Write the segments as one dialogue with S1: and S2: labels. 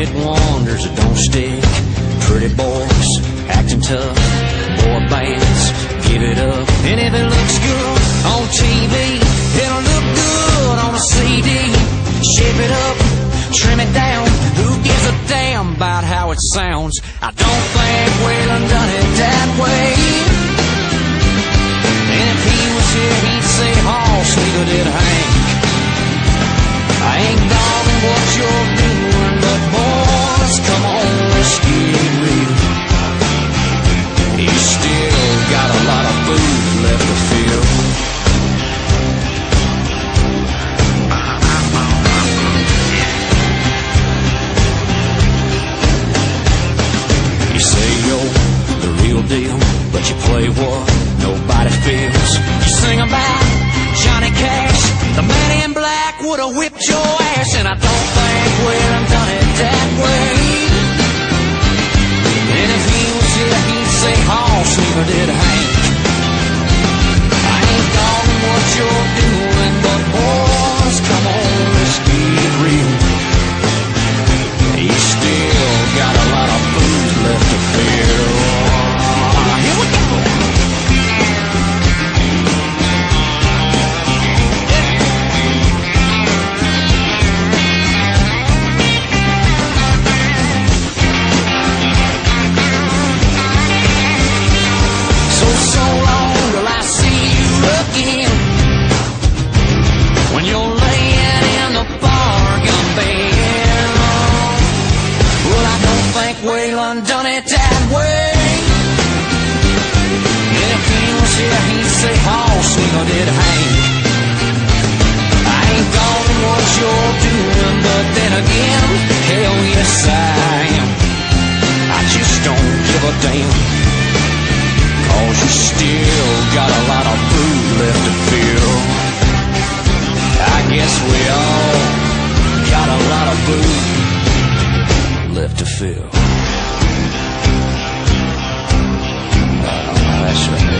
S1: one-hit wonders that don't stick. Pretty boys acting tough, boy bands give it up. And if it looks good on TV, it'll look good on a CD. Shape it up, trim it down, who gives a damn about how it sounds? I don't think Waylon done it that way. And if he was here, he'd say, Hoss, neither did Hank. I ain't dogging what you're doing, but boys, come on, let's get real. You still got a lot of food left to fill. You say you're the real deal, but you play what nobody feels. You sing about Johnny Cash, the man in black would've whipped your ass, and I don't think Waylon done it that way. And if he was here, he'd say, Hoss, neither did Hank. I ain't dogging what you're doing, but boys, come on, let's get real. You still got a lot of food left to fill. Here we go. So long till I see you again. When you're laying in the bargain bin. Well, I don't think Waylon done it that way. And if he was here, he'd say, Hoss, neither did Hank. I ain't dogging what you're doing, but then again, hell yes I am. I just don't give a damn. Cause you still got a lot of food left to fill. I guess we all got a lot of food left to fill. That's right.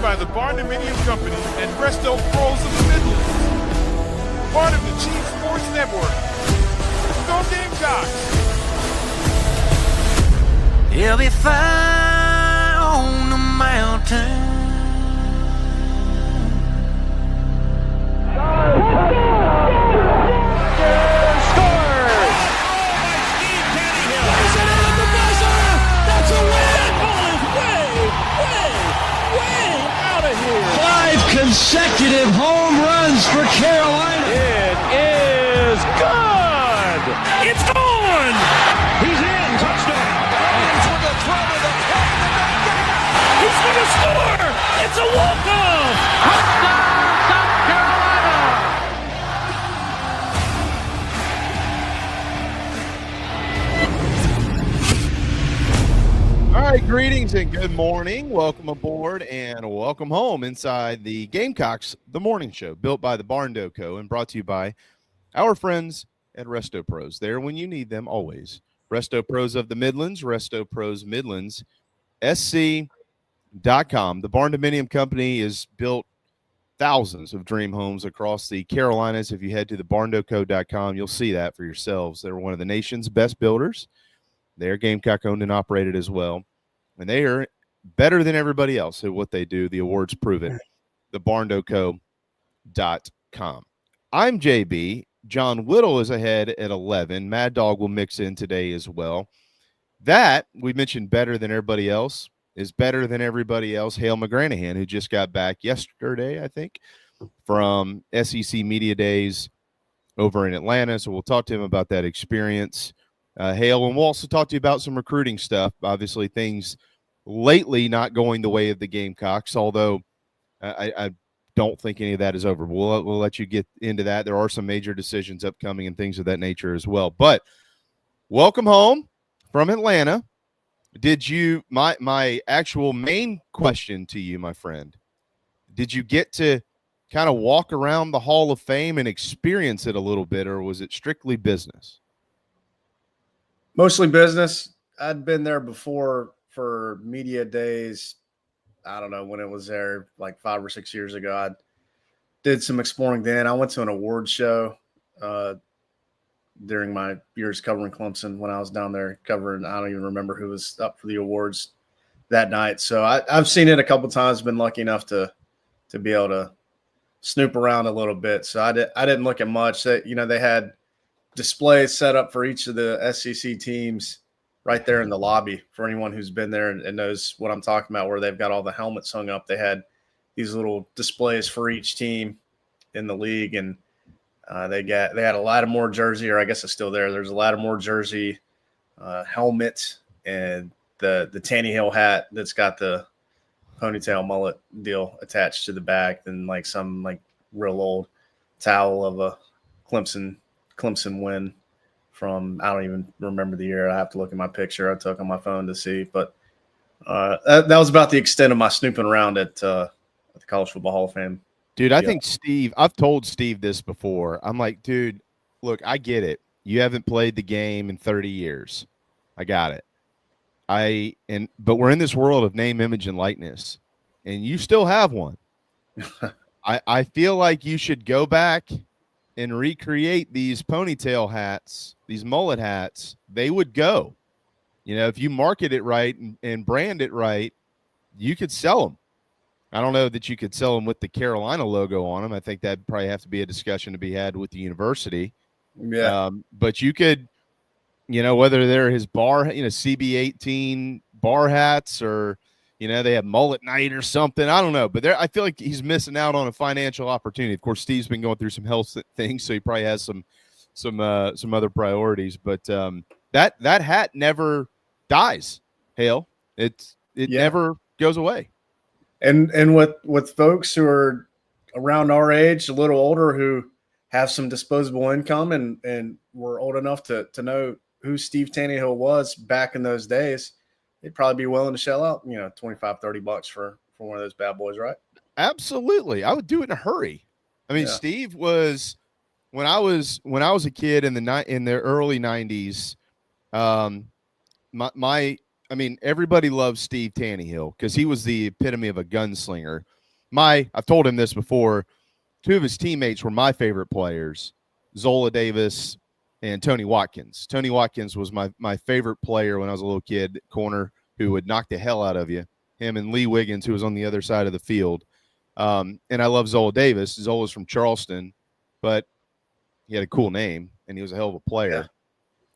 S2: Presented by the Barndominium Company and Resto Pros of the Midlands. Part of the Chief Sports Network. Go Gamecocks!
S1: He'll be fire on the mountain. Consecutive home runs for Carolina.
S3: It is good. It's gone.
S1: He's in. Touchdown. Williams with a throw to the plate.
S3: He's going to score. It's a walk-off.
S1: Touchdown, South Carolina.
S4: All right, greetings and good morning. Welcome aboard and welcome home inside the Gamecocks The Morning Show, built by the Barn Co. and brought to you by our friends at Resto Pros. There when you need them, always. Resto Pros of the Midlands, Resto Pros Midlands, SC.com. The Barndominium Company has built thousands of dream homes across the Carolinas. If you head to the barndoco.com, you'll see that for yourselves. They're one of the nation's best builders. They're Gamecock owned and operated as well. And they are better than everybody else at what they do. The awards prove it. TheBarndoco.com. I'm JB. John Whittle is ahead at 11. Mad Dog will mix in today as well. That, we mentioned better than everybody else, is better than everybody else. Hale McGranahan, who just got back yesterday, I think, from SEC Media Days over in Atlanta. So we'll talk to him about that experience. Hale, and we'll also talk to you about some recruiting stuff. Obviously, things lately not going the way of the Gamecocks, although I don't think any of that is over. We'll let you get into that. There are some major decisions upcoming and things of that nature as well. But welcome home from Atlanta. Did you, my actual main question to you, my friend, did you get to kind of walk around the Hall of Fame and experience it a little bit, or was it strictly business?
S5: Mostly business. I'd been there before for media days. I don't know when it was there, like 5 or 6 years ago. I did some exploring then. I went to an award show during my years covering Clemson when I was down there covering. I don't even remember who was up for the awards that night. So I've seen it a couple times, been lucky enough to be able to snoop around a little bit. So I didn't look at much. They had displays set up for each of the SEC teams right there in the lobby for anyone who's been there and knows what I'm talking about, where they've got all the helmets hung up. They had these little displays for each team in the league, and they had a Lattimore jersey, or I guess it's still there. There's a Lattimore jersey, helmet, and the Tannehill hat that's got the ponytail mullet deal attached to the back, and like some like real old towel of a Clemson win from, I don't even remember the year. I have to look at my picture I took on my phone to see. But that was about the extent of my snooping around at the College Football Hall of Fame.
S4: Dude, I think Steve, I've told Steve this before. I'm like, dude, look, I get it. You haven't played the game in 30 years. I got it. But we're in this world of name, image, and likeness, and you still have one. I feel like you should go back and recreate these ponytail hats, these mullet hats. They would go. If you market it right and brand it right, you could sell them. I don't know that you could sell them with the Carolina logo on them. I think that'd probably have to be a discussion to be had with the university.
S5: Yeah.
S4: But you could, whether they're his bar, CB18 bar hats, or, they have mullet night or something. I don't know. But I feel like he's missing out on a financial opportunity. Of course, Steve's been going through some health things, so he probably has some other priorities. But that hat never dies, Hale. It never goes away.
S5: And with folks who are around our age, a little older, who have some disposable income and were old enough to know who Steve Tannehill was back in those days, they'd probably be willing to shell out, $25-$30 for one of those bad boys, right?
S4: Absolutely. I would do it in a hurry. I mean, Steve was, when I was a kid in the early 90s, my I mean, everybody loves Steve Tannehill because he was the epitome of a gunslinger. I've told him this before. Two of his teammates were my favorite players, Zola Davis and Tony Watkins. Tony Watkins was my favorite player when I was a little kid, corner, who would knock the hell out of you. Him and Lee Wiggins, who was on the other side of the field. And I love Zola Davis. Zola's from Charleston, but he had a cool name, and he was a hell of a player.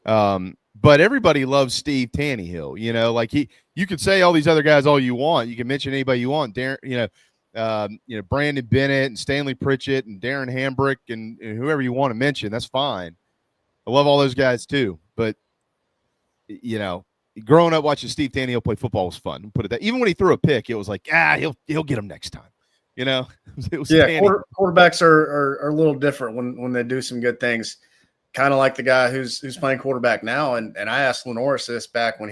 S4: Yeah. But everybody loves Steve Tannehill. You know, like you could say all these other guys all you want. You can mention anybody you want. Darren, Brandon Bennett and Stanley Pritchett and Darren Hambrick and whoever you want to mention. That's fine. I love all those guys too. But you know, growing up watching Steve Tannehill play football was fun. Put it that. Even when he threw a pick, it was like, he'll get him next time. You know, it was
S5: quarterbacks are a little different when they do some good things. Kind of like the guy who's playing quarterback now. And I asked Lenoris this back when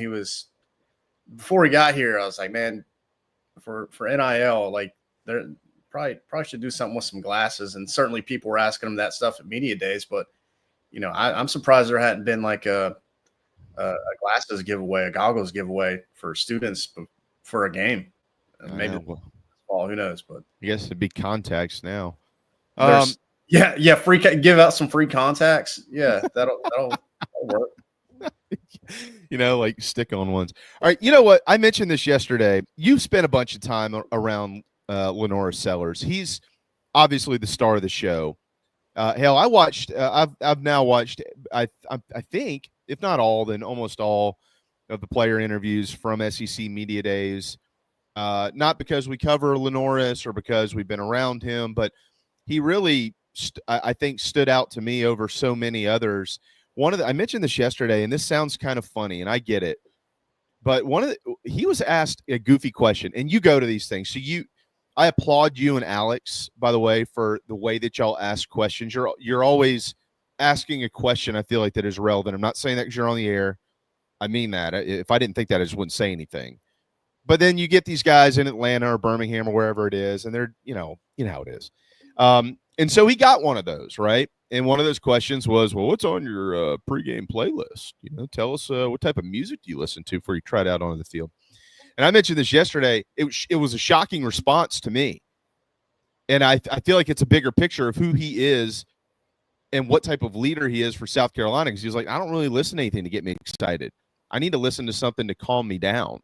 S5: before he got here. I was like, man, for NIL, like they're probably should do something with some glasses. And certainly people were asking him that stuff at media days. But you know, I'm surprised there hadn't been like a glasses giveaway, a goggles giveaway for students for a game. Maybe who knows? But
S4: I guess it'd be contacts now.
S5: Yeah, give out some free contacts. Yeah, that'll work.
S4: You know, like stick-on ones. All right, you know what? I mentioned this yesterday. You've spent a bunch of time around Lenoris Sellers. He's obviously the star of the show. Hell, I watched. I've now watched. I think, if not all, then almost all of the player interviews from SEC Media Days. Not because we cover Lenoris or because we've been around him, but he really, I think, stood out to me over so many others. I mentioned this yesterday, and this sounds kind of funny, and I get it. But he was asked a goofy question, and you go to these things. So I applaud you and Alex, by the way, for the way that y'all ask questions. You're always asking a question, I feel like, that is relevant. I'm not saying that because you're on the air. I mean that. If I didn't think that, I just wouldn't say anything. But then you get these guys in Atlanta or Birmingham or wherever it is, and they're, you know how it is. And so he got one of those, right? And one of those questions was, well, what's on your pregame playlist? You know, tell us what type of music do you listen to before you try it out onto the field? And I mentioned this yesterday. It was a shocking response to me. And I feel like it's a bigger picture of who he is and what type of leader he is for South Carolina. Because he was like, I don't really listen to anything to get me excited. I need to listen to something to calm me down.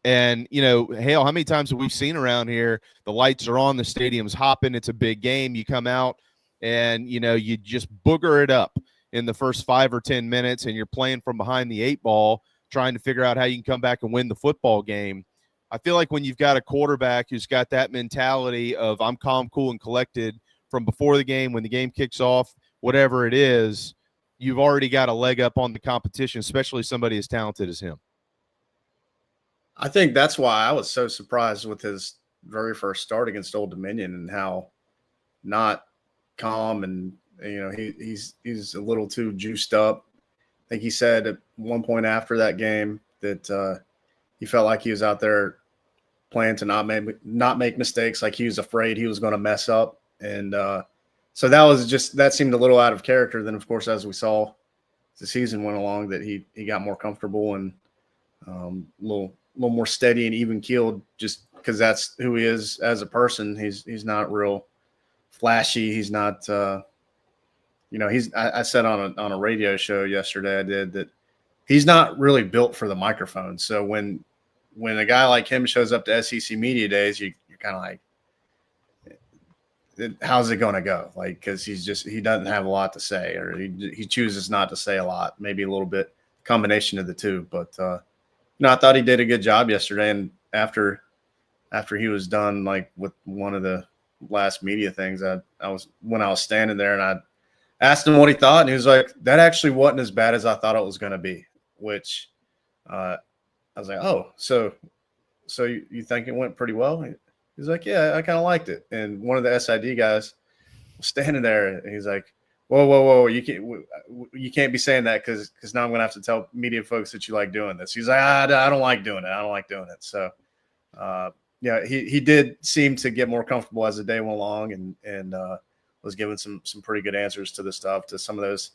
S4: And, you know, hell, how many times have we seen around here, the lights are on, the stadium's hopping, it's a big game, you come out and, you know, you just booger it up in the first 5 or 10 minutes and you're playing from behind the 8 ball, trying to figure out how you can come back and win the football game. I feel like when you've got a quarterback who's got that mentality of I'm calm, cool, and collected from before the game, when the game kicks off, whatever it is, you've already got a leg up on the competition, especially somebody as talented as him.
S5: I think that's why I was so surprised with his very first start against Old Dominion and how not calm and, you know, he's a little too juiced up. I think he said at one point after that game that he felt like he was out there playing to not make mistakes, like he was afraid he was going to mess up. And so that seemed a little out of character. Then, of course, as we saw as the season went along, that he got more comfortable and a little more steady and even keeled, just because that's who he is as a person. He's not real flashy. He's not, I said on a radio show yesterday, I did, that he's not really built for the microphone. So when a guy like him shows up to SEC Media Days, you're kind of like, how's it going to go? Like, because he doesn't have a lot to say, or he chooses not to say a lot, maybe a little bit combination of the two. But I thought he did a good job yesterday. And after he was done, like with one of the last media things, when I was standing there and I asked him what he thought, and he was like, that actually wasn't as bad as I thought it was going to be, which I was like, oh, so you think it went pretty well? He's like, yeah, I kind of liked it. And one of the SID guys was standing there, and he's like, whoa, you can't be saying that because now I'm going to have to tell media folks that you like doing this. He's like, I don't like doing it. So, he did seem to get more comfortable as the day went along and was giving some pretty good answers to some of those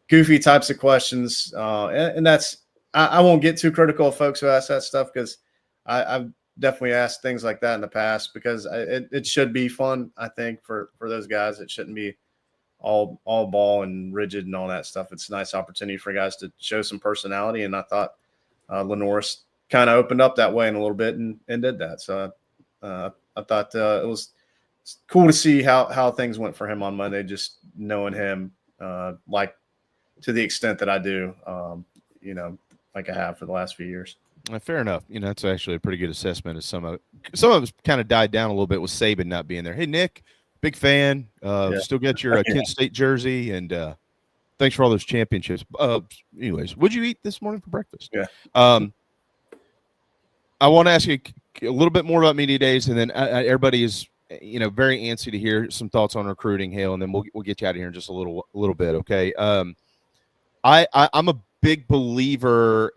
S5: goofy types of questions. And that's, I won't get too critical of folks who ask that stuff, because I've definitely asked things like that in the past, because it should be fun. I think for those guys, it shouldn't be all ball and rigid and all that stuff. It's a nice opportunity for guys to show some personality, and I thought Lenoris kind of opened up that way in a little bit and did that. So I thought it was cool to see how things went for him on Monday, just knowing him like to the extent that I do, like I have for the last few years.
S4: Fair enough. That's actually a pretty good assessment of some of it's kind of died down a little bit with Saban not being there. Hey, Nick, big fan. Still got your Kent State jersey, and thanks for all those championships. Anyways, what'd you eat this morning for breakfast?
S5: Yeah.
S4: I want to ask you a little bit more about media days, and then everybody is very antsy to hear some thoughts on recruiting, Hale, and then we'll get you out of here in just a little bit. Okay. I'm a big believer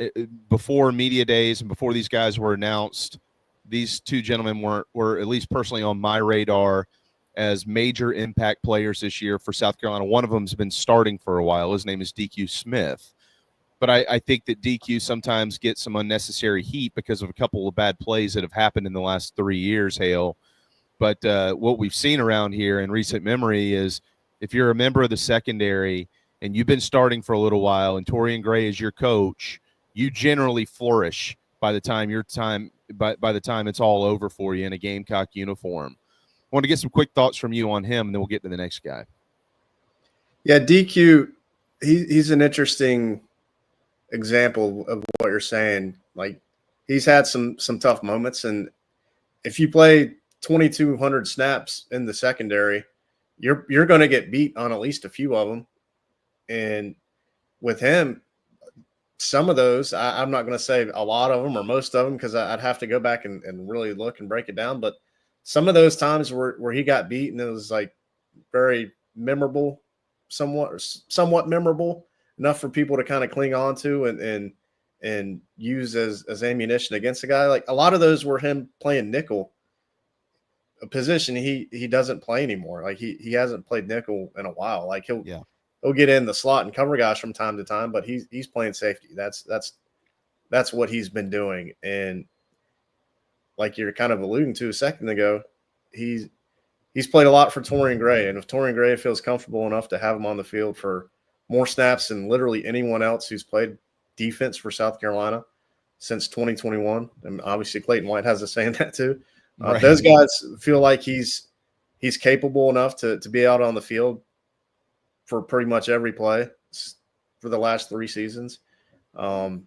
S4: before media days and before these guys were announced. These two gentlemen were at least personally on my radar as major impact players this year for South Carolina. One of them has been starting for a while. His name is DQ Smith. But I think that DQ sometimes gets some unnecessary heat because of a couple of bad plays that have happened in the last 3 years, Hale. But what we've seen around here in recent memory is if you're a member of the secondary and you've been starting for a little while and Torian Gray is your coach, you generally flourish by the time by the time it's all over for you in a Gamecock uniform. I want to get some quick thoughts from you on him, and then we'll get to the next guy. Yeah,
S5: DQ, he's an interesting example of what you're saying. Like, he's had some tough moments, and if you play 2,200 snaps in the secondary, you're going to get beat on at least a few of them. And with him, some of those, I'm not going to say a lot of them or most of them, because I'd have to go back and really look and break it down. But some of those times where he got beat, and it was like very memorable, somewhat memorable enough for people to kind of cling on to and use as ammunition against the guy. Like, a lot of those were him playing nickel, a position he doesn't play anymore. Like, he hasn't played nickel in a while. Like, he'll get in the slot and cover guys from time to time, but he's playing safety. That's what he's been doing. And like you're kind of alluding to a second ago, he's played a lot for Torian Gray. And if Torian Gray feels comfortable enough to have him on the field for more snaps than literally anyone else who's played defense for South Carolina since 2021, and obviously Clayton White has a say in that too.
S4: Right.
S5: Those guys feel like he's capable enough to be out on the field for pretty much every play for the last 3 seasons. Good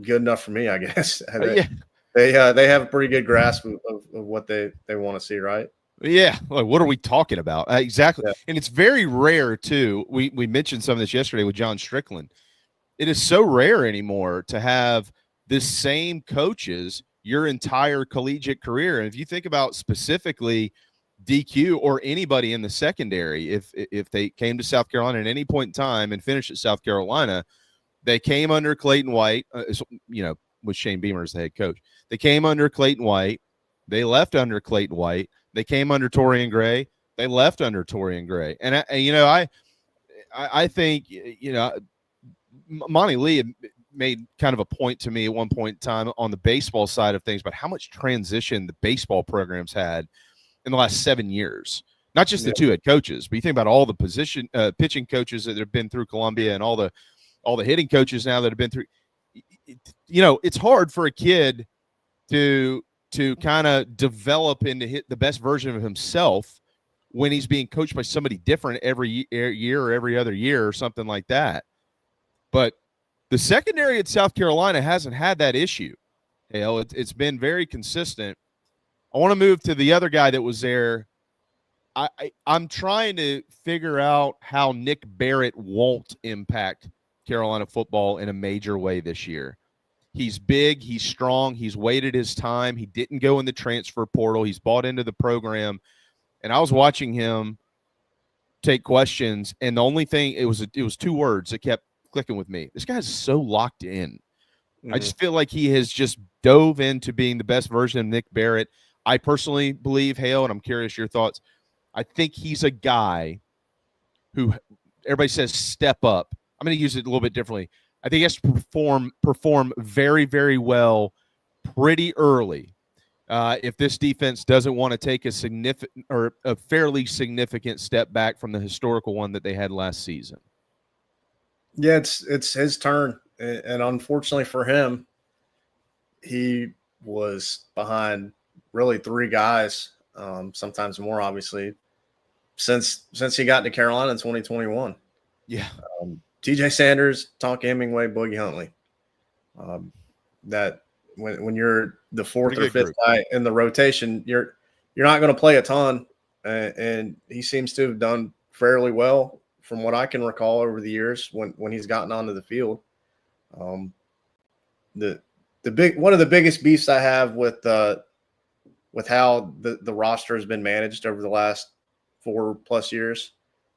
S5: enough for me, I guess. They have a pretty good grasp of what they want to see, right?
S4: Yeah. Like, what are we talking about? Exactly. Yeah. And it's very rare too. We mentioned some of this yesterday with John Strickland. It is so rare anymore to have the same coaches your entire collegiate career. And if you think about specifically DQ or anybody in the secondary, if they came to South Carolina at any point in time and finished at South Carolina, they came under Clayton White, with Shane Beamer as the head coach. They came under Clayton White. They left under Clayton White. They came under Torian Gray. They left under Torian Gray. And I think, Monty Lee made kind of a point to me at one point in time on the baseball side of things about how much transition the baseball programs had in the last 7 years. Not just the two head coaches, but you think about all the position pitching coaches that have been through Columbia and all the hitting coaches now that have been through. It's hard for a kid to kind of develop into hit the best version of himself when he's being coached by somebody different every year or every other year or something like that. But the secondary at South Carolina hasn't had that issue. It's been very consistent. I want to move to the other guy that was there. I'm trying to figure out how Nick Barrett won't impact Carolina football in a major way this year. He's big. He's strong. He's waited his time. He didn't go in the transfer portal. He's bought into the program. And I was watching him take questions, and the only thing, it was 2 words that kept clicking with me. This guy's so locked in. Mm-hmm. I just feel like he has just dove into being the best version of Nick Barrett. I personally believe, Hale, and I'm curious your thoughts, I think he's a guy who everybody says step up. I'm going to use it a little bit differently. I think he has to perform very, very well pretty early if this defense doesn't want to take a significant or a fairly significant step back from the historical one that they had last season.
S5: Yeah, it's his turn, and unfortunately for him, he was behind really three guys, sometimes more, obviously, since he got to Carolina in 2021.
S4: Yeah.
S5: TJ Sanders, Tonka Hemingway, Boogie Huntley. That when you're the fourth or fifth guy in the rotation, you're not going to play a ton, and he seems to have done fairly well from what I can recall over the years when he's gotten onto the field. The one of the biggest beefs I have with how the roster has been managed over the last 4+ years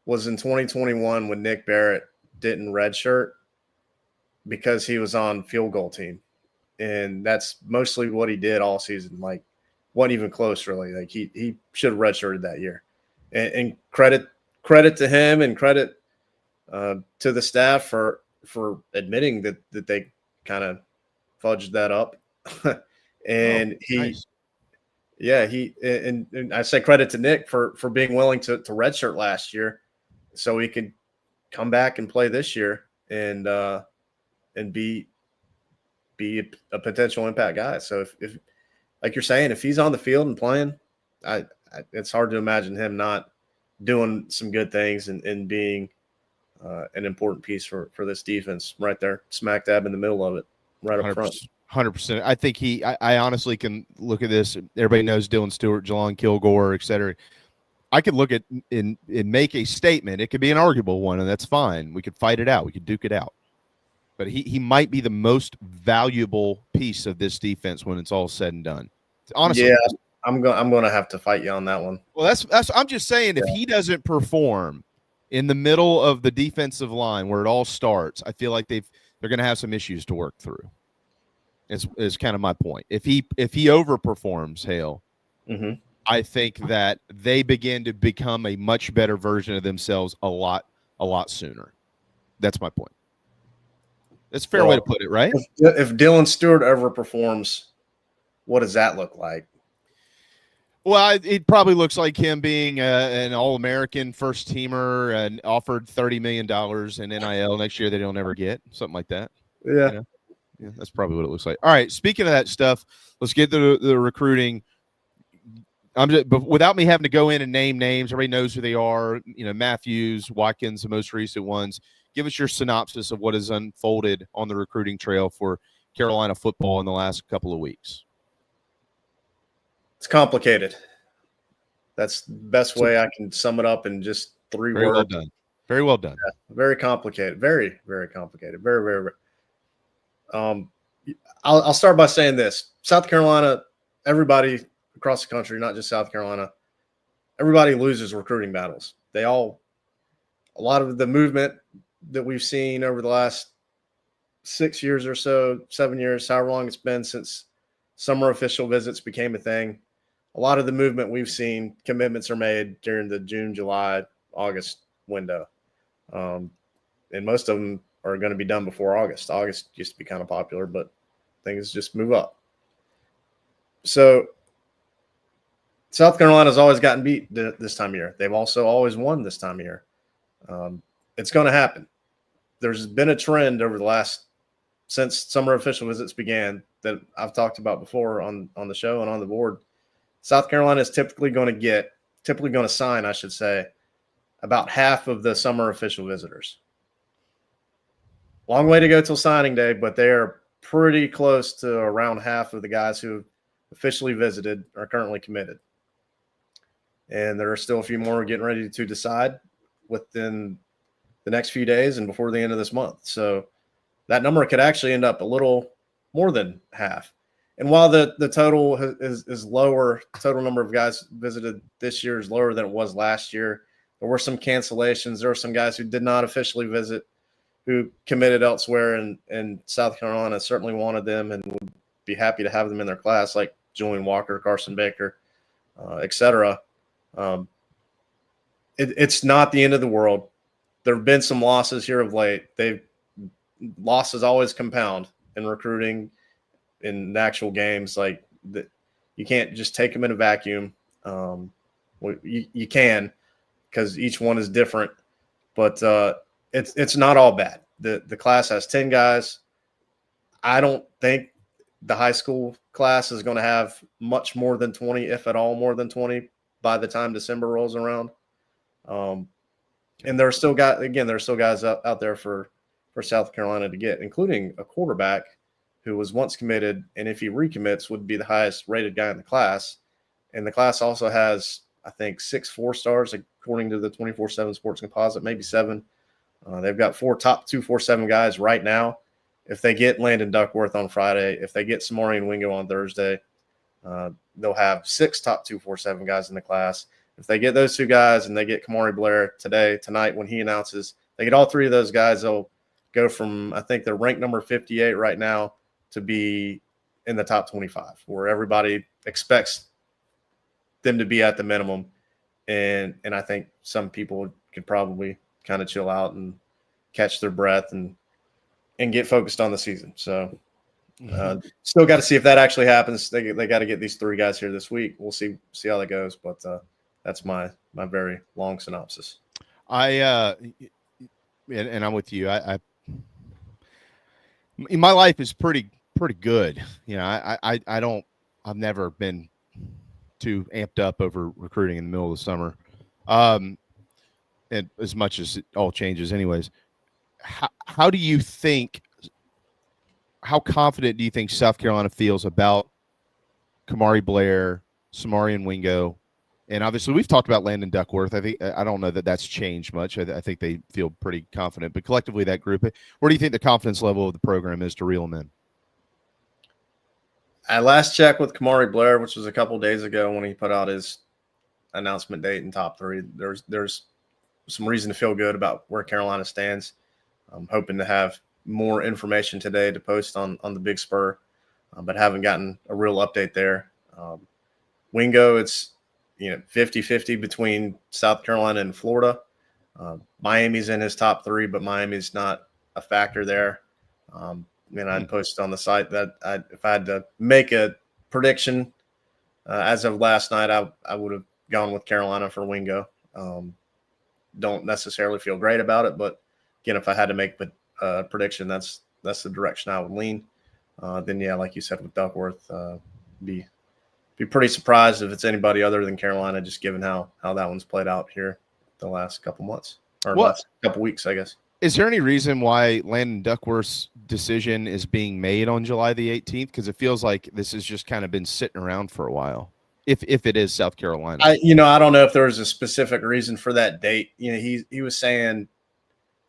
S5: was in 2021 when Nick Barrett didn't redshirt because he was on field goal team. And that's mostly what he did all season. Like, wasn't even close, really. Like, he should have redshirted that year. And credit to him and credit to the staff for admitting that they kind of fudged that up. And
S4: nice.
S5: And I say credit to Nick for being willing to redshirt last year so he could come back and play this year and be a potential impact guy. So if like you're saying, if he's on the field and playing, it's hard to imagine him not doing some good things and being an important piece for this defense right there, smack dab in the middle of it, right up front.
S4: 100%. I think I honestly can look at this. Everybody knows Dylan Stewart, Jelon Kilgore, et cetera. I could look at and make a statement. It could be an arguable one, and that's fine. We could fight it out. We could duke it out. But he might be the most valuable piece of this defense when it's all said and done. Honestly,
S5: yeah, I'm going to have to fight you on that one.
S4: Well, that's I'm just saying, if he doesn't perform in the middle of the defensive line where it all starts, I feel like they're going to have some issues to work through. Is kind of my point. If he overperforms, Hale, I think that they begin to become a much better version of themselves a lot sooner. That's my point. That's a fair way to put it, right?
S5: If Dylan Stewart overperforms, what does that look like?
S4: Well, it probably looks like him being an All-American first teamer and offered $30 million in NIL next year that he'll never get, something like that.
S5: Yeah.
S4: You know? Yeah, that's probably what it looks like. All right, speaking of that stuff, let's get to the recruiting. But without me having to go in and name names, everybody knows who they are. You know, Matthews, Watkins, the most recent ones. Give us your synopsis of what has unfolded on the recruiting trail for Carolina football in the last couple of weeks.
S5: It's complicated. That's the best way I can sum it up in just 3 words.
S4: Well done. Very well done.
S5: Yeah, very complicated. Very, very complicated. Very, very, very. I'll start by saying this. South Carolina, everybody across the country, not just South Carolina, everybody loses recruiting battles. A lot of the movement that we've seen over the last 6 years or so, 7 years, however long it's been since summer official visits became a thing, a lot of the movement we've seen, commitments are made during the June, July, August window. And most of them are going to be done before August. August used to be kind of popular, but things just move up. So South Carolina's always gotten beat this time of year. They've also always won this time of year. It's going to happen. There's been a trend over the last, since summer official visits began, that I've talked about before on the show and on the board. South Carolina is typically going to sign, I should say, about half of the summer official visitors. Long way to go till signing day, but they are pretty close to around half of the guys who officially visited are currently committed. And there are still a few more getting ready to decide within the next few days and before the end of this month. So that number could actually end up a little more than half. And while the total is lower, the total number of guys visited this year is lower than it was last year. There were some cancellations. There were some guys who did not officially visit who committed elsewhere, and South Carolina certainly wanted them and would be happy to have them in their class, like Julian Walker, Carson Baker, et cetera. It's not the end of the world. There have been some losses here of late. losses always compound in recruiting in actual games. Like you can't just take them in a vacuum. You can, because each one is different, but it's not all bad. The class has 10 guys. I don't think the high school class is going to have much more than 20, if at all more than 20, by the time December rolls around. And there are still guys out there for South Carolina to get, including a quarterback who was once committed, and if he recommits, would be the highest rated guy in the class. And the class also has, I think, 6 4-stars, according to the 24/7 Sports Composite, maybe 7. They've got 4 top 247 guys right now. If they get Landon Duckworth on Friday, if they get Samarian Wingo on Thursday, they'll have 6 top 247 guys in the class. If they get those 2 guys and they get Kamari Blair tonight when he announces, they get all 3 of those guys, they'll go from, I think they're ranked number 58 right now, to be in the top 25, where everybody expects them to be at the minimum. And I think some people could probably kind of chill out and catch their breath and get focused on the season. So still got to see if that actually happens. They got to get these 3 guys here this week. We'll see how that goes. But that's my very long synopsis.
S4: And I'm with you. My life is pretty good. You know, I've never been too amped up over recruiting in the middle of the summer. And as much as it all changes anyways, how confident do you think South Carolina feels about Kamari Blair, Samarian Wingo, and obviously we've talked about Landon Duckworth. I don't know that that's changed much. I think they feel pretty confident, but collectively that group, where do you think the confidence level of the program is to reel them in?
S5: I last checked with Kamari Blair, which was a couple days ago when he put out his announcement date and top 3. There's some reason to feel good about where Carolina stands. I'm hoping to have more information today to post on the Big Spur, but haven't gotten a real update there. Wingo, it's 50-50 between South Carolina and Florida. Miami's in his top 3, but Miami's not a factor there. I'd post on the site that if I had to make a prediction as of last night, I would have gone with Carolina for Wingo. Don't necessarily feel great about it, but again, if I had to make a prediction, that's the direction I would lean. Then, yeah, like you said with Duckworth, be pretty surprised if it's anybody other than Carolina, just given how that one's played out here the last couple months or last couple weeks, I guess.
S4: Is there any reason why Landon Duckworth's decision is being made on July the 18th? Because it feels like this has just kind of been sitting around for a while. If it is South Carolina,
S5: I don't know if there was a specific reason for that date. He was saying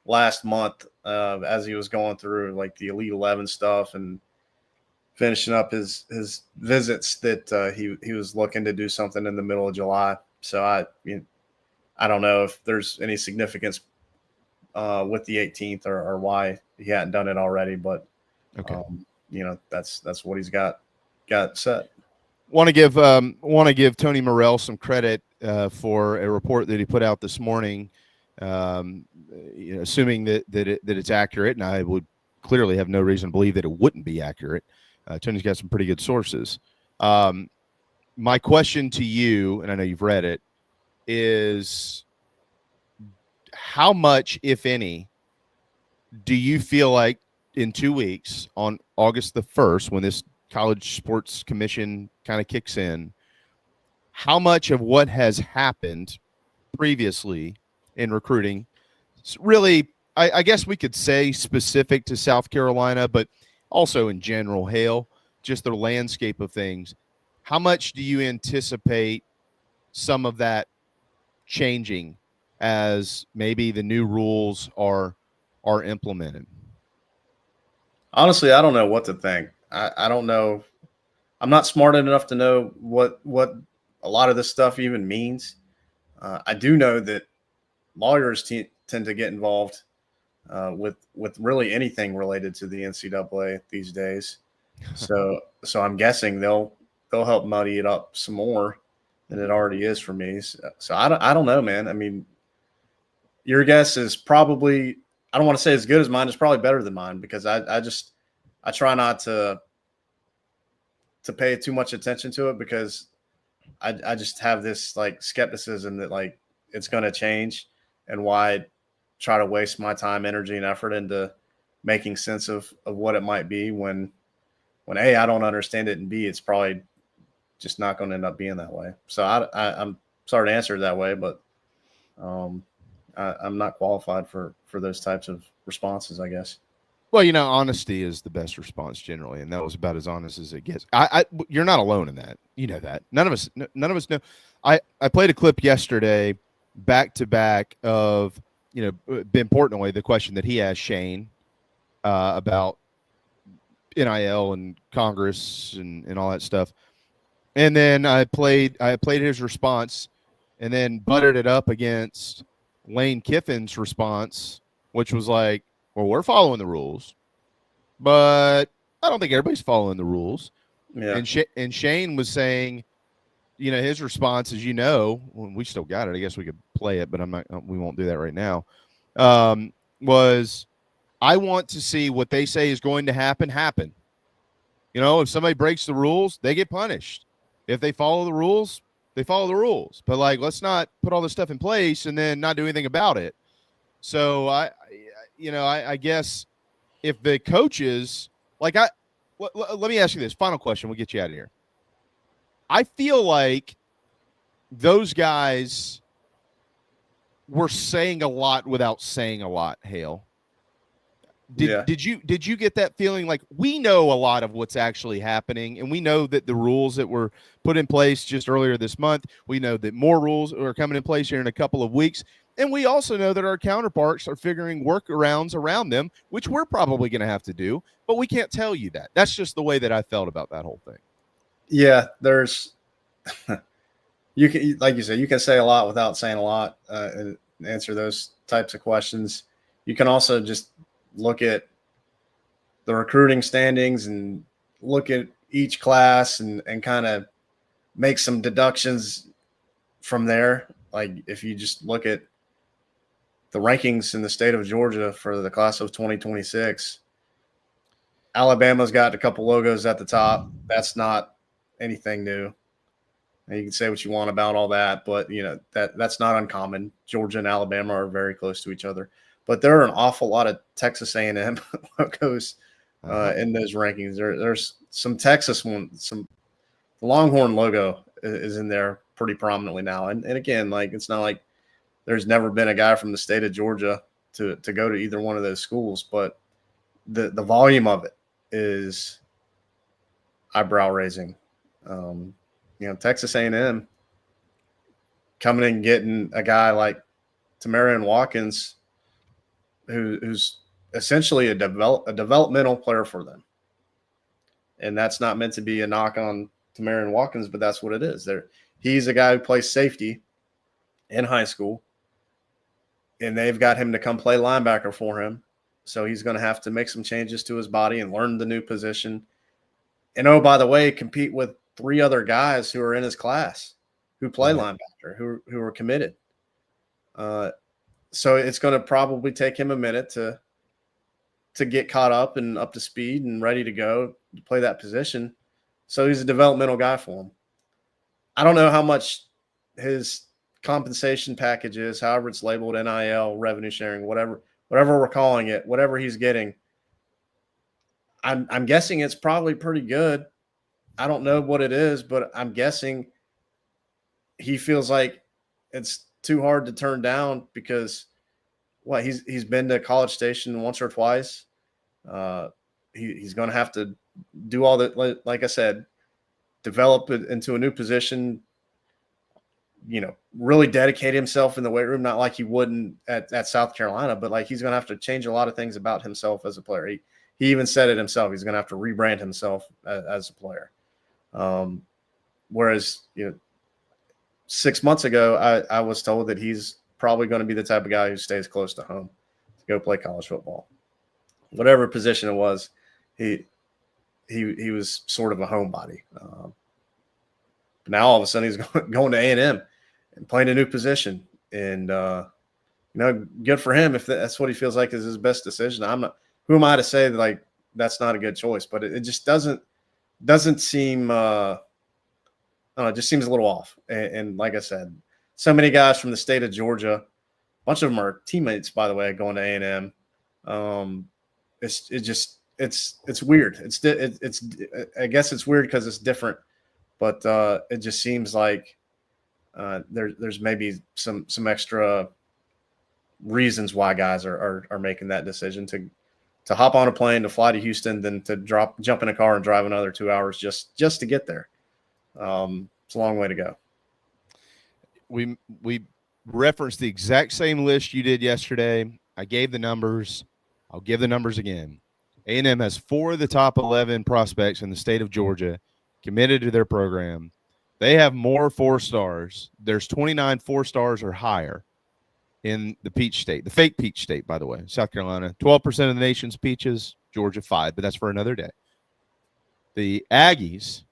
S5: last month as he was going through like the Elite 11 stuff and finishing up his visits that he was looking to do something in the middle of July. So I don't know if there's any significance with the 18th or why he hadn't done it already, but
S4: okay.
S5: That's what he's got set.
S4: Want to give Tony Morrell some credit for a report that he put out this morning, assuming that it's accurate, and I would clearly have no reason to believe that it wouldn't be accurate. Tony's got some pretty good sources. My question to you, and I know you've read it, is how much, if any, do you feel like in 2 weeks on August the 1st, when this College Sports Commission kind of kicks in, how much of what has happened previously in recruiting, really, I guess we could say specific to South Carolina, but also in general, Hale, just the landscape of things, how much do you anticipate some of that changing as maybe the new rules are implemented?
S5: Honestly, I don't know what to think. I don't know. I'm not smart enough to know what a lot of this stuff even means. I do know that lawyers tend to get involved with really anything related to the NCAA these days. So I'm guessing they'll help muddy it up some more than it already is for me. So I don't know, man. I mean, your guess is probably I don't want to say as good as mine. It's probably better than mine because I try not to pay too much attention to it because I just have this like skepticism that like it's going to change, and why try to waste my time, energy, and effort into making sense of what it might be when A, I don't understand it, and B, it's probably just not going to end up being that way. So I'm sorry to answer it that way, but I'm not qualified for those types of responses, I guess.
S4: Well, honesty is the best response generally, and that was about as honest as it gets. You're not alone in that. You know that. None of us know. I played a clip yesterday, back to back of importantly the question that he asked Shane about NIL and Congress and all that stuff, and then I played his response, and then buttered it up against Lane Kiffin's response, which was like, well, we're following the rules, but I don't think everybody's following the rules.
S5: Yeah.
S4: And Shane was saying, his response is, when we still got it, I guess we could play it, but we won't do that right now. Was, I want to see what they say is going to happen. If somebody breaks the rules, they get punished. If they follow the rules, they follow the rules. But like, let's not put all this stuff in place and then not do anything about it. So I guess if the coaches, let me ask you this final question. We'll get you out of here. I feel like those guys were saying a lot without saying a lot, Hale. Did you get that feeling? Like, we know a lot of what's actually happening, and we know that the rules that were put in place just earlier this month, we know that more rules are coming in place here in a couple of weeks. And we also know that our counterparts are figuring workarounds around them, which we're probably going to have to do, but we can't tell you that. That's just the way that I felt about that whole thing.
S5: Yeah, there's you can, like you said, you can say a lot without saying a lot, and answer those types of questions. You can also just look at the recruiting standings and look at each class and kind of make some deductions from there. Like if you just look at the rankings in the state of Georgia for the class of 2026, Alabama's got a couple logos at the top. That's not anything new. And you can say what you want about all that, but that's not uncommon. Georgia and Alabama are very close to each other, but there are an awful lot of Texas A&M logos in those rankings. There's some Texas ones, the Longhorn logo is in there pretty prominently now. And again, like, it's not like there's never been a guy from the state of Georgia to go to either one of those schools, but the volume of it is eyebrow raising. Texas A&M coming in and getting a guy like Tamarian Watkins, who's essentially a developmental player for them. And that's not meant to be a knock on Tamarian Watkins, but that's what it is. He's a guy who plays safety in high school, and they've got him to come play linebacker for him. So he's going to have to make some changes to his body and learn the new position. And, oh, by the way, compete with 3 other guys who are in his class who play linebacker, who are committed. So it's going to probably take him a minute to get caught up and up to speed and ready to go to play that position. So he's a developmental guy for him. I don't know how much his compensation package is, however it's labeled, NIL, revenue sharing, whatever we're calling it, whatever he's getting. I'm guessing it's probably pretty good. I don't know what it is, but I'm guessing he feels like it's too hard to turn down because he's been to College Station once or twice. He's going to have to do all that, like I said, develop it into a new position, really dedicate himself in the weight room, not like he wouldn't at South Carolina, but like he's going to have to change a lot of things about himself as a player. He even said it himself. He's going to have to rebrand himself as a player. Whereas, 6 months ago, I was told that he's probably going to be the type of guy who stays close to home to go play college football. Whatever position it was, he was sort of a homebody. But now all of a sudden he's going to A&M and playing a new position. And good for him if that's what he feels like is his best decision. Who am I to say that, like, that's not a good choice? But it just doesn't seem. I don't know, it just seems a little off. And like I said, so many guys from the state of Georgia, a bunch of them are teammates, by the way, going to A&M. It's weird. It's I guess it's weird because it's different, but it just seems like there's maybe some extra reasons why guys are making that decision to hop on a plane to fly to Houston, then to jump in a car and drive another 2 hours just to get there. It's a long way to go.
S4: We referenced the exact same list you did yesterday. I gave the numbers. I'll give the numbers again. A&M has 4 of the top 11 prospects in the state of Georgia committed to their program. They have more 4-stars. There's 29 4-stars or higher in the Peach State, the fake Peach State, by the way, South Carolina. 12% of the nation's peaches, Georgia 5, but that's for another day. The Aggies,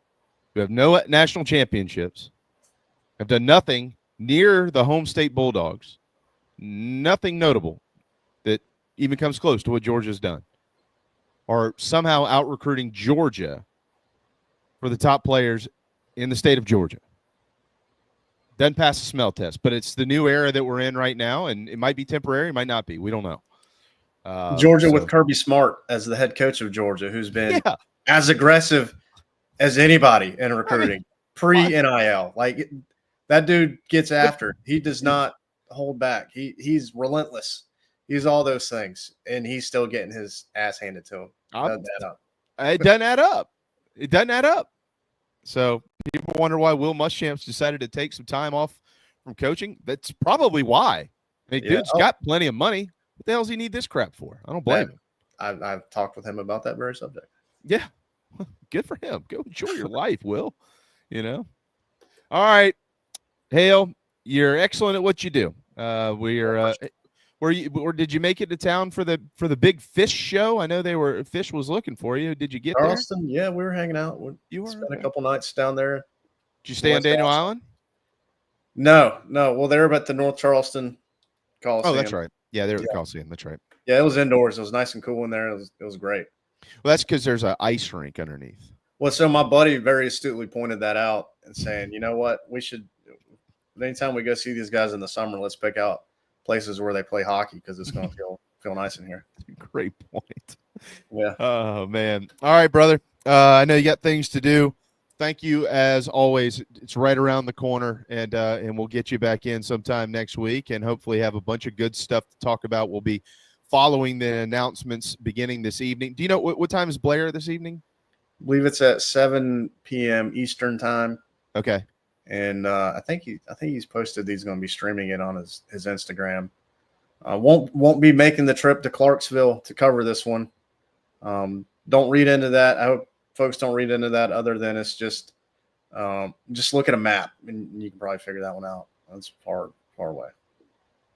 S4: who have no national championships, have done nothing near the home state Bulldogs, nothing notable that even comes close to what Georgia's done, are somehow out-recruiting Georgia for the top players in the state of Georgia. Doesn't pass the smell test, but it's the new era that we're in right now, and it might be temporary, it might not be. We don't know.
S5: Georgia with Kirby Smart as the head coach of Georgia, who's been as aggressive as anybody in recruiting, pre-NIL. Like, that dude gets after. He does not hold back. He's relentless. He's all those things, and he's still getting his ass handed to him. It
S4: doesn't add up. It doesn't add up. So people wonder why Will Muschamp's decided to take some time off from coaching. That's probably why. I mean, dude's got plenty of money. What the hell does he need this crap for? I don't blame him.
S5: I've talked with him about that very subject.
S4: Yeah. Good for him. Go enjoy your life, Will. All right. Hale, you're excellent at what you do. Or did you make it to town for the big fish show? I know Fish was looking for you. Did you get
S5: Charleston?
S4: there?
S5: Yeah, we were hanging out. We spent a couple nights down there.
S4: Did you stay on Daniel Island?
S5: No. Well, they were at the North Charleston Coliseum.
S4: Oh, that's right. Yeah, they're at the Coliseum. That's right.
S5: Yeah, it was indoors. It was nice and cool in there. It was great.
S4: Well, that's because there's an ice rink underneath.
S5: Well, so my buddy very astutely pointed that out and saying, you know what, we should, anytime we go see these guys in the summer, let's pick out places where they play hockey because it's going to feel nice in here.
S4: Great point.
S5: Yeah.
S4: Oh, man. All right, brother. I know you got things to do. Thank you, as always. It's right around the corner, and we'll get you back in sometime next week and hopefully have a bunch of good stuff to talk about. We'll be following the announcements beginning this evening. Do you know what time is Blair this evening?
S5: I believe it's at 7 p.m. Eastern time.
S4: Okay.
S5: And I think he's posted he's going to be streaming it on his Instagram. Won't be making the trip to Clarksville to cover this one. Don't read into that. I hope folks don't read into that other than it's just look at a map and you can probably figure that one out. That's far away.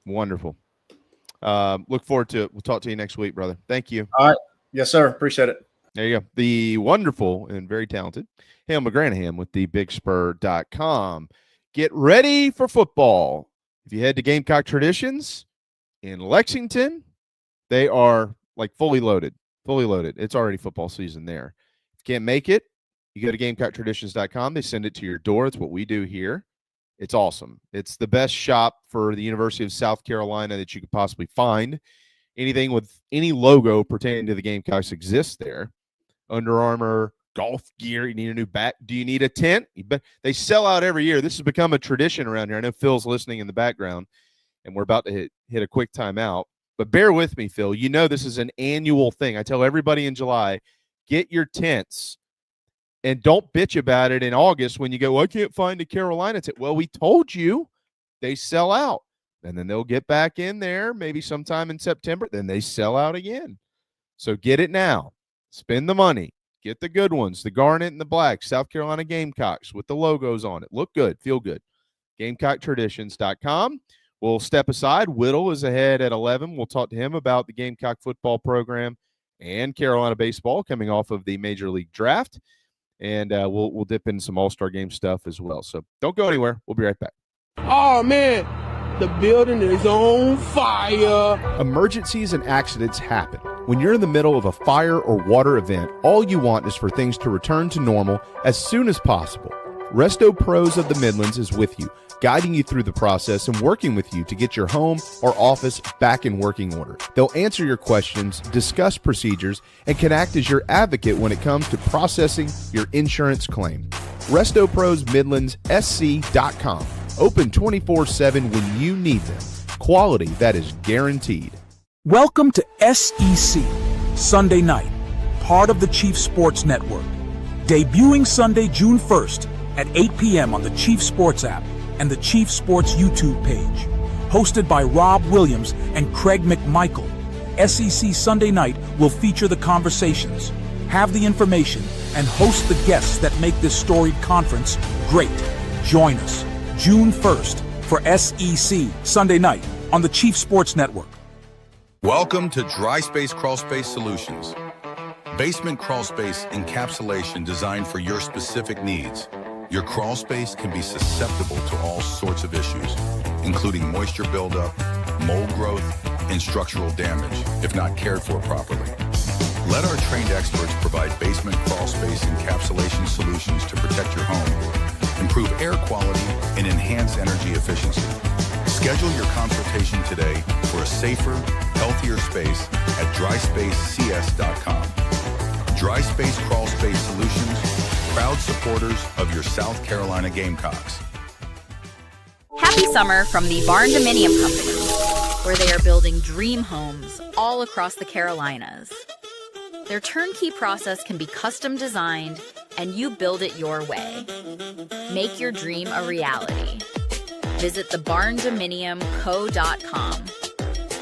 S4: Wonderful. Look forward to it. We'll talk to you next week, brother. Thank you.
S5: All right. Yes, sir. Appreciate it.
S4: There you go. The wonderful and very talented Hale McGranahan with thebigspur.com. Get ready for football. If you head to Gamecock Traditions in Lexington, they are like fully loaded. It's already football season there. If you can't make it, you go to GamecockTraditions.com. They send it to your door. It's what we do here. It's awesome. It's the best shop for the University of South Carolina that you could possibly find. Anything with any logo pertaining to the Gamecocks exists there. Under Armour, golf gear. You need a new bat. Do you need a tent? They sell out every year. This has become a tradition around here. I know Phil's listening in the background, and we're about to hit a quick timeout. But bear with me, Phil. You know this is an annual thing. I tell everybody in July, get your tents. And don't bitch about it in August when you go, I can't find a Carolina tent. Well, we told you they sell out. And then they'll get back in there maybe sometime in September. Then they sell out again. So get it now. Spend the money. Get the good ones, the garnet and the black, South Carolina Gamecocks with the logos on it. Look good, feel good. GamecockTraditions.com. We'll step aside. Whittle is ahead at 11. We'll talk to him about the Gamecock football program and Carolina baseball coming off of the Major League Draft. And we'll dip in some All-Star Game stuff as well. So don't go anywhere. We'll be right back.
S3: Oh, man. The building is on fire.
S4: Emergencies and accidents happen. When you're in the middle of a fire or water event, all you want is for things to return to normal as soon as possible. Resto Pros of the Midlands is with you, guiding you through the process and working with you to get your home or office back in working order. They'll answer your questions, discuss procedures, and can act as your advocate when it comes to processing your insurance claim. Resto Pros Midlands SC.com. Open 24/7 when you need them. Quality that is guaranteed.
S6: Welcome to SEC, Sunday Night, part of the Chief Sports Network. Debuting Sunday, June 1st at 8 p.m. on the Chief Sports app and the Chief Sports YouTube page. Hosted by Rob Williams and Craig McMichael, SEC Sunday Night will feature the conversations, have the information, and host the guests that make this storied conference great. Join us June 1st for SEC Sunday Night on the Chief Sports Network.
S7: Welcome to Dry Space Crawl Space Solutions. Basement crawl space encapsulation designed for your specific needs. Your crawl space can be susceptible to all sorts of issues, including moisture buildup, mold growth, and structural damage if not cared for properly. Let our trained experts provide basement crawl space encapsulation solutions to protect your home, improve air quality, and enhance energy efficiency. Schedule your consultation today for a safer, healthier space at dryspacecs.com. Dry Space Crawl Space Solutions, proud supporters of your South Carolina Gamecocks.
S8: Happy summer from the Barn Dominium Company, where they are building dream homes all across the Carolinas. Their turnkey process can be custom designed, and you build it your way. Make your dream a reality. Visit thebarndominiumco.com.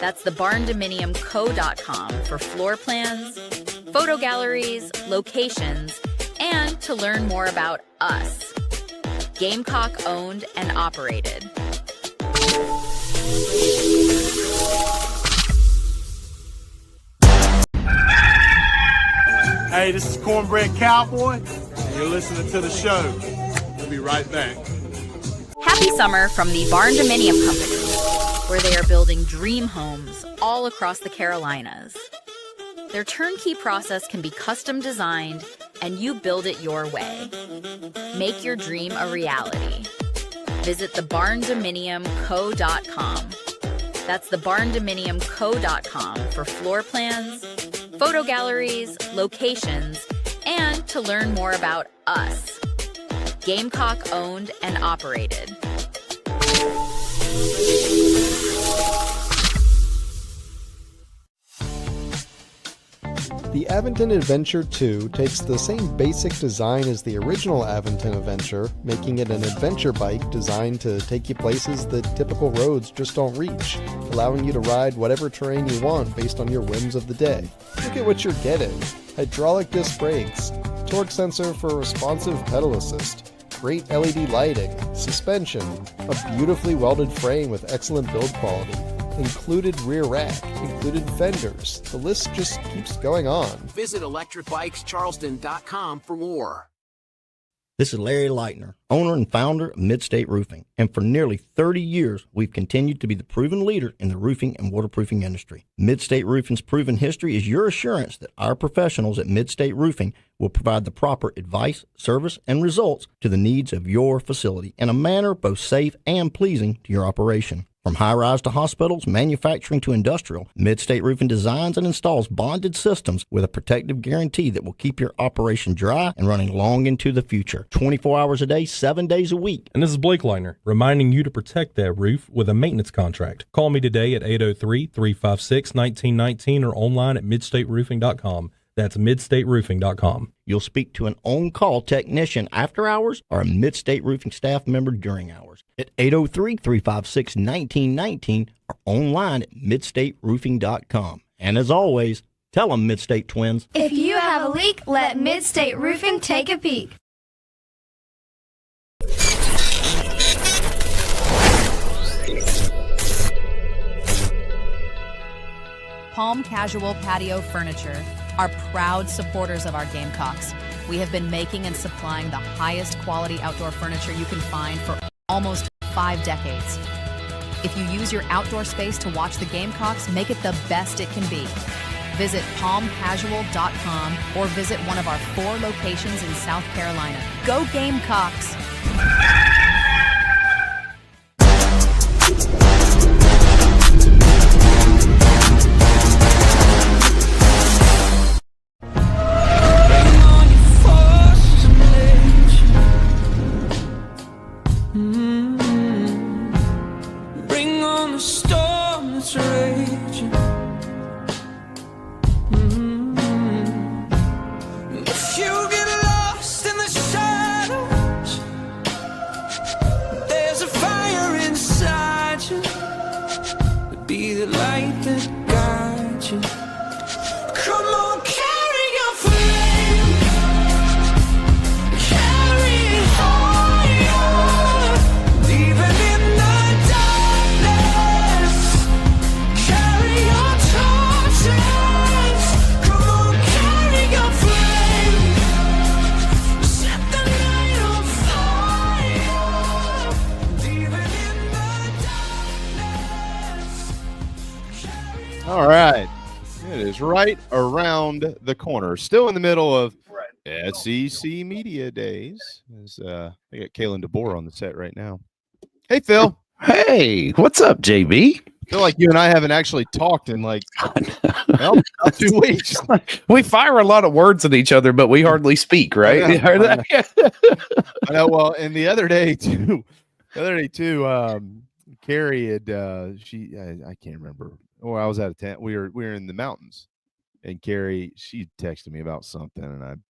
S8: That's thebarndominiumco.com for floor plans, photo galleries, locations, and to learn more about us. Gamecock owned and operated.
S3: Hey, this is Cornbread Cowboy, and you're listening to the show. We'll be right back.
S8: Happy summer from the Barn Dominium Company, where they are building dream homes all across the Carolinas. Their turnkey process can be custom designed, and you build it your way. Make your dream a reality. Visit thebarndominiumco.com. That's thebarndominiumco.com for floor plans, photo galleries, locations, and to learn more about us. Gamecock owned and operated.
S9: The Aventon Adventure 2 takes the same basic design as the original Aventon Adventure, making it an adventure bike designed to take you places that typical roads just don't reach, allowing you to ride whatever terrain you want based on your whims of the day. Look at what you're getting. Hydraulic disc brakes, torque sensor for responsive pedal assist, great LED lighting, suspension, a beautifully welded frame with excellent build quality, included rear rack, included fenders. The list just keeps going on.
S10: Visit electricbikescharleston.com for more.
S11: This is Larry Leitner, owner and founder of Midstate Roofing, and for nearly 30 years, we've continued to be the proven leader in the roofing and waterproofing industry. Midstate Roofing's proven history is your assurance that our professionals at Midstate Roofing will provide the proper advice, service, and results to the needs of your facility in a manner both safe and pleasing to your operation. From high-rise to hospitals, manufacturing to industrial, Midstate Roofing designs and installs bonded systems with a protective guarantee that will keep your operation dry and running long into the future. 24 hours a day, 7 days a week.
S12: And this is Blake Leitner, reminding you to protect that roof with a maintenance contract. Call me today at 803-356-1919 or online at midstateroofing.com. That's midstateroofing.com.
S11: You'll speak to an on-call technician after hours or a Midstate Roofing staff member during hours at 803-356-1919 or online at midstateroofing.com. And as always, tell them Midstate Twins.
S13: If you have a leak, let Midstate Roofing take a peek.
S14: Palm Casual Patio Furniture are proud supporters of our Gamecocks. We have been making and supplying the highest quality outdoor furniture you can find for almost 5 decades. If you use your outdoor space to watch the Gamecocks, make it the best it can be. Visit palmcasual.com or visit one of our 4 locations in South Carolina. Go Gamecocks!
S1: Bring on the storm that's raging. If you get lost in the shadows, there's a fire inside you. Be the light that guides you. Come on, carry your flame. Carry it higher. Even in the darkness, carry your torches. Come on, carry your flame. Set the night on fire. Even in the darkness.
S4: All right. It is right around the corner. Still in the middle of SEC Media Days. I got Kalen DeBoer on the set right now. Hey, Phil.
S15: Hey, what's up, JB?
S4: I feel like you and I haven't actually talked in like 2 weeks.
S15: We fire a lot of words at each other, but we hardly speak, right?
S4: I know. Well, and the other day too, Carrie had I can't remember. Or I was out of town. We were in the mountains, and Carrie, she texted me about something, and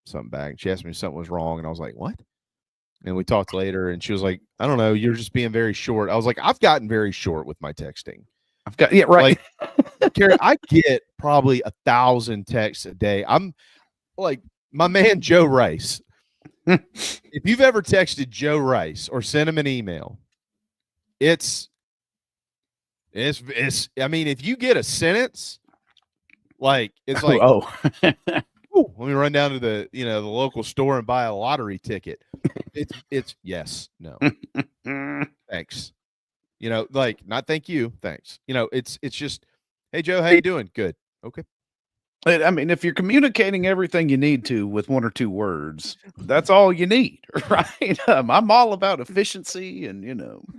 S4: something back. She asked me if something was wrong, and I was like, "What?" And we talked later, and she was like, "I don't know. You're just being very short." I was like, "I've gotten very short with my texting.
S15: Right."
S4: Like, Carrie, I get probably 1,000 texts a day. I'm like my man Joe Rice. If you've ever texted Joe Rice or sent him an email, it's I mean, if you get a sentence, like it's like,
S15: oh,
S4: ooh, let me run down to the the local store and buy a lottery ticket. It's yes, no, thanks. Like not thank you, thanks. It's just, hey Joe, how you doing? Good. Okay.
S15: I mean, if you're communicating everything you need to with 1 or 2 words, that's all you need, right? I'm all about efficiency, and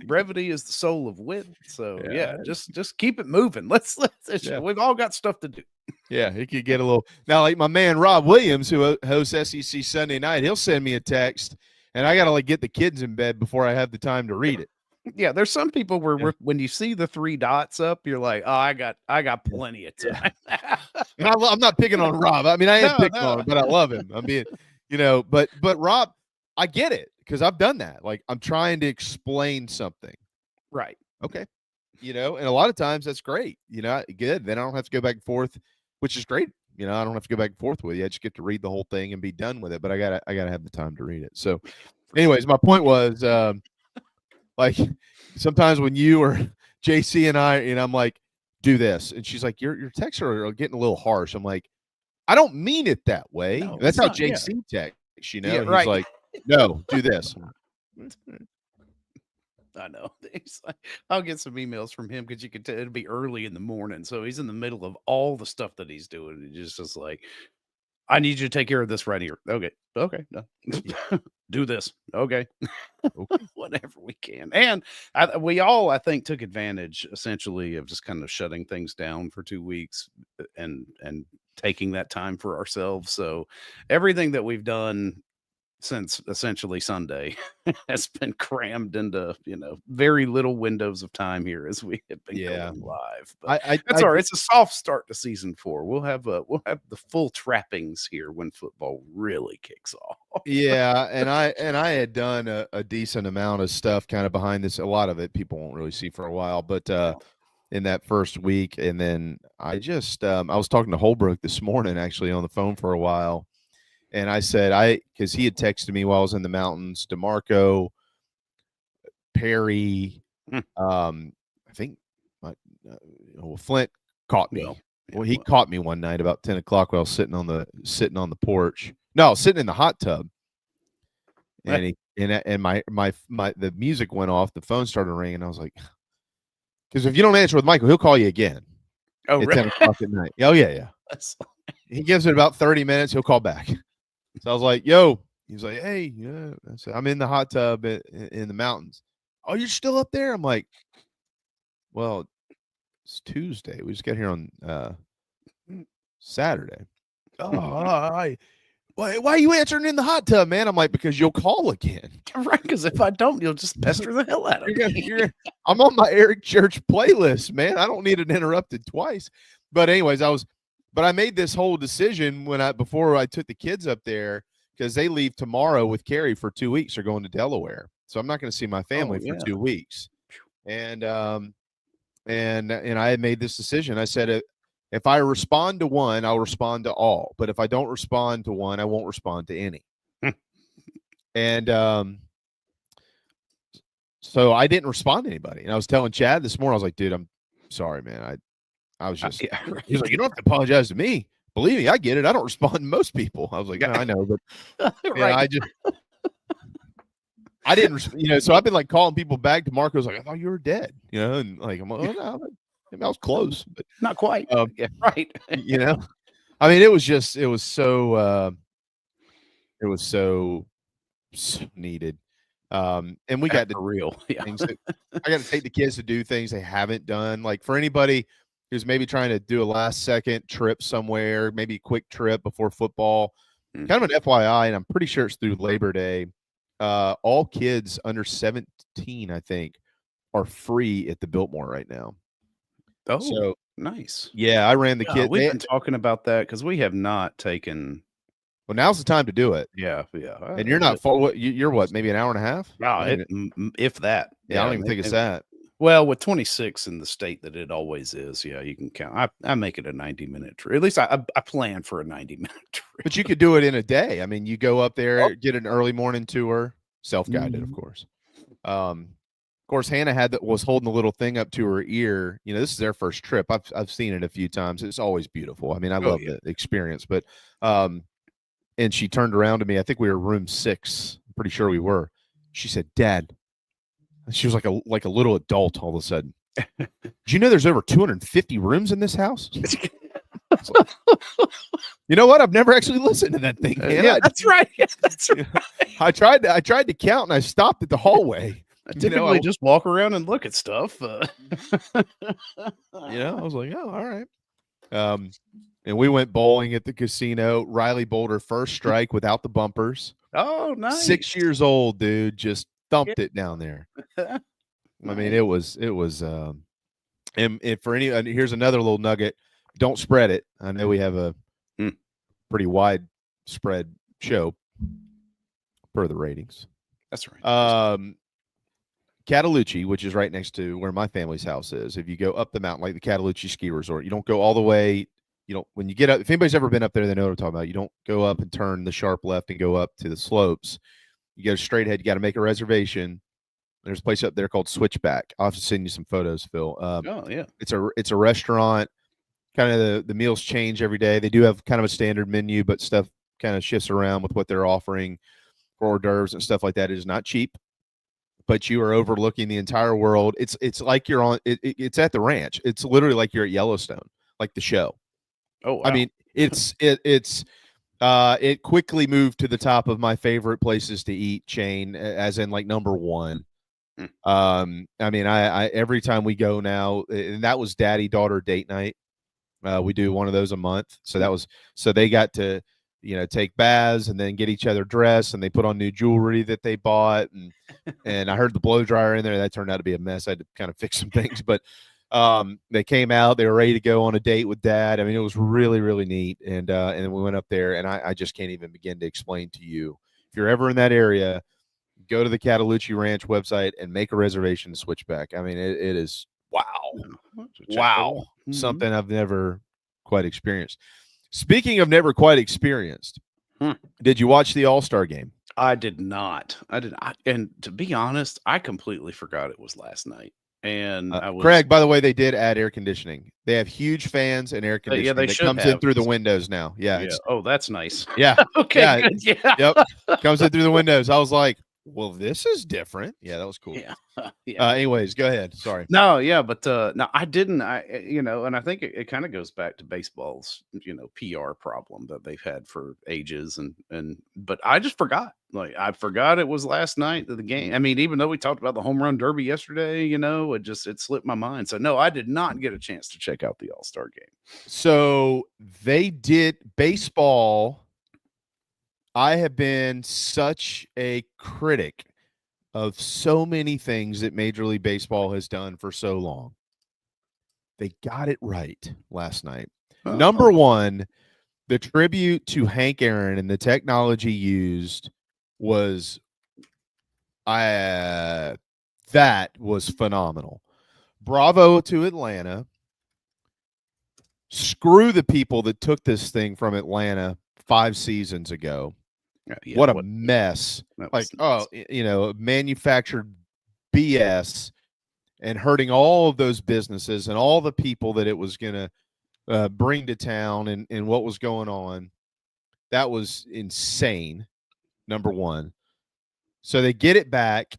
S15: brevity is the soul of wit. So yeah, just keep it moving. Let's we've all got stuff to do.
S4: Yeah, it could get a little now. Like my man Rob Williams, who hosts SEC Sunday Night, he'll send me a text, and I gotta get the kids in bed before I have the time to read it.
S15: Yeah, there's some people where when you see the 3 dots up, you're like, oh, I got plenty of time.
S4: And I'm not picking on Rob. I mean, I am picking on him, but I love him. I'm being, but Rob, I get it because I've done that. Like I'm trying to explain something.
S15: Right.
S4: Okay. And a lot of times that's great. Good. Then I don't have to go back and forth, which is great. I don't have to go back and forth with you. I just get to read the whole thing and be done with it. But I gotta have the time to read it. So, anyways, my point was, like sometimes when you or JC and I'm like, do this, and she's like, your texts are getting a little harsh. I'm like, I don't mean it that way.
S15: No,
S4: that's how
S15: not,
S4: JC texts.
S15: Yeah,
S4: He's
S15: right.
S4: like, no, do this.
S15: I know. He's like, I'll get some emails from him because you can tell it'll be early in the morning, so he's in the middle of all the stuff that he's doing. And just like, I need you to take care of this right here. Okay, no. Do this. Okay. Whatever we can. And we all, I think, took advantage essentially of just kind of shutting things down for 2 weeks and taking that time for ourselves. So everything that we've done since essentially Sunday has been crammed into, very little windows of time here as we have been going live. But that's all right. It's a soft start to season 4. We'll have the full trappings here when football really kicks off.
S4: Yeah, and I had done a decent amount of stuff kind of behind this. A lot of it people won't really see for a while, but in that first week, and then I just I was talking to Holbrook this morning actually on the phone for a while. And I said, because he had texted me while I was in the mountains, DeMarco, Perry, I think Flint caught me. Well, he caught me one night about 10 o'clock while I was sitting on the porch. No, I was sitting in the hot tub. And my the music went off, the phone started ringing. I was like, Because if you don't answer with Michael, he'll call you again.
S15: Oh,
S4: at
S15: really?
S4: 10 o'clock at night. Oh, yeah. He gives it about 30 minutes. He'll call back. So I was like, yo. He's like, hey, yeah. I said, I'm in the hot tub in the mountains. Oh, you're still up there? I'm like, well, it's Tuesday. We just got here on Saturday. Oh, why are you answering in the hot tub, man? I'm like, because you'll call again.
S15: Right, because if I don't, you'll just pester the hell out of me.
S4: I'm on my Eric Church playlist, man. I don't need it interrupted twice. But anyways, I made this whole decision before I took the kids up there, because they leave tomorrow with Carrie for 2 weeks. They're going to Delaware. So I'm not going to see my family for 2 weeks. And I had made this decision. I said, if I respond to one, I'll respond to all. But if I don't respond to one, I won't respond to any. And so I didn't respond to anybody. And I was telling Chad this morning, I was like, dude, I'm sorry, man. I was just, he's like, you don't have to apologize to me. Believe me, I get it. I don't respond to most people. I was like, yeah, I know, but right. I didn't, so I've been like calling people back to Marco's like, I thought you were dead, and like, I'm like, oh, no, maybe I was close, but
S15: not quite. Right.
S4: I mean, it was so needed. And we got to
S15: real
S4: things I got to take the kids to do things they haven't done. Like for anybody who's maybe trying to do a last second trip somewhere, maybe a quick trip before football, kind of an FYI, and I'm pretty sure it's through Labor Day. All kids under 17, I think, are free at the Biltmore right now.
S15: Oh,
S4: so
S15: nice.
S4: Yeah, I ran the kid.
S15: We've been talking about that because we have not taken.
S4: Well, now's the time to do it.
S15: Yeah.
S4: And you're not far. You're what? Maybe an hour and a half?
S15: No, if that.
S4: Yeah, I don't even think it's that.
S15: Well, with 26 in the state that it always is, yeah, you can count. I make it a 90-minute trip. At least I plan for a 90-minute trip.
S4: But you could do it in a day. I mean, you go up there, get an early morning tour, self-guided, of course. Of course, Hannah was holding a little thing up to her ear. This is their first trip. I've seen it a few times. It's always beautiful. I mean, I love the experience. But and she turned around to me. I think we were room 6. I'm pretty sure we were. She said, "Dad." She was like a little adult all of a sudden. Do you know there's over 250 rooms in this house? You know what? I've never actually listened to that thing.
S15: Yeah, that's right. That's right.
S4: I tried to count and I stopped at the hallway.
S15: I typically just walk around and look at stuff.
S4: I was like, oh, all right. And we went bowling at the casino. Riley bowled her first strike without the bumpers.
S15: Oh, nice.
S4: 6 years old, dude. Just thumped it down there. I mean, it was and for here's another little nugget. Don't spread it. I know we have a pretty wide spread show per the ratings.
S15: That's right.
S4: Cataloochee, which is right next to where my family's house is. If you go up the mountain, like the Cataloochee Ski Resort, you don't go all the way. When you get up, if anybody's ever been up there, they know what I'm talking about. You don't go up and turn the sharp left and go up to the slopes. You go straight ahead. You got to make a reservation. There's a place up there called Switchback. I'll have to send you some photos, Phil.
S15: Yeah.
S4: It's a restaurant. Kind of the meals change every day. They do have kind of a standard menu, but stuff kind of shifts around with what they're offering for hors d'oeuvres and stuff like that. It is not cheap, but you are overlooking the entire world. It's like you're on. It's at the ranch. It's literally like you're at Yellowstone, like the show.
S15: Oh, wow.
S4: I mean, it quickly moved to the top of my favorite places to eat chain, as in like number 1. I mean, I every time we go now, and that was daddy-daughter date night. We do one of those a month. So they got to, take baths and then get each other dressed, and they put on new jewelry that they bought. And I heard the blow dryer in there. That turned out to be a mess. I had to kind of fix some things, but they came out, they were ready to go on a date with Dad. I mean, it was really, really neat. And then we went up there, and I just can't even begin to explain to you. If you're ever in that area, go to the Cataloochee Ranch website and make a reservation to Switchback. I mean, it is wow. Something I've never quite experienced. Speaking of never quite experienced, did you watch the All-Star game?
S15: I did not. And to be honest, I completely forgot it was last night. And
S4: Craig, by the way, they did add air conditioning. They have huge fans and air conditioning.
S15: They
S4: that comes in through the windows now. Yeah.
S15: Oh, that's nice.
S4: Yeah.
S15: Okay.
S4: Yeah.
S15: Good. Yeah.
S4: Yep. Comes in through the windows. I was like, well, this is different. Yeah, that was cool.
S15: Yeah. Yeah.
S4: Anyways, go ahead. Sorry.
S15: No, yeah, but no, I didn't. And I think it kind of goes back to baseball's, PR problem that they've had for ages, but I just forgot. Like I forgot it was last night of the game. I mean, even though we talked about the home run derby yesterday, it slipped my mind. So no, I did not get a chance to check out the All-Star game.
S4: So they did baseball. I have been such a critic of so many things that Major League Baseball has done for so long. They got it right last night. Number one, the tribute to Hank Aaron and the technology used was that was phenomenal. Bravo to Atlanta. Screw the people that took this thing from Atlanta 5 seasons ago.
S15: Yeah,
S4: what a mess. Like, manufactured BS and hurting all of those businesses and all the people that it was going to bring to town and what was going on. That was insane, number one. So they get it back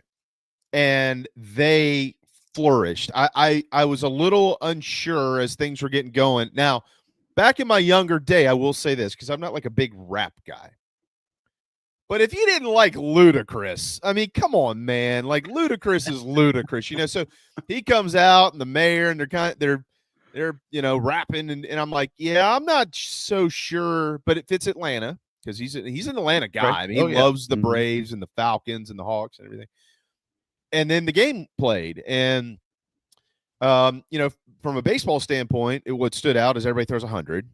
S4: and they flourished. I was a little unsure as things were getting going. Now, back in my younger day, I will say this because I'm not like a big rap guy. But if you didn't like Ludacris, I mean, come on, man. Like Ludacris is Ludacris, so he comes out and the mayor and they're rapping and I'm like, yeah, I'm not so sure, but it fits Atlanta because he's an Atlanta guy. Right. I mean, he loves the Braves and the Falcons and the Hawks and everything. And then the game played, and from a baseball standpoint, what stood out is everybody throws 100,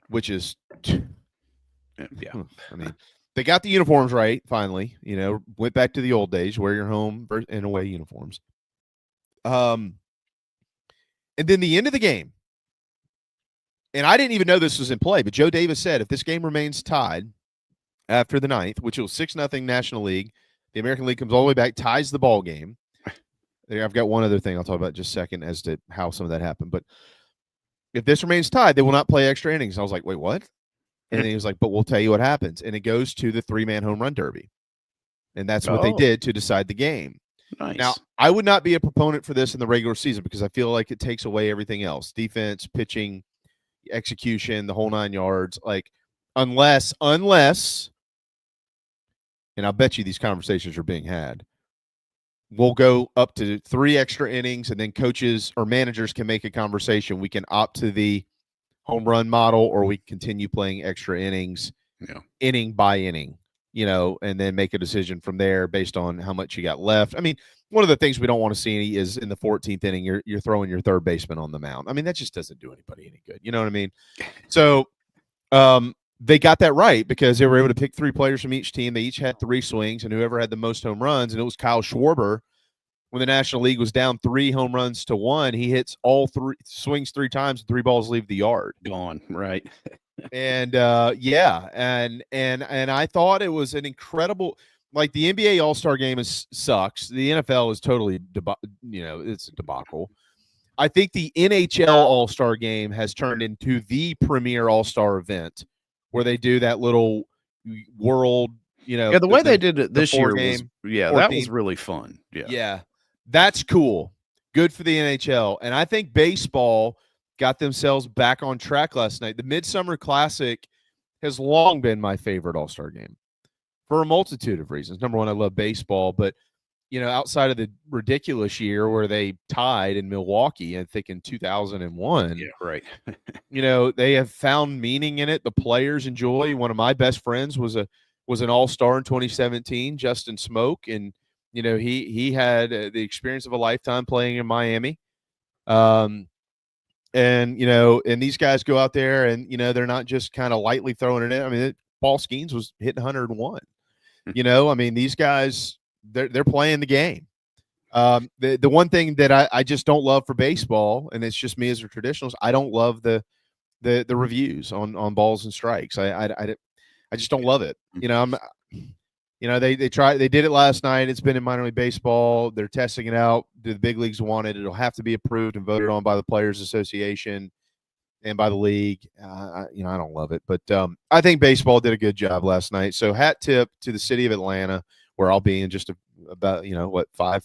S4: which is,
S15: yeah.
S4: I mean. They got the uniforms right, finally. Went back to the old days, wear your home and away uniforms. And then the end of the game, and I didn't even know this was in play, but Joe Davis said if this game remains tied after the 9th, which was 6-0 National League, the American League comes all the way back, ties the ball game. I've got one other thing I'll talk about in just a second as to how some of that happened. But if this remains tied, they will not play extra innings. I was like, wait, what? And then he was like, but we'll tell you what happens. And it goes to the 3-man home run derby. And that's what they did to decide the game.
S15: Nice.
S4: Now, I would not be a proponent for this in the regular season because I feel like it takes away everything else. Defense, pitching, execution, the whole 9 yards. Like, unless, and I'll bet you these conversations are being had, we'll go up to 3 extra innings and then coaches or managers can make a conversation. We can opt to the home run model, or we continue playing extra innings, inning by inning, and then make a decision from there based on how much you got left. I mean, one of the things we don't want to see is in the 14th inning, you're throwing your third baseman on the mound. I mean, that just doesn't do anybody any good. You know what I mean? So they got that right because they were able to pick 3 players from each team. They each had 3 swings, and whoever had the most home runs, and it was Kyle Schwarber. When the National League was down 3 home runs to 1, he hits all 3, swings 3 times, 3 balls leave the yard.
S15: Gone, right?
S4: And and I thought it was an incredible, like the NBA All-Star game sucks. The NFL is totally it's a debacle. I think the NHL All-Star game has turned into the premier All-Star event where they do that little world,
S15: the way they did it this year
S4: game,
S15: that was really fun.
S4: Yeah. That's cool. Good for the NHL. And I think baseball got themselves back on track last night. The Midsummer Classic has long been my favorite All-Star game for a multitude of reasons. Number one, I love baseball, but outside of the ridiculous year where they tied in Milwaukee, I think in 2001.
S15: Yeah, right.
S4: They have found meaning in it. The players enjoy. One of my best friends was an All-Star in 2017, Justin Smoke, and he had the experience of a lifetime playing in Miami. And these guys go out there and, they're not just kind of lightly throwing it in. I mean, Paul Skeens was hitting 101. I mean, these guys, they're playing the game. The one thing that I just don't love for baseball, and it's just me as a traditionalist, I don't love the reviews on balls and strikes. I just don't love it. They did it last night. It's been in minor league baseball. They're testing it out. Do the big leagues want it? It'll have to be approved and voted on by the Players Association and by the league. I don't love it, but I think baseball did a good job last night. So hat tip to the city of Atlanta. where I'll be in just about 5-6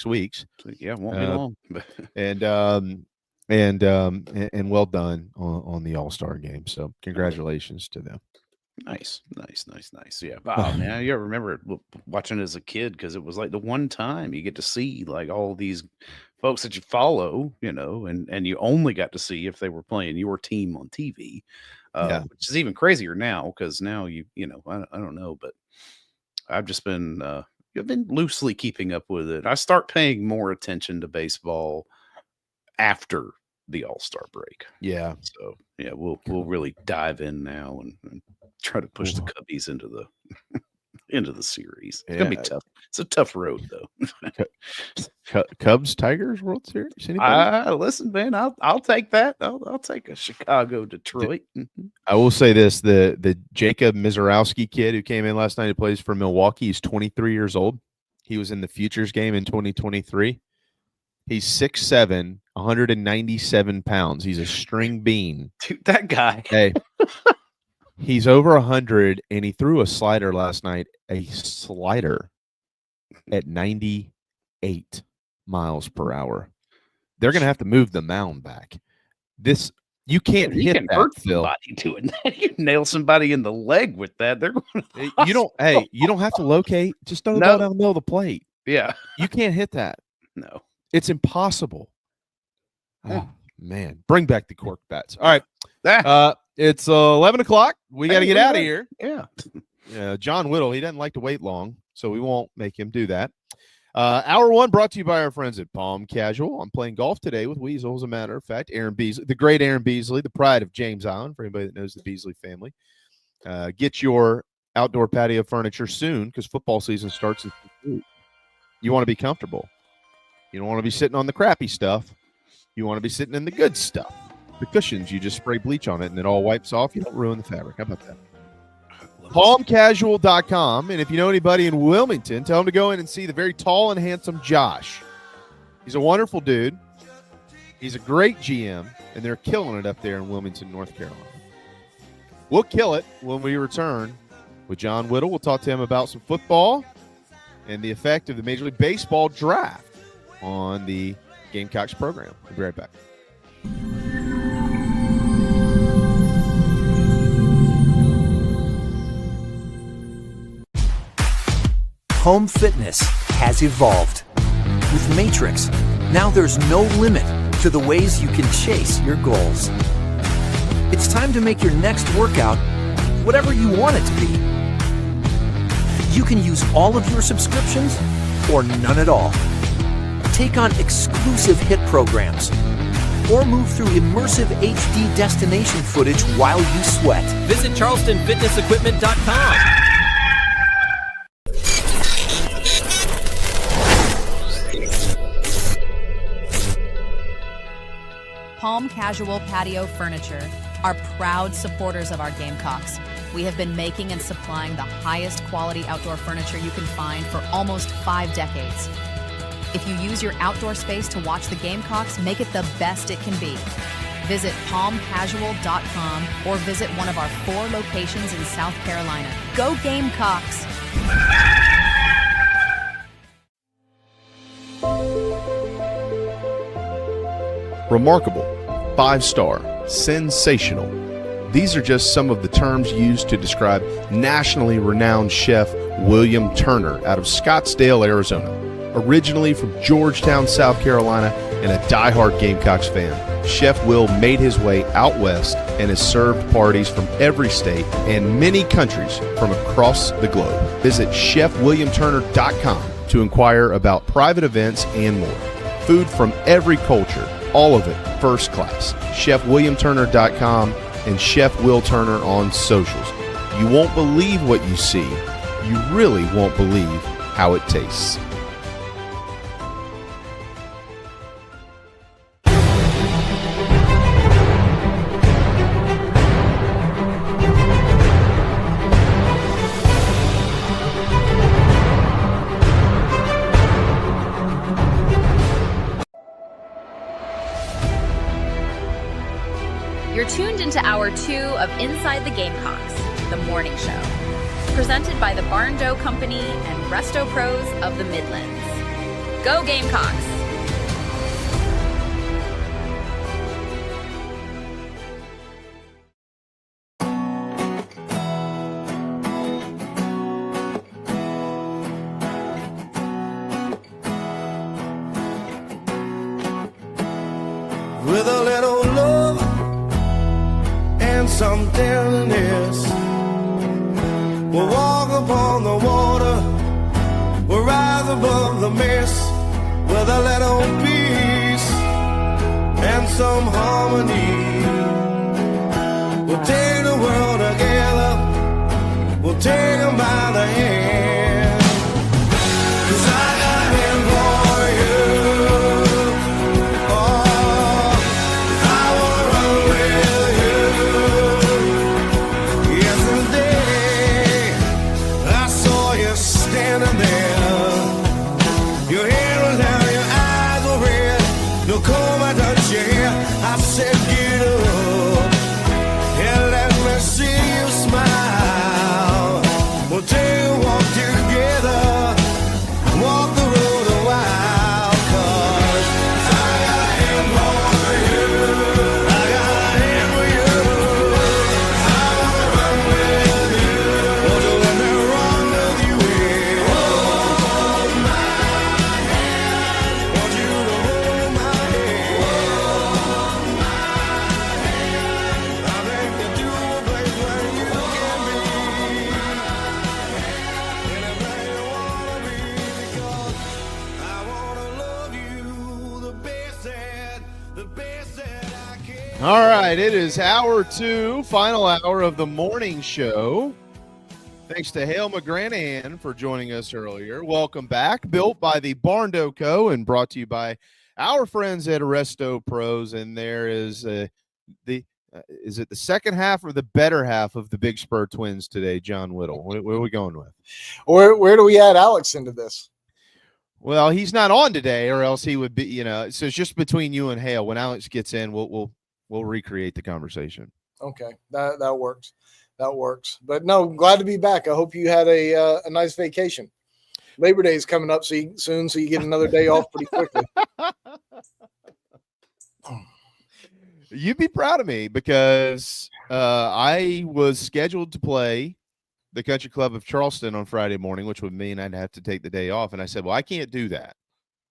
S4: weeks.
S15: Yeah, it won't be long.
S4: and well done on the All-Star game. So congratulations to them.
S15: Nice. Yeah. Oh, man, you ever remember watching as a kid, because it was like the one time you get to see like all these folks that you follow, and you only got to see if they were playing your team on TV, which is even crazier now, because now I don't know, but I've just been I've been loosely keeping up with it. I start paying more attention to baseball after the All-Star break.
S4: Yeah.
S15: So yeah, we'll really dive in now and try to push the Cubbies into the series. It's gonna be tough. It's a tough road though.
S4: Cubs Tigers World Series. Anybody?
S15: Listen, man, I'll take that. I'll take a Chicago Detroit.
S4: I will say this: the Jacob Mizorowski kid who came in last night, who plays for Milwaukee, he's 23 years old. He was in the Futures game in 2023. He's 6'7", 197 pounds. He's a string bean.
S15: Dude, that guy.
S4: Hey, he's over 100, and he threw a slider last night, a slider at 98 miles per hour. They're going to have to move the mound back. You can't hit that,
S15: hurt
S4: Phil.
S15: Somebody doing that. You nail somebody in the leg with that, they're going to
S4: You don't have to locate. Just throw the ball down the middle of the plate.
S15: Yeah.
S4: You can't hit that.
S15: No.
S4: It's impossible. Oh, man. Bring back the cork bats. All right. It's 11 o'clock. We got to get out of here.
S15: Yeah.
S4: John Whittle, he doesn't like to wait long, so we won't make him do that. Hour one brought to you by our friends at Palm Casual. I'm playing golf today with Weasel, as a matter of fact. Aaron Beasley, the great Aaron Beasley, the pride of James Island, for anybody that knows the Beasley family. Get your outdoor patio furniture soon, because football season starts in 2 weeks. You want to be comfortable. You don't want to be sitting on the crappy stuff. You want to be sitting in the good stuff. The cushions, you just spray bleach on it and it all wipes off. You don't ruin the fabric. How about that? PalmCasual.com. And if you know anybody in Wilmington, tell them to go in and see the very tall and handsome Josh. He's a wonderful dude. He's a great GM, and they're killing it up there in Wilmington, North Carolina. We'll kill it when we return with John Whittle. We'll talk to him about some football and the effect of the Major League Baseball draft on the Gamecocks program. We'll be right back.
S16: Home fitness has evolved. With Matrix, now there's no limit to the ways you can chase your goals. It's time to make your next workout whatever you want it to be. You can use all of your subscriptions or none at all. Take on exclusive hit programs or move through immersive HD destination footage while you sweat.
S17: Visit charlestonfitnessequipment.com.
S14: Palm Casual Patio Furniture are proud supporters of our Gamecocks. We have been making and supplying the highest quality outdoor furniture you can find for almost 5 decades. If you use your outdoor space to watch the Gamecocks, make it the best it can be. Visit palmcasual.com or visit one of our 4 locations in South Carolina. Go Gamecocks!
S4: Remarkable, 5-star, sensational. These are just some of the terms used to describe nationally renowned chef William Turner out of Scottsdale, Arizona. Originally from Georgetown, South Carolina, and a diehard Gamecocks fan, Chef Will made his way out west and has served parties from every state and many countries from across the globe. Visit ChefWilliamTurner.com to inquire about private events and more. Food from every culture, all of it first class. ChefWilliamTurner.com and Chef Will Turner on socials. You won't believe what you see. You really won't believe how it tastes.
S8: You're tuned into Hour 2 of Inside the Gamecocks, The Morning Show. Presented by the Barn Dough Company and Resto Pros of the Midlands. Go Gamecocks!
S1: With a little love and some tenderness, we'll walk upon the water, we'll rise above the mist. With a little peace and some harmony, we'll take the world together, we'll take them by the hand. 'Cause I got a hand for you. I said get up and let me see you smile. We'll take a walk together, walk the road a while. 'Cause I got a hand for you, I got a hand for you. I wanna run with you, won't you let me run with you? Hold my hand, want you to hold my hand.
S4: All right, it is hour 2, final hour of the morning show. Thanks to Hale McGranahan for joining us earlier. Welcome back. Built by the Barn Dough Co. and brought to you by our friends at Resto Pros. And there is is it the second half or the better half of the Big Spur twins today, John Whittle? What are we going with?
S17: Where do we add Alex into this?
S4: Well, he's not on today, or else he would be. So it's just between you and Hale. When Alex gets in, we'll recreate the conversation.
S17: Okay, that works. That works. But no, glad to be back. I hope you had a nice vacation. Labor Day is coming up soon, so you get another day off pretty quickly.
S4: You'd be proud of me because I was scheduled to play the Country Club of Charleston on Friday morning, which would mean I'd have to take the day off. And I said, well, I can't do that.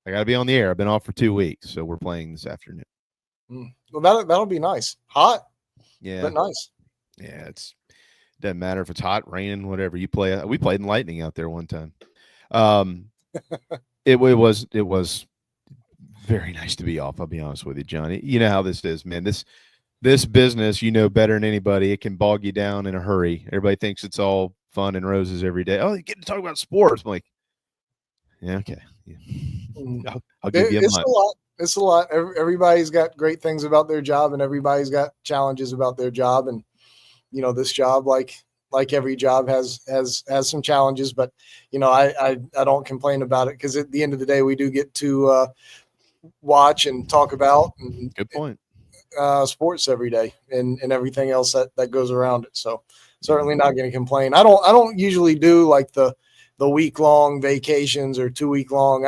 S4: I got to be on the air. I've been off for 2 weeks, so we're playing this afternoon.
S17: Well, that'll be nice. Hot,
S4: yeah,
S17: but nice.
S4: Yeah, doesn't matter if it's hot, raining, whatever you play. We played in lightning out there one time. It was very nice to be off. I'll be honest with you, Johnny. You know how this is, man. This business, you know better than anybody. It can bog you down in a hurry. Everybody thinks it's all fun and roses every day. Oh, you get to talk about sports. I'm like, yeah, okay. Yeah. I'll give you a month.
S17: It's a lot. Everybody's got great things about their job, and everybody's got challenges about their job. And this job, like every job, has some challenges. But I don't complain about it because at the end of the day, we do get to watch and talk about.
S4: Good point.
S17: Sports every day and everything else that goes around it. So certainly not going to complain. I don't usually do like the week-long vacations or 2 week long.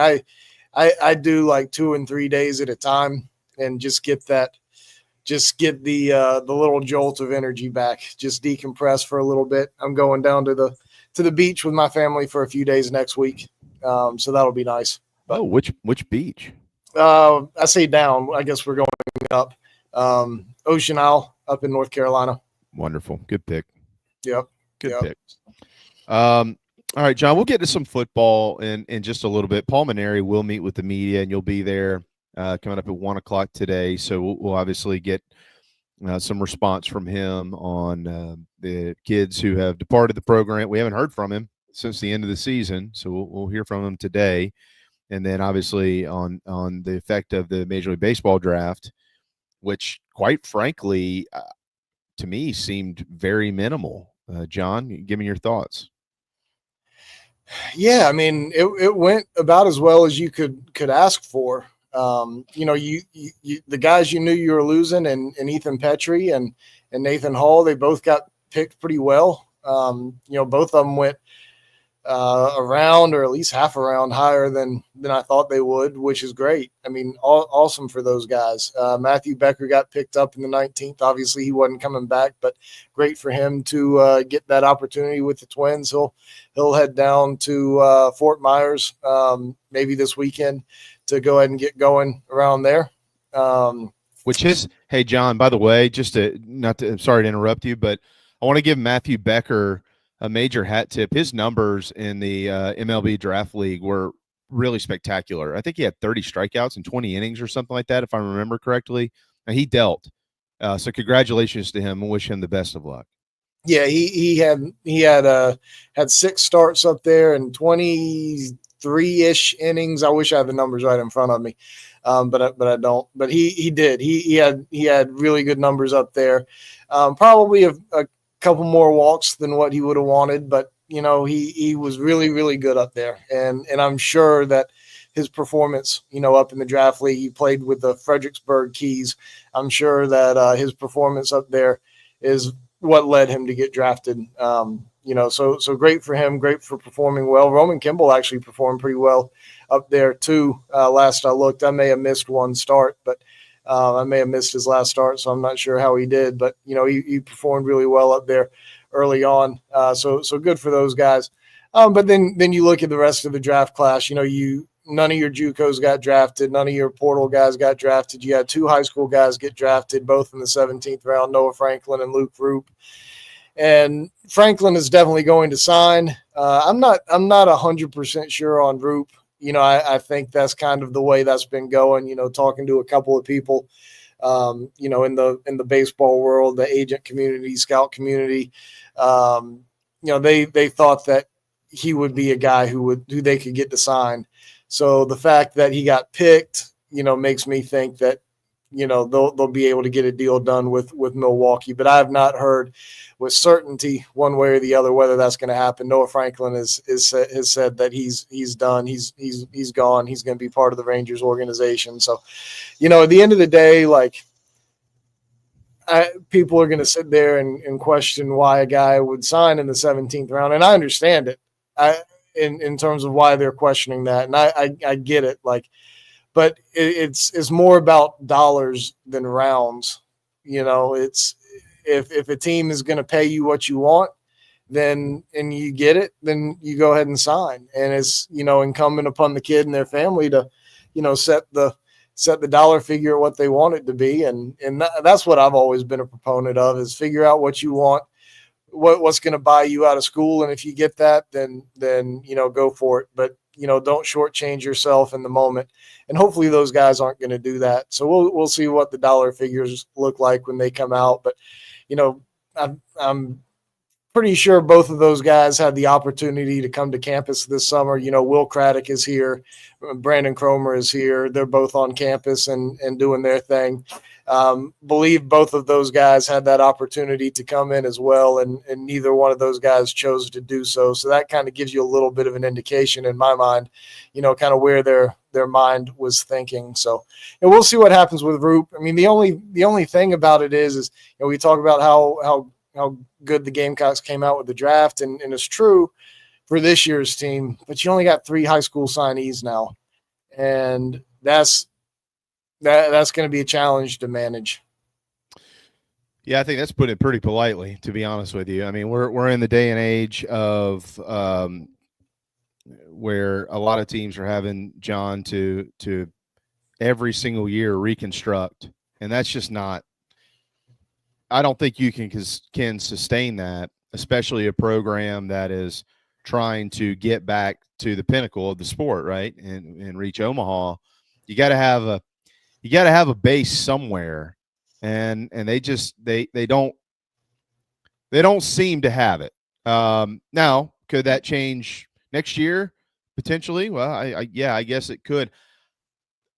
S17: I do like 2 and 3 days at a time and just get the little jolt of energy back, just decompress for a little bit. I'm going down to the beach with my family for a few days next week. So that'll be nice.
S4: But, which beach?
S17: I say down, I guess we're going up. Ocean Isle up in North Carolina.
S4: Wonderful. Good pick.
S17: Yep.
S4: Good pick. All right, John, we'll get to some football in just a little bit. Paul Maneri will meet with the media, and you'll be there coming up at 1 o'clock today. So we'll obviously get some response from him on the kids who have departed the program. We haven't heard from him since the end of the season, so we'll hear from him today. And then obviously on the effect of the Major League Baseball draft, which quite frankly, to me, seemed very minimal. John, give me your thoughts.
S17: Yeah, I mean, it went about as well as you could ask for. You the guys you knew you were losing, and Ethan Petrie and Nathan Hall, they both got picked pretty well. Both of them went a round or at least half a round higher than I thought they would, which is great. I mean, awesome for those guys. Matthew Becker got picked up in the 19th. Obviously, he wasn't coming back, but great for him to get that opportunity with the Twins. He'll head down to Fort Myers maybe this weekend to go ahead and get going around there.
S4: Which is, hey, John, by the way, I'm sorry to interrupt you, but I want to give Matthew Becker a major hat tip. His numbers in the MLB Draft League were really spectacular. I think he had 30 strikeouts in 20 innings or something like that, if I remember correctly. And he dealt. So congratulations to him and wish him the best of luck.
S17: Yeah, he had 6 starts up there and 23-ish innings. I wish I had the numbers right in front of me, but I don't. But he did. He had really good numbers up there. Probably a couple more walks than what he would have wanted, but he was really, really good up there. And I'm sure that his performance, up in the draft league, he played with the Fredericksburg Keys. I'm sure that his performance up there is what led him to get drafted. So great for him, great for performing well. Roman Kimball actually performed pretty well up there too. Last I looked, I may have missed one start, but I may have missed his last start, so I'm not sure how he did, but he performed really well up there early on. So good for those guys. But then you look at the rest of the draft class. None of your JUCOs got drafted, none of your portal guys got drafted. You had 2 high school guys get drafted, both in the 17th round, Noah Franklin and Luke Roop. And Franklin is definitely going to sign. I'm not 100% sure on Roop. I think that's kind of the way that's been going, talking to a couple of people, in the baseball world, the agent community, scout community, they thought that he would be a guy who they could get to sign. So the fact that he got picked, makes me think that, they'll be able to get a deal done with Milwaukee, but I have not heard with certainty one way or the other whether that's going to happen. Noah Franklin has said that he's done. He's gone. He's going to be part of the Rangers organization. So, at the end of the day, people are going to sit there and question why a guy would sign in the 17th round, and I understand it. In terms of why they're questioning that, and I get it. But it's more about dollars than rounds. It's if a team is going to pay you what you want, and you get it, then you go ahead and sign. And it's incumbent upon the kid and their family to set the dollar figure at what they want it to be, and that's what I've always been a proponent of, is figure out what you want, what's going to buy you out of school, and if you get that, then go for it. But don't shortchange yourself in the moment. And hopefully those guys aren't going to do that. So we'll see what the dollar figures look like when they come out. But, I'm pretty sure both of those guys had the opportunity to come to campus this summer. Will Craddock is here. Brandon Cromer is here. They're both on campus and doing their thing. Believe both of those guys had that opportunity to come in as well, and neither one of those guys chose to do so. So that kind of gives you a little bit of an indication in my mind, kind of where their mind was thinking. So, and we'll see what happens with Roop. I mean, the only thing about it is we talk about how good the Gamecocks came out with the draft, and it's true for this year's team, but you only got 3 high school signees now, and that's going to be a challenge to manage.
S4: Yeah, I think that's put it pretty politely, to be honest with you. I mean, we're in the day and age of where a lot of teams are having John to every single year reconstruct, and that's just not. I don't think you can sustain that, especially a program that is trying to get back to the pinnacle of the sport, right, and reach Omaha. You got to have a base somewhere, and they don't seem to have it. Now, could that change next year potentially? Well, I guess it could.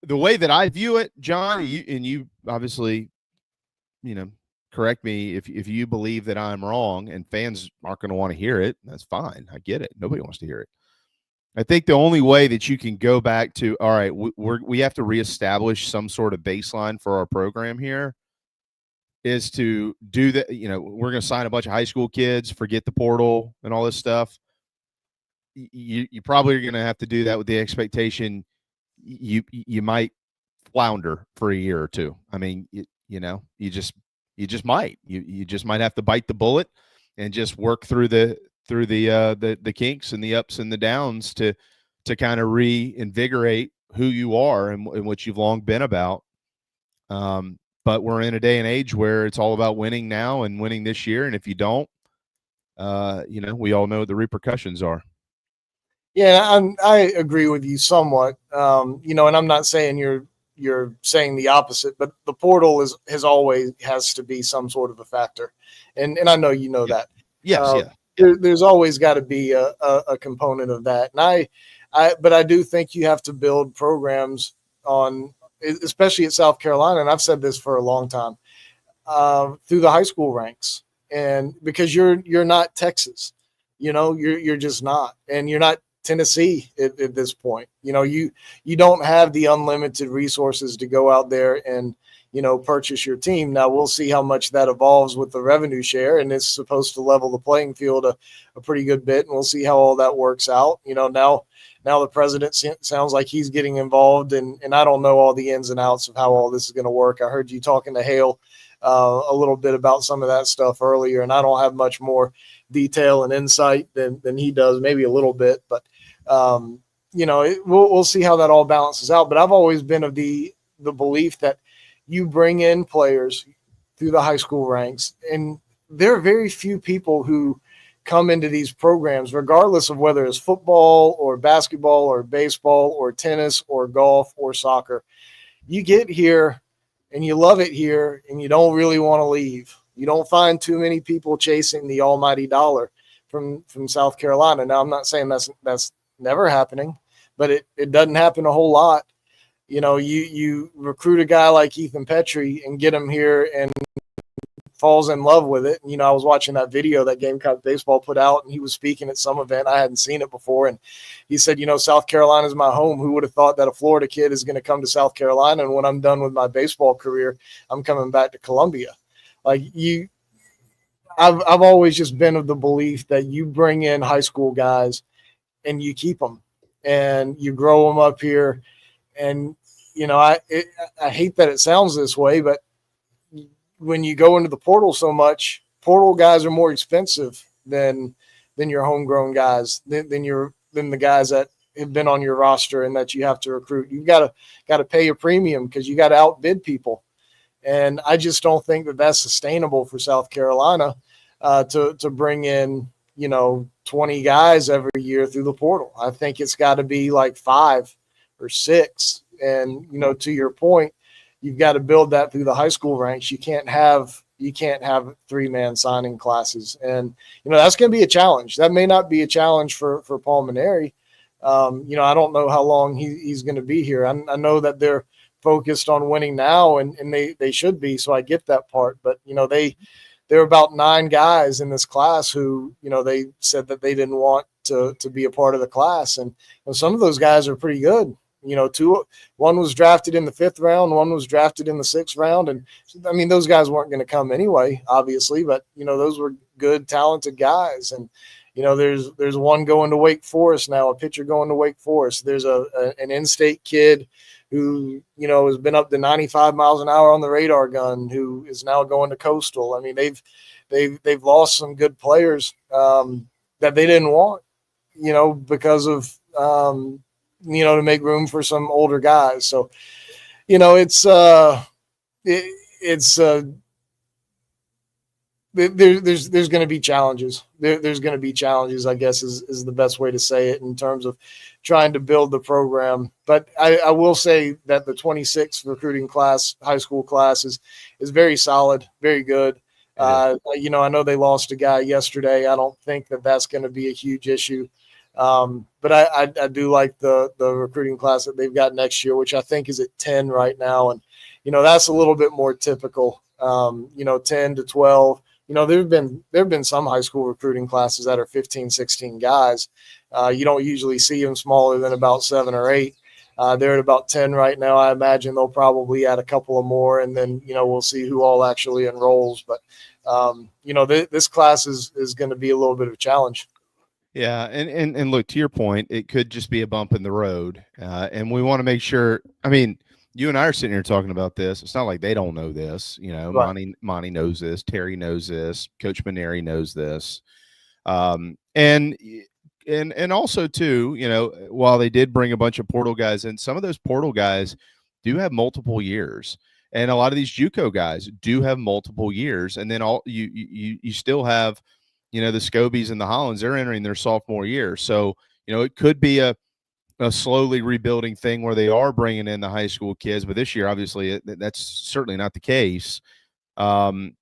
S4: The way that I view it, John, you obviously, correct me if you believe that I'm wrong, and fans aren't going to want to hear it. That's fine. I get it. Nobody wants to hear it. I think the only way that you can go back to, all right, we have to reestablish some sort of baseline for our program here. is to do that. We're going to sign a bunch of high school kids, forget the portal and all this stuff. You probably are going to have to do that with the expectation you might flounder for a year or two. I mean, you just might have to bite the bullet and just work through the kinks and the ups and the downs to kind of reinvigorate who you are and what you've long been about. But we're in a day and age where it's all about winning now and winning this year. And if you don't, we all know what the repercussions are.
S17: Yeah, I agree with you somewhat. And I'm not saying you're saying the opposite, but the portal has to be some sort of a factor. And I know you know that.
S4: Yes,
S17: There's always got to be a component of that. And but I do think you have to build programs on, especially at South Carolina, and I've said this for a long time, through the high school ranks. And because you're not Texas, you're just not, and you're not Tennessee at this point. You don't have the unlimited resources to go out there and purchase your team. Now we'll see how much that evolves with the revenue share, and it's supposed to level the playing field a pretty good bit, and we'll see how all that works out. Now the president sounds like he's getting involved, and I don't know all the ins and outs of how all this is going to work. I heard you talking to Hale a little bit about some of that stuff earlier, and I don't have much more detail and insight than he does, maybe a little bit, but we'll see how that all balances out. But I've always been of the belief that you bring in players through the high school ranks, and there are very few people who come into these programs, regardless of whether it's football or basketball or baseball or tennis or golf or soccer. You get here and you love it here and you don't really want to leave. You don't find too many people chasing the almighty dollar from South Carolina. Now, I'm not saying that's never happening, but it doesn't happen a whole lot. You recruit a guy like Ethan Petrie and get him here and falls in love with it. I was watching that video that Gamecock Baseball put out, and he was speaking at some event. I hadn't seen it before, and he said, South Carolina is my home. Who would have thought that a Florida kid is going to come to South Carolina, and when I'm done with my baseball career, I'm coming back to Columbia? I've always just been of the belief that you bring in high school guys and you keep them and you grow them up here. And, I hate that it sounds this way, but when you go into the portal so much, portal guys are more expensive than your homegrown guys, than the guys that have been on your roster and that you have to recruit. You've got to pay a premium because you got to outbid people. And I just don't think that that's sustainable for South Carolina to bring in, 20 guys every year through the portal. I think it's got to be like 5 or 6. And, to your point, you've got to build that through the high school ranks. You can't have 3-man signing classes. And, that's going to be a challenge. That may not be a challenge for Paul Mainieri. I don't know how long he's going to be here. I know that they're focused on winning now, and they should be. So I get that part. But, there are about 9 guys in this class who, they said that they didn't want to be a part of the class. And some of those guys are pretty good. One was drafted in the 5th round, one was drafted in the 6th round. And I mean, those guys weren't going to come anyway, obviously, but those were good, talented guys. And, there's one going to Wake Forest now, a pitcher going to Wake Forest. There's an in-state kid who, has been up to 95 miles an hour on the radar gun, who is now going to Coastal. I mean, they've lost some good players that they didn't want, because of, to make room for some older guys. So, there's going to be challenges. There's going to be challenges, I guess, is the best way to say it in terms of trying to build the program. But I will say that the 26th recruiting class, high school class, is very solid, very good. I know they lost a guy yesterday. I don't think that that's going to be a huge issue. But I do like the recruiting class that they've got next year, which I think is at 10 right now. And, that's a little bit more typical, 10 to 12. There have been some high school recruiting classes that are 15, 16 guys. You don't usually see them smaller than about 7 or 8. They're at about 10 right now. I imagine they'll probably add a couple of more, and then, we'll see who all actually enrolls. But, this class is going to be a little bit of a challenge.
S4: Yeah, and look, to your point, it could just be a bump in the road, and we want to make sure. I mean, you and I are sitting here talking about this. It's not like they don't know this.
S17: Right.
S4: Monty knows this. Terry knows this. Coach Maneri knows this. And also too, while they did bring a bunch of portal guys in, some of those portal guys do have multiple years, and a lot of these JUCO guys do have multiple years, and then you still have, the Scobies and the Hollands, they're entering their sophomore year. So, it could be a slowly rebuilding thing where they are bringing in the high school kids, but this year, obviously, that's certainly not the case. So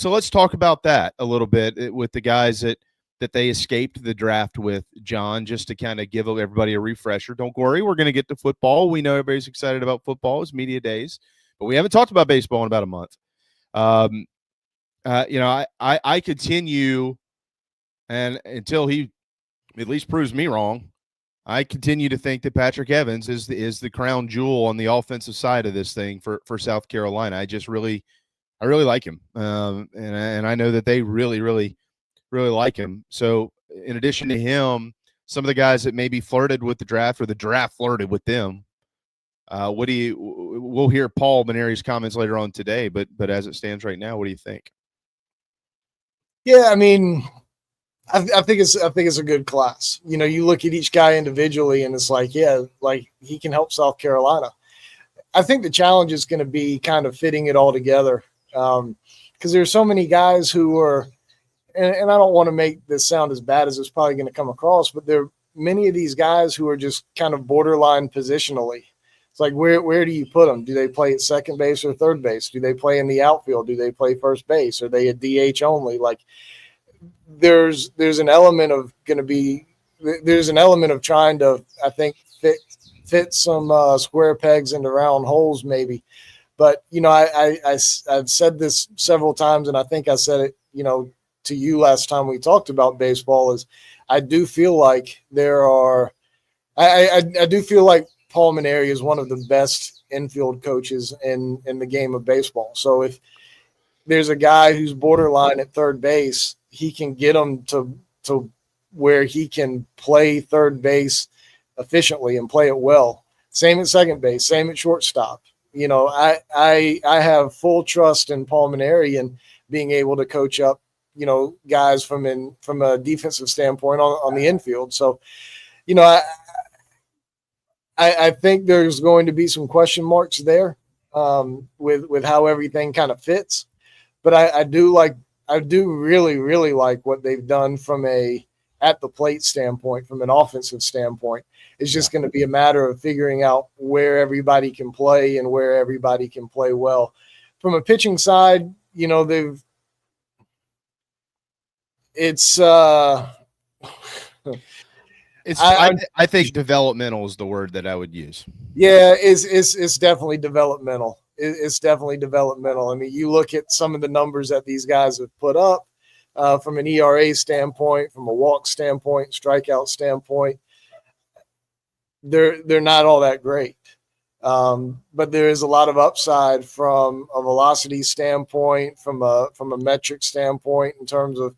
S4: let's talk about that a little bit with the guys that they escaped the draft with, John, just to kind of give everybody a refresher. Don't worry, we're going to get to football. We know everybody's excited about football. It's media days, but we haven't talked about baseball in about a month. I continue, and until he at least proves me wrong, I continue to think that Patrick Evans is the crown jewel on the offensive side of this thing for South Carolina. I really like him, and I know that they really, really, really like him. So, in addition to him, some of the guys that maybe flirted with the draft or the draft flirted with them. We'll hear Paul Maneri's comments later on today, but as it stands right now, what do you think?
S17: Yeah, I mean, I think it's a good class. You look at each guy individually, and it's like, yeah, like he can help South Carolina. I think the challenge is going to be kind of fitting it all together, because there's so many guys who are, and I don't want to make this sound as bad as it's probably going to come across, but there are many of these guys who are just kind of borderline positionally. It's like, where do you put them? Do they play at second base or third base? Do they play in the outfield? Do they play first base? Are they a DH only? Like, there's an element of trying to, I think, fit some square pegs into round holes maybe. But, I've said this several times, and I think I said it, to you last time we talked about baseball, is I do feel like I do feel like Paul Maneri is one of the best infield coaches in the game of baseball. So if there's a guy who's borderline at third base, he can get him to where he can play third base efficiently and play it well. Same at second base, same at shortstop. I have full trust in Paul Maneri and being able to coach up, guys from a defensive standpoint on the infield. So, I think there's going to be some question marks there with how everything kind of fits. But I do really, really like what they've done from at the plate standpoint, from an offensive standpoint. It's just going to be a matter of figuring out where everybody can play and where everybody can play well. From a pitching side,
S4: I think developmental is the word that I would use.
S17: Yeah, it's definitely developmental. It's definitely developmental. I mean, you look at some of the numbers that these guys have put up from an ERA standpoint, from a walk standpoint, strikeout standpoint. They're not all that great, but there is a lot of upside from a velocity standpoint, from a metric standpoint in terms of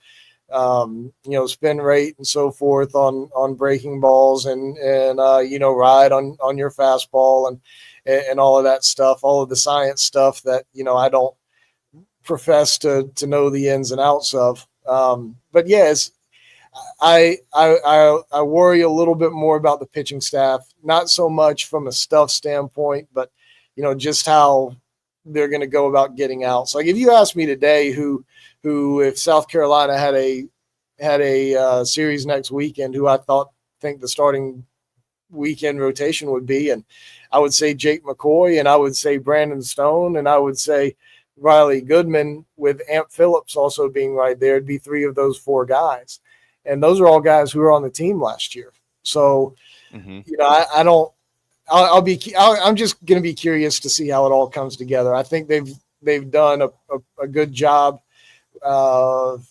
S17: spin rate and so forth on breaking balls and ride on your fastball and all of that stuff, all of the science stuff that, I don't profess to know the ins and outs of. But yes, I worry a little bit more about the pitching staff, not so much from a stuff standpoint, but, just how they're going to go about getting out. So like, if you ask me today who if South Carolina had a series next weekend, who I think the starting weekend rotation would be, and I would say Jake McCoy, and I would say Brandon Stone, and I would say Riley Goodman, with Amp Phillips also being right there. It'd be three of those four guys, and those are all guys who were on the team last year. So, I'm just going to be curious to see how it all comes together. I think they've done a good job of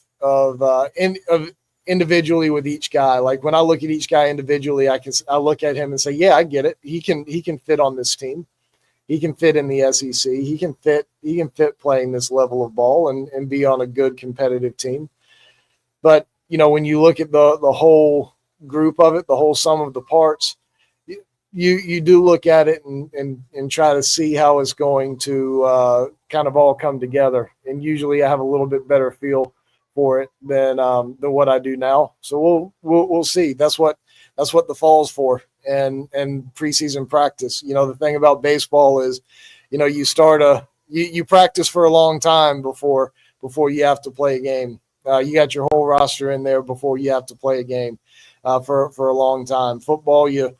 S17: individually with each guy. Like when I look at each guy individually, I look at him and say, yeah, I get it. He can fit on this team. He can fit in the SEC. He can fit playing this level of ball and be on a good competitive team. But, when you look at the whole group of it, the whole sum of the parts, you do look at it and try to see how it's going to kind of all come together. And usually I have a little bit better feel for it than what I do now. So we'll see. That's what the fall's for, and preseason practice. The thing about baseball is, you practice for a long time before you have to play a game. You got your whole roster in there before you have to play a game for a long time. Football, you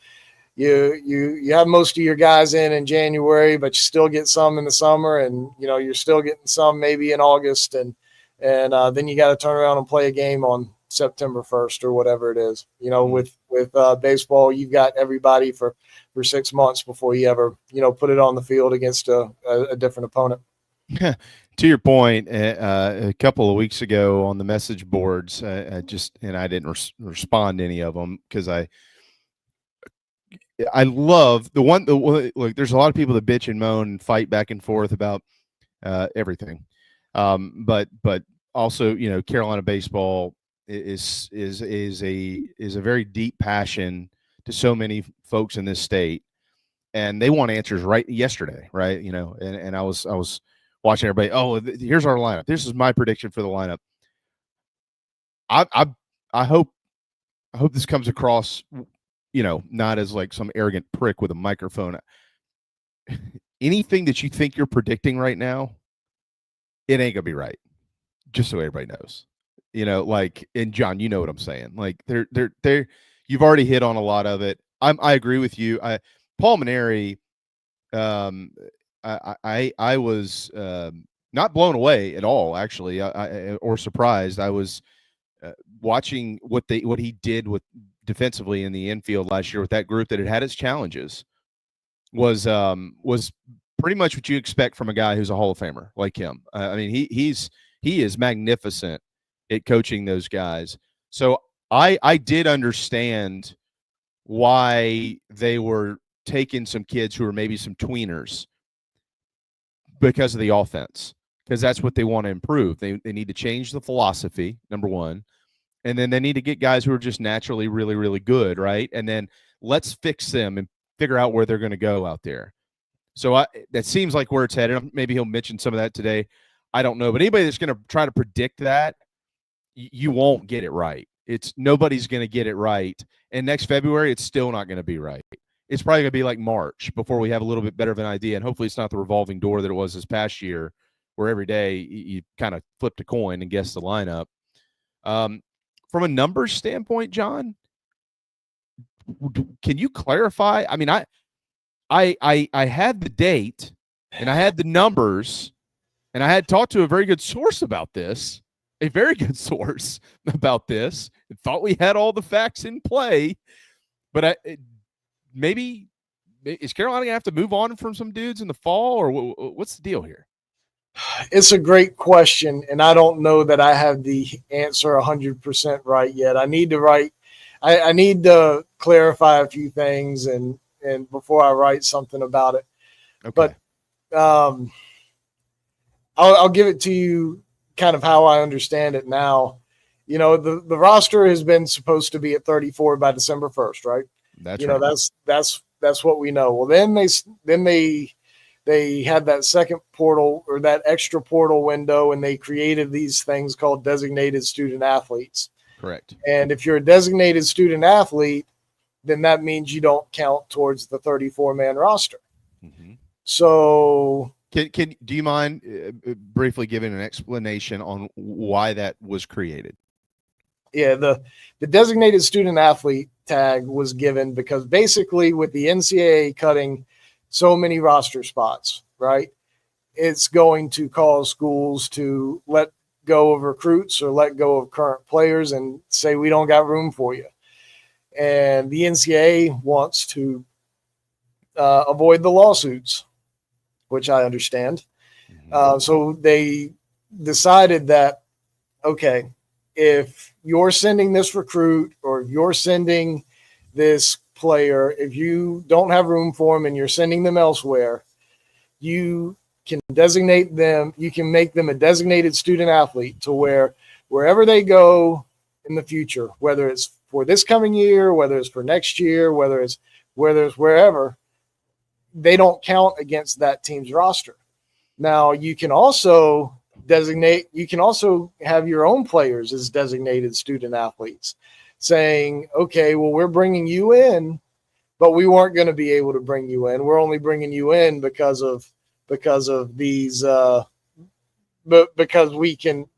S17: have most of your guys in January, but you still get some in the summer, and you're still getting some maybe in August, and then you got to turn around and play a game on September 1st or whatever it is. With baseball, you've got everybody for 6 months before you ever put it on the field against a different opponent.
S4: To your point, a couple of weeks ago on the message boards, I didn't respond to any of them because I love like there's a lot of people that bitch and moan and fight back and forth about everything. But also, Carolina baseball is a very deep passion to so many folks in this state, and they want answers right yesterday, right? And I was watching everybody. Oh, here's our lineup. This is my prediction for the lineup. I hope this comes across, not as like some arrogant prick with a microphone. Anything that you think you're predicting right now, it ain't gonna be right. Just so everybody knows, and John, you know what I'm saying. Like they're you've already hit on a lot of it. I agree with you. Paul Maneri, I was not blown away at all, actually, or surprised. I was watching what he did with defensively in the infield last year with that group that had its challenges. Was pretty much what you expect from a guy who's a Hall of Famer like him. I mean, he is magnificent at coaching those guys. So I did understand why they were taking some kids who were maybe some tweeners because of the offense, because that's what they want to improve. They need to change the philosophy, number one, and then they need to get guys who are just naturally really, really good, right? And then let's fix them and figure out where they're going to go out there. So that seems like where it's headed. Maybe he'll mention some of that today. I don't know. But anybody that's going to try to predict that, you won't get it right. Nobody's going to get it right. And next February, it's still not going to be right. It's probably going to be like March before we have a little bit better of an idea. And hopefully it's not the revolving door that it was this past year where every day you kind of flipped a coin and guessed the lineup. From a numbers standpoint, John, can you clarify? I mean, I had the date and I had the numbers and I had talked to a very good source about this, and thought we had all the facts in play, but maybe is Carolina going to have to move on from some dudes in the fall, or what's the deal here?
S17: It's a great question, and I don't know that I have the answer 100% right yet. I need to clarify a few things and before I write something about it. Okay. But I'll give it to you kind of how I understand it now. The roster has been supposed to be at 34 by December 1st, right? That's right. That's what we know. Well, then they had that second portal or that extra portal window, and they created these things called designated student athletes.
S4: Correct. And
S17: if you're a designated student athlete, then that means you don't count towards the 34-man roster. Mm-hmm. So
S4: do you mind briefly giving an explanation on why that was created?
S17: Yeah, the designated student athlete tag was given because basically with the NCAA cutting so many roster spots, right, it's going to cause schools to let go of recruits or let go of current players and say, we don't got room for you. And the NCAA wants to avoid the lawsuits, which I understand. So they decided that, okay, if you're sending this recruit or if you're sending this player, if you don't have room for them and you're sending them elsewhere, you can designate them. You can make them a designated student athlete to where wherever they go in the future, whether it's for this coming year, whether it's for next year, whether it's wherever, they don't count against that team's roster. Now you can also have your own players as designated student athletes, saying, okay, well, we're bringing you in, but we weren't going to be able to bring you in. We're only bringing you in because of these, but because we can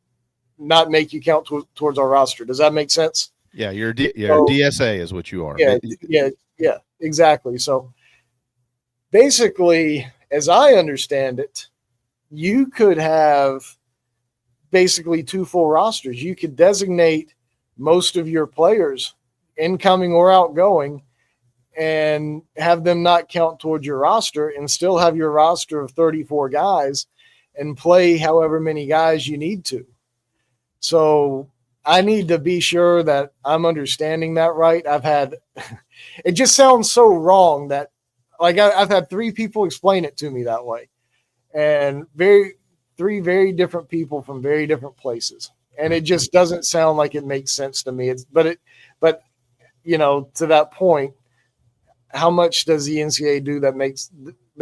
S17: not make you count towards our roster. Does that make sense?
S4: Yeah, you're DSA is what you are.
S17: Yeah, exactly. So basically, as I understand it, you could have basically 2 full rosters. You could designate most of your players, incoming or outgoing, and have them not count towards your roster and still have your roster of 34 guys and play however many guys you need to. So I need to be sure that I'm understanding that right. It just sounds so wrong that I've had 3 people explain it to me that way, and 3 very different people from very different places. And it just doesn't sound like it makes sense to me. But to that point, how much does the NCAA do that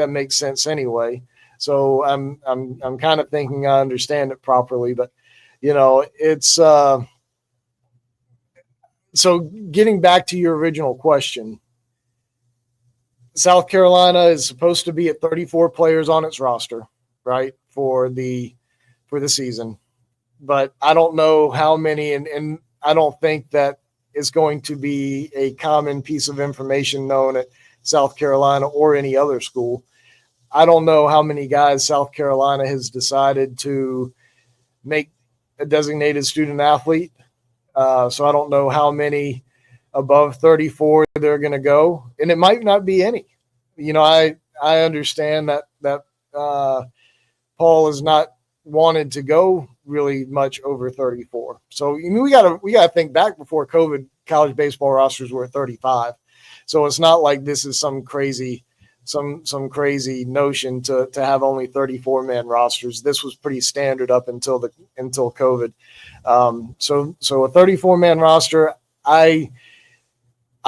S17: makes sense anyway? So I'm kind of thinking I understand it properly, but it's so getting back to your original question, South Carolina is supposed to be at 34 players on its roster, right, for the season. But I don't know how many, and I don't think that is going to be a common piece of information known at South Carolina or any other school. I don't know how many guys South Carolina has decided to make a designated student athlete. So I don't know how many above 34 they're going to go, and it might not be any. I understand that Paul has not wanted to go really much over 34. So we gotta think back before COVID. College baseball rosters were at 35. So it's not like this is some crazy notion to have only 34 man rosters. This was pretty standard up until COVID. So a 34 man roster. I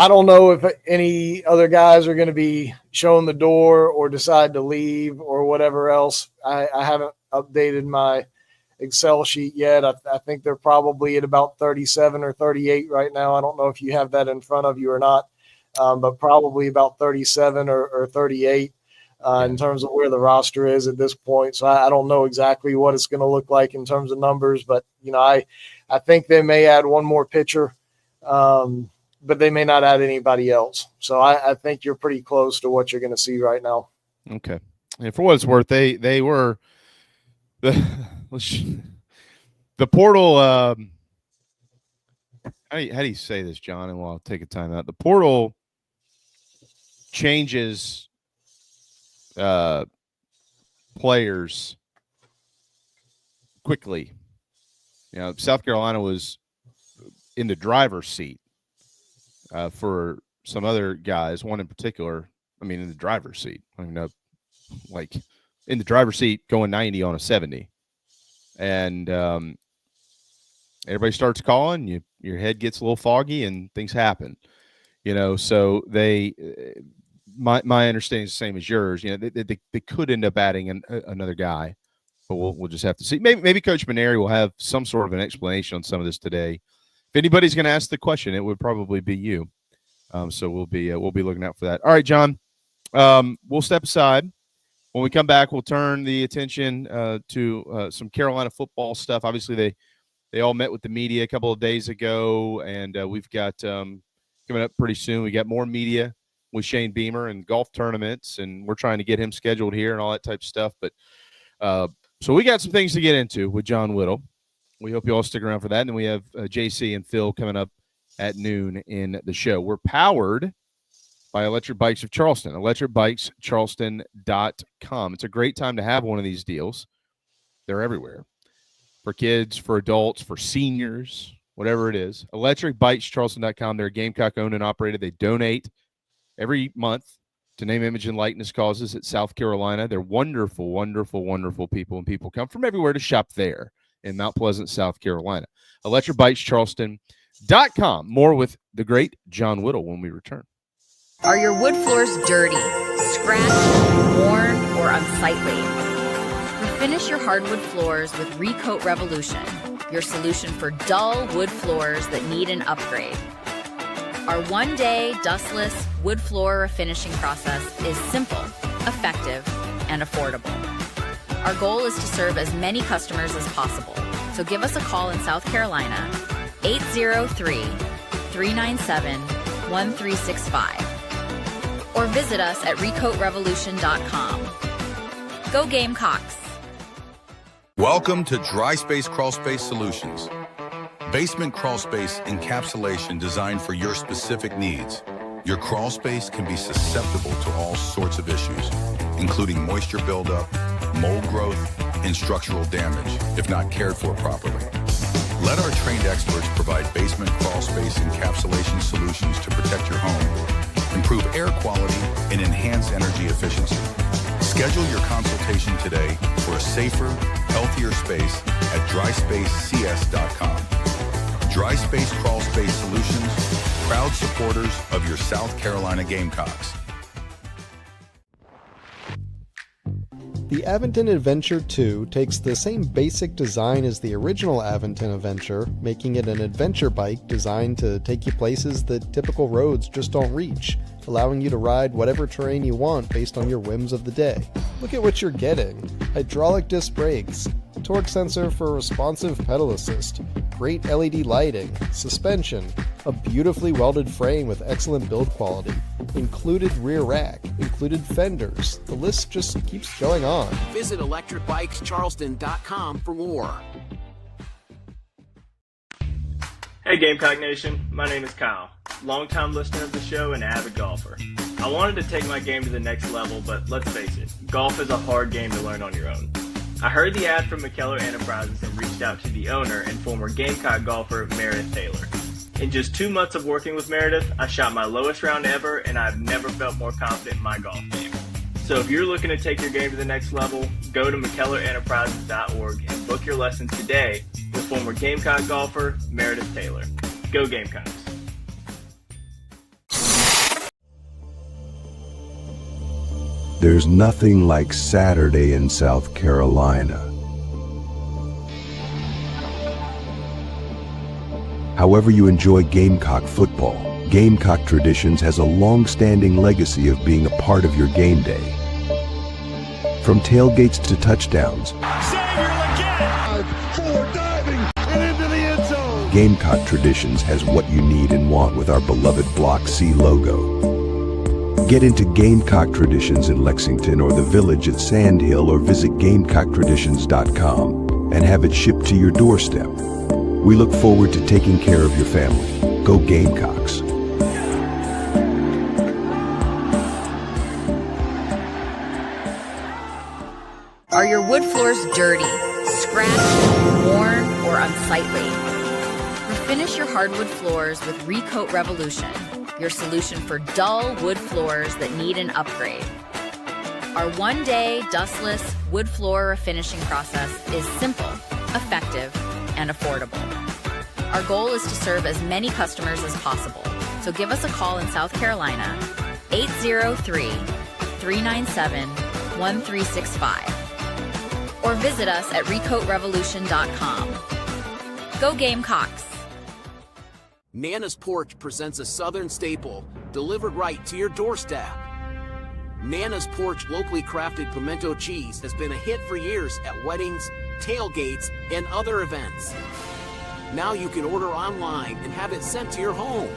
S17: don't know if any other guys are going to be shown the door or decide to leave or whatever else. I haven't updated my Excel sheet yet. I think they're probably at about 37 or 38 right now. I don't know if you have that in front of you or not, but probably about 37 or 38 in terms of where the roster is at this point. So I don't know exactly what it's going to look like in terms of numbers, but I think they may add one more pitcher, but they may not add anybody else. So I think you're pretty close to what you're going to see right now.
S4: Okay. And for what it's worth, they were the portal. How do you say this, John? And I'll take a time out. The portal changes players quickly. South Carolina was in the driver's seat for some other guys, one in particular. In the driver's seat. I don't know, like in the driver's seat going 90 on a 70. And everybody starts calling, your head gets a little foggy and things happen. So they my understanding is the same as yours. They could end up adding another guy, but we'll just have to see. Maybe Coach Maneri will have some sort of an explanation on some of this today. If anybody's going to ask the question, it would probably be you. So we'll be looking out for that. All right, John. We'll step aside. When we come back, we'll turn the attention to some Carolina football stuff. Obviously, they all met with the media a couple of days ago, and we've got coming up pretty soon. We got more media with Shane Beamer and golf tournaments, and we're trying to get him scheduled here and all that type of stuff. But so we got some things to get into with John Whittle. We hope you all stick around for that. And then we have JC and Phil coming up at noon in the show. We're powered by Electric Bikes of Charleston, electricbikescharleston.com. It's a great time to have one of these deals. They're everywhere. For kids, for adults, for seniors, whatever it is. ElectricBikesCharleston.com. They're Gamecock owned and operated. They donate every month to name, image, and likeness causes at South Carolina. They're wonderful, wonderful, wonderful people, and people come from everywhere to shop there in Mount Pleasant, South Carolina. ElectricBikesCharleston.com. More with the great John Whittle when we return.
S8: Are your wood floors dirty, scratched, worn, or unsightly? Refinish your hardwood floors with Recoat Revolution, your solution for dull wood floors that need an upgrade. Our one-day, dustless wood floor refinishing process is simple, effective, and affordable. Our goal is to serve as many customers as possible, so give us a call in South Carolina, 803-397-1365, or visit us at recoatrevolution.com. Go Gamecocks!
S7: Welcome to Dry Space Crawl Space Solutions. Basement crawl space encapsulation designed for your specific needs. Your crawl space can be susceptible to all sorts of issues, including moisture buildup, mold growth, and structural damage if not cared for properly. Let our trained experts provide basement crawl space encapsulation solutions to protect your home, improve air quality, and enhance energy efficiency. Schedule your consultation today for a safer, healthier space at dryspacecs.com. Dry Space Crawl Space Solutions, proud supporters of your South Carolina Gamecocks.
S9: The Aventon Adventure 2 takes the same basic design as the original Aventon Adventure, making it an adventure bike designed to take you places that typical roads just don't reach, allowing you to ride whatever terrain you want based on your whims of the day. Look at what you're getting: hydraulic disc brakes, torque sensor for responsive pedal assist, great LED lighting, suspension, a beautifully welded frame with excellent build quality, included rear rack, included fenders. The list just keeps going on.
S10: Visit electricbikescharleston.com for more.
S18: Hey Gamecock Nation, my name is Kyle, longtime listener of the show and avid golfer. I wanted to take my game to the next level, but let's face it, golf is a hard game to learn on your own. I heard the ad from McKellar Enterprises and reached out to the owner and former Gamecock golfer Meredith Taylor. In just 2 months of working with Meredith, I shot my lowest round ever, and I've never felt more confident in my golf game. So if you're looking to take your game to the next level, go to McKellarEnterprises.org and book your lessons today with former Gamecock golfer Meredith Taylor. Go Gamecocks!
S19: There's nothing like Saturday in South Carolina. However you enjoy Gamecock football, Gamecock Traditions has a long-standing legacy of being a part of your game day. From tailgates to touchdowns, Gamecock Traditions has what you need and want with our beloved Block C logo. Get into Gamecock Traditions in Lexington or the Village at Sand Hill, or visit GamecockTraditions.com and have it shipped to your doorstep. We look forward to taking care of your family. Go Gamecocks!
S8: Are your wood floors dirty, scratched, worn, or unsightly? Refinish your hardwood floors with Recoat Revolution, your solution for dull wood floors that need an upgrade. Our one-day, dustless wood floor refinishing process is simple, effective, and affordable. Our goal is to serve as many customers as possible, so give us a call in South Carolina, 803-397-1365, or visit us at recoatrevolution.com. Go Gamecocks!
S10: Nana's Porch presents a Southern staple, delivered right to your doorstep. Nana's Porch locally crafted pimento cheese has been a hit for years at weddings, tailgates, and other events. Now you can order online and have it sent to your home.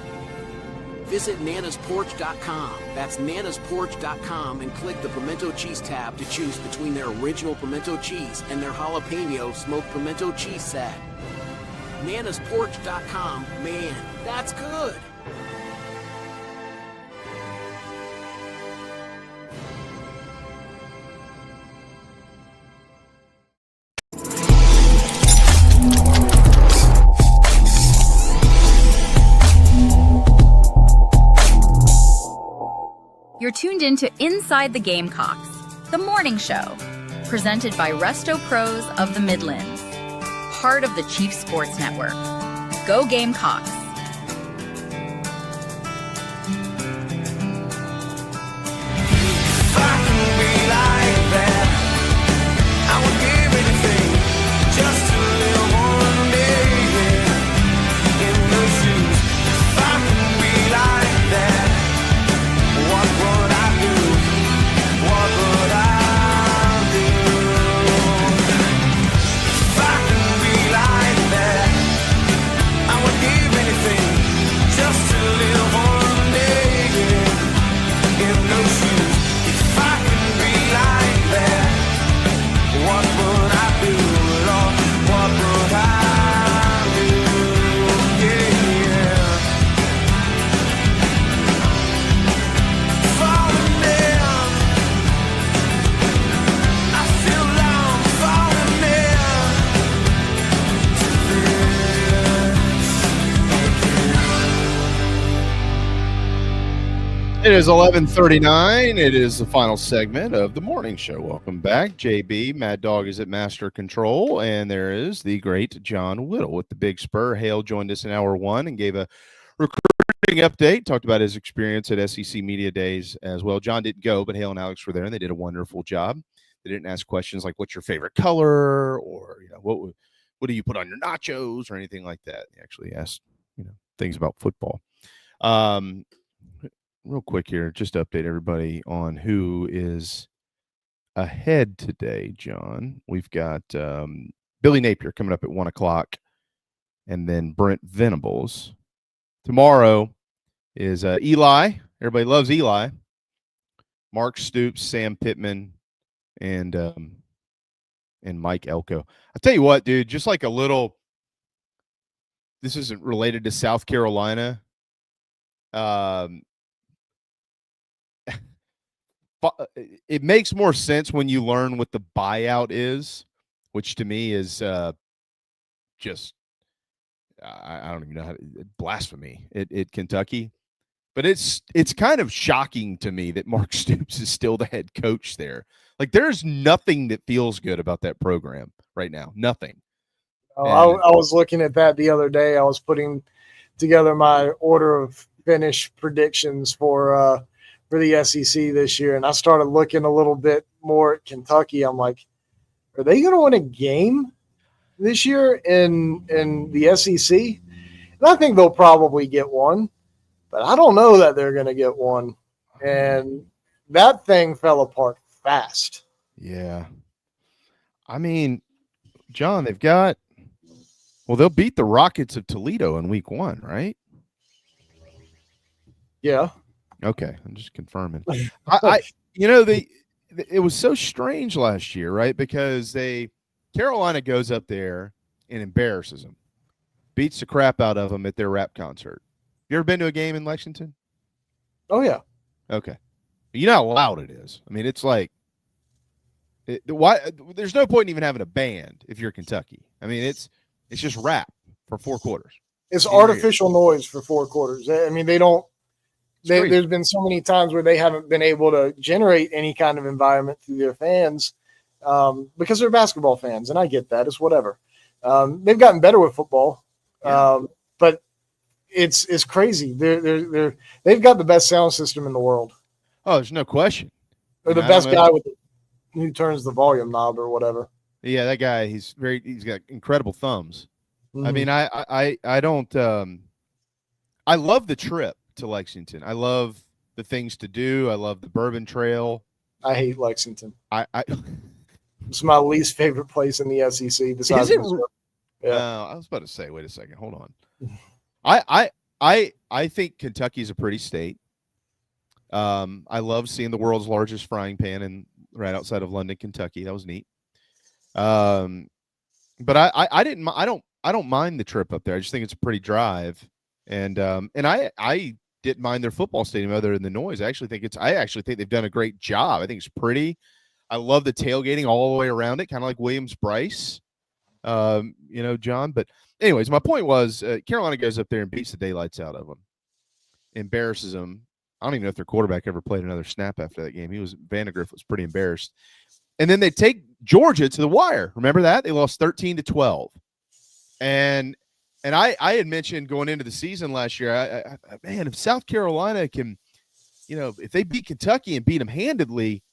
S10: Visit nanasporch.com. That's nanasporch.com and click the pimento cheese tab to choose between their original pimento cheese and their jalapeno smoked pimento cheese set. nanasporch.com, man, that's good.
S8: tuned into Inside the Gamecocks, the morning show, presented by Resto Pros of the Midlands, part of the Chief Sports Network. Go Gamecocks!
S4: It is 11:39. It is the final segment of the morning show. Welcome back. JB, Mad Dog is at Master Control, and there is the great John Whittle with the Big Spur. Hale joined us in hour one and gave a recruiting update, talked about his experience at SEC Media Days as well. John didn't go, but Hale and Alex were there, and they did a wonderful job. They didn't ask questions like, what's your favorite color, or what do you put on your nachos, or anything like that. They actually asked things about football. Real quick here, just to update everybody on who is ahead today, John. We've got Billy Napier coming up at 1 o'clock, and then Brent Venables. Tomorrow is Eli. Everybody loves Eli. Mark Stoops, Sam Pittman, and Mike Elko. I'll tell you what, dude, just like a little, this isn't related to South Carolina. It makes more sense when you learn what the buyout is, which to me is just I don't even know how to, blasphemy at Kentucky. But it's kind of shocking to me that Mark Stoops is still the head coach there. Like, there's nothing that feels good about that program right now. Nothing.
S17: I was looking at that the other day. I was putting together my order of finish predictions for the SEC this year, and I started looking a little bit more at Kentucky. I'm like, are they going to win a game this year in the SEC? And I think they'll probably get one, but I don't know that they're going to get one. And that thing fell apart fast.
S4: Yeah. I mean, John, they'll beat the Rockets of Toledo in week 1, right?
S17: Yeah.
S4: Okay, I'm just confirming. It was so strange last year, right? Because Carolina goes up there and embarrasses them, beats the crap out of them at their rap concert. You ever been to a game in Lexington?
S17: Oh yeah.
S4: Okay, you know how loud it is. I mean, it's like, why? There's no point in even having a band if you're Kentucky. I mean, it's just rap for 4 quarters.
S17: It's artificial noise for 4 quarters. I mean, they don't. There's been so many times where they haven't been able to generate any kind of environment through their fans because they're basketball fans, and I get that. It's whatever. They've gotten better with football, but it's crazy. They've got the best sound system in the world.
S4: Oh, there's no question.
S17: They're the best guy who turns the volume knob or whatever.
S4: Yeah, that guy. He's got incredible thumbs. Mm-hmm. I mean, I don't. I love the trip to Lexington. I love the things to do. I love the Bourbon Trail.
S17: I hate Lexington. It's my least favorite place in the SEC. Besides,
S4: I was about to say, wait a second, hold on. I think Kentucky's a pretty state. I love seeing the world's largest frying pan right outside of London, Kentucky. That was neat. But I don't mind the trip up there. I just think it's a pretty drive. And I didn't mind their football stadium other than the noise. I actually think they've done a great job. I think it's pretty. I love the tailgating all the way around it, kind of like Williams-Brice, John. But anyways, my point was Carolina goes up there and beats the daylights out of them, embarrasses them, I don't even know if their quarterback ever played another snap after that game. Vandegrift was pretty embarrassed. And then they take Georgia to the wire. Remember that? They lost 13-12. And I had mentioned going into the season last year, man, if South Carolina can, if they beat Kentucky and beat them handedly,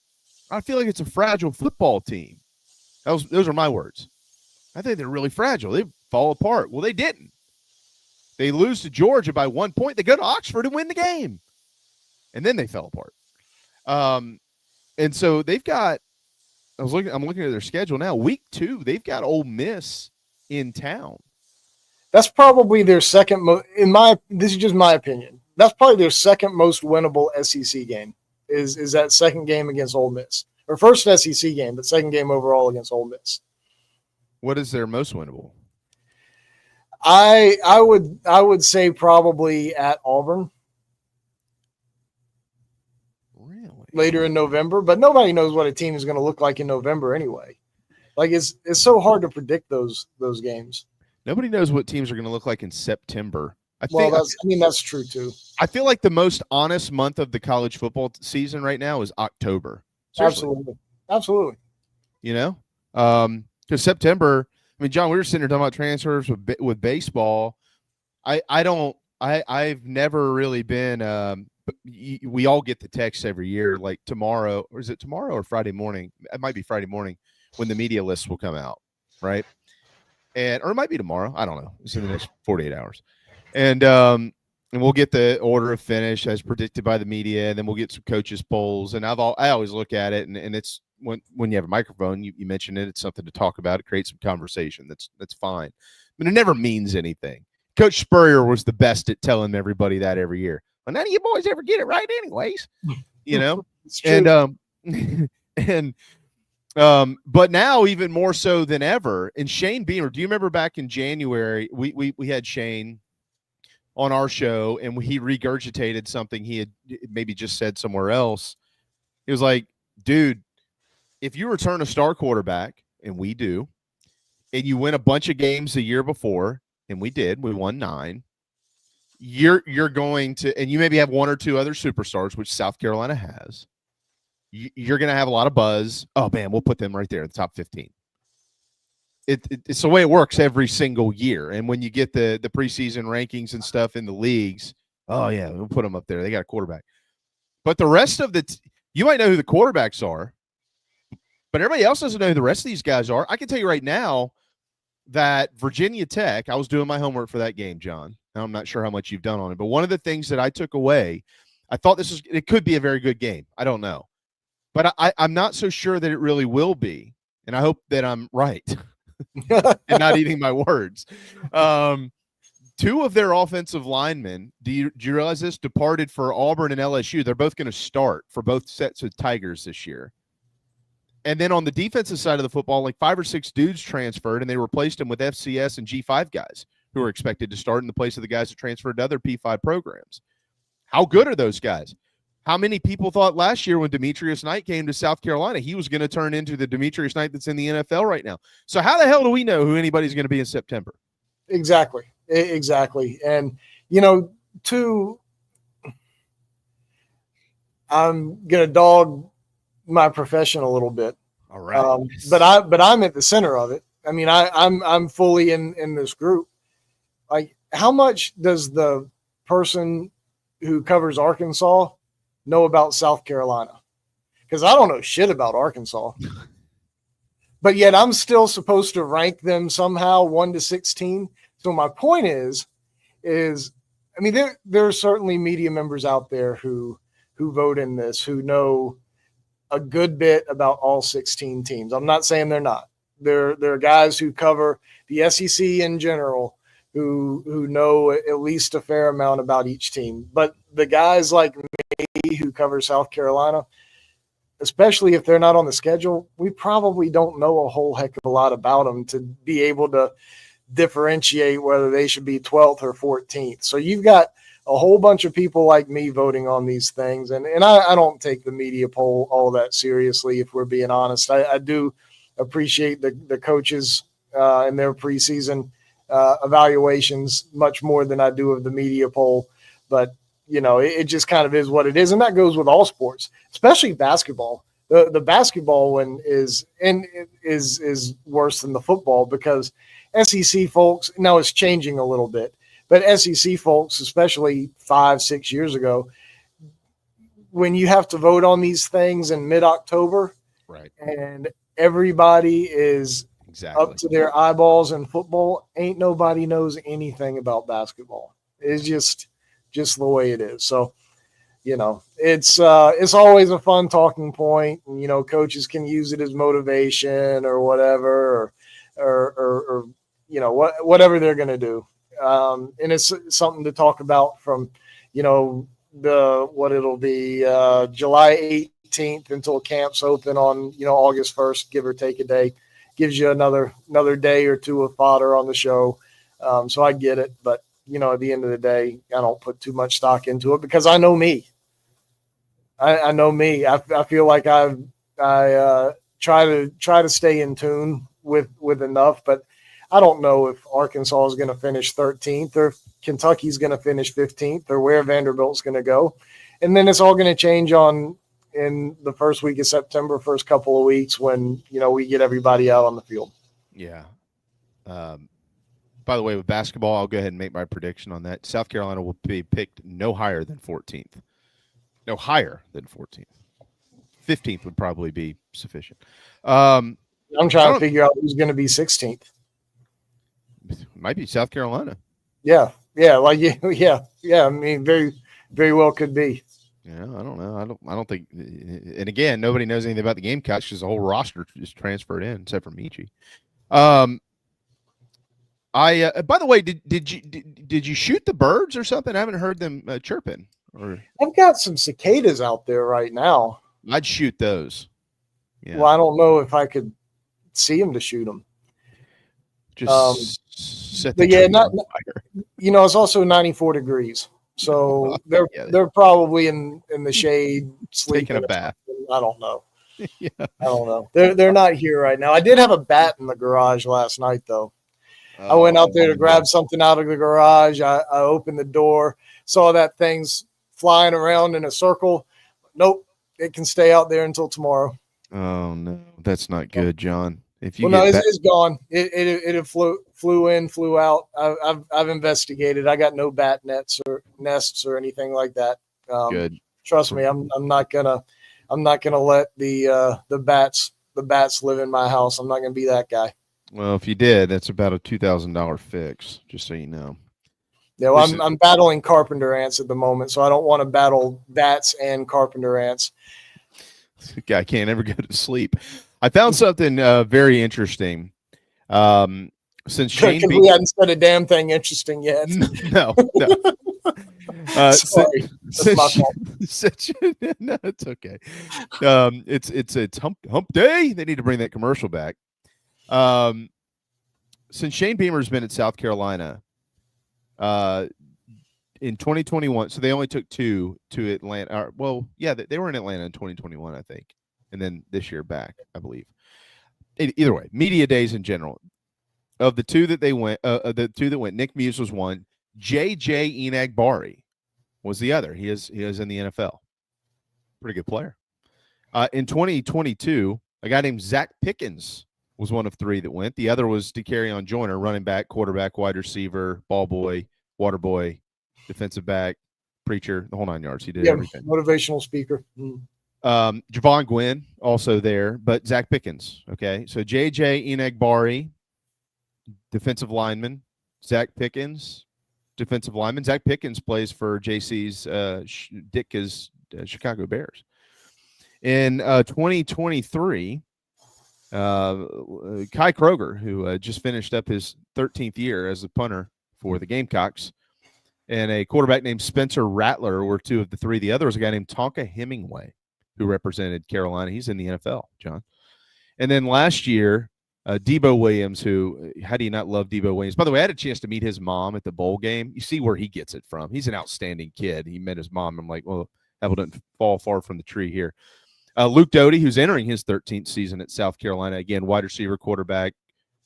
S4: I feel like it's a fragile football team. Those are my words. I think they're really fragile. They fall apart. Well, they didn't. They lose to Georgia by 1 point. They go to Oxford and win the game. And then they fell apart. And so they've got, I'm looking at their schedule now. Week 2, they've got Ole Miss in town.
S17: That's probably their second most, this is just my opinion. That's probably their second most winnable SEC game is that second game against Ole Miss. Or first SEC game, but second game overall against Ole Miss.
S4: What is their most winnable?
S17: I would say probably at Auburn.
S4: Really?
S17: Later in November, but nobody knows what a team is going to look like in November anyway. Like it's so hard to predict those games.
S4: Nobody knows what teams are going to look like in September.
S17: That's true too.
S4: I feel like the most honest month of the college football season right now is October. Seriously.
S17: Absolutely.
S4: Because September, John, we were sitting here talking about transfers with baseball. I've never really been. We all get the text every year, like tomorrow, or is it tomorrow or Friday morning? It might be Friday morning when the media list will come out, right? Or it might be tomorrow. I don't know. It's in the next 48 hours. And we'll get the order of finish as predicted by the media, and then we'll get some coaches polls. And I always look at it, and it's when you have a microphone, you mention it. It's something to talk about. It creates some conversation. That's fine. It never means anything. Coach Spurrier was the best at telling everybody that every year. Well, none of you boys ever get it right, anyways.
S17: It's true.
S4: But now even more so than ever. And Shane Beamer, do you remember back in January, we had Shane on our show, and he regurgitated something he had maybe just said somewhere else. He was like, dude, if you return a star quarterback, and we do, and you win a bunch of games the year before, and we did, we won 9, you're going to, and you maybe have 1 or 2 other superstars, which South Carolina has, you're going to have a lot of buzz. Oh, man, we'll put them right there in the top 15. It's the way it works every single year. And when you get the preseason rankings and stuff in the leagues, oh, yeah, we'll put them up there. They got a quarterback. But the rest of you might know who the quarterbacks are, but everybody else doesn't know who the rest of these guys are. I can tell you right now that Virginia Tech, I was doing my homework for that game, John. I'm not sure how much you've done on it, but one of the things that I took away, I thought it could be a very good game. I don't know. But I'm not so sure that it really will be. And I hope that I'm right and not eating my words. 2 of their offensive linemen, do you realize this, departed for Auburn and LSU. They're both going to start for both sets of Tigers this year. And then on the defensive side of the football, like 5 or 6 dudes transferred, and they replaced them with FCS and G5 guys who are expected to start in the place of the guys that transferred to other P5 programs. How good are those guys? How many people thought last year when Demetrius Knight came to South Carolina, he was going to turn into the Demetrius Knight that's in the NFL right now? So how the hell do we know who anybody's going to be in September?
S17: Exactly. And, I'm going to dog my profession a little bit.
S4: All right.
S17: But I'm at the center of it. I'm fully in this group. Like, how much does the person who covers Arkansas know about South Carolina? Because I don't know shit about Arkansas. But yet I'm still supposed to rank them somehow 1 to 16. So my point is there are certainly media members out there who vote in this, who know a good bit about all 16 teams. I'm not saying they're not. There are guys who cover the SEC in general who know at least a fair amount about each team. But the guys like me who cover South Carolina, especially if they're not on the schedule, we probably don't know a whole heck of a lot about them to be able to differentiate whether they should be 12th or 14th. So you've got a whole bunch of people like me voting on these things. And I don't take the media poll all that seriously, if we're being honest. I do appreciate the coaches and their preseason evaluations much more than I do of the media poll. But, it just kind of is what it is. And that goes with all sports, especially basketball. The basketball one is worse than the football because SEC folks, now it's changing a little bit, but SEC folks, especially 5-6 years ago, when you have to vote on these things in mid-October,
S4: right,
S17: and everybody is up to their eyeballs in football, ain't nobody knows anything about basketball. It's just the way it is. So, it's always a fun talking point, and coaches can use it as motivation or whatever, or whatever they're going to do. And it's something to talk about from, it'll be July 18th until camps open on, August 1st, give or take a day. Gives you another day or two of fodder on the show. So I get it, but at the end of the day, I don't put too much stock into it because I know me. I know me. I feel like I try to stay in tune with enough, but I don't know if Arkansas is going to finish 13th or Kentucky's going to finish 15th or where Vanderbilt's going to go. And then it's all going to change in the first week of September, first couple of weeks when, we get everybody out on the field.
S4: Yeah. By the way, with basketball, I'll go ahead and make my prediction on that. South Carolina will be picked no higher than 14th. No higher than 14th. 15th would probably be sufficient. I'm
S17: trying to figure out who's going to be 16th.
S4: Might be South Carolina.
S17: Yeah. Yeah. I mean, very, very well could be.
S4: Yeah, I don't know. I don't think. And again, nobody knows anything about the Gamecocks because the whole roster is transferred in except for Michi. By the way, did you shoot the birds or something? I haven't heard them chirping. Or
S17: I've got some cicadas out there right now.
S4: I'd shoot those.
S17: Yeah. Well, I don't know if I could see them to shoot them.
S4: Just set the fire.
S17: It's also 94 degrees. So they're probably in the shade, sleeping
S4: taking a bath.
S17: I don't know. Yeah. I don't know. They're not here right now. I did have a bat in the garage last night, though. I went out there to grab something out of the garage. I opened the door, saw that thing's flying around in a circle. Nope, it can stay out there until tomorrow.
S4: Oh no, that's not good, John. If you
S17: it's gone. It flew in, flew out. I've investigated. I got no bat nests or anything like that.
S4: Good.
S17: Trust me, I'm not gonna let the bats live in my house. I'm not gonna be that guy.
S4: Well, if you did, that's about a $2,000 fix. Just so you know.
S17: Yeah, well, I'm battling carpenter ants at the moment, so I don't want to battle bats and carpenter ants.
S4: This guy can't ever go to sleep. I found something very interesting. Since Shane
S17: we hadn't said a damn thing interesting yet.
S4: No.
S17: Sorry, that's my fault.
S4: No, it's okay. It's hump day. They need to bring that commercial back. Since Shane Beamer's been at South Carolina, in 2021, so they only took 2 to Atlanta. They were in Atlanta in 2021, I think, and then this year back, I believe. Either way, media days in general. Of the 2 that they went, Nick Muse was one. J.J. Enagbari was the other. He is in the NFL. Pretty good player. In 2022, a guy named Zach Pickens was one of 3 that went. The other was DeCarrion Joyner, running back, quarterback, wide receiver, ball boy, water boy, defensive back, preacher, the whole 9 yards. He did everything.
S17: Motivational speaker.
S4: Javon Gwynn also there, but Zach Pickens. Okay, so J.J. Enagbari, defensive lineman. Zach Pickens, defensive lineman. Zach Pickens plays for JC's Ditka's Chicago Bears. In 2023, Kai Kroger, who just finished up his 13th year as a punter for the Gamecocks, and a quarterback named Spencer Rattler were 2 of the 3. The other was a guy named Tonka Hemingway, who represented Carolina. He's in the NFL, John. And then last year, Debo Williams, who, how do you not love Debo Williams? By the way, I had a chance to meet his mom at the bowl game. You see where he gets it from. He's an outstanding kid. He met his mom. I'm like, well, apple doesn't fall far from the tree here. Luke Doty, who's entering his 13th season at South Carolina. Again, wide receiver, quarterback,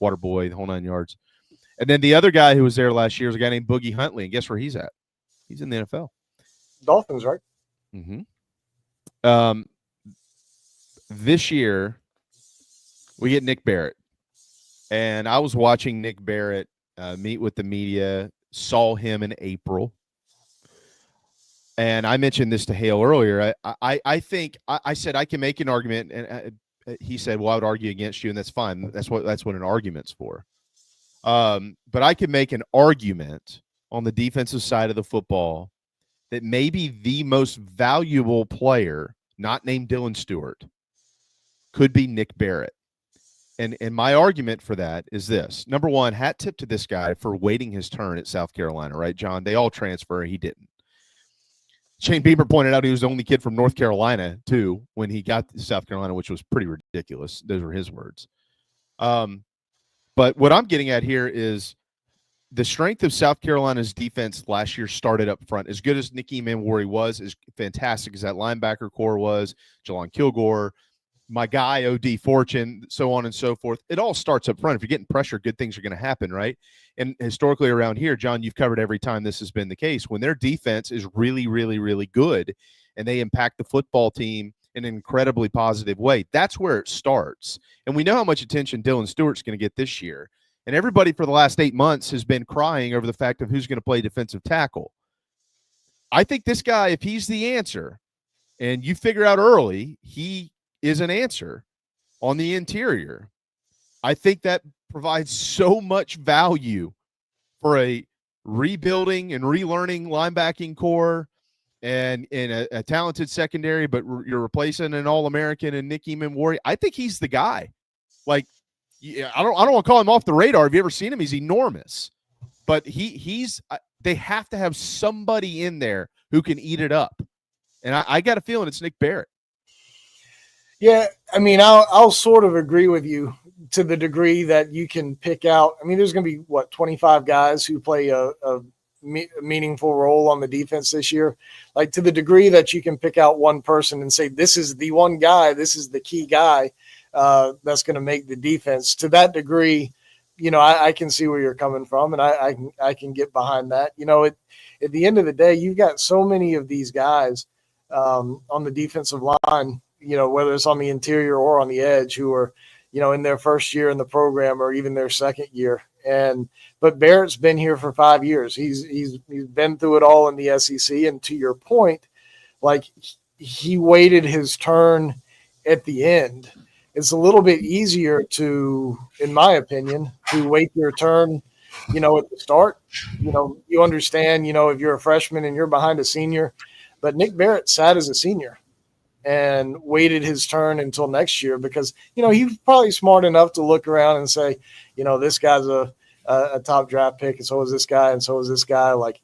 S4: water boy, the whole 9 yards. And then the other guy who was there last year is a guy named Boogie Huntley. And guess where he's at? He's in the NFL.
S17: Dolphins, right?
S4: Mm-hmm. This year, we get Nick Barrett. And I was watching Nick Barrett meet with the media, saw him in April. And I mentioned this to Hale earlier. I think I said I can make an argument, and he said, "Well, I would argue against you," and that's fine. That's what an argument's for. But I can make an argument on the defensive side of the football that maybe the most valuable player, not named Dylan Stewart, could be Nick Barrett. And my argument for that is this. Number one, hat tip to this guy for waiting his turn at South Carolina, right, John? They all transfer. He didn't. Shane Beamer pointed out he was the only kid from North Carolina, too, when he got to South Carolina, which was pretty ridiculous. Those were his words. But what I'm getting at here is the strength of South Carolina's defense last year started up front. As good as Nicky Manwari was, as fantastic as that linebacker core was, Jelon Kilgore, my guy, O.D. Fortune, so on and so forth. It all starts up front. If you're getting pressure, good things are going to happen, right? And historically around here, John, you've covered every time this has been the case. When their defense is really, really, really good and they impact the football team in an incredibly positive way, that's where it starts. And we know how much attention Dylan Stewart's going to get this year. And everybody for the last 8 months has been crying over the fact of who's going to play defensive tackle. I think this guy, if he's the answer, and you figure out early he is an answer on the interior, I think that provides so much value for a rebuilding and relearning linebacking core and in a talented secondary, but you're replacing an All-American and Nicky Manwari. I think he's the guy. Like, I don't want to call him off the radar. Have you ever seen him? He's enormous. But they have to have somebody in there who can eat it up. And I got a feeling it's Nick Barrett.
S17: Yeah, I mean, I'll sort of agree with you to the degree that you can pick out. I mean, there's going to be 25 guys who play a meaningful role on the defense this year. Like, to the degree that you can pick out one person and say, this is the one guy, this is the key guy that's going to make the defense. To that degree, I can see where you're coming from, and I can get behind that. At the end of the day, you've got so many of these guys on the defensive line, whether it's on the interior or on the edge, who are, in their first year in the program or even their second year. But Barrett's been here for 5 years. He's been through it all in the SEC. And to your point, like, he waited his turn at the end. It's a little bit easier to, in my opinion, to wait your turn, at the start. You understand, if you're a freshman and you're behind a senior, but Nick Barrett sat as a senior and waited his turn until next year because, he's probably smart enough to look around and say, this guy's a top draft pick, and so is this guy, and so is this guy. Like,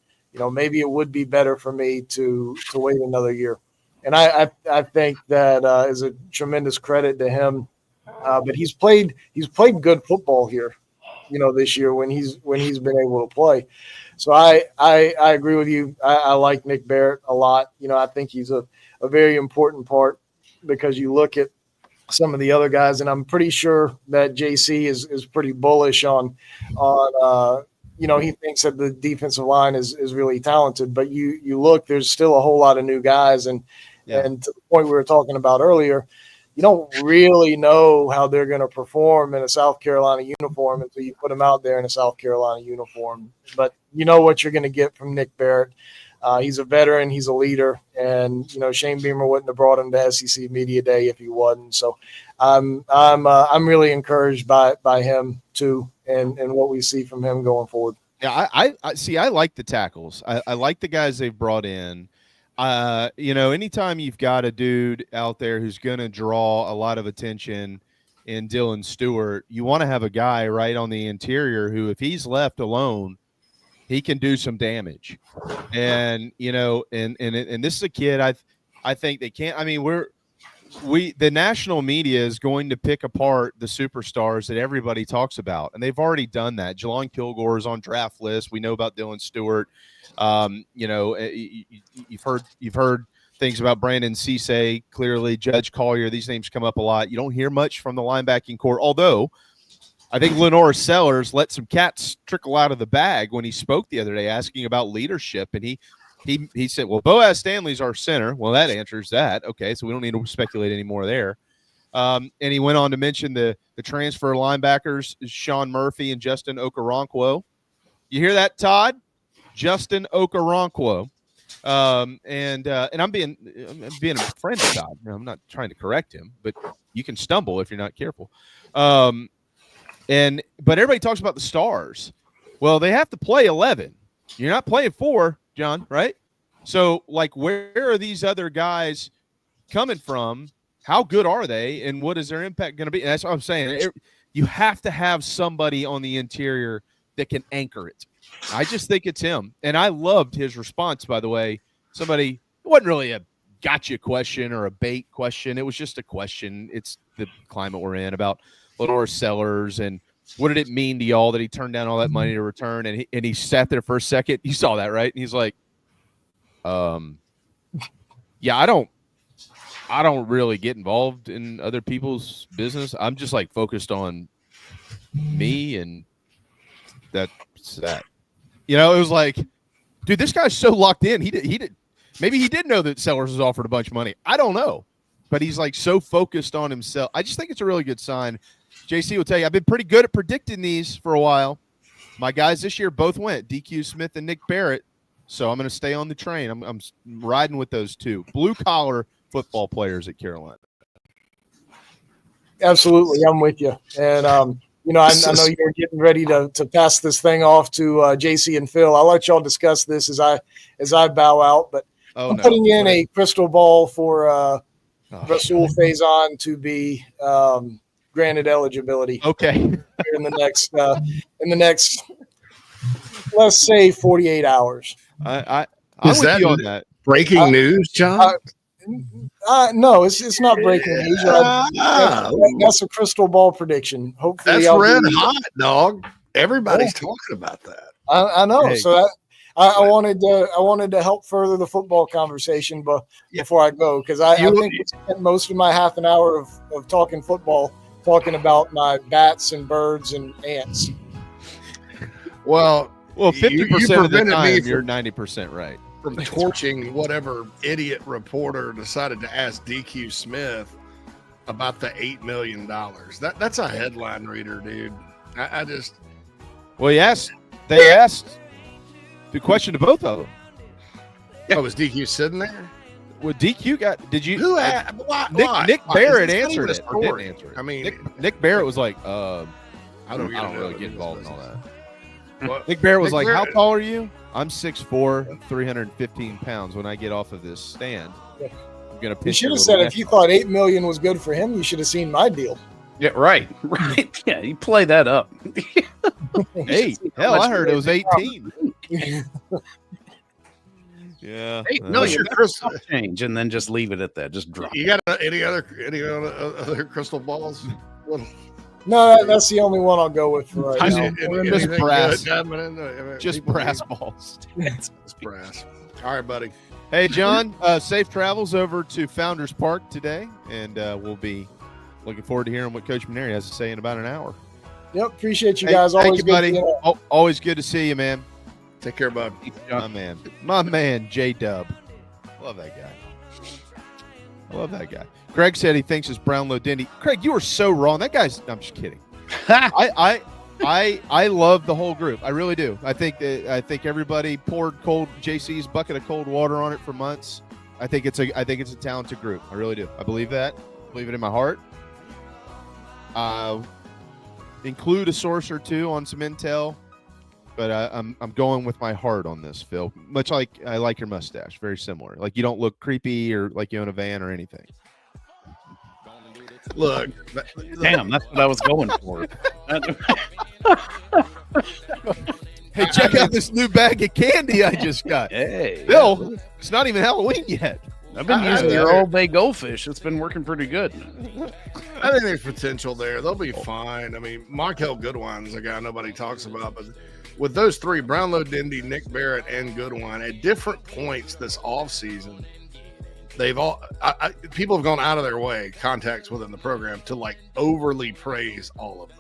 S17: maybe it would be better for me to wait another year. And I think that is a tremendous credit to him. But he's played good football here, this year when he's been able to play. So I agree with you. I like Nick Barrett a lot. I think he's a very important part because you look at some of the other guys, and I'm pretty sure that JC is pretty bullish on he thinks that the defensive line is really talented, but you look, there's still a whole lot of new guys. And to the point we were talking about earlier, you don't really know how they're going to perform in a South Carolina uniform until you put them out there in a South Carolina uniform. But you know what you're going to get from Nick Barrett. He's a veteran. He's a leader. And, Shane Beamer wouldn't have brought him to SEC Media Day if he wasn't. So I'm really encouraged by him too, and what we see from him going forward.
S4: Yeah, I see. I like the tackles. I like the guys they've brought in. Anytime you've got a dude out there who's going to draw a lot of attention in Dylan Stewart, you want to have a guy right on the interior who, if he's left alone, he can do some damage. And, and this is a kid, I think they can't. I mean, the national media is going to pick apart the superstars that everybody talks about, and they've already done that. Jelon Kilgore is on draft list. We know about Dylan Stewart. You've heard things about Brandon Cisse, clearly Judge Collier. These names come up a lot. You don't hear much from the linebacking core, although I think Lenore Sellers let some cats trickle out of the bag when he spoke the other day asking about leadership, and he said, well, Boaz Stanley's our center. Well, that answers that. Okay, so we don't need to speculate anymore there. And he went on to mention the transfer linebackers, Sean Murphy and Justin Okoronkwo. You hear that, Todd? Justin Okoronkwo. And I'm being a friend of Todd. I'm not trying to correct him, but you can stumble if you're not careful. But everybody talks about the stars. Well, they have to play 11. You're not playing 4, John, right? So, like, where are these other guys coming from? How good are they, and what is their impact going to be? And that's what I'm saying. You have to have somebody on the interior that can anchor it. I just think it's him. And I loved his response, by the way. It wasn't really a gotcha question or a bait question. It was just a question. It's the climate we're in about Lenore Sellers and what did it mean to y'all that he turned down all that money to return? And he sat there for a second. You saw that, right? And he's like, yeah, I don't really get involved in other people's business. I'm just like focused on me, and that's that. You know, it was like, dude, this guy's so locked in. Maybe he did know that Sellers was offered a bunch of money. I don't know, but he's like so focused on himself. I just think it's a really good sign. JC will tell you, I've been pretty good at predicting these for a while. My guys this year both went, DQ Smith and Nick Barrett. So I'm going to stay on the train. I'm riding with those two blue collar football players at Carolina.
S17: Absolutely, I'm with you. And I know you're getting ready to pass this thing off to JC and Phil. I'll let y'all discuss this as I bow out. But I'm putting in a crystal ball for Rasul Faison to be granted eligibility.
S4: Okay.
S17: In the next, let's say 48 hours.
S4: I'm with you on that.
S20: Breaking news, John?
S17: No, it's not breaking news. That's a crystal ball prediction. Hopefully,
S20: that's red hot, dog. Everybody's talking about that.
S17: I know.
S20: Hey.
S17: So I wanted to help further the football conversation, but before I go, because I think we spent most of my half an hour of talking football talking about my bats and birds and ants.
S20: Well,
S4: 50% of the time you're 90% right.
S20: From torching whatever idiot reporter decided to ask DQ Smith about the $8 million. That's a headline reader, dude. I just.
S4: Well, they asked the question to both of them.
S20: Oh, was DQ sitting there?
S4: Well, DQ did you?
S20: Who asked? Why?
S4: Nick Barrett answered it or didn't answer it.
S20: I mean,
S4: Nick Barrett was like, I don't really get involved in all that. Nick Barrett was how tall are you? I'm 6'4", 315 pounds. When I get off of this stand, I'm going to pitch.
S17: You should have said if you thought $8 million was good for him, you should have seen my deal.
S15: Yeah, right. Yeah, you play that up.
S4: 8. Hell, I heard it was 18. Yeah.
S15: $8 million crystal change, and then just leave it at that. Just drop.
S20: You got any other crystal balls?
S17: No, that's the only one I'll go with for right now.
S4: Just brass. Just brass balls.
S20: Just brass. All right, buddy.
S4: Hey, John, safe travels over to Founders Park today, and we'll be looking forward to hearing what Coach Maneri has to say in about an hour.
S17: Yep, appreciate you guys. Always
S4: thank you, buddy. Always good to see you, man.
S20: Take care, bud.
S4: My man, J-Dub. Love that guy. Greg said he thinks it's Brownlow Dendy. Craig, you are so wrong. That guy's. I'm just kidding. I love the whole group. I really do. I think everybody poured JC's bucket of cold water on it for months. I think it's a talented group. I really do. I believe that. I believe it in my heart. Include a source or two on some intel, but I'm going with my heart on this, Phil. Much like I like your mustache. Very similar. Like you don't look creepy or like you own a van or anything.
S20: Look,
S15: damn, that's what I was going for.
S4: Hey, check out this new bag of candy I just got.
S15: Hey,
S4: Bill, it's not even Halloween yet.
S15: I've been using your Old Bay Goldfish. It's been working pretty good.
S20: I think there's potential there. They'll be fine. I mean, Monkel Goodwine's a guy nobody talks about, but with those three, Brownlow Dendy, Nick Barrett, and Goodwine, at different points this offseason, people have gone out of their way, contacts within the program, to like overly praise all of them.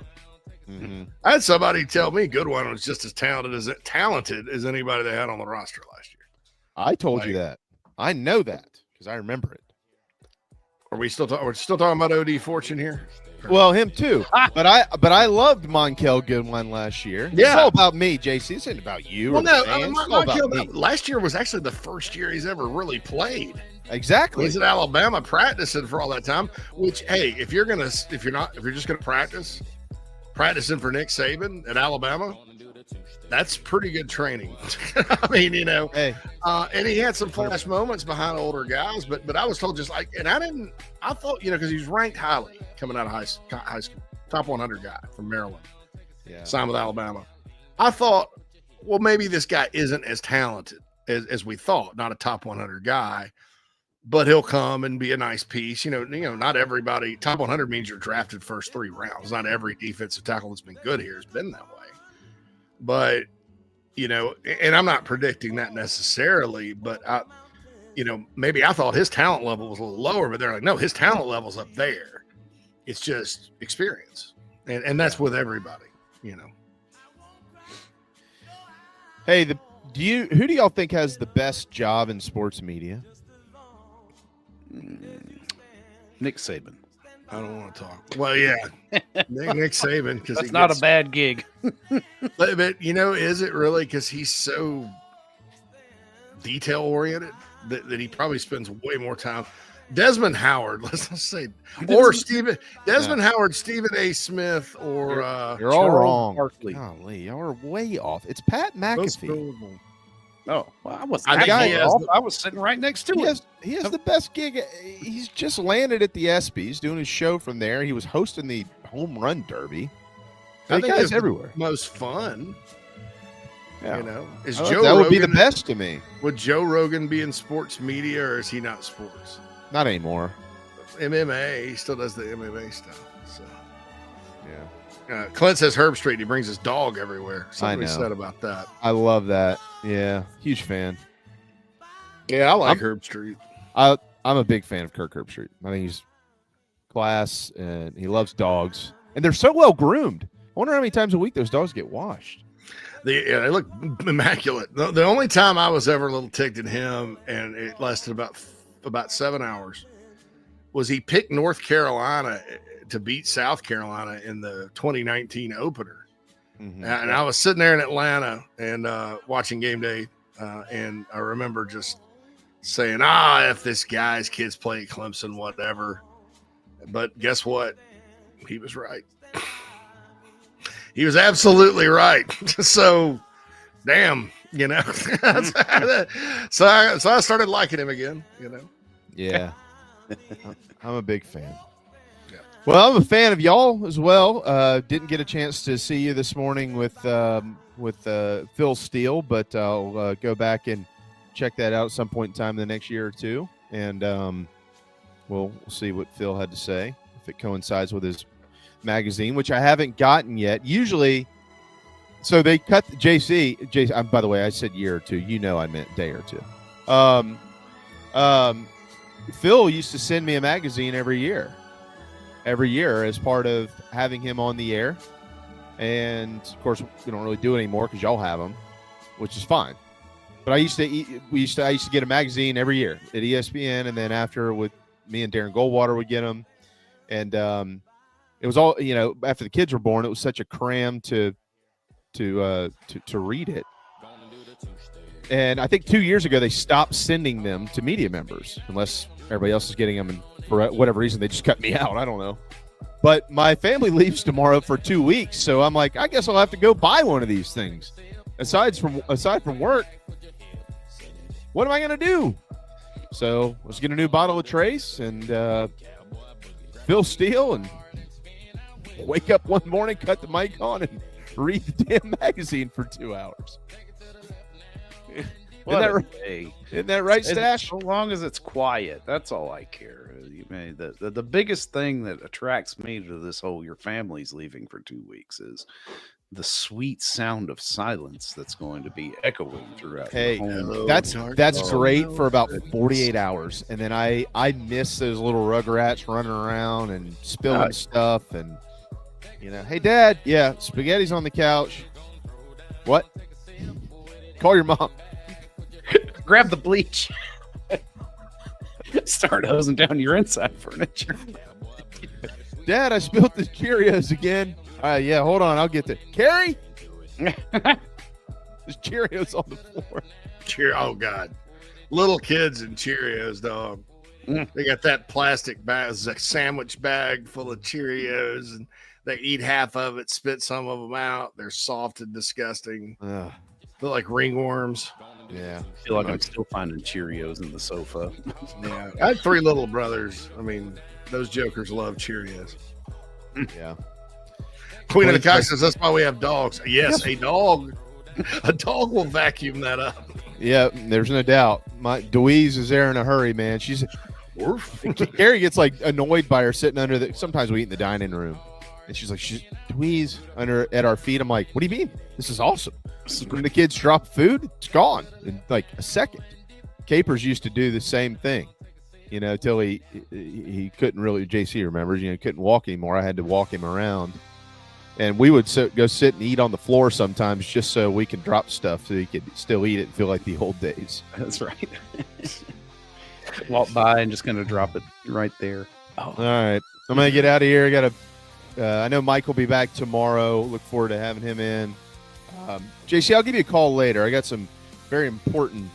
S4: Mm-hmm.
S20: I had somebody tell me Goodwine was just as talented as anybody they had on the roster last year.
S4: I told you that. I know that because I remember it.
S20: Are we still talking? We're still talking about OD Fortune here.
S4: Well, him too. But I loved Monkel Goodwine last year.
S20: Yeah.
S4: It's all about me, JC. This ain't about you.
S20: Well,
S4: or
S20: no,
S4: the fans. It's all about me.
S20: last year was actually the first year he's ever really played.
S4: Exactly.
S20: He's at Alabama practicing for all that time. Which, hey, if you're just gonna practicing for Nick Saban at Alabama, that's pretty good training. I mean,
S4: Hey.
S20: And he had some flash moments behind older guys, but I was told just like, and I thought, because he was ranked highly coming out of high school, top 100 guy from Maryland, signed with Alabama. I thought, well, maybe this guy isn't as talented as we thought, not a top 100 guy, but he'll come and be a nice piece. Not everybody, top 100 means you're drafted first 3 rounds. Not every defensive tackle that's been good here has been that way. But, and I'm not predicting that necessarily, but maybe I thought his talent level was a little lower, but they're like, no, his talent level's up there. It's just experience. And that's with everybody,
S4: Hey, who do y'all think has the best job in sports media?
S15: Nick Saban.
S20: I don't want to talk. Well, yeah, Nick Saban, because
S15: that's not a bad gig.
S20: But is it really? Because he's so detail oriented that he probably spends way more time. Desmond Howard, let's say, or Desmond Howard, Stephen A. Smith, or
S4: you're all wrong.
S20: Barkley.
S4: Golly, y'all are way off. It's Pat McAfee.
S15: Oh, well, I was.
S4: I
S15: was sitting right next to him.
S4: He has the best gig. He's just landed at the ESPYs, doing his show from there. He was hosting the Home Run Derby.
S20: I think
S4: guys everywhere.
S20: Most fun.
S4: Yeah.
S20: That
S4: would be the best to me.
S20: Would Joe Rogan be in sports media, or is he not sports?
S4: Not anymore.
S20: MMA. He still does the MMA stuff. So,
S4: yeah.
S20: Clint says Herb Street. He brings his dog everywhere. Something
S4: I know.
S20: said about that.
S4: I love that. Yeah, huge fan.
S20: Yeah, I like Herb Street.
S4: I'm a big fan of Kirk Herbstreit. I think he's class, and he loves dogs, and they're so well groomed. I wonder how many times a week those dogs get washed.
S20: They look immaculate. The only time I was ever a little ticked at him, and it lasted about 7 hours, was he picked North Carolina to beat South Carolina in the 2019 opener.
S4: Mm-hmm.
S20: And I was sitting there in Atlanta and watching game day, and I remember just saying, if this guy's kids play at Clemson, whatever. But guess what? He was right. He was absolutely right. So, damn, So I started liking him again,
S4: Yeah. I'm a big fan. Well, I'm a fan of y'all as well. Didn't get a chance to see you this morning with Phil Steele, but I'll go back and check that out at some point in time in the next year or two, and we'll see what Phil had to say, if it coincides with his magazine, which I haven't gotten yet. Usually, so they cut JC. By the way, I said year or two. I meant day or two. Phil used to send me a magazine every year as part of having him on the air. And of course, we don't really do it anymore because y'all have them, which is fine. But I used to get a magazine every year at ESPN, and then after, with me and Darren Goldwater would get them. And it was all, after the kids were born, it was such a cram to read it. And I think 2 years ago they stopped sending them to media members, unless everybody else is getting them, and for whatever reason they just cut me out. I don't know. But my family leaves tomorrow for 2 weeks, so I'm like, I guess I'll have to go buy one of these things. Aside from work, what am I going to do? So let's get a new bottle of Trace and Phil Steele, and wake up one morning, cut the mic on, and read the damn magazine for 2 hours. Isn't that right, Stash?
S15: So long as it's quiet, that's all I care. The biggest thing that attracts me to this whole your family's leaving for 2 weeks is the sweet sound of silence that's going to be echoing throughout.
S4: Hey, that's great for about 48 hours, and then I miss those little rugrats running around and spilling stuff, and hey, Dad, yeah, spaghetti's on the couch. What? Call your mom.
S15: grab the bleach. Start hosing down your inside furniture.
S4: Dad, I spilled the Cheerios again. Yeah, hold on. I'll get there. Carrie? There's Cheerios on the floor.
S20: Oh, God. Little kids and Cheerios, dog. They got that plastic bag, a sandwich bag full of Cheerios, and they eat half of it, spit some of them out. They're soft and disgusting. They're like ringworms.
S4: Yeah.
S15: I feel like I'm still finding Cheerios in the sofa.
S20: Yeah. I had 3 little brothers. I mean, those jokers love Cheerios.
S4: Yeah.
S20: Queen of the Cock says that's why we have dogs. Yes, a dog will vacuum that up.
S4: Yeah, there's no doubt. My Deweese is there in a hurry, man. She's Carrie gets like annoyed by her sitting under the. Sometimes we eat in the dining room, and she's like, Deweese under at our feet. I'm like, what do you mean? This is awesome. When the kids drop food, it's gone in like a second. Capers used to do the same thing, you know, till he couldn't really. JC remembers, you know, he couldn't walk anymore. I had to walk him around. And we would go sit and eat on the floor sometimes just so we could drop stuff so he could still eat it and feel like the old days.
S15: That's right. Walk by and just going to drop it right there. Oh.
S4: All right. I'm going to get out of here. I know Mike will be back tomorrow. Look forward to having him in. JC, I'll give you a call later. I got some very important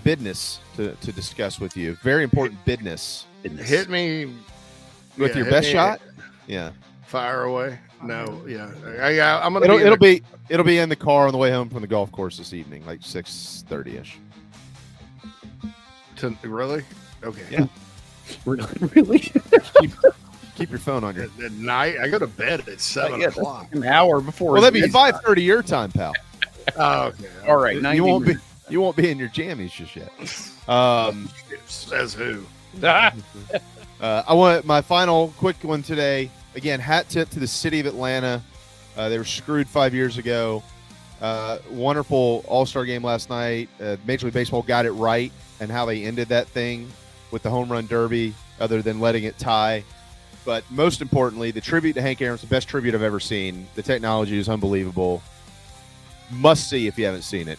S4: business to discuss with you. Very important business.
S20: Hit me.
S4: With your best shot? Yeah.
S20: Fire away. No, yeah. I'm gonna.
S4: It'll be in the car on the way home from the golf course this evening, like 6:30ish.
S20: Really? Okay.
S4: Yeah.
S15: Really?
S4: Keep your phone on you.
S20: At night, I go to bed at 7 o'clock.
S15: An hour before.
S4: Well, that'd be 5:30 your time, pal.
S20: Oh, okay.
S15: All right.
S4: You won't be in your jammies just yet.
S20: Says who?
S4: I want my final quick one today. Again, hat tip to the city of Atlanta. They were screwed 5 years ago. Wonderful All-Star game last night. Major League Baseball got it right and how they ended that thing with the home run derby, other than letting it tie. But most importantly, the tribute to Hank Aaron's the best tribute I've ever seen. The technology is unbelievable. Must see if you haven't seen it.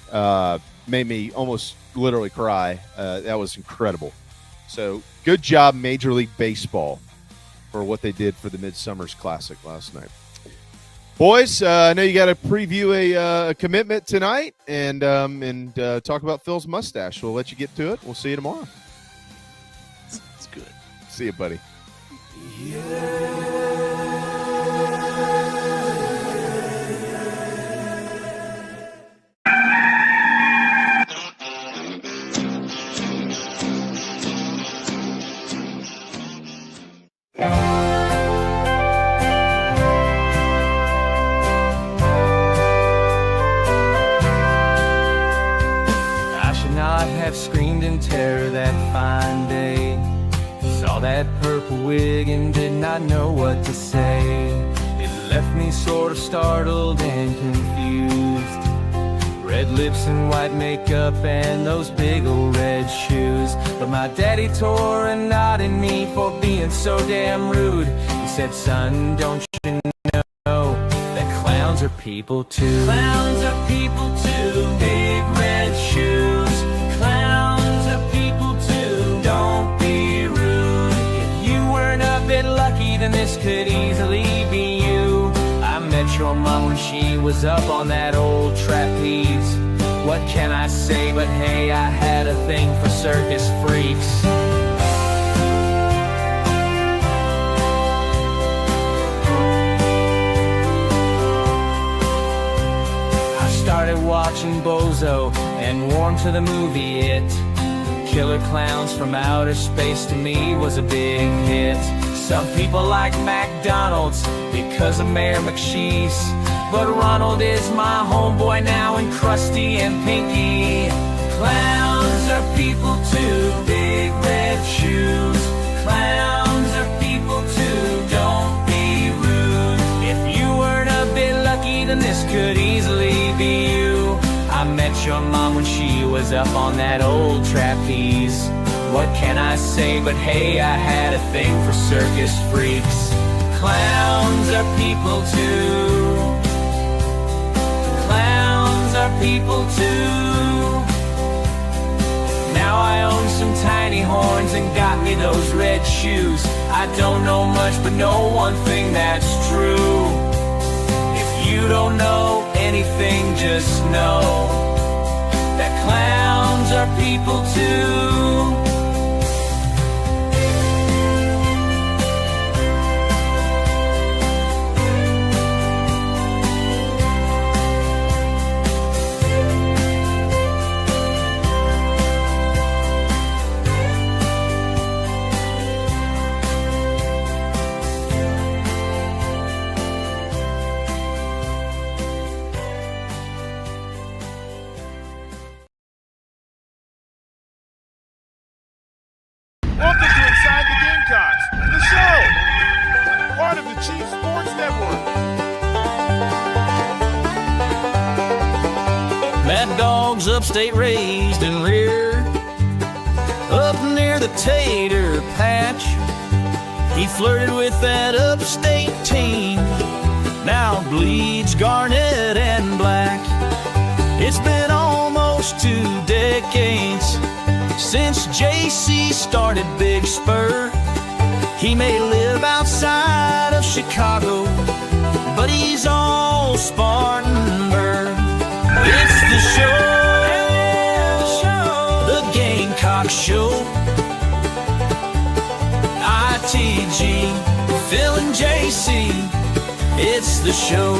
S4: Made me almost literally cry. That was incredible. So good job, Major League Baseball, for what they did for the Midsummer's Classic last night. Boys, I know you got to preview a commitment tonight and talk about Phil's mustache. We'll let you get to it. We'll see you tomorrow.
S15: It's good.
S4: See you, buddy.
S1: Have screamed in terror that fine day. Saw that purple wig and did not know what to say. It left me sort of startled and confused. Red lips and white makeup and those big old red shoes. But my daddy tore a knot in me for being so damn rude. He said, son, don't you know that clowns are people too? Clowns are people too. Big red shoes. Clowns are people too. Don't be rude. If you weren't a bit lucky, then this could easily be you. I met your mom when she was up on that old trapeze. What can I say but hey, I had a thing for circus freaks. Started watching Bozo and warmed to the movie It. Killer Clowns from Outer Space to me was a big hit. Some people like McDonald's because of Mayor McSheese, but Ronald is my homeboy now and Krusty and Pinky. Clowns are people too. Big red shoes. Clowns are people too. Don't be rude. If you weren't a bit lucky, then this could easily be you. I met your mom when she was up on that old trapeze. What can I say but hey, I had a thing for circus freaks. Clowns are people too. Clowns are people too. Now I own some tiny horns and got me those red shoes. I don't know much, but know one thing that's true. If you don't know anything, just know that clowns are people too.
S2: Welcome to Inside the Gamecocks, the show, part of the Chief Sports Network.
S1: Mad Dog's upstate raised and reared up near the tater patch. He flirted with that upstate team, now bleeds garnet and black. It's been almost 2 decades since JC started Big Spur. He may live outside of Chicago, but he's all Spartanburg. It's the show, the Gamecock Show. ITG, Phil and JC, it's the show.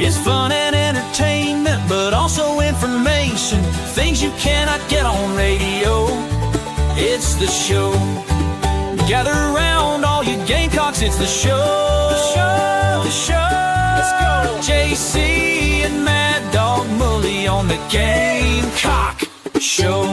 S1: It's fun and entertainment, but also information, things you cannot get on radio. It's the show. Gather around, all you Gamecocks, it's the show. The show, the show. Let's go. JC and Mad Dog Mully on the Gamecock Show.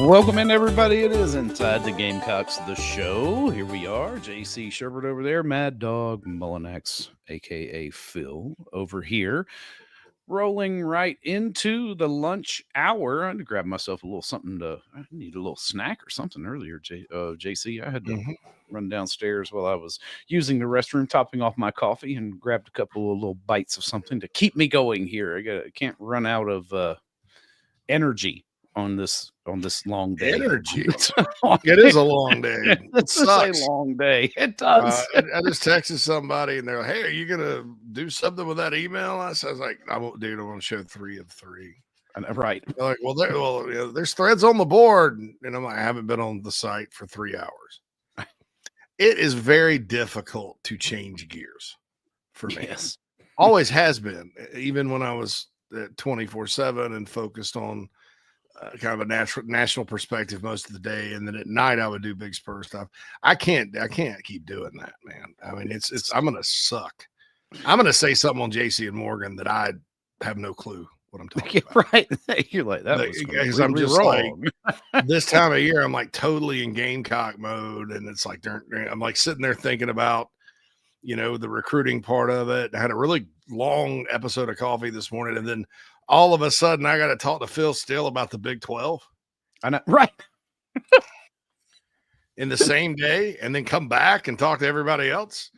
S15: Welcome in, everybody. It is Inside the Gamecocks, the show. Here we are. JC Sherbert over there. Mad Dog Mullinax, a.k.a. Phil, over here. Rolling right into the lunch hour. I had to grab myself a little something I need a little snack or something earlier, JC. I had to run downstairs while I was using the restroom, topping off my coffee, and grabbed a couple of little bites of something to keep me going here. I can't run out of energy on this long day.
S20: Energy. It is a long day.
S15: It's a long day. It does.
S20: I just texted somebody and they're like, "Hey, are you gonna do something with that email?" I was like, "I won't, dude. I want to show 3 of 3."
S15: Right.
S20: They're like, there's threads on the board, and I'm like, I haven't been on the site for 3 hours. It is very difficult to change gears for me.
S15: Yes.
S20: Always has been, even when I was at 24/7 and focused on kind of a national perspective most of the day, and then at night I would do Big Spur stuff. I can't keep doing that, man. I mean, it's I'm gonna suck. I'm gonna say something on JC and Morgan that I have no clue what I'm talking about.
S15: Right. You're like, that was
S20: because I'm just
S15: wrong.
S20: like this time of year, I'm like totally in Gamecock mode, and it's like I'm like sitting there thinking about the recruiting part of it. I had a really long episode of coffee this morning, and then all of a sudden I got to talk to Phil Steele about the Big 12.
S15: I know, right?
S20: In the same day, and then come back and talk to everybody else.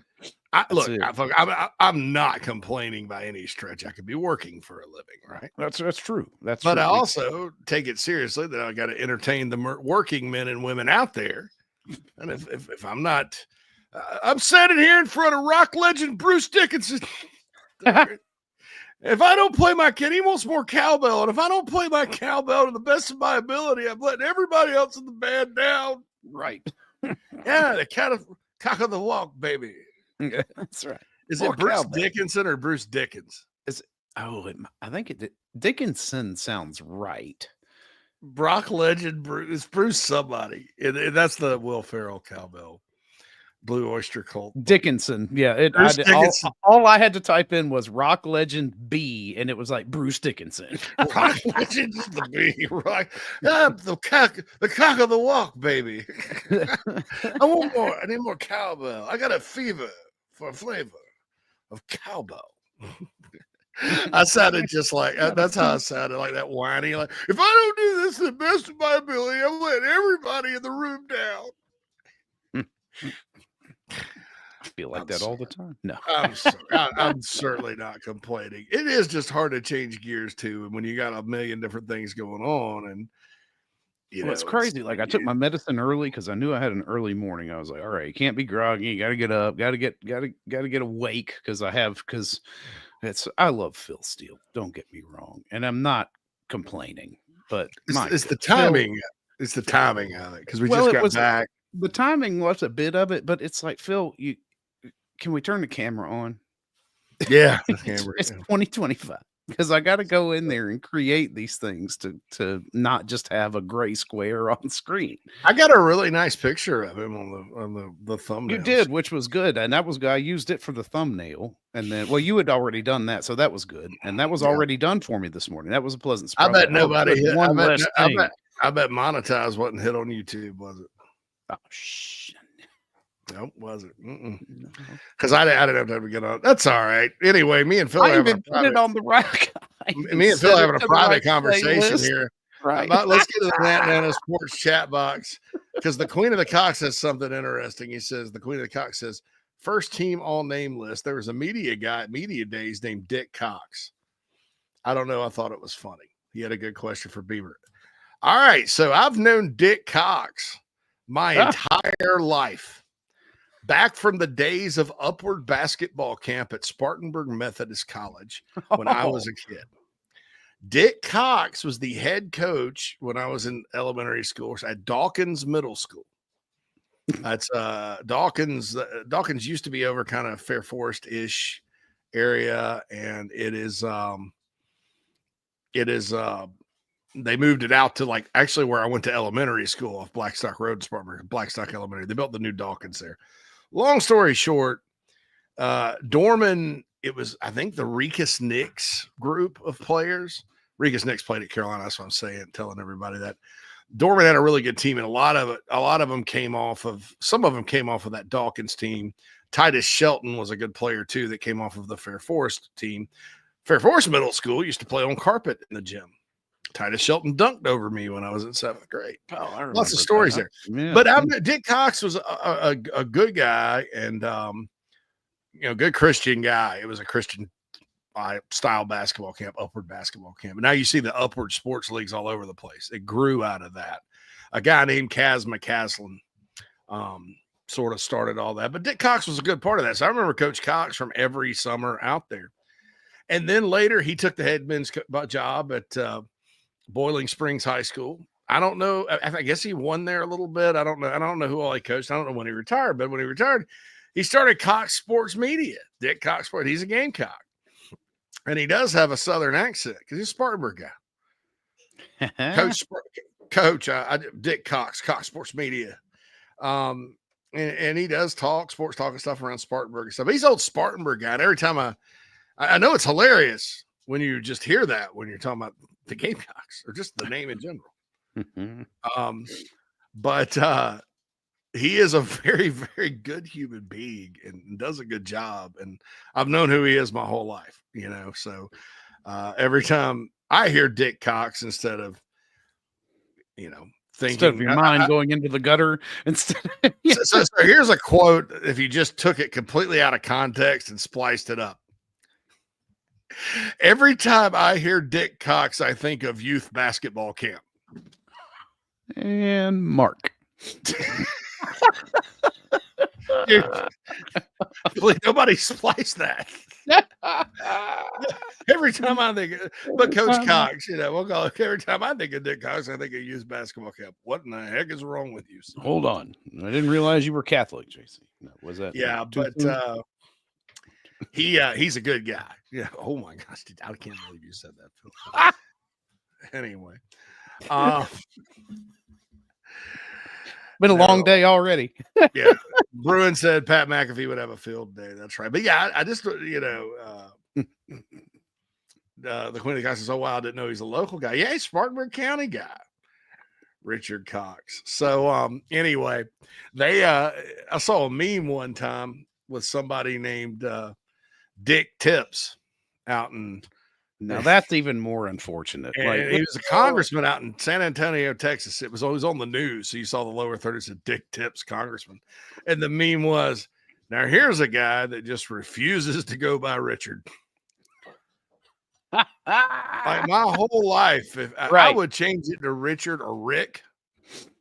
S20: I'm not complaining by any stretch. I could be working for a living, right?
S15: That's true. But
S20: I also take it seriously that I got to entertain the working men and women out there. And if I'm not, I'm standing here in front of rock legend Bruce Dickinson. If I don't play my kid, he wants more cowbell. And if I don't play my cowbell to the best of my ability, I'm letting everybody else in the band down.
S15: Right.
S20: Yeah, the cock of the walk, baby.
S15: That's right.
S20: Is
S15: More
S20: it Bruce
S15: cowbell.
S20: Dickinson or Bruce Dickens?
S15: I think Dickinson sounds right.
S20: Brock legend Bruce. It's Bruce somebody. That's the Will Ferrell cowbell. Blue Oyster Cult.
S15: Dickinson. Yeah. All I had to type in was rock legend B, and it was like Bruce Dickinson.
S20: Rock legend is the B, right? The cock of the walk, baby. I want more. I need more cowbell. I got a fever for a flavor of cowbell. I sounded just like that's how I sounded, like that whiny. Like, if I don't do this to the best of my ability, I'm letting everybody in the room down.
S15: I feel like that all the time. No,
S20: I'm sorry. I'm certainly not complaining. It is just hard to change gears too, and when you got a million different things going on, and
S15: it's crazy. Like I took my medicine early because I knew I had an early morning. I was like, all right, you can't be groggy. You got to get up. Got to get awake because I love Phil Steele. Don't get me wrong, and I'm not complaining, but
S20: it's the timing. It's the timing of it because we just got back.
S15: The timing was a bit of it, but it's like, Phil, can we turn the camera on?
S20: Yeah,
S15: it's 2025 because I got to go in there and create these things to not just have a gray square on screen.
S20: I got a really nice picture of him on the thumbnail.
S15: You did, which was good, and that was good. I used it for the thumbnail, and then you had already done that, so that was good, and that was already done for me this morning. That was a pleasant surprise.
S20: I bet nobody hit. I bet monetize wasn't hit on YouTube, was it?
S15: Oh shit.
S20: Nope, wasn't. Because I didn't have time to get on. That's all right. Anyway, me and Phil
S15: put it on the right.
S20: Me and Phil having a private conversation here.
S15: Right.
S20: Let's get to the Nana's Porch chat box because the Queen of the Cox has something interesting. He says the Queen of the Cox says first team all name list. There was a media guy at media days named Dick Cox. I don't know. I thought it was funny. He had a good question for Beaver. All right, so I've known Dick Cox my entire life, back from the days of upward basketball camp at Spartanburg Methodist College when I was a kid. Dick Cox was the head coach when I was in elementary school at Dawkins Middle School. That's Dawkins. Dawkins used to be over kind of Fair Forest-ish area, and it is they moved it out to like actually where I went to elementary school off Blackstock Road in Spartanburg, Blackstock Elementary. They built the new Dawkins there. Long story short, Dorman, it was, I think, the Rekas Knicks group of players. Rekas Knicks played at Carolina. That's what I'm saying, telling everybody that. Dorman had a really good team, and a lot of them came off of that Dawkins team. Titus Shelton was a good player too that came off of the Fair Forest team. Fair Forest Middle School used to play on carpet in the gym. Titus Shelton dunked over me when I was in 7th grade. Lots of stories there. Yeah. But Dick Cox was a good guy and good Christian guy. It was a Christian style basketball camp, upward basketball camp. And now you see the upward sports leagues all over the place. It grew out of that. A guy named Kaz McCaslin sort of started all that. But Dick Cox was a good part of that. So I remember Coach Cox from every summer out there. And then later he took the head men's job at Boiling Springs High School. I don't know. I guess he won there a little bit. I don't know. I don't know who all he coached. I don't know when he retired, but when he retired, he started Cox Sports Media. Dick Cox Sports. He's a Gamecock. And he does have a Southern accent because he's a Spartanburg guy. Coach, Dick Cox, Cox Sports Media. And he does sports talk and stuff around Spartanburg and stuff. But he's an old Spartanburg guy. And every time I know it's hilarious when you just hear that when you're talking about the Gamecocks or just the name in general. But he is a very, very good human being and does a good job. And I've known who he is my whole life, so every time I hear Dick Cox instead of, thinking
S15: instead of your mind going into the gutter instead.
S20: So here's a quote. If you just took it completely out of context and spliced it up. Every time I hear Dick Cox, I think of youth basketball camp.
S15: And Mark.
S20: Dude, please, nobody spliced that. Every time I think but Coach Cox, we'll call it, every time I think of Dick Cox, I think of youth basketball camp. What in the heck is wrong with you?
S15: Hold on. I didn't realize you were Catholic, JC. No, was that?
S20: Yeah, but he's a good guy. Yeah. Oh my gosh, dude, I can't believe you said that, Phil. Anyway.
S15: Been a long day already.
S20: Yeah. Bruin said Pat McAfee would have a field day. That's right. But yeah, I just the Queen of the Cox says, oh wow, I didn't know he's a local guy. Yeah, he's Spartanburg County guy. Richard Cox. So anyway, I saw a meme one time with somebody named Dick Tips. out in.
S15: Now that's even more unfortunate.
S20: And
S15: Like
S20: he was a congressman out in San Antonio, Texas. It was always on the news. So you saw the lower third, it said Dick Tips, congressman. And the meme was, now here's a guy that just refuses to go by Richard. Like my whole life, if I would change it to Richard or Rick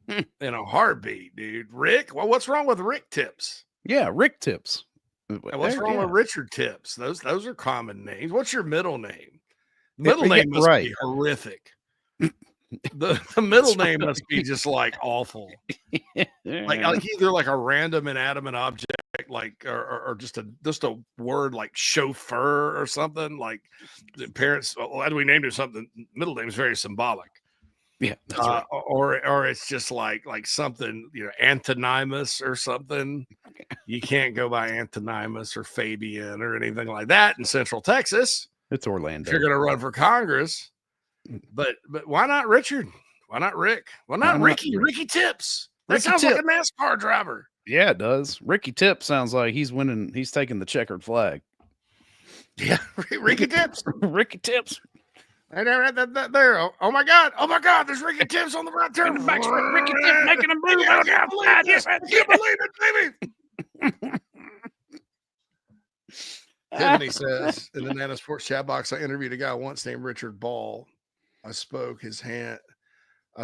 S20: in a heartbeat, dude. Rick? Well, what's wrong with Rick Tips?
S15: Yeah, Rick Tips.
S20: And what's wrong with Richard Tips? Those are common names. What's your middle name? Middle name must be horrific. The middle name must be just like awful. like either like a random inanimate object, like or just a word like chauffeur or something. Like the parents, well, we named it something. Middle name is very symbolic.
S15: Yeah, that's right.
S20: Or it's just like something, antonymus or something. You can't go by Antonymus or Fabian or anything like that in Central Texas.
S15: It's Orlando.
S20: If you're going to run for Congress, but why not Richard? Why not Rick? Why not Ricky? Ricky Tips. That sounds like a NASCAR driver.
S15: Yeah, it does. Ricky Tips sounds like he's winning. He's taking the checkered flag.
S20: Yeah, Ricky Tips.
S15: Ricky Tips.
S20: There. Oh my God. There's Ricky Tips on the right turn.
S15: Ricky Tips making a move.
S20: I can't believe it, baby. Tiffany says in the Nana Sports chat box, I interviewed a guy once named Richard Ball. I shook his hand. He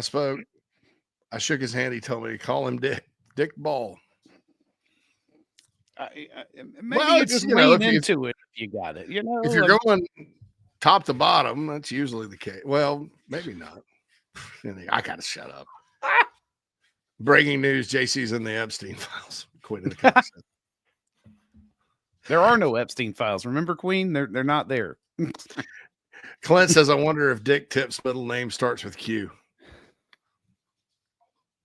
S20: told me to call him Dick Ball.
S15: Maybe you just lean into it if you got it.
S20: If you're going top to bottom, that's usually the case. Well, maybe not. I gotta shut up. Breaking news: JC's in the Epstein files. Quit in the concept.
S15: There are no Epstein files. Remember, Queen? They're not there.
S20: Clint says, I wonder if Dick Tip's middle name starts with Q.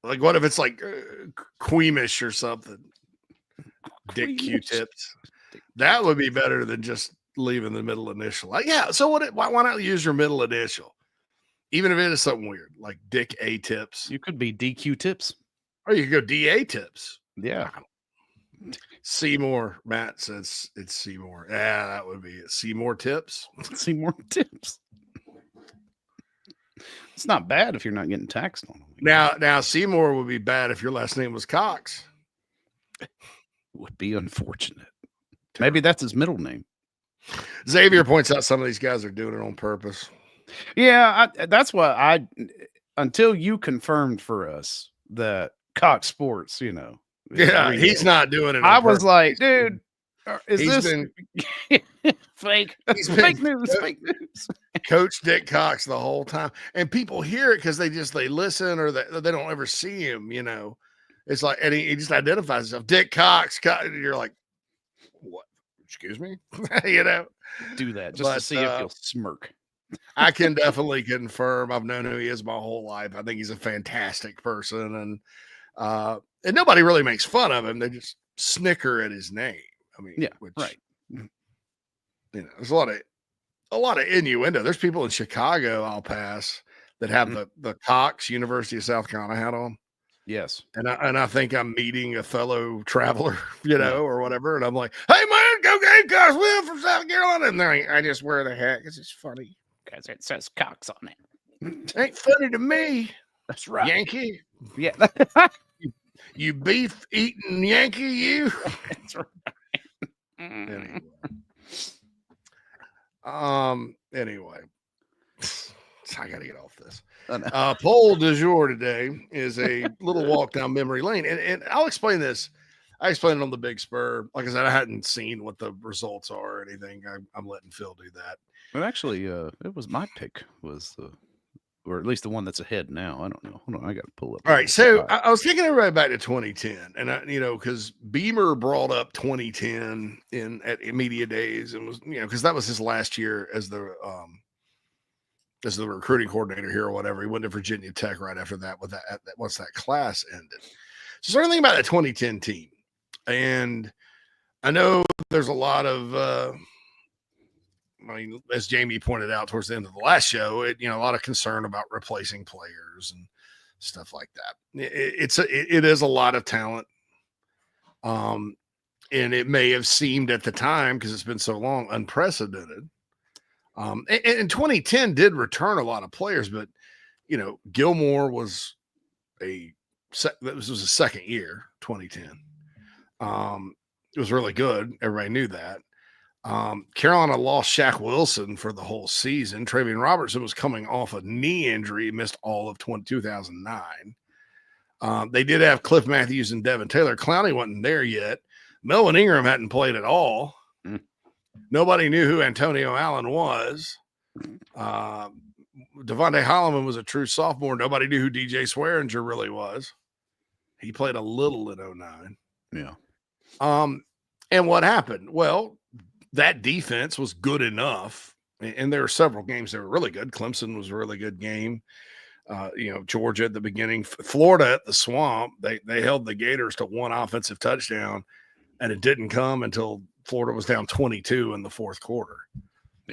S20: Like, what if it's like Queamish or something? Dick Q Tips. That would be better than just leaving the middle initial. Like, yeah. So why not use your middle initial? Even if it is something weird, like Dick A Tips.
S15: You could be DQ Tips.
S20: Or you could go DA Tips.
S15: Yeah.
S20: Seymour, Matt says it's Seymour. Yeah, that would be it. Seymour Tips.
S15: Seymour Tips. It's not bad if you're not getting taxed on them.
S20: Now Seymour would be bad if your last name was Cox.
S15: Would be unfortunate. Maybe that's his middle name.
S20: Xavier points out some of these guys are doing it on purpose.
S15: Yeah, that's why until you confirmed for us that Cox Sports,
S20: Yeah, he's not doing it.
S15: I was like, dude, is this fake?
S20: Fake
S15: news. Fake news.
S20: Coach Dick Cox the whole time, and people hear it because they listen or they don't ever see him. It's like, and he just identifies himself, Dick Cox. And you're like, what? Excuse me,
S15: Do that just to see if he'll smirk.
S20: I can definitely confirm. I've known who he is my whole life. I think he's a fantastic person, and nobody really makes fun of him. They just snicker at his name. I mean,
S15: yeah, right.
S20: There's a lot of innuendo. There's people in Chicago, I'll pass, that have the Cox University of South Carolina hat on.
S15: Yes.
S20: And I think I'm meeting a fellow traveler, or whatever. And I'm like, hey man, go Gamecocks, we're from South Carolina. And I just wear the hat because it's funny.
S15: Because it says Cox on it.
S20: Ain't funny to me.
S15: That's right.
S20: Yankee.
S15: Yeah.
S20: You beef eating Yankee, you.
S15: That's right.
S20: Anyway. I gotta get off this. Poll du jour today is a little walk down memory lane. And I'll explain this. I explained it on the Big Spur. Like I said, I hadn't seen what the results are or anything. I'm letting Phil do that.
S15: But actually, it was my pick or at least the one that's ahead now. I don't know. Hold on, I got to pull up.
S20: All right, so I was taking everybody back to 2010, and because Beamer brought up 2010 at media days, and was because that was his last year as the recruiting coordinator here or whatever. He went to Virginia Tech right after that. Once that class ended, so starting thinking about that 2010 team, and I know there's a lot of. As Jamie pointed out towards the end of the last show, a lot of concern about replacing players and stuff like that. It is a lot of talent. And it may have seemed at the time, because it's been so long, unprecedented. And 2010 did return a lot of players, but Gilmore was that was his second year, 2010. It was really good. Everybody knew that. Carolina lost Shaq Wilson for the whole season. Travian Robertson was coming off a knee injury, missed all of 2009. They did have Cliff Matthews and Devin Taylor. Clowney wasn't there yet. Melvin Ingram hadn't played at all. Nobody knew who Antonio Allen was. Devontae Holloman was a true sophomore. Nobody knew who DJ Swearinger really was. He played a little in 09.
S15: Yeah.
S20: And what happened? Well, that defense was good enough. And there were several games that were really good. Clemson was a really good game. Georgia at the beginning, Florida at the Swamp, they held the Gators to one offensive touchdown, and it didn't come until Florida was down 22 in the fourth quarter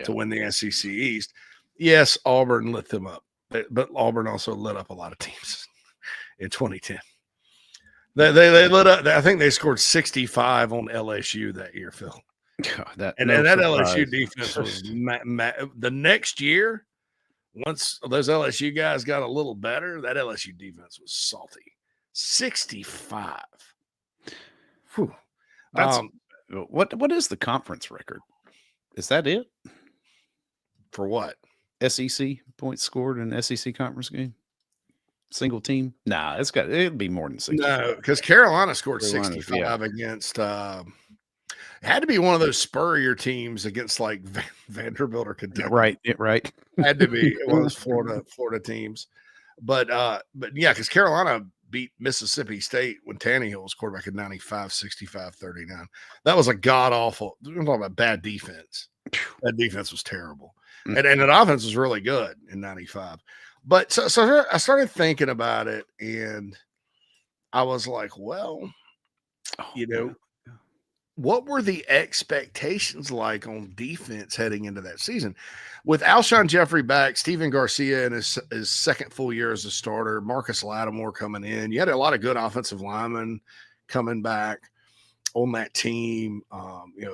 S20: to win the SEC East. Yes, Auburn lit them up, but Auburn also lit up a lot of teams in 2010. They lit up. I think they scored 65 on LSU that year, Phil.
S15: That
S20: LSU defense was the next year. Once those LSU guys got a little better, that LSU defense was salty. 65. Whew.
S15: That's what is the conference record? Is that it?
S20: For what?
S15: SEC points scored in an SEC conference game? Single team? Nah, it'd be more than 60.
S20: No, because Carolina scored 65 against it had to be one of those Spurrier teams against like Vanderbilt or Kentucky.
S15: Right.
S20: Had to be one of those Florida teams. But yeah, because Carolina beat Mississippi State when Tannehill was quarterback in 95, 65, 39. That was a god-awful – we're talking about bad defense. That defense was terrible. And that offense was really good in 95. But so I started thinking about it, and I was like, well, what were the expectations like on defense heading into that season? With Alshon Jeffrey back, Steven Garcia in his second full year as a starter, Marcus Lattimore coming in. You had a lot of good offensive linemen coming back on that team.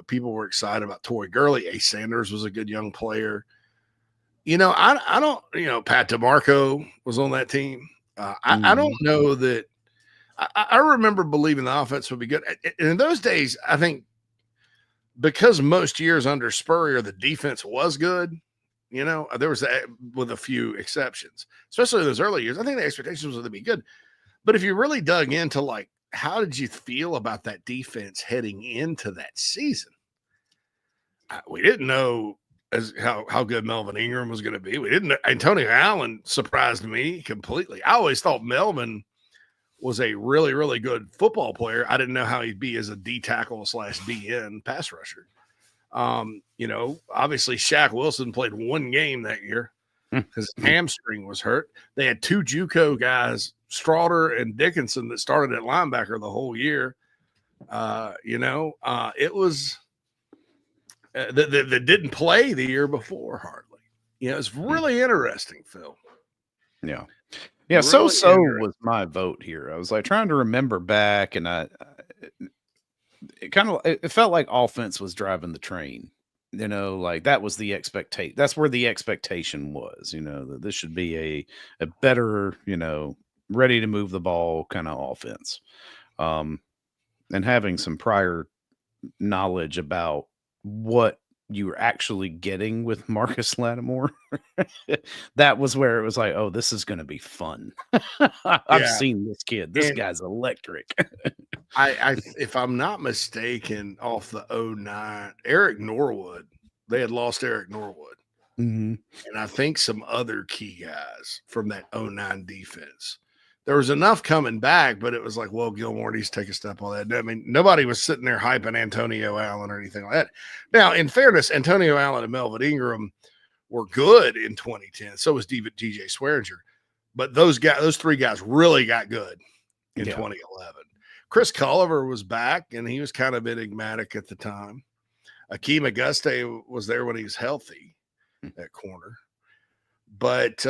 S20: People were excited about Torrey Gurley. Ace Sanders was a good young player. I don't, Pat DeMarco was on that team. I don't know that. I remember believing the offense would be good. And in those days, I think because most years under Spurrier, the defense was good, there was with a few exceptions, especially those early years. I think the expectations was to be good. But if you really dug into like, how did you feel about that defense heading into that season? We didn't know how good Melvin Ingram was going to be. We didn't. Antonio Allen surprised me completely. I always thought Melvin was a really, really good football player. I didn't know how he'd be as a D tackle / DN pass rusher. Obviously Shaq Wilson played one game that year because his hamstring was hurt. They had two JUCO guys, Strawder and Dickinson, that started at linebacker the whole year. It was that didn't play the year before hardly. It's really interesting, Phil.
S15: Yeah. Yeah, really so was my vote here. I was like trying to remember back, and it felt like offense was driving the train. Like that was the expectation. That's where the expectation was. That this should be a better, ready to move the ball kind of offense, and having some prior knowledge about what you were actually getting with Marcus Lattimore. That was where it was like, oh, this is going to be fun. I've seen this kid. This guy's electric.
S20: I if I'm not mistaken, off the 09, Eric Norwood, they had lost Eric Norwood.
S15: Mm-hmm.
S20: And I think some other key guys from that 09 defense. There was enough coming back, but it was like, well, Gilmore needs to take a step on that. I mean, nobody was sitting there hyping Antonio Allen or anything like that. Now, in fairness, Antonio Allen and Melvin Ingram were good in 2010. So was DJ Swearinger. But those three guys really got good in 2011. Chris Culliver was back, and he was kind of enigmatic at the time. Akeem Auguste was there when he was healthy at corner. But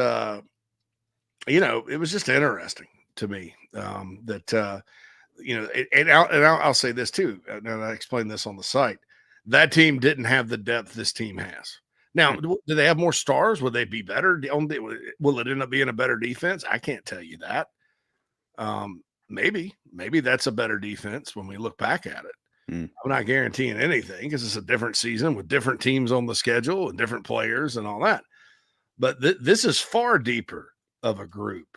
S20: it was just interesting to me that I'll say this too, and I explained this on the site. That team didn't have the depth this team has. Now, do they have more stars? Will they be better? Will it end up being a better defense? I can't tell you that. Maybe that's a better defense when we look back at it. I'm not guaranteeing anything because it's a different season with different teams on the schedule and different players and all that. But this is far deeper of a group,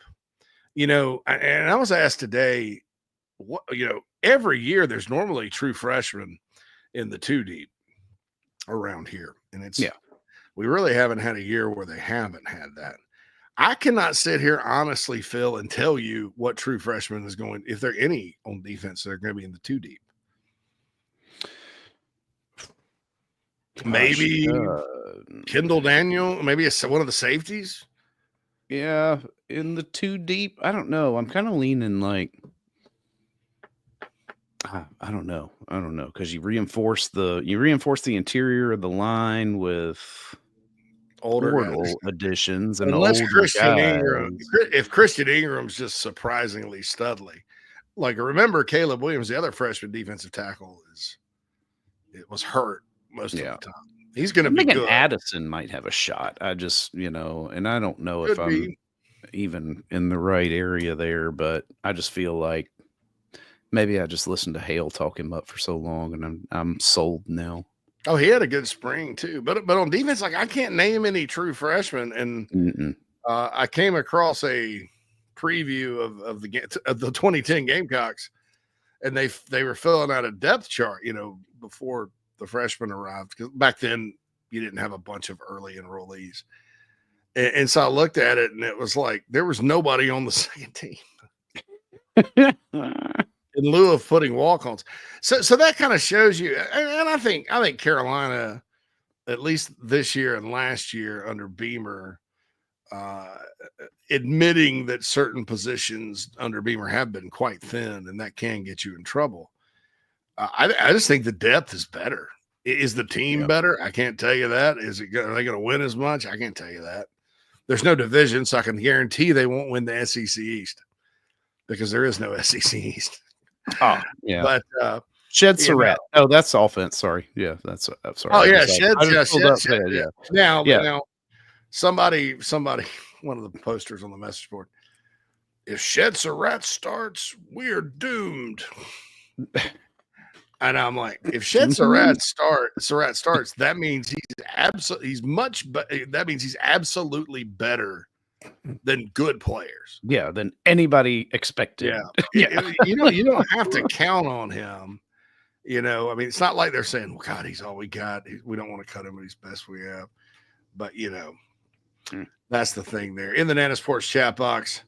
S20: and I was asked today, every year there's normally true freshmen in the 2 deep around here. And we really haven't had a year where they haven't had that. I cannot sit here honestly, Phil, and tell you what true freshman is going, if there are any on defense, they're going to be in the 2 deep. Maybe Kendall Daniel, maybe one of the safeties.
S15: Yeah, in the 2 deep. I don't know. I'm kind of leaning like, I don't know, because you reinforce the interior of the line with
S20: older
S15: additions and
S20: unless
S15: older
S20: Christian
S15: guys.
S20: Ingram, if Christian Ingram's just surprisingly studly. Like, remember Caleb Williams, the other freshman defensive tackle, was hurt most of the time. He's going to be good.
S15: Addison might have a shot. I just, and I don't know if I'm even in the right area there, but I just feel like maybe I just listened to Hale talk him up for so long, and I'm sold now.
S20: Oh, he had a good spring too, but on defense, like I can't name any true freshmen, and I came across a preview of the 2010 Gamecocks, and they were filling out a depth chart, before the freshmen arrived, because back then you didn't have a bunch of early enrollees, and so I looked at it, and it was like there was nobody on the second team. In lieu of putting walk-ons. So that kind of shows you, and I think Carolina, at least this year and last year under Beamer, admitting that certain positions under Beamer have been quite thin, and that can get you in trouble. I just think the depth is better. Is the team better? I can't tell you that. Are they going to win as much? I can't tell you that. There's no division, so I can guarantee they won't win the SEC East because there is no SEC East.
S15: Oh, yeah.
S20: But
S15: Shed Surratt. Oh, that's offense. Sorry. Yeah, that's sorry.
S20: Oh, yeah, Shed.
S15: Yeah.
S20: Now, somebody, one of the posters on the message board, if Shed Surratt starts, we're doomed. And I'm like, if Shed Surratt starts, that means that means he's absolutely better than good players.
S15: Yeah, than anybody expected.
S20: Yeah. You don't have to count on him. I mean, it's not like they're saying, well, God, he's all we got. We don't want to cut him, but he's best we have. But, that's the thing there. In the Nana Sports chat box,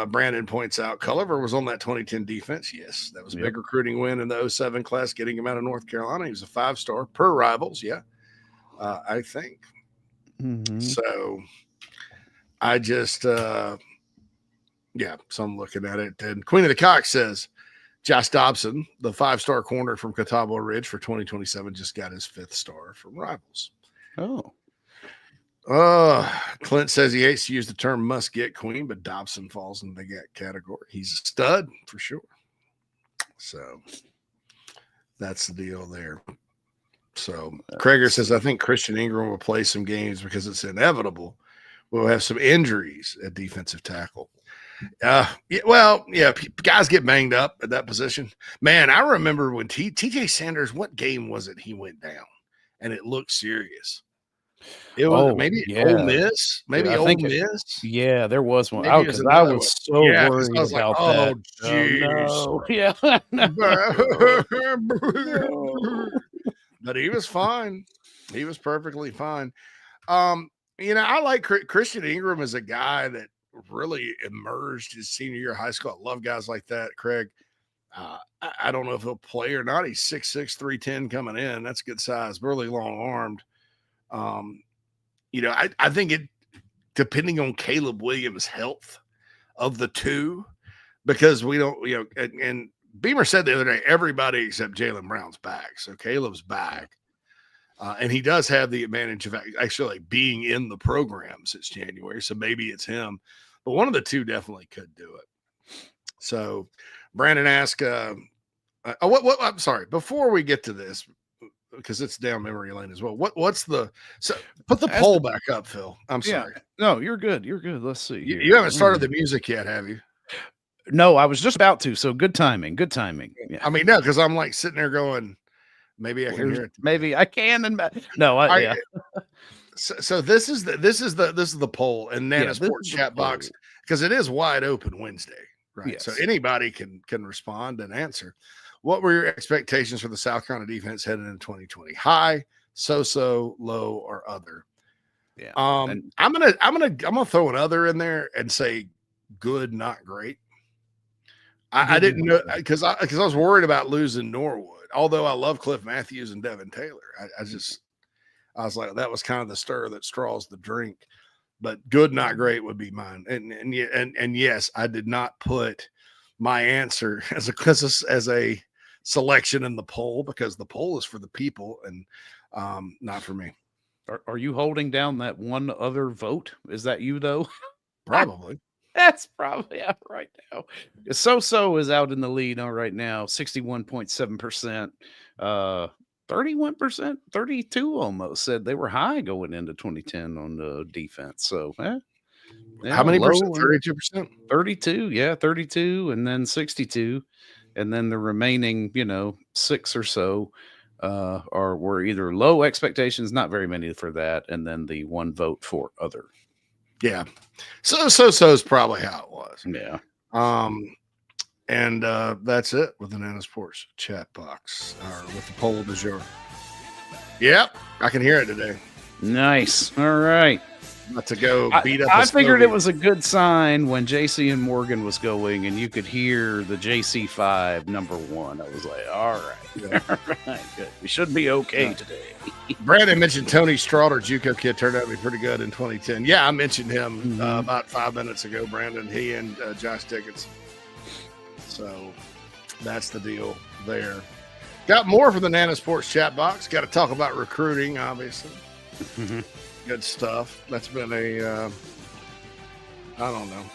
S20: Brandon points out Culliver was on that 2010 defense. Yes, that was a big recruiting win in the 07 class, getting him out of North Carolina. He was a 5-star per Rivals. Yeah, I think. So I just, so I'm looking at it. And Queen of the Cock says, Josh Dobson, the 5-star corner from Catawba Ridge for 2027, just got his 5th star from Rivals. Clint says he hates to use the term must get Queen, but Dobson falls in the category. He's a stud for sure. So that's the deal there. So Krager says, I think Christian Ingram will play some games because it's inevitable we'll have some injuries at defensive tackle. Guys get banged up at that position. Man, I remember when TJ Sanders, what game was it he went down? And it looked serious. It was Ole Miss. Ole Miss.
S15: Yeah, there was one. Because I was so worried about that.
S20: Oh, geez.
S15: No.
S20: But he was fine. He was perfectly fine. I like Christian Ingram as a guy that really emerged his senior year of high school. I love guys like that, Craig. I don't know if he'll play or not. He's 6'6", 310 coming in. That's a good size, really long-armed. I think it, depending on Caleb Williams' health of the two, because we don't, and Beamer said the other day, everybody except Jaylen Brown's back. So Caleb's back. And he does have the advantage of actually being in the program since January. So maybe it's him, but one of the two definitely could do it. So Brandon asked, I'm sorry, before we get to this, because it's down memory lane as well. What's the put the poll back up, Phil? I'm sorry.
S15: No, you're good. You're good. Let's see.
S20: You haven't started the music yet, have you?
S15: No, I was just about to. So good timing. Good timing. Yeah.
S20: I mean, no, because I'm like sitting there going, maybe I can hear it.
S15: Maybe I can. And no, yeah.
S20: So this is the poll and Nana Sports chat box, because it is wide open Wednesday, right?
S15: Yes.
S20: So anybody can respond and answer. What were your expectations for the South Carolina defense heading into 2020? High, so, low, or other?
S15: Yeah.
S20: I'm gonna throw an other in there and say good, not great. I didn't know because I was worried about losing Norwood. Although I love Cliff Matthews and Devin Taylor, I was like, that was kind of the stir that straws the drink. But good, not great would be mine. And yes, I did not put my answer as a selection in the poll, because the poll is for the people and not for me.
S15: Are you holding down that one other vote? Is that you though?
S20: Probably.
S15: That's probably out right now. So is out in the lead right now, 61.7%. 31%, 32 almost said they were high going into 2010 on the defense. So
S20: how many percent? 32%?
S15: 32, yeah, 32, and then 62. And then the remaining, 6 or so were either low expectations, not very many for that, and then the one vote for other.
S20: Yeah. So is probably how it was.
S15: Yeah.
S20: And that's it with the Nana Sports chat box, or with the poll du jour. Yep, I can hear it today.
S15: Nice. All right.
S20: About to go beat up.
S15: I figured it was a good sign when JC and Morgan was going, and you could hear the JC5 number 1. I was like, all right. Yeah. All right, good. We should be okay today.
S20: Brandon mentioned Tony Straughter, JUCO kid, turned out to be pretty good in 2010. Yeah, I mentioned him about 5 minutes ago, Brandon. He and Josh Dickens. So that's the deal there. Got more from the Nana Sports chat box. Got to talk about recruiting, obviously. Good stuff. That's been I don't know,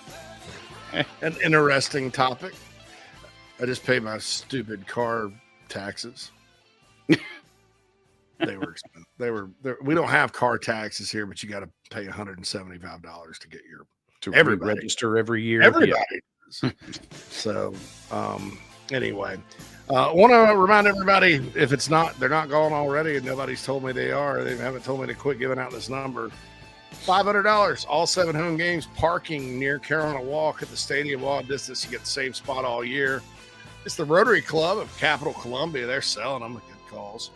S20: an interesting topic. I just paid my stupid car taxes. They were expensive. We don't have car taxes here, but you got to pay $175 to get everybody
S15: register every year.
S20: Everybody. Yeah. So anyway, want to remind everybody, if they're not gone already, and nobody's told me they are, they haven't told me to quit giving out this number. $500, all 7 home games, parking near Carolina Walk at the stadium, wall distance. You get the same spot all year. It's the Rotary Club of Capital Columbia. They're selling them at good calls.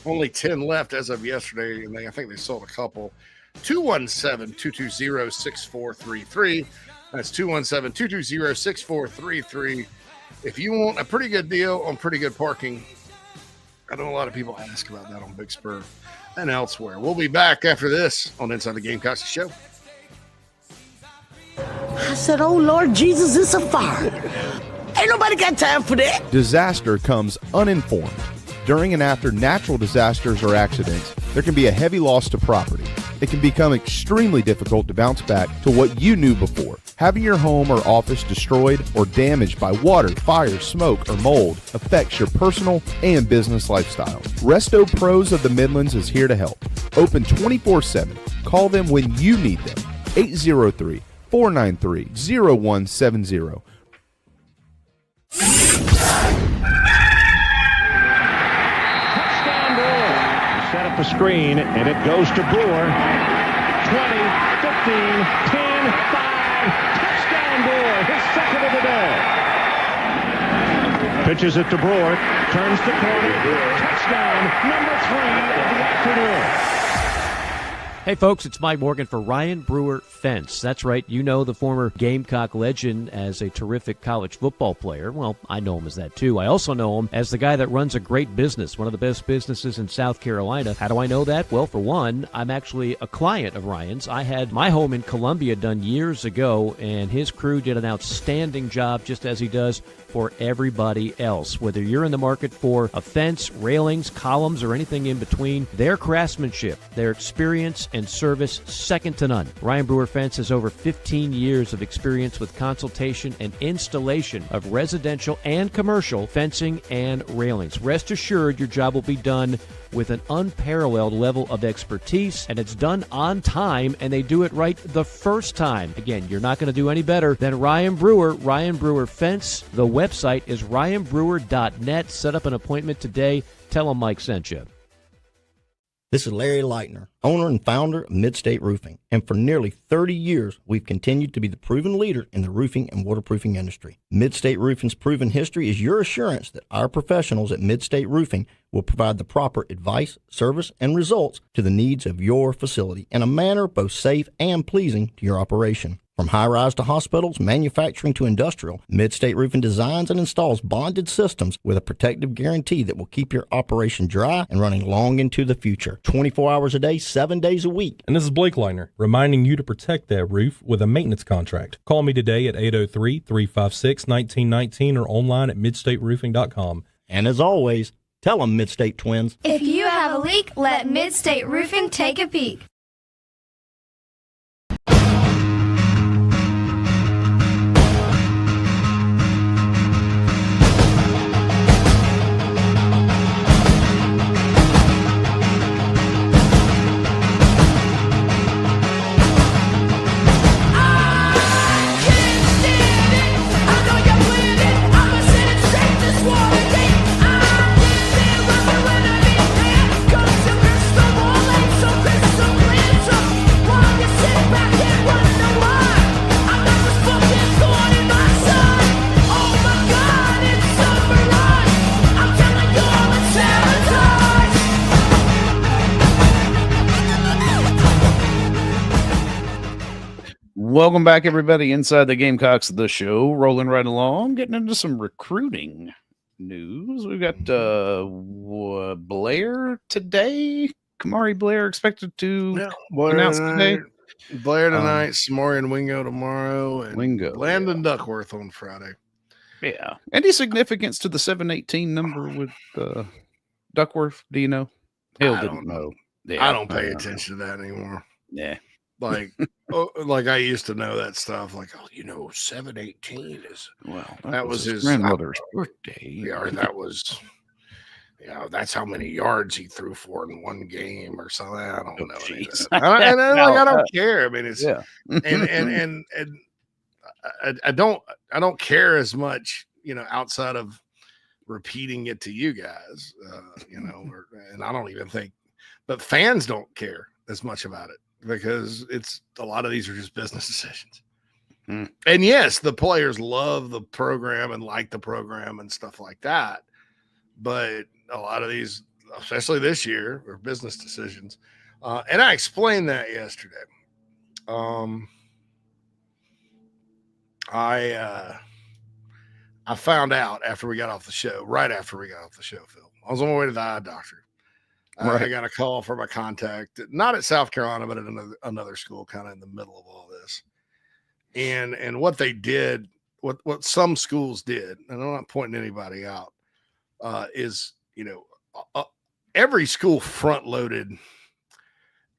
S20: Only 10 left as of yesterday, and I think they sold a couple. 217-220-6433. That's 217-220-6433. If you want a pretty good deal on pretty good parking, I know a lot of people ask about that on Big Spur and elsewhere. We'll be back after this on Inside the Gamecocks The Show.
S21: I said, oh, Lord Jesus, it's a fire. Ain't nobody got time for that.
S4: Disaster comes uninformed. During and after natural disasters or accidents, there can be a heavy loss to property. It can become extremely difficult to bounce back to what you knew before. Having your home or office destroyed or damaged by water, fire, smoke, or mold affects your personal and business lifestyle. Resto Pros of the Midlands is here to help. Open 24/7. Call them when you need them. 803-493-0170.
S22: Set up a screen, and it goes to Brewer. 20, 15, 10, 5. Touchdown, Brewer. His second of the day. Pitches it to Brewer. Turns the corner. Touchdown, number 3 of the afternoon.
S23: Hey folks, it's Mike Morgan for Ryan Brewer Fence. That's right, you know the former Gamecock legend as a terrific college football player. Well, I know him as that too. I also know him as the guy that runs a great business, one of the best businesses in South Carolina. How do I know that? Well, for one, I'm actually a client of Ryan's. I had my home in Columbia done years ago, and his crew did an outstanding job, just as he does for everybody else. Whether you're in the market for a fence, railings, columns, or anything in between, their craftsmanship, their experience, and service, second to none. Ryan Brewer Fence has over 15 years of experience with consultation and installation of residential and commercial fencing and railings. Rest assured your job will be done with an unparalleled level of expertise, and it's done on time, and they do it right the first time. Again, you're not going to do any better than Ryan Brewer Fence. The website is ryanbrewer.net. Set up an appointment today. Tell them Mike sent you.
S11: This is Larry Leitner, owner and founder of Midstate Roofing, and for nearly 30 years, we've continued to be the proven leader in the roofing and waterproofing industry. Midstate Roofing's proven history is your assurance that our professionals at Midstate Roofing will provide the proper advice, service, and results to the needs of your facility in a manner both safe and pleasing to your operation. From high-rise to hospitals, manufacturing to industrial, Midstate Roofing designs and installs bonded systems with a protective guarantee that will keep your operation dry and running long into the future. 24 hours a day, 7 days a week.
S12: And this is Blake Leitner, reminding you to protect that roof with a maintenance contract. Call me today at 803-356-1919 or online at midstateroofing.com.
S11: And as always, tell them Midstate Twins.
S13: If you have a leak, let Midstate Roofing take a peek.
S15: Welcome back, everybody, inside the Gamecocks The Show. Rolling right along, getting into some recruiting news. We've got Blair today. Kamari Blair expected to announce today.
S20: Blair tonight, Samorian Wingo tomorrow, and
S15: Wingo,
S20: Landon Duckworth on Friday.
S15: Yeah. Any significance to the 718 number with Duckworth? Do you know? Hale didn't know. Yeah,
S20: I don't pay attention to that anymore.
S15: Yeah.
S20: Like, like I used to know that stuff. Like, 718 is that was his
S15: grandmother's birthday.
S20: Yeah, that was. That's how many yards he threw for in one game or something. I don't know. I don't care. I mean, it's and I don't care as much, outside of repeating it to you guys, and I don't even think, but fans don't care as much about it. Because a lot of these are just business decisions. And yes, the players love the program and like the program and stuff like that. But a lot of these, especially this year, are business decisions. And I explained that yesterday. I found out right after we got off the show, Phil. I was on my way to the eye doctor. I got a call from a contact, not at South Carolina, but at another school, kind of in the middle of all this. And what they did, what some schools did, and I'm not pointing anybody out, is every school front loaded.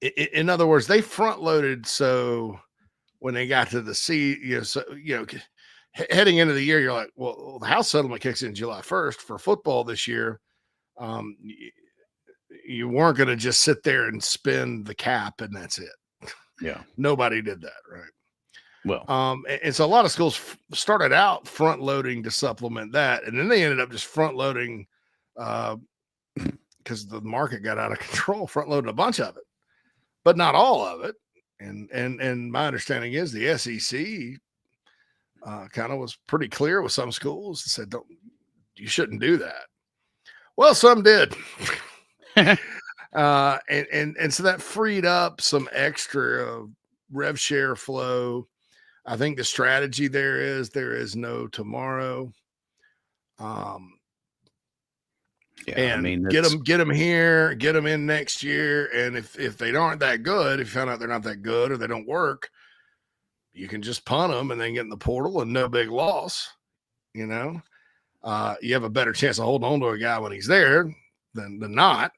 S20: In other words, they front loaded so when they got to the heading into the year, you're like, well, the house settlement kicks in July 1st for football this year. You weren't going to just sit there and spend the cap and that's it.
S15: Yeah.
S20: Nobody did that. Right.
S15: Well,
S20: and so a lot of schools started out front loading to supplement that. And then they ended up just front loading because the market got out of control, front loading a bunch of it, but not all of it. And my understanding is the SEC kind of was pretty clear with some schools and said, you shouldn't do that. Well, some did. And so that freed up some extra rev share flow. I think the strategy there is no tomorrow. And get them here, get them in next year. And if they aren't that good, if you find out they're not that good or they don't work, you can just punt them and then get in the portal and no big loss, you have a better chance of holding on to a guy when he's there than not.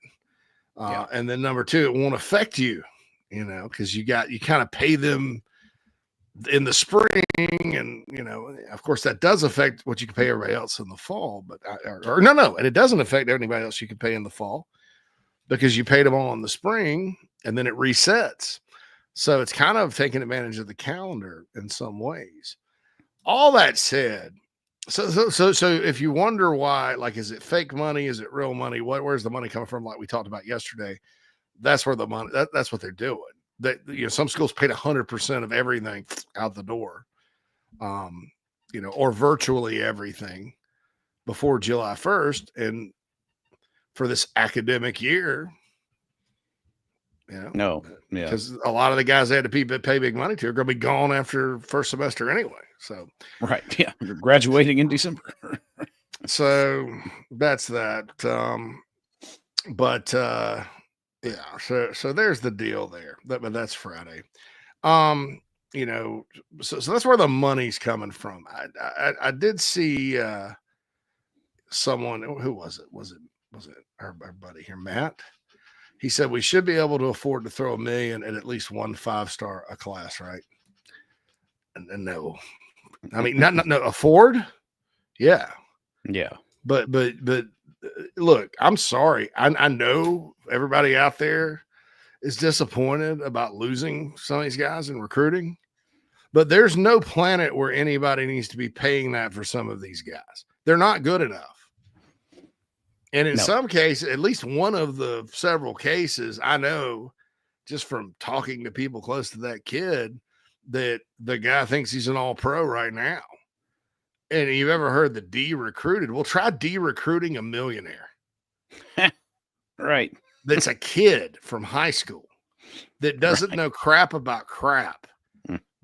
S20: And then number two, it won't affect you, because you kind of pay them in the spring, and of course that does affect what you can pay everybody else in the fall, but and it doesn't affect anybody else you can pay in the fall, because you paid them all in the spring and then it resets. So it's kind of taking advantage of the calendar in some ways. All that said, so if you wonder why, like, is it fake money, is it real money, where's the money coming from, like we talked about yesterday, that's where the money, that's what they're doing. That, some schools paid 100% of everything out the door, or virtually everything before July 1st. And for this academic year, because a lot of the guys they had to pay big money to are going to be gone after first semester anyway. So,
S15: right. Yeah. You're graduating in December.
S20: So that's that. Yeah, so there's the deal there. But that's Friday. So that's where the money's coming from. I did see someone, who was it? Was it our buddy here, Matt? He said we should be able to afford to throw $1 million at least one 5-star a class, right? And no, I mean not afford. Yeah. But look, I'm sorry. I know everybody out there is disappointed about losing some of these guys in recruiting, but there's no planet where anybody needs to be paying that for some of these guys. They're not good enough. And in some cases, at least one of the several cases, I know just from talking to people close to that kid, that the guy thinks he's an all-pro right now. And you've ever heard the de-recruited? Well, try de-recruiting a millionaire.
S15: Right.
S20: That's a kid from high school that doesn't know crap about crap,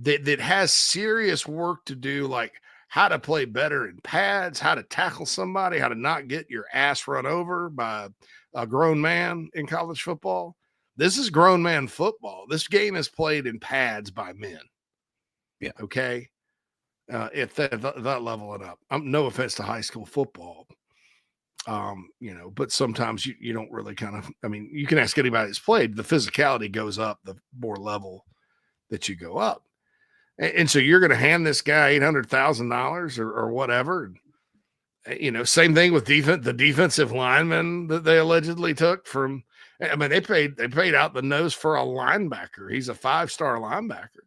S20: that has serious work to do, like how to play better in pads, how to tackle somebody, how to not get your ass run over by a grown man in college football. This is grown man football. This game is played in pads by men.
S15: Yeah.
S20: Okay. At that level and up. No offense to high school football, but sometimes you don't really you can ask anybody that's played, the physicality goes up the more level that you go up. And so you're going to hand this guy $800,000 or whatever. Same thing with the defensive lineman that they allegedly took from, they paid out the nose for a linebacker. He's a 5-star linebacker.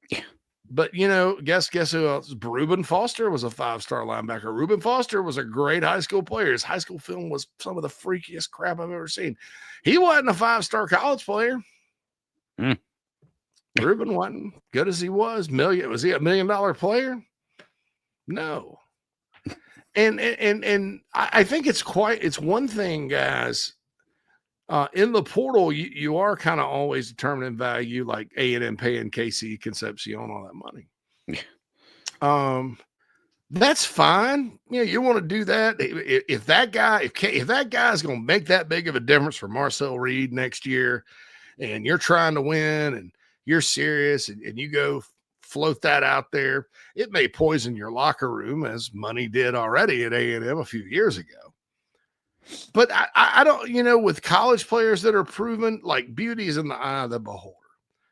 S15: Yeah.
S20: But, guess who else? Reuben Foster was a 5-star linebacker. Reuben Foster was a great high school player. His high school film was some of the freakiest crap I've ever seen. He wasn't a 5-star college player. Reuben wasn't good as he was. Was he a $1 million player? No. And I think it's one thing, guys. In the portal, you are kind of always determining value, like A&M paying KC Concepcion all that money. That's fine. You want to do that. If that guy's going to make that big of a difference for Marcel Reed next year, and you're trying to win and you're serious and you go float that out there, it may poison your locker room as money did already at A&M a few years ago. But I don't, with college players that are proven, like, beauty is in the eye of the beholder.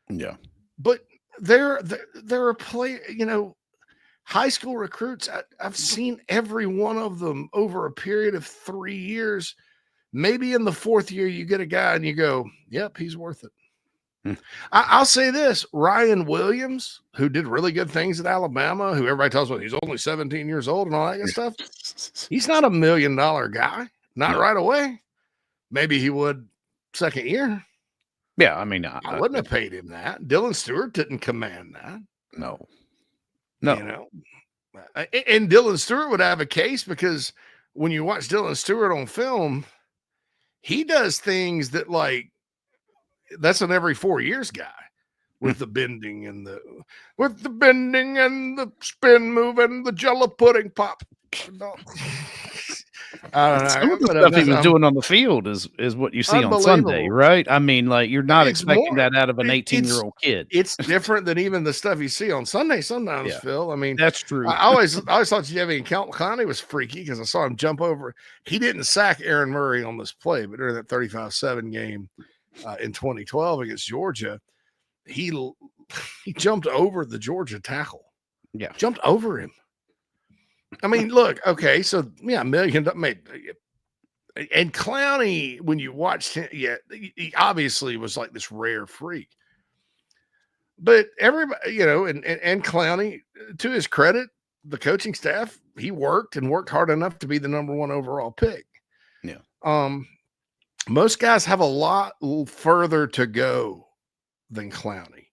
S15: Yeah.
S20: But they're a player, high school recruits. I've seen every one of them over a period of 3 years. Maybe in the fourth year, you get a guy and you go, yep, he's worth it. I'll say this, Ryan Williams, who did really good things at Alabama, who everybody tells me he's only 17 years old and all that good stuff. He's not $1 million guy. Not right away. Maybe he would second year.
S15: Yeah, I mean,
S20: I wouldn't have paid him that. Dylan Stewart didn't command that.
S15: No.
S20: And Dylan Stewart would have a case, because when you watch Dylan Stewart on film, he does things that, like, that's an every 4 years guy with the bending and the spin move and the jello pudding pop. I don't know.
S15: Some of the
S20: But,
S15: stuff he was
S20: I'm-
S15: doing on the field is what you see on Sunday,
S20: Unbelievable.
S15: right? I mean, like you're not
S20: It's
S15: expecting
S20: more-
S15: that out of an
S20: it-
S15: 18-year-old kid.
S20: It's different than even the stuff you see on Sunday sometimes,
S15: Yeah.
S20: Phil. I mean,
S15: That's true.
S20: I always thought Jimmy Clowney was freaky because I saw him jump over. He didn't sack Aaron Murray on this play, but during that 35-7 game in 2012 against Georgia, he jumped over the Georgia tackle.
S15: Yeah,
S20: jumped over him. I mean, look, okay, so yeah, maybe. And Clowney, when you watched him, yeah, he obviously was like this rare freak. But everybody, you know, and Clowney, to his credit, the coaching staff, he worked hard enough to be the number 1 overall pick.
S15: Yeah.
S20: Most guys have a lot further to go than Clowney.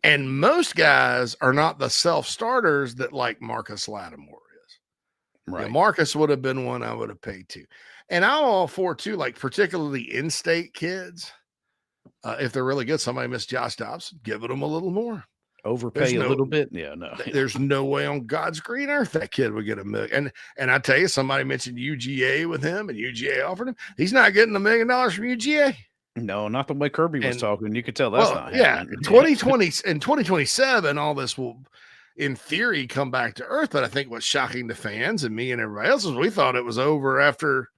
S20: And most guys are not the self-starters that like Marcus Lattimore is.
S15: Right.
S20: Yeah, Marcus would have been one I would have paid to. And I'm all for, too, like particularly in-state kids. If they're really good, somebody missed Josh Dobson, give them a little more.
S15: Overpay a little bit. Yeah, no.
S20: There's no way on God's green earth that kid would get $1 million. And I tell you, somebody mentioned UGA with him, and UGA offered him. He's not getting $1 million from UGA.
S15: No, not the way Kirby was talking. You could tell that's not
S20: yeah.
S15: happening.
S20: 2020 and 2027, all this will, in theory, come back to earth. But I think what's shocking to fans and me and everybody else is we thought it was over after,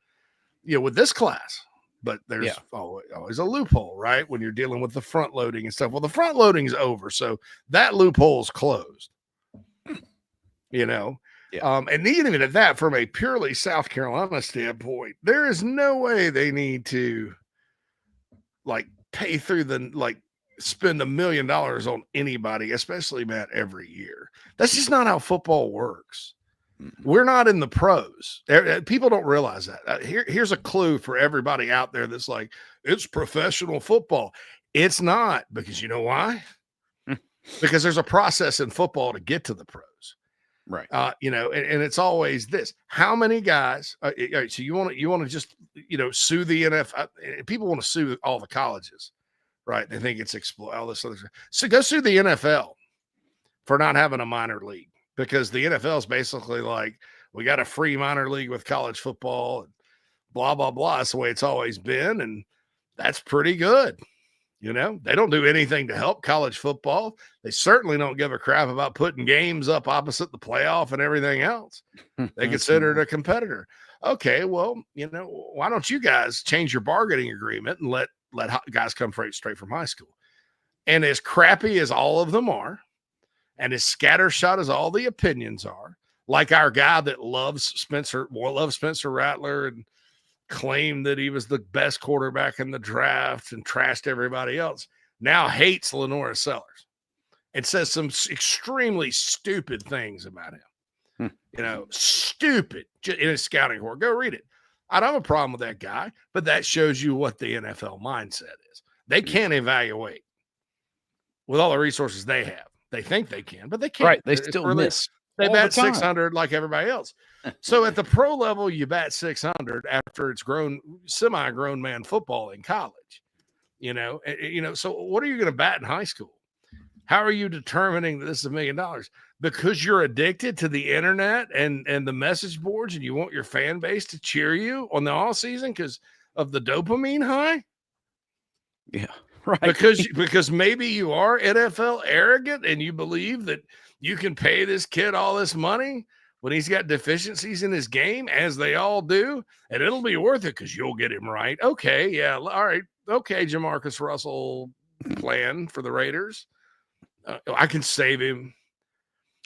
S20: with this class. But there's always a loophole, right? When you're dealing with the front loading and stuff. Well, the front loading's over, so that loophole's closed. And even at that, from a purely South Carolina standpoint, there is no way they need to pay through spend $1 million on anybody, especially Matt, every year. That's just not how football works. We're not in the pros. People don't realize that. Here's a clue for everybody out there that's like, it's professional football. It's not, because you know why? Because there's a process in football to get to the pros.
S15: Right.
S20: And it's always this. How many guys? So you want to just sue the NFL? People want to sue all the colleges, right? They think it's all this other stuff. So go sue the NFL for not having a minor league, because the NFL is basically like, we got a free minor league with college football, and blah blah blah. That's the way it's always been, and that's pretty good. They don't do anything to help college football. They certainly don't give a crap about putting games up opposite the playoff and everything else. They consider it a competitor. Okay, well, why don't you guys change your bargaining agreement and let guys come straight from high school? And as crappy as all of them are, and as scattershot as all the opinions are, like our guy that loves Spencer Rattler and claimed that he was the best quarterback in the draft and trashed everybody else, now hates Lenora Sellers and says some extremely stupid things about him. Stupid in his scouting report. Go read it. I don't have a problem with that guy, but that shows you what the NFL mindset is. They can't evaluate with all the resources they have. They think they can, but they can't.
S15: Right. They still miss.
S20: They
S15: all
S20: bat
S15: the time.
S20: 600 like everybody else. So at the pro level, you bat 600 after it's semi-grown man football in college. So what are you going to bat in high school? How are you determining that this is $1 million? Because you're addicted to the internet and the message boards, and you want your fan base to cheer you on the off season because of the dopamine high?
S15: Yeah. Right.
S20: Because maybe you are NFL arrogant and you believe that you can pay this kid all this money when he's got deficiencies in his game, as they all do, and it'll be worth it because you'll get him right. Okay, yeah, all right. Okay, Jamarcus Russell plan for the Raiders. I can save him.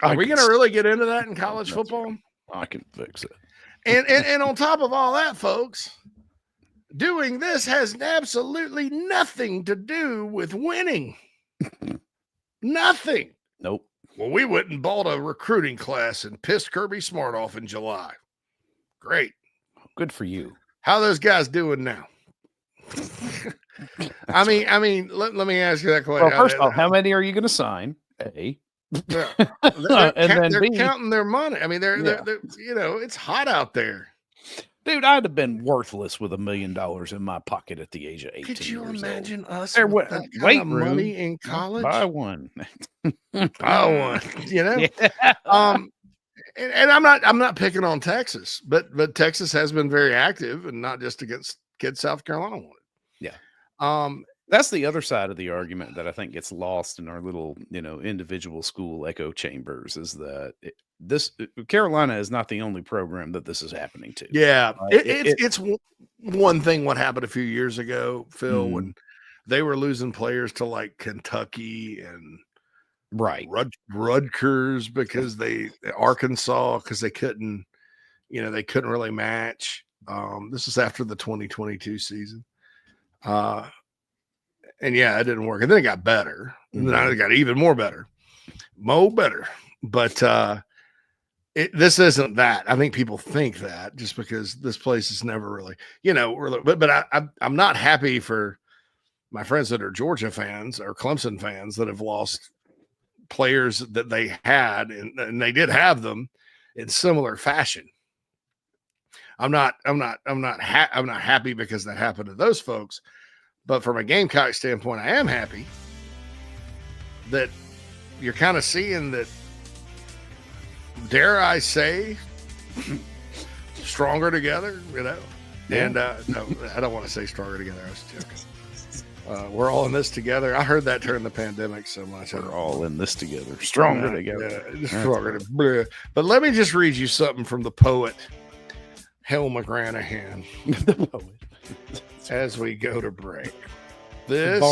S20: Are we going to really get into that in college football?
S15: I can fix it.
S20: And on top of all that, folks, doing this has absolutely nothing to do with winning. Nothing.
S15: Nope.
S20: Well, we went and bought a recruiting class and pissed Kirby Smart off in July. Great.
S15: Good for you.
S20: How are those guys doing now? I mean, let me ask you that question.
S15: Well, first of all, how many are you going to sign? A.
S20: They're
S15: B,
S20: counting their money. I mean, they're it's hot out there.
S15: Dude, I'd have been worthless with $1 million in my pocket at the age of 18.
S20: Could you imagine us
S15: There
S20: with
S15: was
S20: that kind of money in college?
S15: Buy one.
S20: Buy one,
S15: Yeah.
S20: And I'm not picking on Texas, but Texas has been very active, and not just against kids South Carolina wanted.
S15: Yeah. That's the other side of the argument that I think gets lost in our little, individual school echo chambers, is that Carolina is not the only program that this is happening to.
S20: Yeah. It's one thing what happened a few years ago, Phil, when they were losing players to like Kentucky and Rutgers because Arkansas, because they couldn't really match. This is after the 2022 season. And yeah, it didn't work. And then it got better. And then it got even more better. Better. But this isn't that. I think people think that just because this place is never really, but I'm not happy for my friends that are Georgia fans or Clemson fans that have lost players that they had, and they did have them in similar fashion. I'm not happy because that happened to those folks, but from a Gamecock standpoint, I am happy that you're kind of seeing that, dare I say, stronger together, and no, I don't want to say stronger together. I was joking. We're all in this together. I heard that during the pandemic so much.
S15: We're all in this together. Stronger together.
S20: Yeah, stronger. But let me just read you something from the poet, Hale McGranahan, the poet, as we go to break. This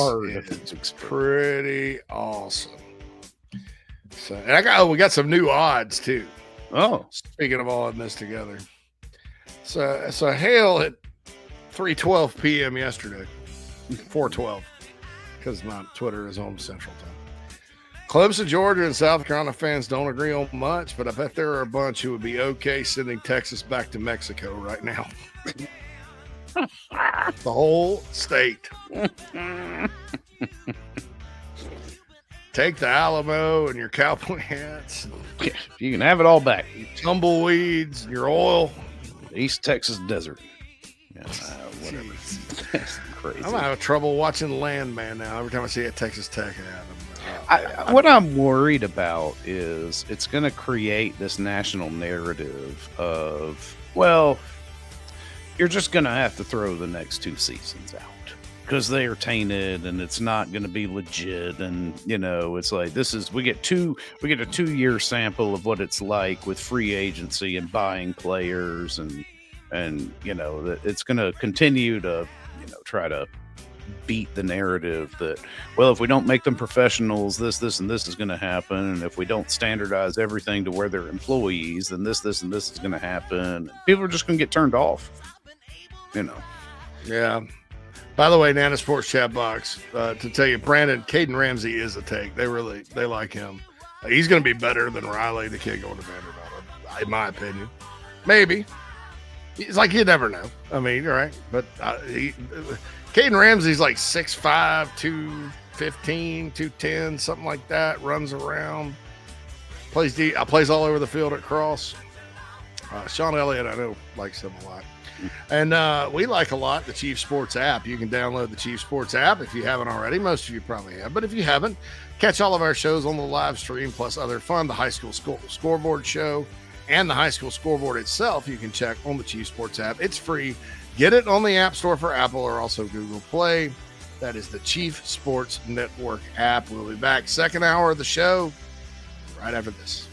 S20: is pretty awesome. So, and we got some new odds too.
S15: Oh,
S20: speaking of all in this together. So Hale at 3:12 p.m. yesterday. 4:12, because my Twitter is on Central Time. Clemson, Georgia, and South Carolina fans don't agree on much, but I bet there are a bunch who would be okay sending Texas back to Mexico right now. The whole state. Take the Alamo and your cowboy hats.
S15: You can have it all back.
S20: Tumbleweeds, your oil.
S15: East Texas desert. Yeah, whatever. That's crazy.
S20: I'm having trouble watching Landman now. Every time I see a Texas Tech ad.
S15: What I'm worried about is it's going to create this national narrative of, well, you're just going to have to throw the next two seasons out because they are tainted and it's not going to be legit. And, it's like, we get a 2-year sample of what it's like with free agency and buying players, and it's going to continue to, try to beat the narrative that, well, if we don't make them professionals, this, and this is going to happen. And if we don't standardize everything to where they're employees, then this, and this is going to happen. People are just going to get turned off,
S20: Yeah. By the way, Nana Sports chat box, to tell you, Caden Ramsey is a take. They like him. He's going to be better than Riley, the kid going to Vanderbilt, in my opinion. Maybe. It's like, you never know. I mean, you're right. But Caden Ramsey's like 6'5", 215, 210, something like that. Runs around. Plays all over the field at cross. Sean Elliott, I know, likes him a lot. And we like a lot the Chief Sports app. You can download the Chief Sports app if you haven't already. Most of you probably have. But if you haven't, catch all of our shows on the live stream, plus other fun, the High School Scoreboard Show, and the High School Scoreboard itself. You can check on the Chief Sports app. It's free. Get it on the App Store for Apple or also Google Play. That is the Chief Sports Network app. We'll be back second hour of the show right after this.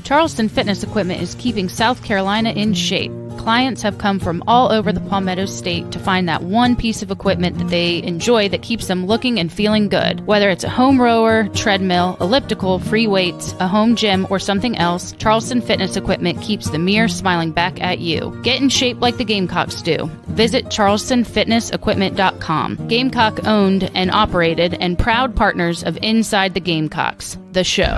S3: Charleston Fitness Equipment is keeping South Carolina in shape. Clients have come from all over the Palmetto State to find that one piece of equipment that they enjoy that keeps them looking and feeling good. Whether it's a home rower, treadmill, elliptical, free weights, a home gym, or something else, Charleston Fitness Equipment keeps the mirror smiling back at you. Get in shape like the Gamecocks do. Visit charlestonfitnessequipment.com. Gamecock owned and operated and proud partners of Inside the Gamecocks, The Show.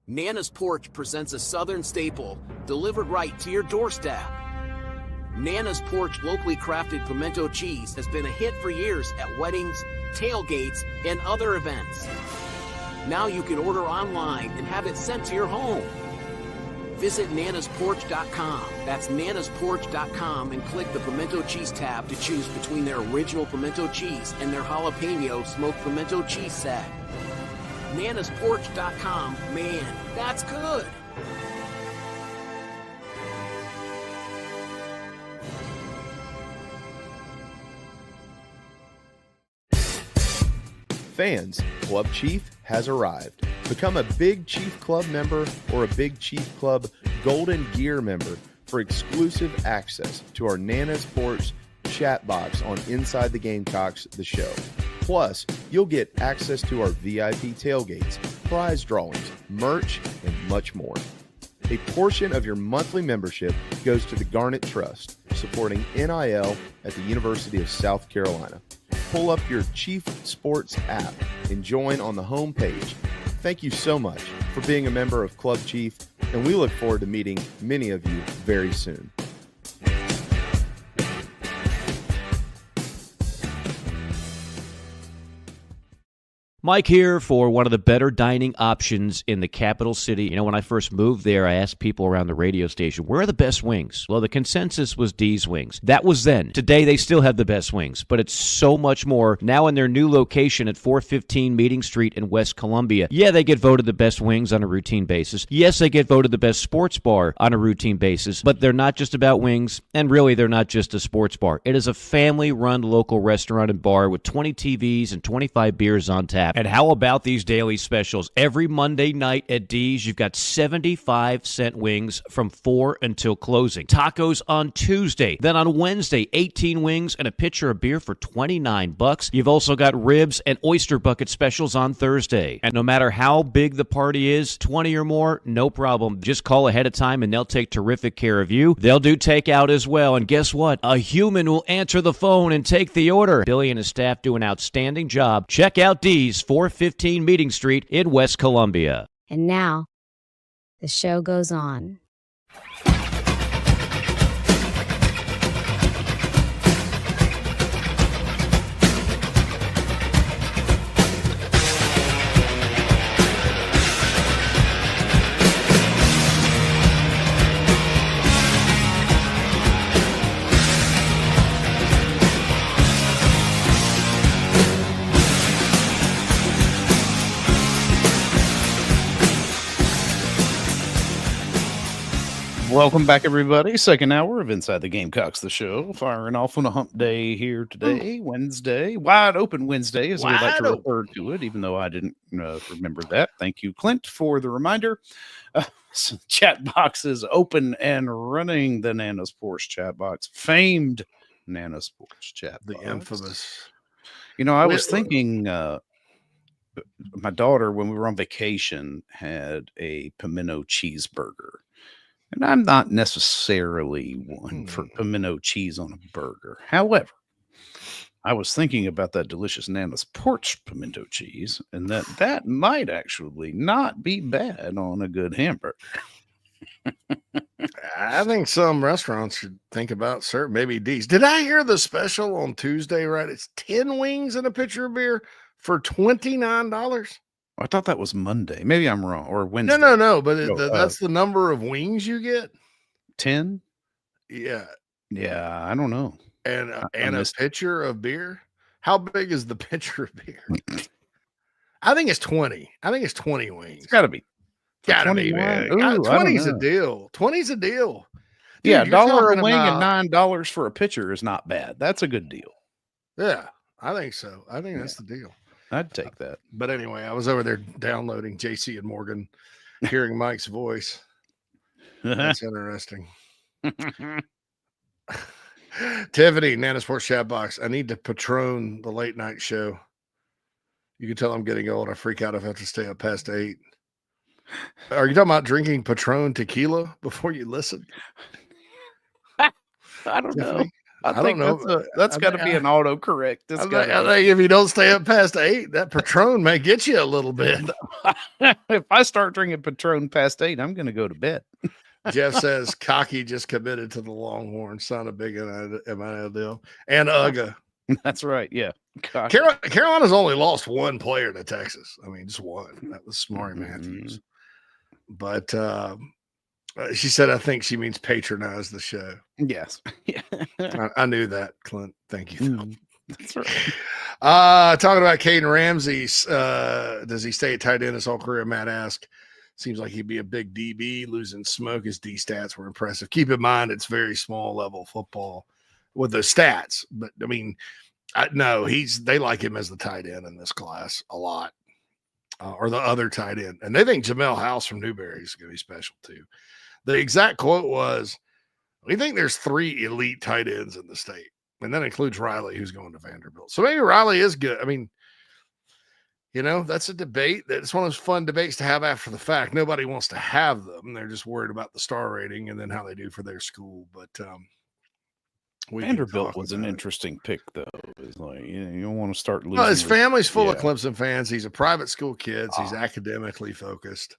S10: Nana's Porch presents a Southern staple delivered right to your doorstep. Nana's Porch locally crafted pimento cheese has been a hit for years at weddings, tailgates, and other events. Now you can order online and have it sent to your home. Visit nanasporch.com. That's nanasporch.com and click the pimento cheese tab to choose between their original pimento cheese and their jalapeno smoked pimento cheese set. nanasporch.com. Man, that's good.
S4: Fans, Club Chief has arrived. Become a Big Chief Club member or a Big Chief Club Golden Gear member for exclusive access to our Nana's Porch chat box on Inside the Gamecocks The Show. Plus, you'll get access to our VIP tailgates, prize drawings, merch, and much more. A portion of your monthly membership goes to the Garnet Trust, supporting NIL at the University of South Carolina. Pull up your Chief Sports app and join on the home page. Thank you so much for being a member of Club Chief, and we look forward to meeting many of you very soon.
S23: Mike here for one of the better dining options in the capital city. You know, when I first moved there, I asked people around the radio station, where are the best wings? Well, the consensus was D's Wings. That was then. Today, they still have the best wings, but it's so much more. Now in their new location at 415 Meeting Street in West Columbia, yeah, they get voted the best wings on a routine basis. Yes, they get voted the best sports bar on a routine basis, but they're not just about wings, and really, they're not just a sports bar. It is a family-run local restaurant and bar with 20 TVs and 25 beers on tap. And how about these daily specials? Every Monday night at D's, you've got 75-cent wings from 4 until closing. Tacos on Tuesday. Then on Wednesday, 18 wings and a pitcher of beer for $29. You've also got ribs and oyster bucket specials on Thursday. And no matter how big the party is, 20 or more, no problem. Just call ahead of time and they'll take terrific care of you. They'll do takeout as well. And guess what? A human will answer the phone and take the order. Billy and his staff do an outstanding job. Check out D's 415 Meeting Street in West Columbia.
S5: And now, the show goes on.
S15: Welcome back, everybody. Second hour of Inside the Gamecocks, the show. Firing off on a hump day here today, Wednesday. Wide open Wednesday, as we like to refer to it, even though I didn't remember that. Thank you, Clint, for the reminder. Chat box is open and running. The Nana's Porch chat box. Famed Nana's Porch chat box.
S20: The infamous.
S15: You know, I was thinking my daughter, when we were on vacation, had a pimento cheeseburger. And I'm not necessarily one for pimento cheese on a burger. However, I was thinking about that delicious Nana's Porch pimento cheese, and that might actually not be bad on a good hamburger.
S20: I think some restaurants should think about serving maybe D's. Did I hear the special on Tuesday, right? It's 10 wings and a pitcher of beer for $29.
S15: I thought that was Monday. Maybe I'm wrong. Or Wednesday.
S20: No. But that's the number of wings you get.
S15: 10?
S20: Yeah.
S15: Yeah, I don't know.
S20: And a pitcher of beer. How big is the pitcher of beer? I think it's 20. I think it's 20 wings.
S15: It's got to be.
S20: Gotta be, man. 20's a deal. 20's a deal. Dude,
S15: yeah, $1 a wing and $9 for a pitcher is not bad. That's a good deal.
S20: Yeah, I think so. I think that's the deal.
S15: I'd take that.
S20: But anyway, I was over there downloading JC and Morgan, hearing Mike's voice. That's interesting. Tiffany, Nana's Porch chat box. I need to Patron the late night show. You can tell I'm getting old. I freak out if I have to stay up past 8. Are you talking about drinking Patron tequila before you listen?
S15: I don't know. I think that's got to be an autocorrect.
S20: If you don't stay up past 8, that Patron may get you a little bit.
S15: If I start drinking Patron past 8, I'm going to go to bed.
S20: Jeff says Cocky just committed to the Longhorns. Sound a big NIL deal. And UGA.
S15: That's right. Yeah.
S20: Carolina's only lost one player to Texas. I mean, just one. That was Smari Matthews. But she said, I think she means patronize the show.
S15: Yes.
S20: I knew that, Clint. Thank you.
S15: That's right.
S20: Talking about Caden Ramsey, does he stay at tight end his whole career? Matt asked. Seems like he'd be a big DB. Losing Smoke, his D stats were impressive. Keep in mind, it's very small level football with the stats. But I mean, no, they like him as the tight end in this class a lot, or the other tight end. And they think Jamel House from Newberry is going to be special too. The exact quote was, we think there's 3 elite tight ends in the state. And that includes Riley, who's going to Vanderbilt. So maybe Riley is good. I mean, that's a debate. That's one of those fun debates to have after the fact. Nobody wants to have them. They're just worried about the star rating and then how they do for their school. But
S15: Vanderbilt was an interesting pick, though. It's like, you don't want to start losing.
S20: Well, his family's full of Clemson fans. He's a private school kid. So he's academically focused.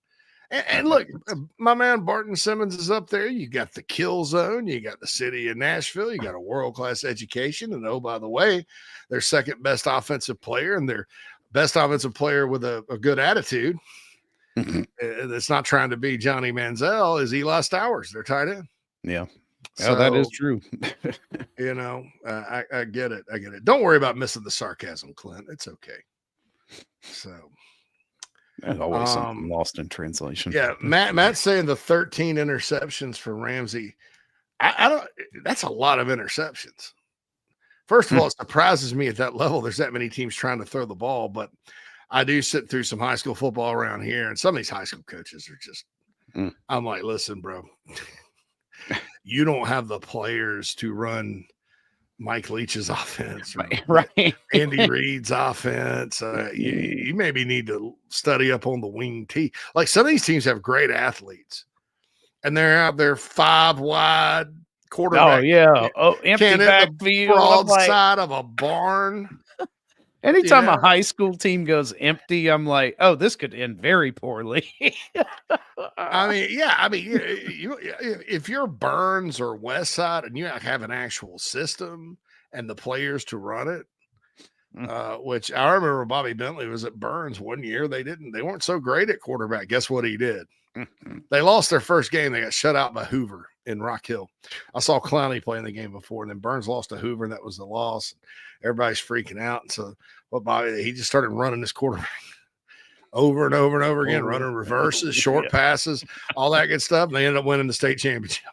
S20: And look, my man Barton Simmons is up there. You got the kill zone. You got the city of Nashville. You got a world-class education. And oh, by the way, their second best offensive player and their best offensive player with a good attitude that's not trying to be Johnny Manziel is Eli Stowers. They're tight end.
S15: Yeah. So that is true.
S20: I get it. I get it. Don't worry about missing the sarcasm, Clint. It's okay. So
S15: there's always something lost in translation.
S20: Yeah. Matt's saying the 13 interceptions for Ramsey. I don't, that's a lot of interceptions. First of all, it surprises me at that level. There's that many teams trying to throw the ball, but I do sit through some high school football around here, and some of these high school coaches are just, I'm like, listen, bro, you don't have the players to run Mike Leach's offense,
S15: right?
S20: Andy Reid's offense. You maybe need to study up on the wing tee. Like some of these teams have great athletes, and they're out there 5 wide. Quarterback.
S15: Oh yeah. Oh, empty backfield.
S20: Broadside of a barn.
S15: Anytime a high school team goes empty, I'm like, oh, this could end very poorly.
S20: I mean, if you're Burns or West Side and you have an actual system and the players to run it, which I remember Bobby Bentley was at Burns one year. They weren't so great at quarterback. Guess what he did? They lost their first game. They got shut out by Hoover in Rock Hill. I saw Clowney playing the game before, and then Burns lost to Hoover, and that was the loss. Everybody's freaking out. And so he just started running this quarterback over and over and over again, running reverses, short passes, all that good stuff. And they ended up winning the state championship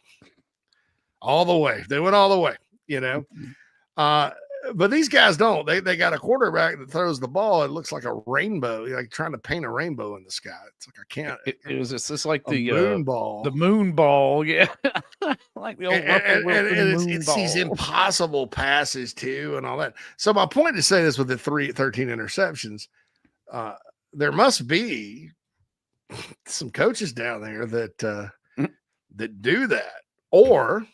S20: all the way. They went all the way, but these guys don't. They got a quarterback that throws the ball. It looks like a rainbow, like trying to paint a rainbow in the sky. It's like I can't.
S15: It was just like the
S20: moon ball.
S15: The moon ball, yeah. Like the old
S20: and it's these impossible passes too, and all that. So my point to say this with the 13 interceptions, there must be some coaches down there that do that, or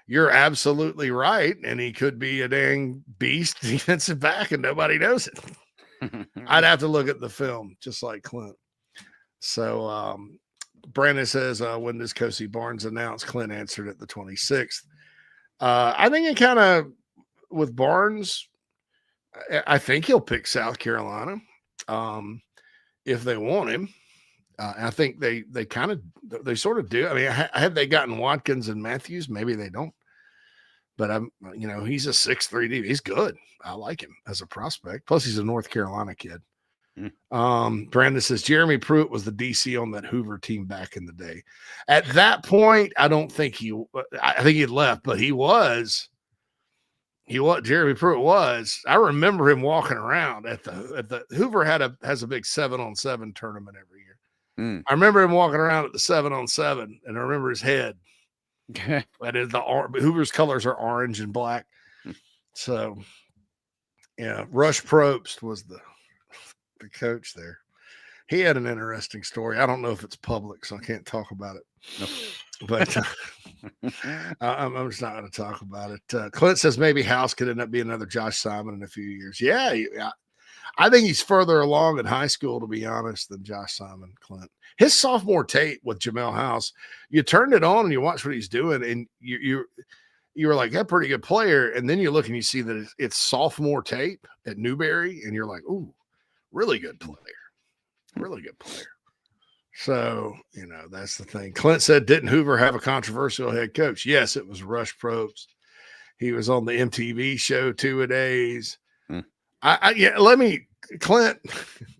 S20: you're absolutely right, and he could be a dang beast defensive back, and nobody knows it. I'd have to look at the film, just like Clint. So Brandon says, when does Cozy Barnes announce? Clint answered at the 26th. I think it kind of, with Barnes, I think he'll pick South Carolina if they want him. I think they sort of do. I mean, had they gotten Watkins and Matthews, maybe they don't. But he's a 6'3" DB. He's good. I like him as a prospect. Plus, he's a North Carolina kid. Brandon says Jeremy Pruitt was the DC on that Hoover team back in the day. At that point, I don't think I think he had left, but he was. Jeremy Pruitt was. I remember him walking around at the Hoover has a big 7-on-7 tournament every year. I remember him walking around at the 7-on-7, and I remember his head. That is Hoover's colors are orange and black. So, yeah, Rush Probst was the coach there. He had an interesting story. I don't know if it's public, so I can't talk about it. Nope. But I'm just not going to talk about it. Clint says maybe House could end up being another Josh Simon in a few years. Yeah, I think he's further along in high school, to be honest, than Josh Simon, Clint. His sophomore tape with Jamel House, you turned it on and you watch what he's doing, and you were like, "That pretty good player." And then you look and you see that it's sophomore tape at Newberry, and you're like, "Ooh, really good player, really good player." So that's the thing. Clint said, "Didn't Hoover have a controversial head coach?" Yes, it was Rush Probst. He was on the MTV show 2-A-Days. Yeah, let me, Clint.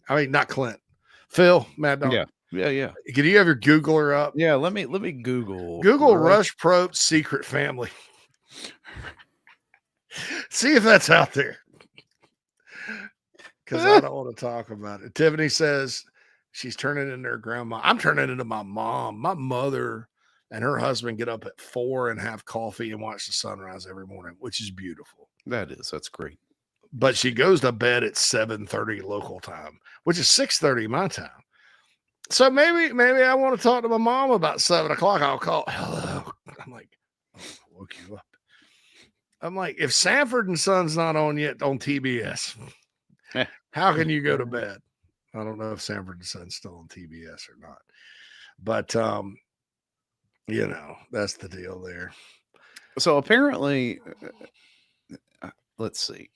S20: I mean, not Clint. Phil, Mad Dog.
S15: Yeah.
S20: Can you have your Googler up?
S15: Yeah, let me Google
S20: Rush Probst's secret family. See if that's out there. Because I don't want to talk about it. Tiffany says she's turning into her grandma. I'm turning into my mom. My mother and her husband get up at 4 and have coffee and watch the sunrise every morning, which is beautiful.
S15: That's great.
S20: But she goes to bed at 7:30 local time, which is 6:30 my time. So maybe I want to talk to my mom about 7 o'clock. I'll call. Hello. I'm like, I woke you up. I'm like, if Sanford and Son's not on yet on TBS, how can you go to bed? I don't know if Sanford and Son's still on TBS or not, but that's the deal there.
S15: So apparently, let's see.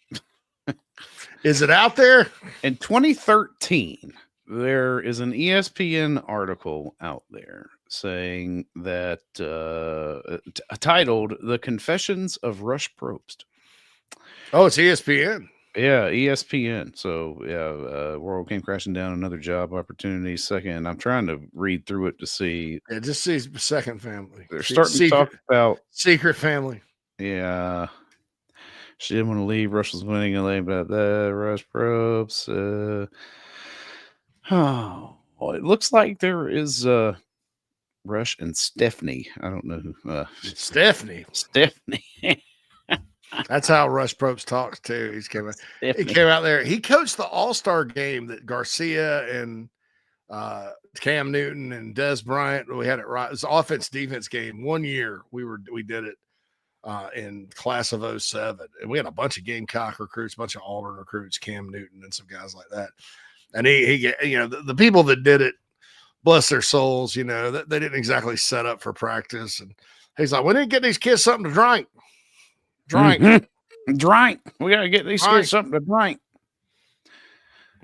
S20: Is it out there?
S15: In 2013, there is an ESPN article out there saying that titled "The Confessions of Rush Probst."
S20: Oh, it's ESPN.
S15: Yeah, ESPN. So world came crashing down. Another job opportunity. Second, I'm trying to read through it to see.
S20: Yeah, just see second family.
S15: They're starting to talk about
S20: secret family.
S15: Yeah. She didn't want to leave. Rush was winning and laying about that. Rush Probst. It looks like there is Rush and Stephanie. I don't know who.
S20: Stephanie. That's how Rush Probst talks too. He came out there. He coached the All-Star game that Garcia and Cam Newton and Des Bryant. We had it right. It was an offense-defense game. 1 year we did it in class of 07. And we had a bunch of Gamecock recruits, a bunch of Auburn recruits, Cam Newton and some guys like that. And he the people that did it, bless their souls, they didn't exactly set up for practice. And he's like, we didn't get these kids something to drink.
S15: Drink. We got to get these kids something to drink.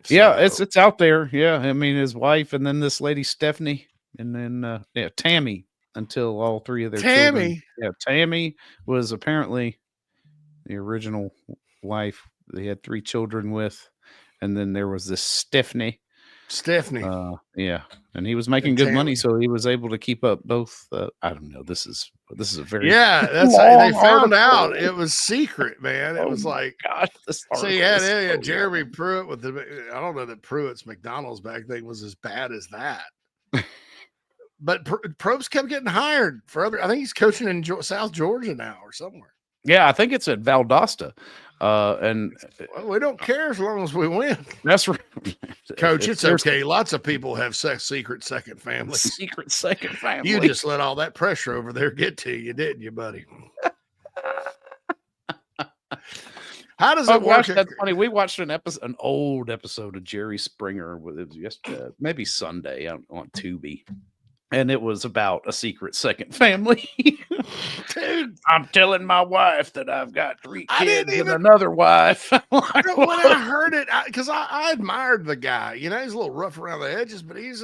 S15: So, yeah, it's out there. Yeah. I mean, his wife and then this lady, Stephanie, and then Tammy, until all three of their children. Yeah, Tammy was apparently the original wife they had 3 children with. And then there was this Stephanie. Yeah. And he was making good money, so he was able to keep up both. I don't know. This is a very
S20: that's they found out it was secret, man. It was like,
S15: gosh,
S20: so yeah, Jeremy Pruitt with I don't know that Pruitt's McDonald's bag thing was as bad as that. But Probst kept getting hired for other. I think he's coaching in South Georgia now or somewhere.
S15: Yeah, I think it's at Valdosta. And
S20: we don't care as long as we win.
S15: That's right.
S20: Coach, it's okay. Lots of people have secret second families.
S15: Secret second family.
S20: You just let all that pressure over there get to you, didn't you, buddy? How does it work?
S15: That's funny. We watched an old episode of Jerry Springer. It was yesterday, maybe Sunday on Tubi. And it was about a secret second family. Dude, I'm telling my wife that I've got 3 kids and another wife.
S20: When I heard it, because I admired the guy. He's a little rough around the edges, but he's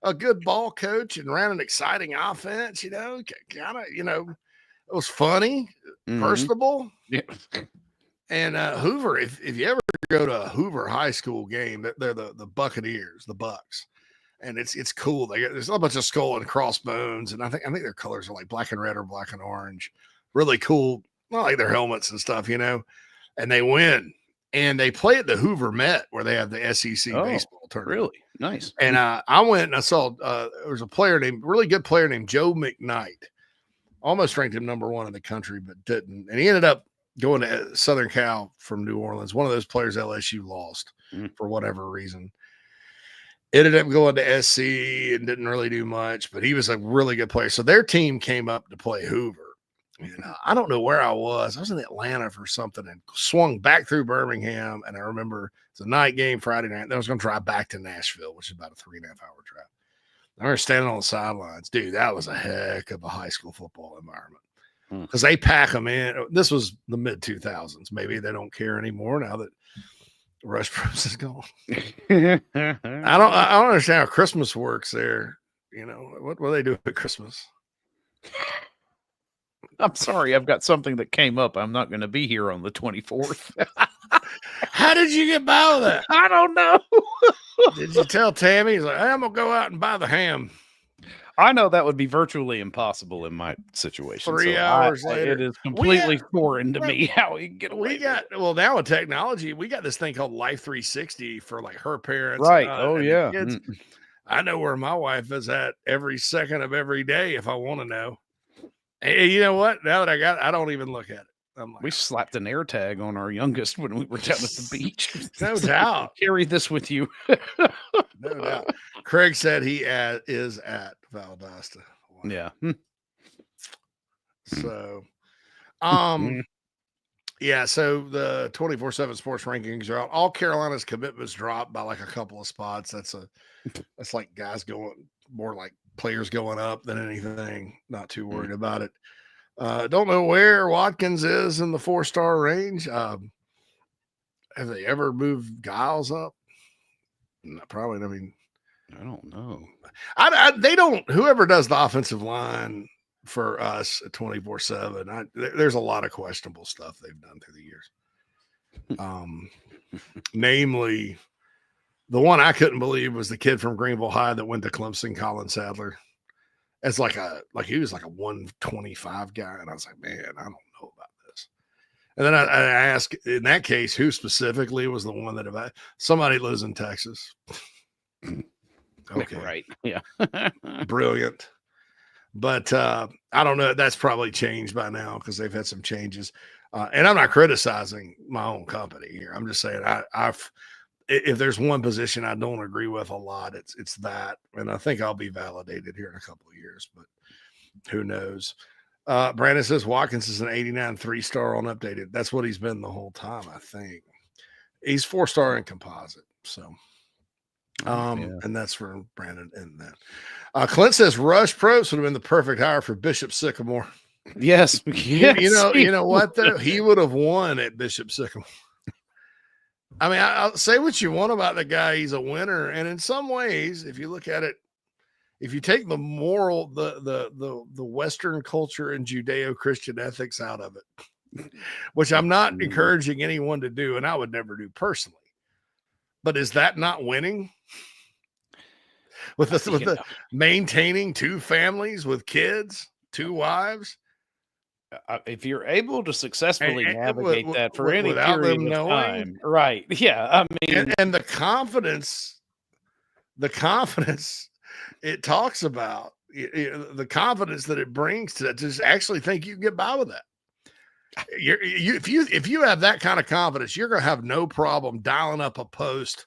S20: a good ball coach and ran an exciting offense. Kind of, it was funny, personable.
S15: Yeah.
S20: And Hoover, if you ever go to a Hoover high school game, they're the Buccaneers, the Bucks. And it's cool. There's a bunch of skull and crossbones, and I think their colors are like black and red or black and orange. Really cool. Not like their helmets and stuff, And they win, and they play at the Hoover Met where they have the SEC baseball tournament.
S15: Really nice.
S20: And I went and I saw there was a really good player named Joe McKnight. Almost ranked him number 1 in the country, but didn't. And he ended up going to Southern Cal from New Orleans. One of those players LSU lost for whatever reason. Ended up going to SC and didn't really do much, but he was a really good player. So their team came up to play Hoover. I don't know where I was. I was in Atlanta for something and swung back through Birmingham. And I remember it's a night game Friday night. Then I was going to drive back to Nashville, which is about a 3.5-hour drive. I remember standing on the sidelines. Dude, that was a heck of a high school football environment because they pack them in. This was the mid-2000s. Maybe they don't care anymore now that Rush Probst is gone. I don't understand how Christmas works there. What do they do at Christmas?
S15: I'm sorry, I've got something that came up. I'm not going to be here on the 24th.
S20: How did you get by with that?
S15: I don't know.
S20: Did you tell Tammy? He's like, I'm gonna go out and buy the ham.
S15: I know that would be virtually impossible in my situation.
S20: 3 hours later,
S15: it is completely foreign to me how he can get away.
S20: Now with technology, we got this thing called Life 360 for like her parents.
S15: Right.
S20: And the
S15: Yeah.
S20: kids. I know where my wife is at every second of every day if I want to know. And you know what? Now that I don't even look at it. I'm like,
S15: we slapped an air tag on our youngest when we were down at the beach.
S20: No doubt.
S15: Carry this with you.
S20: No doubt. Craig said he is at Valdosta. Wow.
S15: Yeah.
S20: So, yeah. So the 24/7 sports rankings are out. All Carolina's commitments dropped by like a couple of spots. That's like guys going more like players going up than anything. Not too worried about it. Don't know where Watkins is in the 4-star range. Have they ever moved Giles up? No, probably. I mean,
S15: I don't know.
S20: They don't. Whoever does the offensive line for us at 24/7, there's a lot of questionable stuff they've done through the years. Namely, the one I couldn't believe was the kid from Greenville High that went to Clemson, Colin Sadler. As he was like a 125 guy, and I was like, man, I don't know about this. And then I asked, in that case, who specifically was the one that somebody lives in Texas. Okay,
S15: right, yeah,
S20: brilliant. But I don't know. That's probably changed by now because they've had some changes. And I'm not criticizing my own company here. I'm just saying if there's one position I don't agree with a lot, it's that. And I think I'll be validated here in a couple of years, but who knows? Brandon says Watkins is an 89 3-star on updated. That's what he's been the whole time, I think. He's 4-star in composite. So, and that's for Brandon and that. Clint says Rush Probst would have been the perfect hire for Bishop Sycamore.
S15: Yes.
S20: You know what though? He would have won at Bishop Sycamore. I mean, I'll say what you want about the guy. He's a winner. And in some ways, if you look at it, if you take the moral, the Western culture and Judeo-Christian ethics out of it, which I'm not encouraging anyone to do, and I would never do personally, but is that not winning? With the maintaining 2 families with kids, 2 wives?
S15: If you're able to successfully navigate that for any
S20: without
S15: period
S20: them
S15: of
S20: knowing,
S15: time, right? Yeah, I mean,
S20: and the confidence it talks about, the confidence that it brings to just actually think you can get by with that. If you have that kind of confidence, you're going to have no problem dialing up a post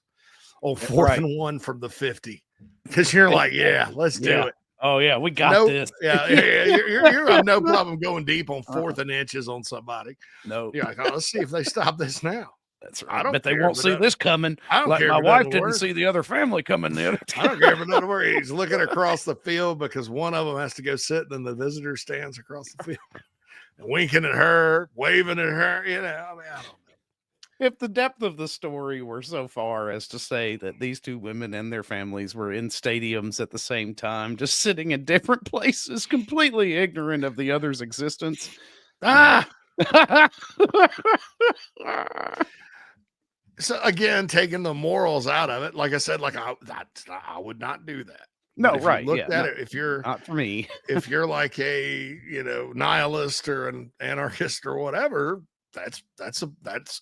S20: on 4th and 1 from the 50 because you're like, yeah, let's do it.
S15: Oh yeah, we got this.
S20: Yeah. You have no problem going deep on 4th and inches on somebody.
S15: No,
S20: you're like, oh, let's see if they stop this now.
S15: That's right. I bet they won't see this coming.
S20: I don't
S15: like
S20: care.
S15: My wife didn't see the other family coming the other time.
S20: I don't care if another word. He's looking across the field because one of them has to go sit in the visitor stands across the field, and winking at her, waving at her. You know, I mean, I don't know.
S15: If the depth of the story were so far as to say that these 2 women and their families were in stadiums at the same time, just sitting in different places, completely ignorant of the other's existence.
S20: So again, taking the morals out of it, like I said, I would not do that.
S15: No,
S20: if
S15: right.
S20: You looked at it, if you're
S15: not for me,
S20: if you're like a nihilist or an anarchist or whatever, that's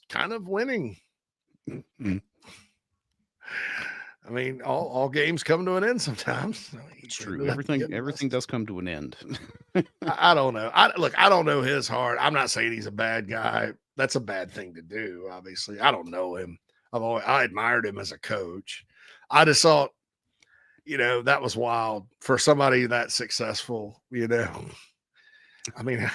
S20: kind of winning.
S15: Mm-hmm.
S20: I mean, all games come to an end sometimes.
S15: It's true. Everything does come to an end.
S20: I don't know. I don't know his heart. I'm not saying he's a bad guy. That's a bad thing to do. Obviously, I don't know him. I admired him as a coach. I just thought, that was wild for somebody that successful. I mean,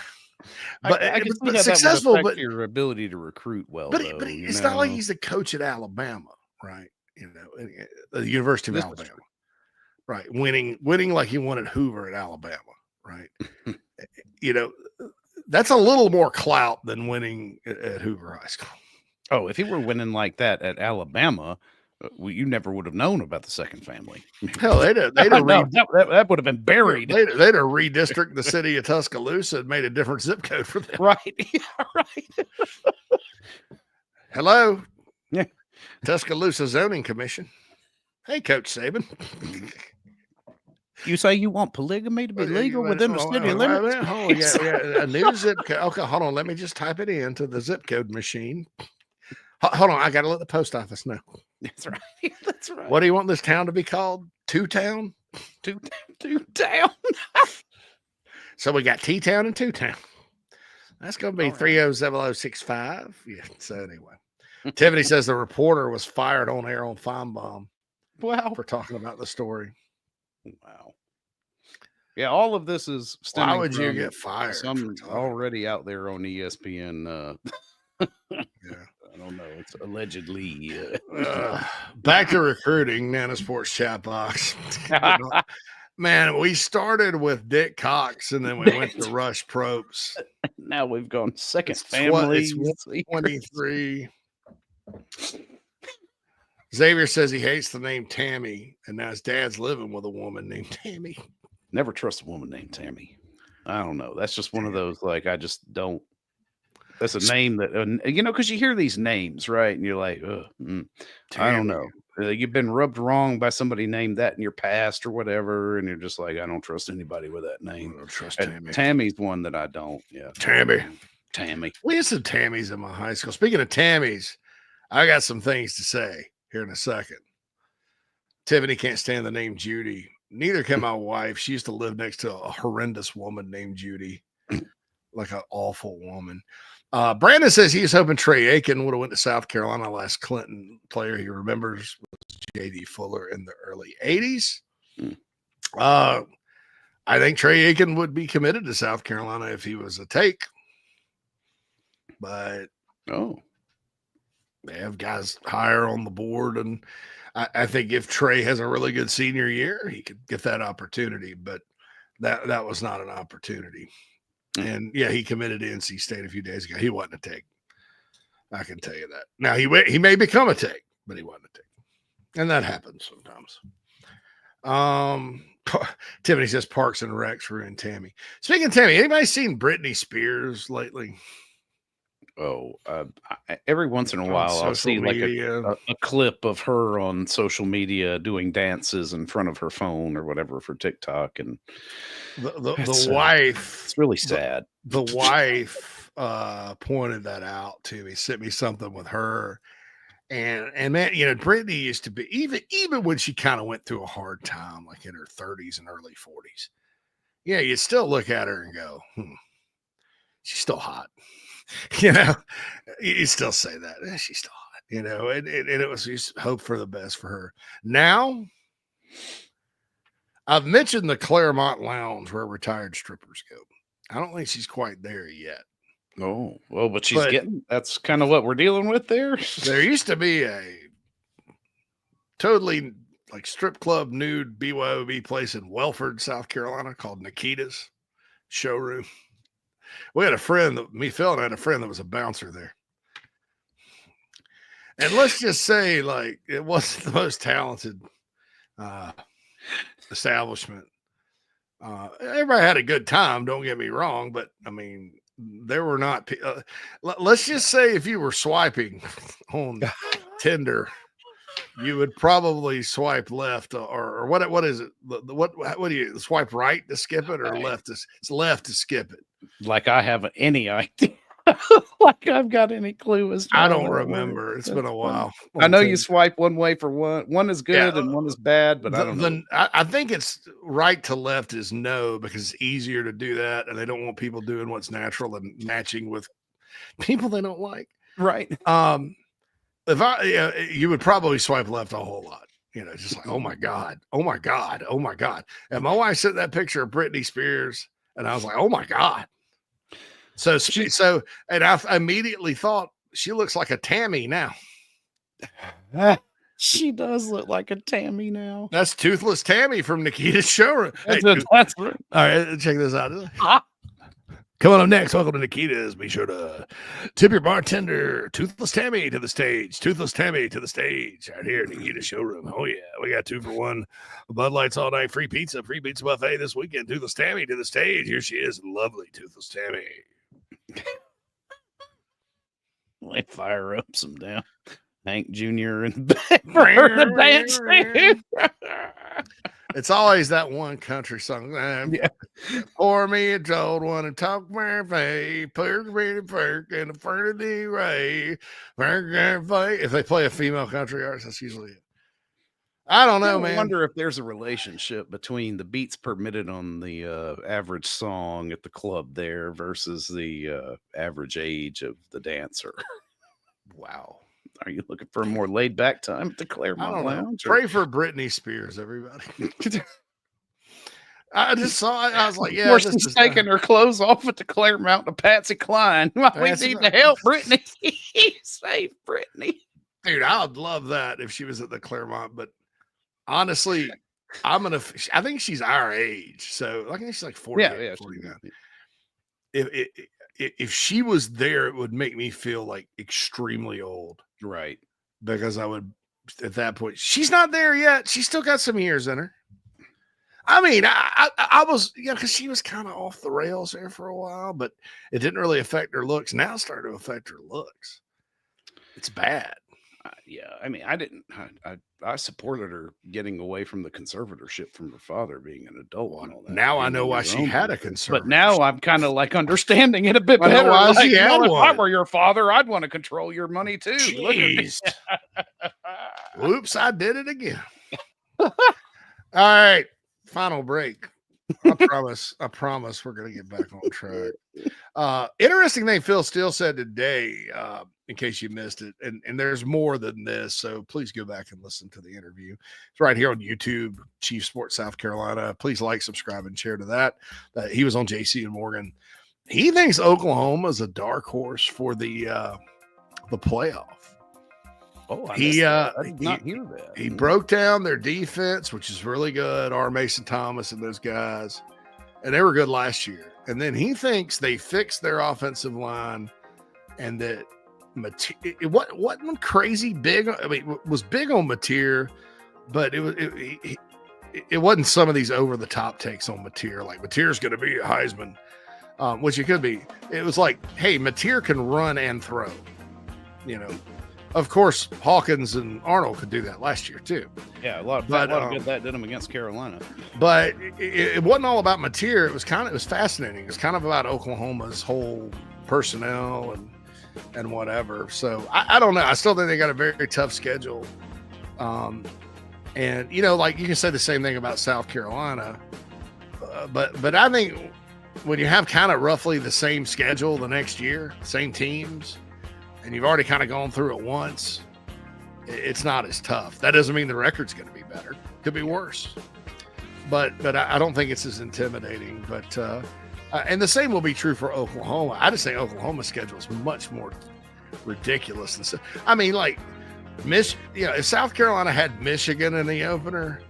S20: but
S15: I can see how
S20: successful,
S15: that would affect
S20: but
S15: your ability to recruit well.
S20: But it's not like he's a coach at Alabama, right? The University of Alabama, right? Winning like he won at Hoover at Alabama, right? That's a little more clout than winning at Hoover High School.
S15: Oh, if he were winning like that at Alabama, you never would have known about the second family.
S20: Hell, they'd have
S15: that would have been buried.
S20: They'd have redistricted the city of Tuscaloosa and made a different zip code for them.
S15: Right. Yeah, right.
S20: Hello. Tuscaloosa Zoning Commission. Hey, Coach Saban.
S15: You say you want polygamy to be legal within the city limits?
S20: A new zip code. Okay, hold on. Let me just type it into the zip code machine. Hold on. I got to let the post office know.
S15: That's right. That's right.
S20: What do you want this town to be called? Two Town?
S15: Two Town.
S20: So we got T-Town and Two Town. That's going to be 307065. Yeah. So anyway, Tiffany says the reporter was fired on air on Feinbaum.
S15: Wow.
S20: For talking about the story.
S15: Wow. Yeah, all of this is
S20: why would you get fired?
S15: Some already out there on ESPN.
S20: Yeah.
S15: I don't know. It's allegedly.
S20: Back to recruiting, Nana Sports chat box. Man, we started with Dick Cox and then we went to Rush Probst.
S15: Now we've gone second family.
S20: It's 23. Xavier says he hates the name Tammy, and now his dad's living with a woman named Tammy.
S15: Never trust a woman named Tammy. I don't know. That's just one of those, like, I just don't. That's a name that, because you hear these names, right? And you're like, I don't know. You've been rubbed wrong by somebody named that in your past or whatever, and you're just like, I don't trust anybody with that name.
S20: I don't trust Tammy.
S15: Tammy's one that I don't. Yeah.
S20: Tammy. We had some Tammys in my high school. Speaking of Tammys, I got some things to say here in a second. Tiffany can't stand the name Judy. Neither can my wife. She used to live next to a horrendous woman named Judy, like an awful woman. Brandon says he's hoping Trey Aiken would have went to South Carolina. Last Clinton player he remembers was J.D. Fuller in the early 80s. I think Trey Aiken would be committed to South Carolina if he was a take. But they have guys higher on the board, and I think if Trey has a really good senior year, he could get that opportunity. But that was not an opportunity. And yeah, he committed to NC State a few days ago. He wasn't a take. I can tell you that. Now he may become a take, but he wasn't a take, and that happens sometimes. Tiffany says Parks and Recs were in Tammy. Speaking of Tammy, anybody seen Britney Spears lately?
S15: Every once in a while I'll see like a clip of her on social media doing dances in front of her phone or whatever for TikTok, and
S20: the wife,
S15: it's really sad.
S20: The wife pointed that out to me, sent me something with her, and man, Britney used to be even when she kind of went through a hard time, like in her 30s and early 40s. Yeah, you still look at her and go, she's still hot. You still say that. She's still hot, and it was just hope for the best for her. Now, I've mentioned the Claremont Lounge where retired strippers go. I don't think she's quite there yet.
S15: Oh, well, but that's kind of what we're dealing with there.
S20: There used to be a totally like strip club nude BYOB place in Welford, South Carolina called Nikita's Showroom. We had a friend Phil and I had a friend that was a bouncer there. And let's just say, like, it wasn't the most talented establishment. Everybody had a good time, don't get me wrong, but I mean, there were not. Let's just say if you were swiping on Tinder, you would probably swipe left, or what is it? What do you swipe right to skip it, or left? It's left to skip it.
S15: Like I haven't any idea. Like I've got any clue as to
S20: I don't remember. It's been a while.
S15: I know you swipe one way for one. One is good and one is bad, but I don't know.
S20: I think it's right to left is no, because it's easier to do that, and they don't want people doing what's natural and matching with people they don't like.
S15: Right.
S20: If you would probably swipe left a whole lot. Just like, oh my God. And my wife sent that picture of Britney Spears, and I was like, oh my God. And I immediately thought she looks like a Tammy now.
S15: She does look like a Tammy now.
S20: That's Toothless Tammy from Nikita's Showroom.
S15: That's right.
S20: All right, check this out. Coming up next, welcome to Nikita's. Be sure to tip your bartender, Toothless Tammy, to the stage. Toothless Tammy to the stage. Right here, Nikita's Showroom. Oh, yeah. We got 2-for-1 Bud Lights all night. Free pizza buffet this weekend. Toothless Tammy to the stage. Here she is. Lovely Toothless Tammy.
S15: Let fire up some down. Hank Jr. in the back for her to dance to.
S20: It's always that one country song.
S15: Yeah.
S20: Pour me a cold one and talk my face. Perk me perk and a furnace ray. If they play a female country artist, that's usually it. I don't know, man.
S15: I wonder if there's a relationship between the beats permitted on the average song at the club there versus the average age of the dancer.
S20: Wow.
S15: Are you looking for a more laid back time at the Claremont Lounge?
S20: Pray for Britney Spears, everybody. I just saw it. I was like, yeah.
S15: She's taking her clothes off at the Claremont to Patsy Cline. We need to help Britney. Save Britney.
S20: Dude, I would love that if she was at the Claremont, but honestly, I think she's our age. So I think she's like 48, 49. If she was there, it would make me feel like extremely old.
S15: Right.
S20: Because I would, at that point, she's not there yet. She's still got some years in her. I mean, I was, because she was kind of off the rails there for a while, but it didn't really affect her looks. Now it's starting to affect her looks. It's bad.
S15: Yeah, I mean, I supported her getting away from the conservatorship from her father being an adult and all that.
S20: Now I know why she had a conservatorship.
S15: But now I'm kind of like understanding it a bit better.
S20: Why
S15: like,
S20: she had
S15: if
S20: one.
S15: I were your father, I'd want to control your money too.
S20: Jeez. Whoops, I did it again. All right, final break. I promise we're going to get back on track. Interesting thing Phil Steele said today, in case you missed it, and there's more than this, so please go back and listen to the interview. It's right here on YouTube, Chief Sports South Carolina. Please like, subscribe, and share to that. He was on JC and Morgan. He thinks Oklahoma is a dark horse for the playoff.
S15: Oh, I did not hear that.
S20: He broke down their defense, which is really good. R. Mason Thomas and those guys, and they were good last year. And then he thinks they fixed their offensive line, and that it wasn't crazy big. I mean, it was big on Mateer, but it wasn't some of these over the top takes on Mateer. Like Mateer's going to be a Heisman, which it could be. It was like, hey, Mateer can run and throw, Of course, Hawkins and Arnold could do that last year too.
S15: Yeah, a lot of good that did them against Carolina.
S20: But it wasn't all about Mateer. It was fascinating. It was kind of about Oklahoma's whole personnel and whatever. So I don't know. I still think they got a very tough schedule. And like you can say the same thing about South Carolina. But I think when you have kind of roughly the same schedule the next year, same teams, and you've already kind of gone through it once, it's not as tough. That doesn't mean the record's going to be better. Could be worse. But I don't think it's as intimidating. But and the same will be true for Oklahoma. I just think Oklahoma's schedule is much more ridiculous than stuff. I mean, like, if South Carolina had Michigan in the opener,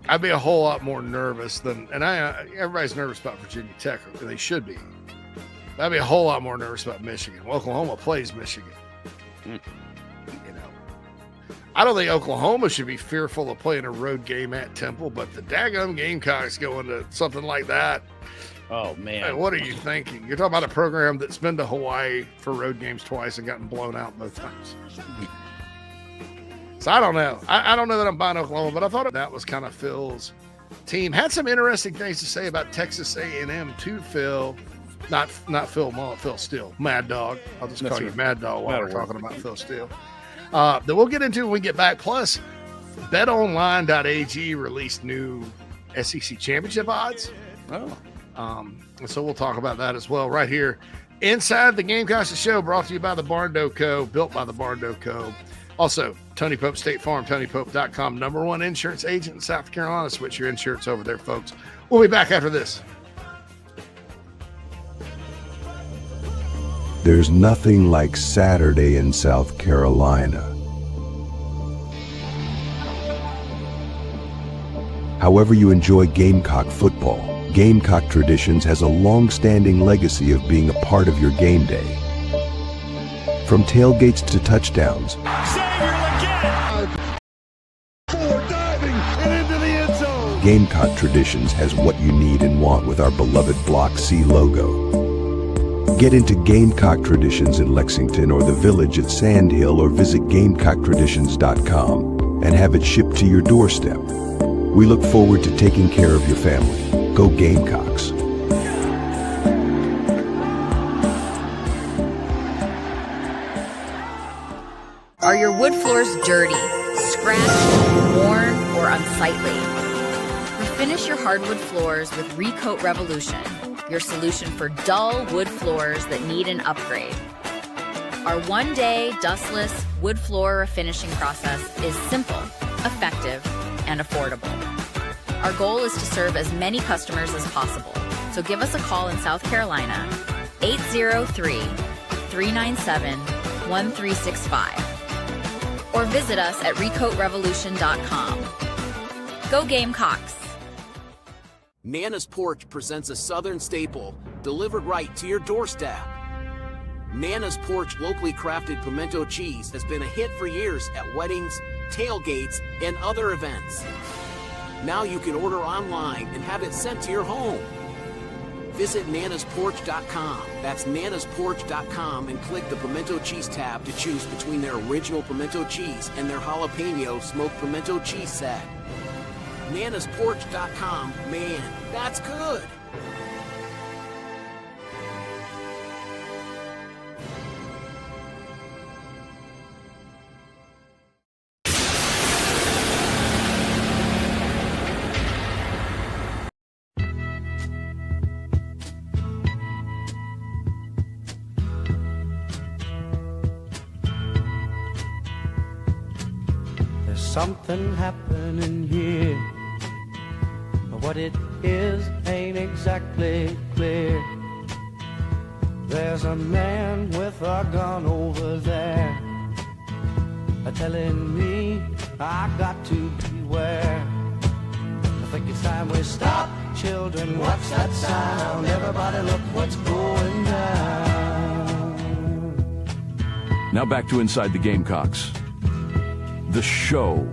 S20: I'd be a whole lot more nervous than. And everybody's nervous about Virginia Tech, and they should be. I'd be a whole lot more nervous about Michigan. Well, Oklahoma plays Michigan. I don't think Oklahoma should be fearful of playing a road game at Temple, but the daggum Gamecocks going to something like that.
S15: Oh, man.
S20: Hey, what are you thinking? You're talking about a program that's been to Hawaii for road games twice and gotten blown out both times. So I don't know. I don't know that I'm buying Oklahoma, but I thought that was kind of Phil's team. Had some interesting things to say about Texas A&M too, Phil. Not Phil Mullet, Phil Steele. Mad Dog. I'll just call you Mad Dog while we're talking about Phil Steele. That we'll get into when we get back. Plus, betonline.ag released new SEC championship odds. So we'll talk about that as well right here inside the Gamecocks The Show, brought to you by the Barndo Co., built by the Barndo Co. Also, Tony Pope State Farm, TonyPope.com, #1 insurance agent in South Carolina. Switch your insurance over there, folks. We'll be back after this.
S19: There's nothing like Saturday in South Carolina. However you enjoy Gamecock football, Gamecock Traditions has a long-standing legacy of being a part of your game day. From tailgates to touchdowns,
S21: Diving and into the end zone.
S19: Gamecock Traditions has what you need and want with our beloved Block C logo. Get into Gamecock Traditions in Lexington or the Village at Sand Hill, or visit GamecockTraditions.com and have it shipped to your doorstep. We look forward to taking care of your family. Go Gamecocks.
S8: Are your wood floors dirty, scratched, worn, or unsightly? Refinish your hardwood floors with Recoat Revolution, your solution for dull wood floors that need an upgrade. Our one-day, dustless wood floor refinishing process is simple, effective, and affordable. Our goal is to serve as many customers as possible, so give us a call in South Carolina, 803-397-1365. Or visit us at recoatrevolution.com. Go Gamecocks!
S10: Nana's Porch presents a Southern staple delivered right to your doorstep. Nana's Porch locally crafted pimento cheese has been a hit for years at weddings, tailgates, and other events. Now you can order online and have it sent to your home. Visit nanasporch.com. That's nanasporch.com and click the pimento cheese tab to choose between their original pimento cheese and their jalapeno smoked pimento cheese set. nanasporch.com. Man, that's good.
S1: Something happening here, but what it is ain't exactly clear. There's a man with a gun over there, telling me I got to beware. I think it's time we stop, children, watch that sound. Everybody look what's going down.
S6: Now back to Inside the Gamecocks. The Show.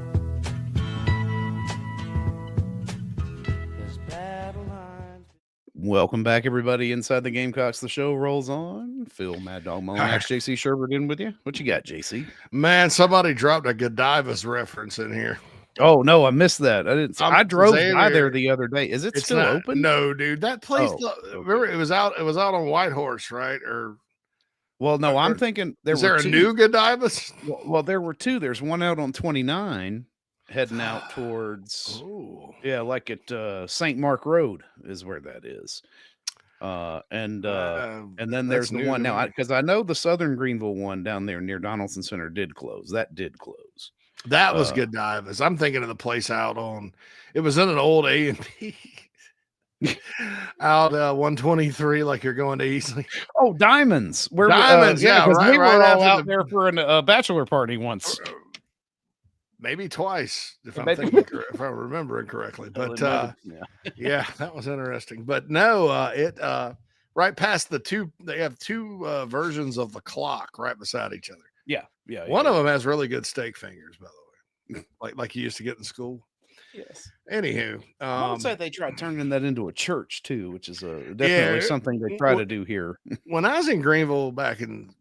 S15: Welcome back, everybody. Inside the Gamecocks, the show rolls on. Phil, Mad Dog Monash, JC Sherbert in with you. What you got, JC?
S20: Man, somebody dropped a Godiva's reference in here.
S15: Oh no, I missed that. I didn't. I drove by there the other day. Is it still open?
S20: No, dude. That place. Remember, it was out. It was out on Whitehorse, right? Or
S15: well, no, I'm thinking
S20: is there a new Godiva's?
S15: Well, there were two. There's one out on 29, heading out towards. Yeah, like at St. Mark Road is where that is. And then there's the one now, because I know the Southern Greenville one down there near Donaldson Center did close. That did close.
S20: That was Godiva's. I'm thinking of the place out on. It was in an old A&P. Out 123, like you're going to Easley.
S15: Oh, Diamonds. Where
S20: Diamonds, yeah,
S15: because we were
S20: right
S15: all out there for a bachelor party once.
S20: Maybe twice, if I'm remembering correctly. But yeah, that was interesting. But no, it right past the two. They have two versions of the clock right beside each other.
S15: Yeah.
S20: One of them has really good steak fingers, by the way, like you used to get in school.
S15: Yes.
S20: Anywho,
S15: I would say they tried turning that into a church too, which is definitely something they try to do here.
S20: When I was in Greenville back in,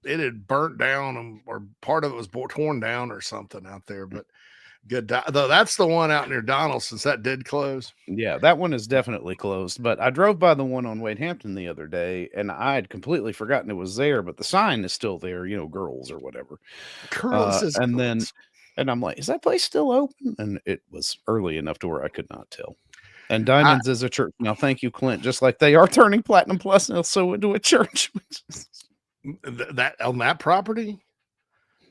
S20: it had burnt down, or part of it was torn down or something out there. But though that's the one out near Donaldson, since that did close.
S15: Yeah, that one is definitely closed. But I drove by the one on Wade Hampton the other day, and I had completely forgotten it was there. But the sign is still there, girls or whatever.
S20: Girls is
S15: and then. And I'm like, is that place still open? And it was early enough to where I could not tell. And Diamonds is a church. Now, thank you, Clint. Just like they are turning Platinum Plus also into a church.
S20: That on that property,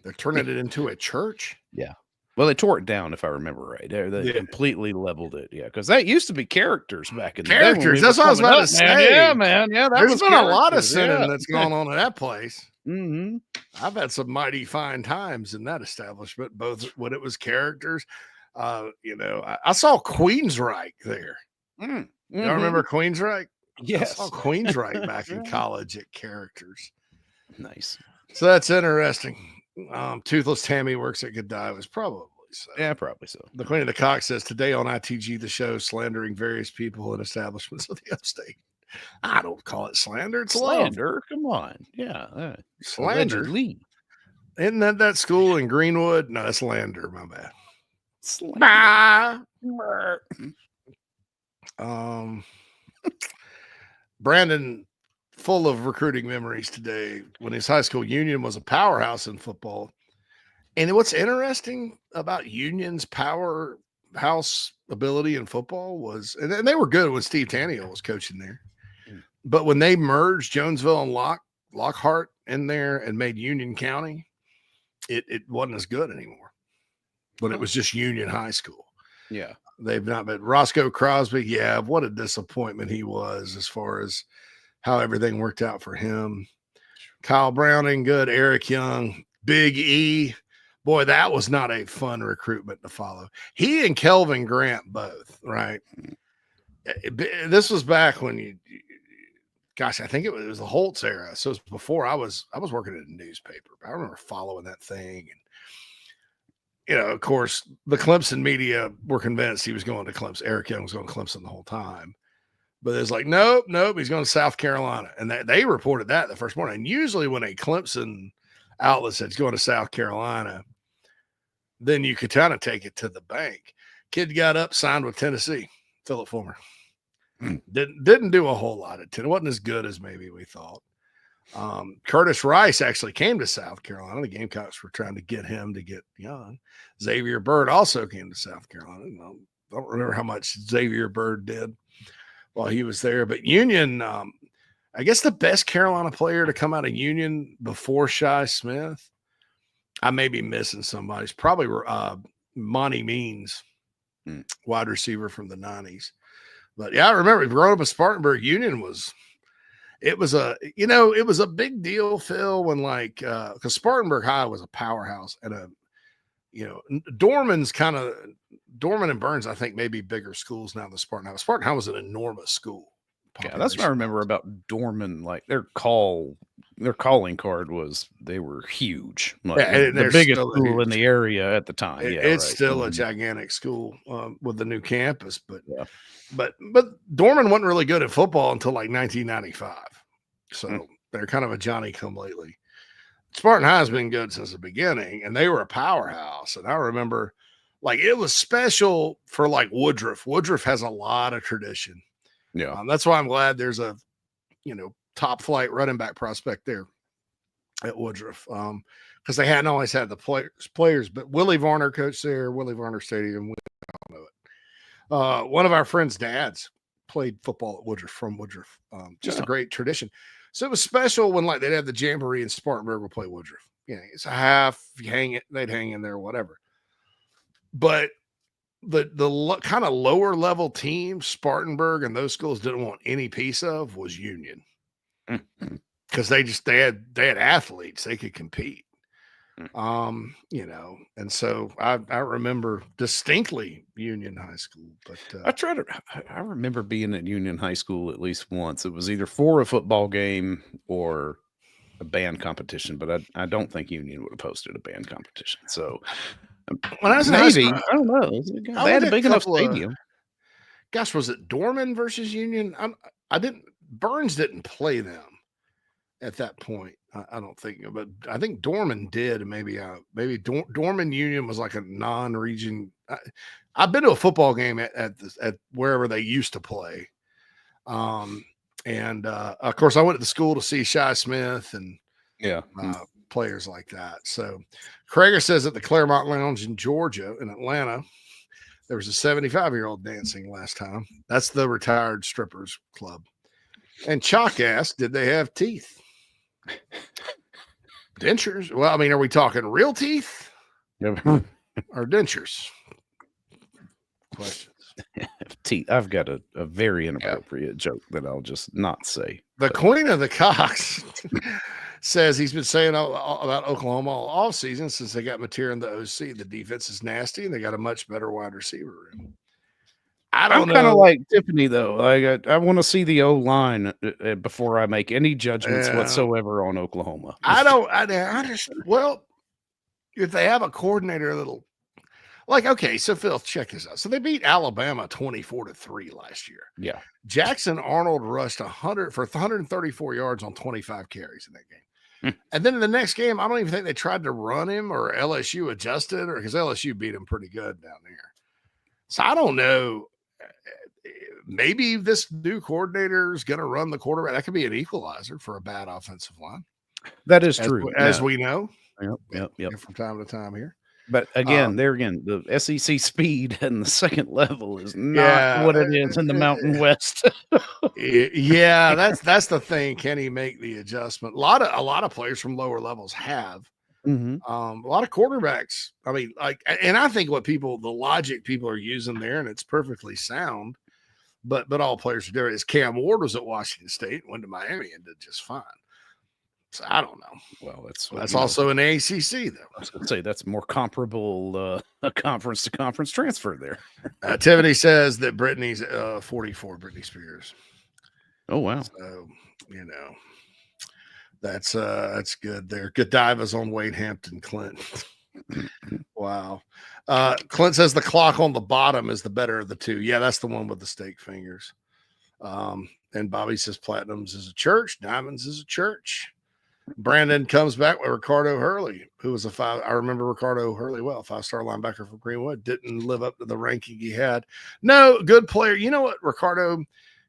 S20: they're turning it into a church?
S15: Yeah. Well, they tore it down, if I remember right. They completely leveled it. Yeah, because that used to be characters back in the day.
S20: Characters. That's what I was about to say.
S15: Yeah, man. Yeah,
S20: there's been a lot of sinning that's going on in that place.
S15: Mm-hmm.
S20: I've had some mighty fine times in that establishment, both when it was characters. I saw Queensryche there.
S15: Mm-hmm.
S20: Y'all remember Queensryche?
S15: Yes.
S20: I saw Queensryche back in college at Characters.
S15: Nice.
S20: So that's interesting. Toothless Tammy works at Godiva's, probably so.
S15: Yeah, probably so.
S20: The Queen of the Cock says today on ITG The Show, slandering various people and establishments of the upstate. I don't call it slander. It's
S15: Slander? Come on. Yeah.
S20: Slander.
S15: Allegedly.
S20: Isn't that school in Greenwood? No, that's slander. My bad. Brandon, full of recruiting memories today when his high school Union was a powerhouse in football. And what's interesting about Union's powerhouse ability in football was, and they were good when Steve Tannehill was coaching there. But when they merged Jonesville and Lockhart in there and made Union County, it wasn't as good anymore. But it was just Union High School.
S15: Yeah.
S20: They've not been Roscoe Crosby. Yeah, what a disappointment he was as far as how everything worked out for him. Kyle Browning, good. Eric Young, Big E. Boy, that was not a fun recruitment to follow. He and Kelvin Grant both, right? This was back when I think it was the Holtz era. So it was before I was working at a newspaper. I remember following that thing. And, of course, the Clemson media were convinced he was going to Clemson. Eric Young was going to Clemson the whole time. But it's like, nope, he's going to South Carolina. And they reported that the first morning. And usually when a Clemson outlet said he's going to South Carolina, then you could kind of take it to the bank. Kid got up, signed with Tennessee, Philip Fulmer. Didn't do a whole lot at Tennessee. It wasn't as good as maybe we thought. Curtis Rice actually came to South Carolina. The Gamecocks were trying to get him to get young. Xavier Bird also came to South Carolina. I don't remember how much Xavier Bird did while he was there. But Union, I guess the best Carolina player to come out of Union before Shi Smith, I may be missing somebody. It's probably Monty Means, wide receiver from the 90s. But yeah, I remember growing up in Spartanburg, Union was a big deal, Phil, when because Spartanburg High was a powerhouse and Dorman and Burns, I think, may be bigger schools now than Spartan High. Spartan High was an enormous school.
S15: Yeah, that's what I remember about Dorman. Like their calling card was they were huge. The biggest school in the area at the time.
S20: It's still a gigantic school with the new campus, but Dorman wasn't really good at football until like 1995. So they're kind of a Johnny come lately. Spartan High has been good since the beginning, and they were a powerhouse. And I remember it was special for Woodruff. Woodruff has a lot of tradition.
S15: Yeah.
S20: That's why I'm glad there's a, top flight running back prospect there at Woodruff. Because they hadn't always had the players, but Willie Varner coached there, Willie Varner Stadium. We all know it. One of our friends' dads played football at Woodruff from Woodruff. Just a great tradition. So it was special when they'd have the Jamboree and Spartanburg would play Woodruff. It's a half, you hang it, they'd hang in there, whatever. But the kind of lower level team, Spartanburg and those schools didn't want any piece of was Union. Because they had athletes, they could compete. And so I remember distinctly Union High School, but
S15: I remember being at Union High School at least once. It was either for a football game or a band competition, but I don't think Union would have hosted a band competition. So
S20: when I was
S15: maybe, I don't know. They had a big enough stadium.
S20: Gosh, was it Dorman versus Union? Burns didn't play them at that point. I don't think, but I think Dorman did. Maybe Dorman Union was like a non-region. I've been to a football game at wherever they used to play. And of course I went to the school to see Shi Smith and players like that. So Krager says at the Claremont Lounge in Georgia, in Atlanta, there was a 75-year-old dancing last time. That's the retired strippers club. And Chalk asked, did they have teeth? Dentures? Well, I mean, are we talking real teeth or dentures? Questions.
S15: Teeth. I've got a very inappropriate joke that I'll just not say.
S20: The Queen of the Cocks says he's been saying about Oklahoma all offseason since they got material in the OC. The defense is nasty, and they got a much better wide receiver room. I'm
S15: kind of like Tiffany, though. I want to see the O-line before I make any judgments whatsoever on Oklahoma.
S20: I understand. Well, if they have a coordinator that'll Like, okay, so Phil, check this out. So they beat Alabama 24-3 last year.
S15: Yeah.
S20: Jackson Arnold rushed 134 yards on 25 carries in that game. And then in the next game, I don't even think they tried to run him or LSU adjusted, or because LSU beat him pretty good down there. So I don't know. Maybe this new coordinator is going to run the quarterback. That could be an equalizer for a bad offensive line.
S15: That is true.
S20: As we know.
S15: Yep.
S20: From time to time here.
S15: But again, the SEC speed and the second level is not what it is in the Mountain West.
S20: Yeah, that's the thing. Can he make the adjustment? A lot of players from lower levels have. A lot of quarterbacks. I mean, and I think the logic people are using there, and it's perfectly sound. But all players are different. Is Cam Ward was at Washington State, went to Miami, and did just fine. So I don't know.
S15: Well,
S20: that's also an ACC, though.
S15: I was going to say that's more comparable a conference to conference transfer there.
S20: Tiffany says that Brittany's 44, Britney Spears.
S15: Oh, wow.
S20: So, that's good there. Godiva's on Wade Hampton, Clint. Wow. Clint says the clock on the bottom is the better of the two. Yeah, that's the one with the steak fingers. And Bobby says Platinums is a church, Diamonds is a church. Brandon comes back with Ricardo Hurley, who was I remember Ricardo Hurley well, 5-star linebacker from Greenwood. Didn't live up to the ranking he had. No, good player. You know what, Ricardo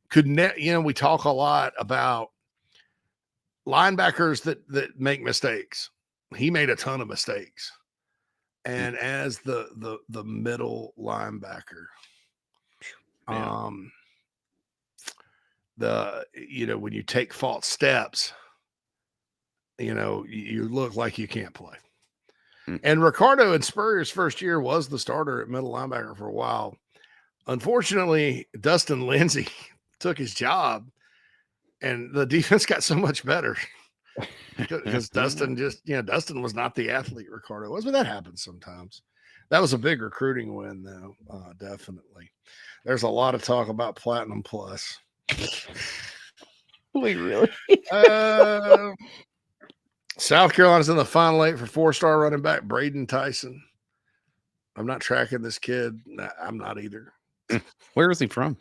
S20: could we talk a lot about linebackers that make mistakes. He made a ton of mistakes. And as the middle linebacker, when you take false steps, you look like you can't play. And Ricardo in Spurrier's first year was the starter at middle linebacker for a while. Unfortunately, Dustin Lindsay took his job, and the defense got so much better because Dustin Dustin was not the athlete Ricardo was, but that happens sometimes. That was a big recruiting win, though. Definitely. There's a lot of talk about Platinum Plus.
S15: Wait, really?
S20: South Carolina's in the Final Eight for 4-star running back Braden Tyson. I'm not tracking this kid. I'm not either.
S15: Where is he from?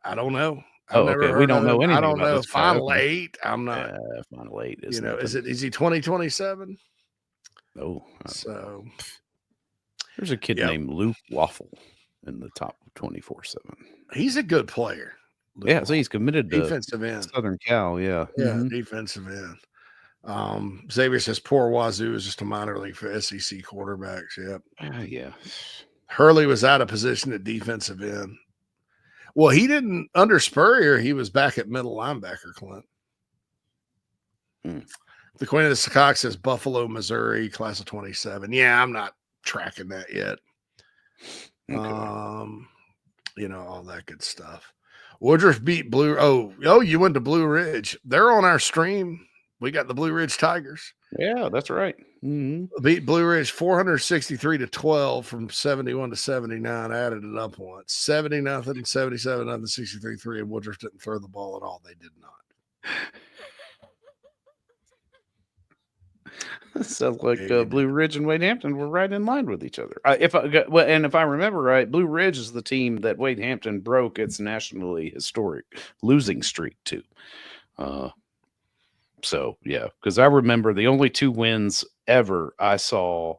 S20: I don't know.
S15: We don't know anything.
S20: I don't
S15: about
S20: know.
S15: this
S20: Final
S15: guy.
S20: Eight. I'm not.
S15: Final Eight is.
S20: Is he 2027?
S15: No.
S20: So
S15: there's a kid named Luke Waffle in the top 24/7.
S20: He's a good player.
S15: So he's committed to
S20: defensive end.
S15: Southern Cal. Yeah.
S20: Defensive end. Xavier says poor Wazoo is just a minor league for SEC quarterbacks. Yep.
S15: Yeah.
S20: Hurley was out of position at defensive end. Well, he didn't under Spurrier. He was back at middle linebacker, Clint. The Queen of the Secaucus says Buffalo, Missouri, class of 27. Yeah, I'm not tracking that yet. Okay. All that good stuff. Woodruff beat Blue. Oh, you went to Blue Ridge. They're on our stream. We got the Blue Ridge Tigers.
S15: Yeah, that's right.
S20: Beat Blue Ridge 463-12 from 71 to 79. Added it up once. 70-0, 77-0, 63-3. And Woodruff didn't throw the ball at all. They did not.
S15: Sounds like Blue Ridge and Wade Hampton were right in line with each other. If I remember right, Blue Ridge is the team that Wade Hampton broke its nationally historic losing streak to. So, yeah, because I remember the only 2 wins ever I saw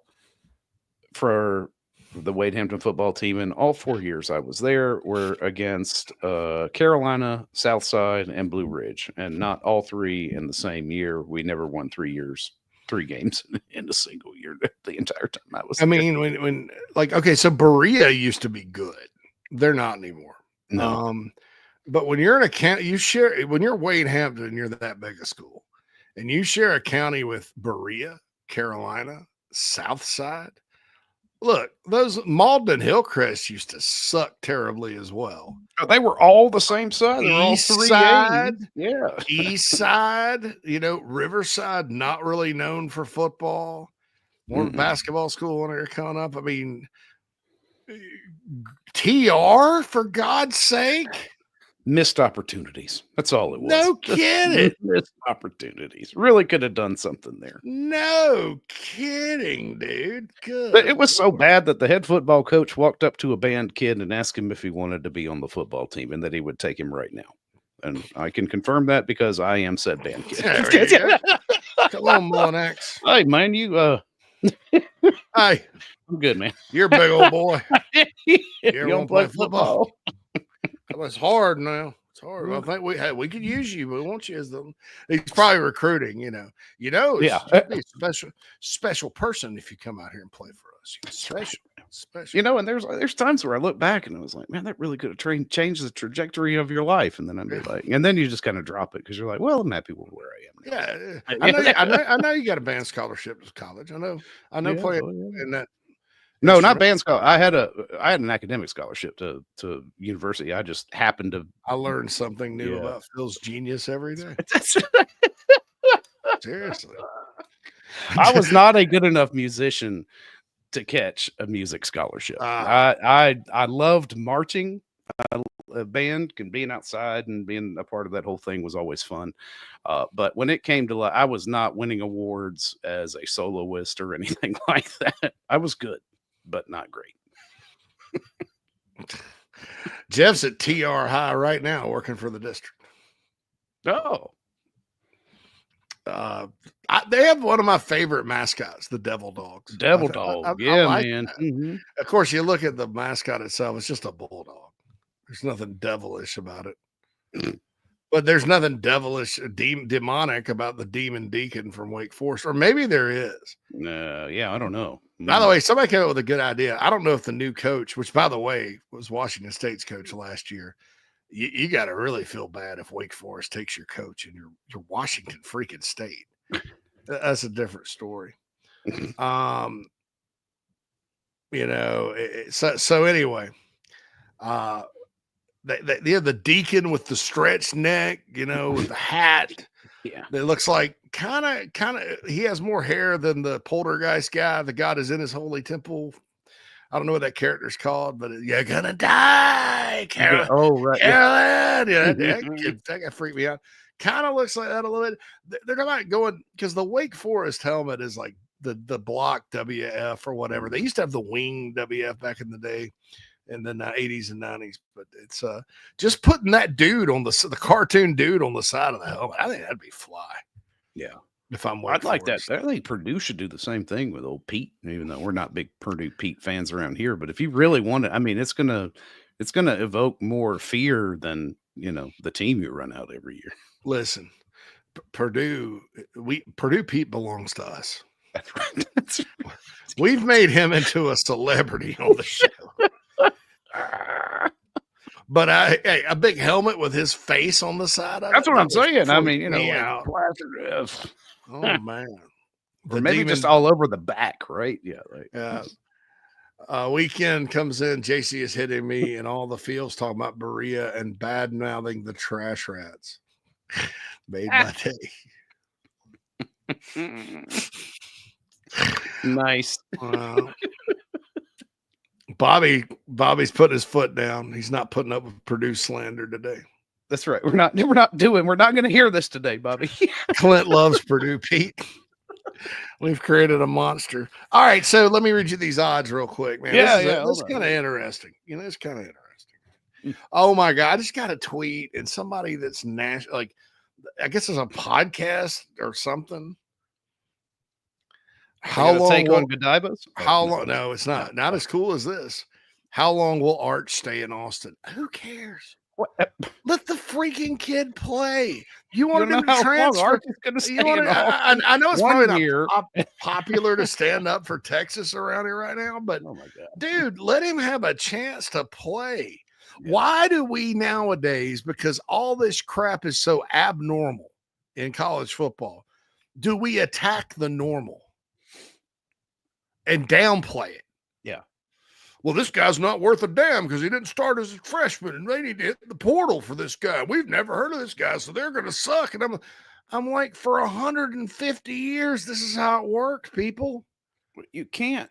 S15: for the Wade Hampton football team in all 4 years I was there were against Carolina, Southside, and Blue Ridge, and not all 3 in the same year. We never won 3 games in a single year the entire time I was there.
S20: I mean, when so Berea used to be good. They're not anymore.
S15: No.
S20: But when you're in a county, when you're Wade Hampton and you're that big a school, and you share a county with Berea, Carolina, Southside. Look, those Malden and Hillcrest used to suck terribly as well.
S15: They were all the same side. They were all 3
S20: side,
S15: yeah.
S20: East Side, Riverside, not really known for football. More basketball school when they're coming up. I mean, TR, for God's sake.
S15: Missed opportunities. That's all it was.
S20: No kidding.
S15: Missed opportunities. Really could have done something there.
S20: No kidding, dude. Good.
S15: It was so bad that the head football coach walked up to a band kid and asked him if he wanted to be on the football team and that he would take him right now. And I can confirm that because I am said band kid.
S20: There you go. Come on, Mullinax.
S15: Hey, man, you
S20: Hey,
S15: I'm good, man.
S20: you're a big old boy. You ever
S15: don't
S20: want to play football? It's hard now. It's hard. I think we could use you. We want you as the. He's probably recruiting. It's
S15: Yeah.
S20: be a special person if you come out here and play for us. You're special.
S15: And there's times where I look back and I was like, man, that really could have changed the trajectory of your life. And then I'd be like, and then you just kind of drop it because you're like, well, I'm happy with where I am now.
S20: Yeah, I know you got a band scholarship to college. I know.
S15: Yeah,
S20: playing in that.
S15: No, not band scholarship. I had an academic scholarship to university. I just happened to.
S20: I learned something new about Phil's genius every day. Seriously,
S15: I was not a good enough musician to catch a music scholarship. I loved marching. A band and being outside and being a part of that whole thing was always fun. But when it came to, I was not winning awards as a soloist or anything like that. I was good, but not great.
S20: Jeff's at TR High right now working for the district.
S15: Oh.
S20: They have one of my favorite mascots, the Devil Dogs.
S15: Devil Dog.
S20: I like
S15: man.
S20: Mm-hmm. Of course, you look at the mascot itself, it's just a bulldog. There's nothing devilish about it. But there's nothing devilish, demonic about the demon deacon from Wake Forest. Or maybe there is.
S15: Yeah, I don't know.
S20: By the way, somebody came up with a good idea. I don't know if the new coach, which, by the way, was Washington State's coach last year, you got to really feel bad if Wake Forest takes your coach and you're Washington freaking State. That's a different story. So anyway, they have the deacon with the stretched neck, with the hat.
S15: Yeah.
S20: That looks like kind of, he has more hair than the poltergeist guy. The God is in his holy temple. I don't know what that character's called, but you're gonna die, Carolyn.
S15: Oh, right.
S20: Carolyn. Yeah, that guy freaked me out. Kind of looks like that a little bit. They're not going because the Wake Forest helmet is like the block WF or whatever. They used to have the wing WF back in the day in the 80s and 90s, but it's just putting that dude on the cartoon dude on the side of the helmet. I think that'd be fly.
S15: Yeah.
S20: If I'm Wake
S15: I'd like
S20: Forest.
S15: that. I think Purdue should do the same thing with old Pete, even though we're not big Purdue Pete fans around here. But if you really want it, I mean, it's gonna evoke more fear than the team you run out every year.
S20: Listen, Purdue Pete belongs to us.
S15: That's right. That's right.
S20: We've made him into a celebrity on the show. But a big helmet with his face on the side of
S15: That's
S20: it.
S15: what I'm saying. I mean,
S20: oh man.
S15: Or maybe just all over the back, right? Yeah.
S20: Weekend comes in. JC is hitting me in all the fields talking about Berea and bad mouthing the trash rats. Made my day.
S15: Nice.
S20: Bobby's putting his foot down. He's not putting up with Purdue slander today.
S15: That's right. We're not going to hear this today, Bobby.
S20: Clint loves Purdue Pete. We've created a monster. All right, so let me read you these odds real quick, man. This is kind of interesting. It's kind of interesting. Oh my God, I just got a tweet and somebody that's national, like I guess it's a podcast or something.
S15: How long take on Godivas?
S20: How long? No, it's not as cool as this. How long will Arch stay in Austin? Who cares?
S15: What?
S20: Let the freaking kid play. You want him to
S15: how
S20: transfer?
S15: long Arch is gonna stay in Austin?
S20: I know it's
S15: 1
S20: probably
S15: year.
S20: not popular to stand up for Texas around here right now, but
S15: oh my God,
S20: dude, let him have a chance to play. Yeah. Why do we nowadays, because all this crap is so abnormal in college football, do we attack the normal and downplay it?
S15: Yeah.
S20: Well, this guy's not worth a damn because he didn't start as a freshman and they need to hit the portal for this guy. We've never heard of this guy, so they're going to suck. And I'm like, for 150 years, this is how it worked, people.
S15: You can't,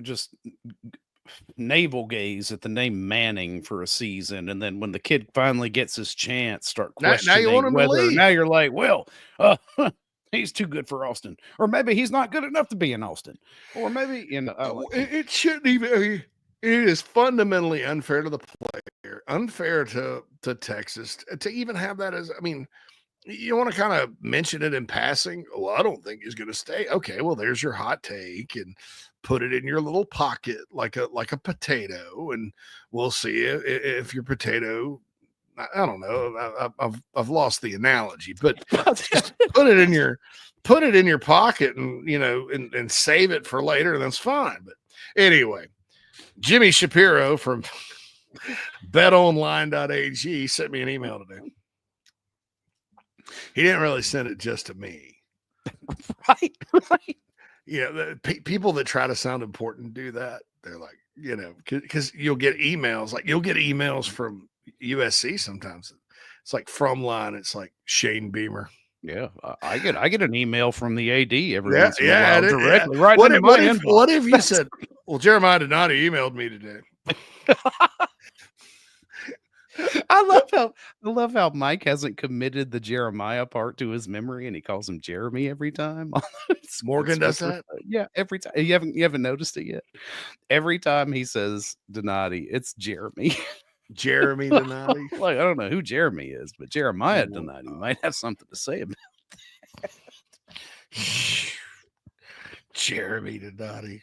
S15: just navel gaze at the name Manning for a season, and then when the kid finally gets his chance, start
S20: Now
S15: questioning
S20: you want him to
S15: whether
S20: leave.
S15: now you're like, well, he's too good for Austin, or maybe he's not good enough to be in Austin, or maybe
S20: It shouldn't even. I mean, it is fundamentally unfair to the player, unfair to Texas to even have that as. I mean, you want to kind of mention it in passing. Well, I don't think he's going to stay. Okay, well, there's your hot take, and put it in your little pocket like a potato, and we'll see if your potato. I don't know. I've lost the analogy, but just put it in your pocket, and and save it for later. That's fine. But anyway, Jimmy Shapiro from betonline.ag sent me an email today. He didn't really send it just to me.
S15: Right.
S20: Yeah, people that try to sound important do that. They're like, because you'll get emails. Like, you'll get emails from USC sometimes. It's like from line. It's like Shane Beamer.
S15: Yeah, I get an email from the AD every once in a
S20: yeah,
S15: while directly right
S20: what
S15: into my
S20: if,
S15: inbox.
S20: What if you said, well, Jeremiah Donati emailed me today.
S15: I love how Mike hasn't committed the Jeremiah part to his memory, and he calls him Jeremy every time.
S20: Morgan does that?
S15: Yeah, every time. You haven't noticed it yet? Every time he says Donati, it's Jeremy.
S20: Jeremy Donati.
S15: Like, I don't know who Jeremy is, but Jeremiah Donati might have something to say about that.
S20: Jeremy Donati.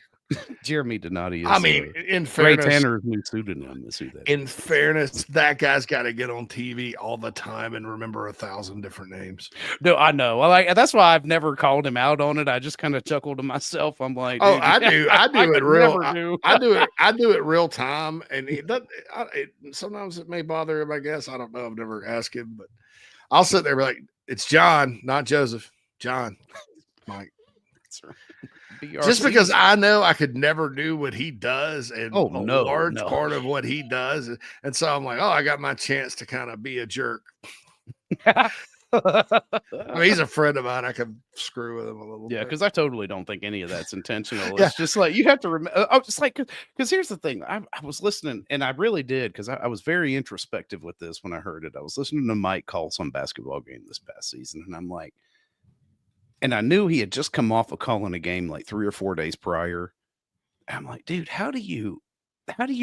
S15: Jeremy Donati is.
S20: I mean, in
S15: Ray
S20: fairness,
S15: Tanner's new pseudonym is who that.
S20: In fairness, that guy's got to get on TV all the time and remember 1,000 different names.
S15: No, I know. That's why I've never called him out on it. I just kind of chuckled to myself. I'm like,
S20: oh, I do it real. I do it real time, and sometimes it may bother him. I guess I don't know. I've never asked him, but I'll sit there and be like, "It's John, not Joseph. John, Mike."
S15: That's right.
S20: Just because I know I could never do what he does, and a large
S15: no.
S20: part of what he does, and so I'm like, oh, I got my chance to kind of be a jerk. I mean, he's a friend of mine. I can screw with him a little bit.
S15: Yeah, because I totally don't think any of that's intentional. It's just like you have to remember. Just like because here's the thing. I was listening, and I really did because I was very introspective with this when I heard it. I was listening to Mike call some basketball game this past season, and I'm like. And I knew he had just come off of calling a game like 3 or 4 days prior. I'm like, dude, how do you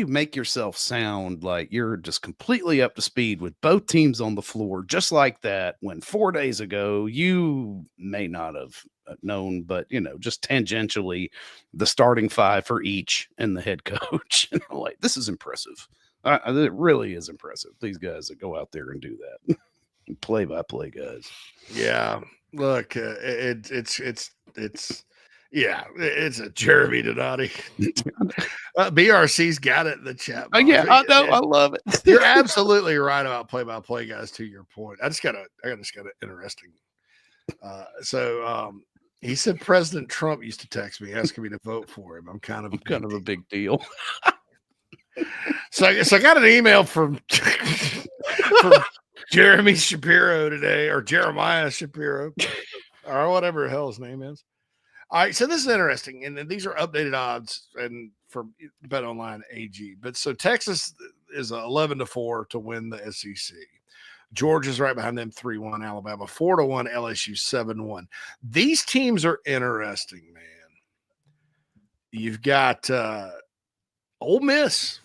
S15: make yourself sound like you're just completely up to speed with both teams on the floor just like that when 4 days ago you may not have known, but just tangentially the starting five for each and the head coach. And I'm like, this is impressive. It really is impressive. These guys that go out there and do that. Play-by-play guys.
S20: Yeah. Look, it's a Jeremy Donati. BRC's got it in the chat box.
S15: Yeah, I know. I love it.
S20: You're absolutely right about play-by-play guys. To your point, I just got it interesting. He said President Trump used to text me asking me to vote for him. I'm kind of
S15: a big deal.
S20: So I got an email from Jeremy Shapiro today, or Jeremiah Shapiro, or whatever the hell his name is. All right, so this is interesting, and these are updated odds and for BetOnline AG. But so Texas is 11-4 to win the SEC. Georgia's right behind them, 3-1. Alabama 4-1. LSU 7-1. These teams are interesting, man. You've got Ole Miss,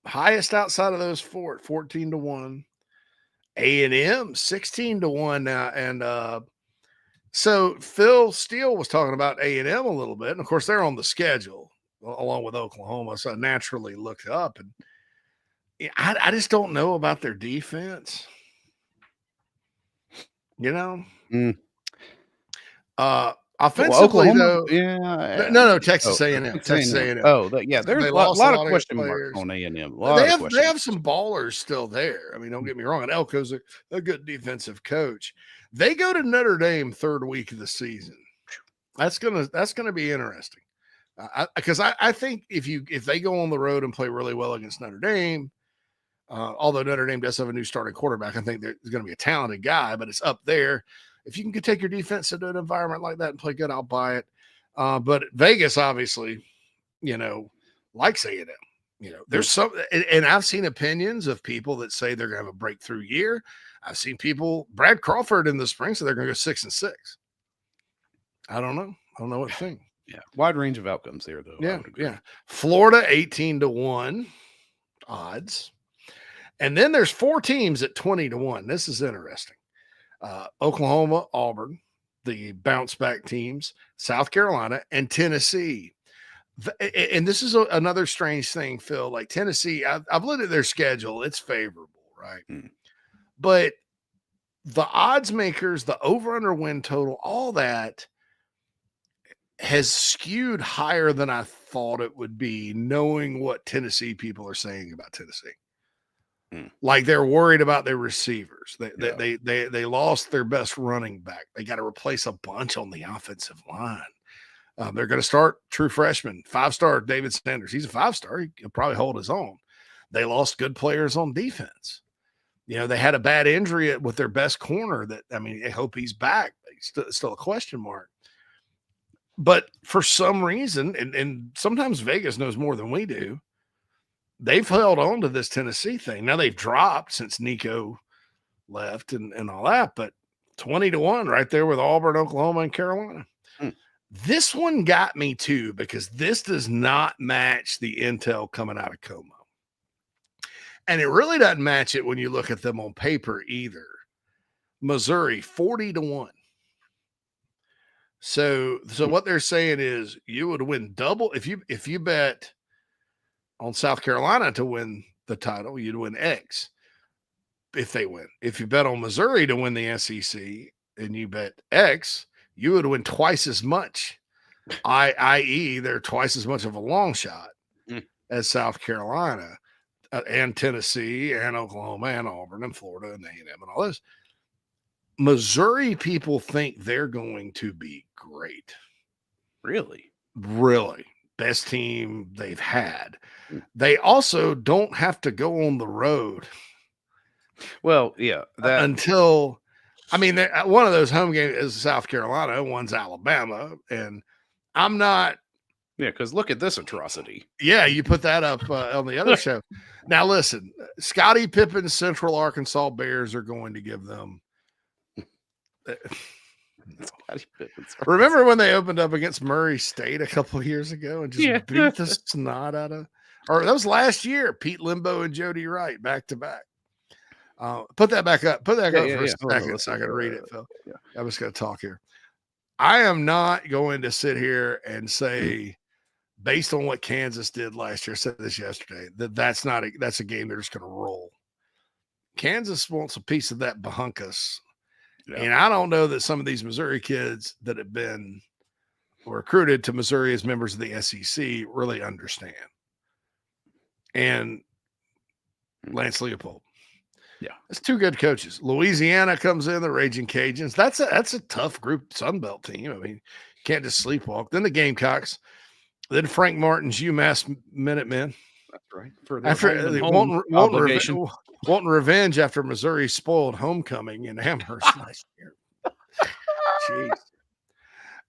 S20: highest outside of those four at 14-1. A&M 16-1 now, and so Phil Steele was talking about A&M a little bit, and of course they're on the schedule along with Oklahoma, so I naturally looked up, and I just don't know about their defense. Offensively,
S15: Oklahoma,
S20: though, no, Texas A&M. Texas A&M.
S15: There's a lot of question marks on A&M.
S20: They have some ballers still there. I mean, don't get me wrong. And Elko's a good defensive coach. They go to Notre Dame third week of the season. That's gonna be interesting. Because I think if they go on the road and play really well against Notre Dame, although Notre Dame does have a new starting quarterback, I think there's going to be a talented guy, but it's up there. If you can take your defense into an environment like that and play good, I'll buy it. But Vegas, obviously, likes A&M. There's some, and I've seen opinions of people that say they're going to have a breakthrough year. I've seen people, Brad Crawford in the spring, so they're going to go 6-6. I don't know. I don't know what to think.
S15: Yeah. Wide range of outcomes there, though.
S20: Yeah. Yeah. Florida, 18-1 odds. And then there's 4 teams at 20-1. This is interesting. Oklahoma, Auburn, the bounce back teams, South Carolina, and Tennessee. And this is another strange thing, Phil. Like Tennessee, I've looked at their schedule. It's favorable, right? But the odds makers, the over-under win total, all that has skewed higher than I thought it would be, knowing what Tennessee people are saying about Tennessee. Like they're worried about their receivers. They lost their best running back. They got to replace a bunch on the offensive line. They're going to start true freshman, 5-star David Sanders. He's a 5-star. He'll probably hold his own. They lost good players on defense. They had a bad injury with their best corner I hope he's back. It's still a question mark. But for some reason, and sometimes Vegas knows more than we do, they've held on to this Tennessee thing. Now they've dropped since Nico left and all that, but 20-1 right there with Auburn, Oklahoma, and Carolina. This one got me too, because this does not match the intel coming out of Como. And it really doesn't match it when you look at them on paper either. Missouri, 40-1. So what they're saying is you would win double if you bet on South Carolina to win the title, you'd win X if they win. If you bet on Missouri to win the SEC and you bet X, you would win twice as much, i.e. they're twice as much of a long shot as South Carolina and Tennessee and Oklahoma and Auburn and Florida and A&M and all this. Missouri people think they're going to be great.
S15: Really?
S20: Really. Best team they've had. They also don't have to go on the road.
S15: Well, yeah.
S20: Until, one of those home games is South Carolina, one's Alabama, and I'm not.
S15: Yeah, because look at this atrocity.
S20: Yeah, you put that up on the other show. Now, listen, Scottie Pippen's Central Arkansas Bears are going to give them. Remember when they opened up against Murray State a couple of years ago and just beat the snot out of? Or that was last year. Pete Limbo and Jody Wright back to back. Put that back up. Put that up for a second. So I got to read it, Phil. I'm just going to talk here. I am not going to sit here and say, based on what Kansas did last year, I said this yesterday, that's a game they're just going to roll. Kansas wants a piece of that bahunkus. Yeah. And I don't know that some of these Missouri kids that have been recruited to Missouri as members of the SEC really understand. And Lance Leopold.
S15: Yeah.
S20: It's 2 good coaches. Louisiana comes in, the Raging Cajuns. That's a tough group, Sunbelt team. You can't just sleepwalk. Then the Gamecocks. Then Frank Martin's UMass Minutemen.
S15: That's right.
S20: After wanting revenge after Missouri spoiled homecoming in Amherst last year. Jeez.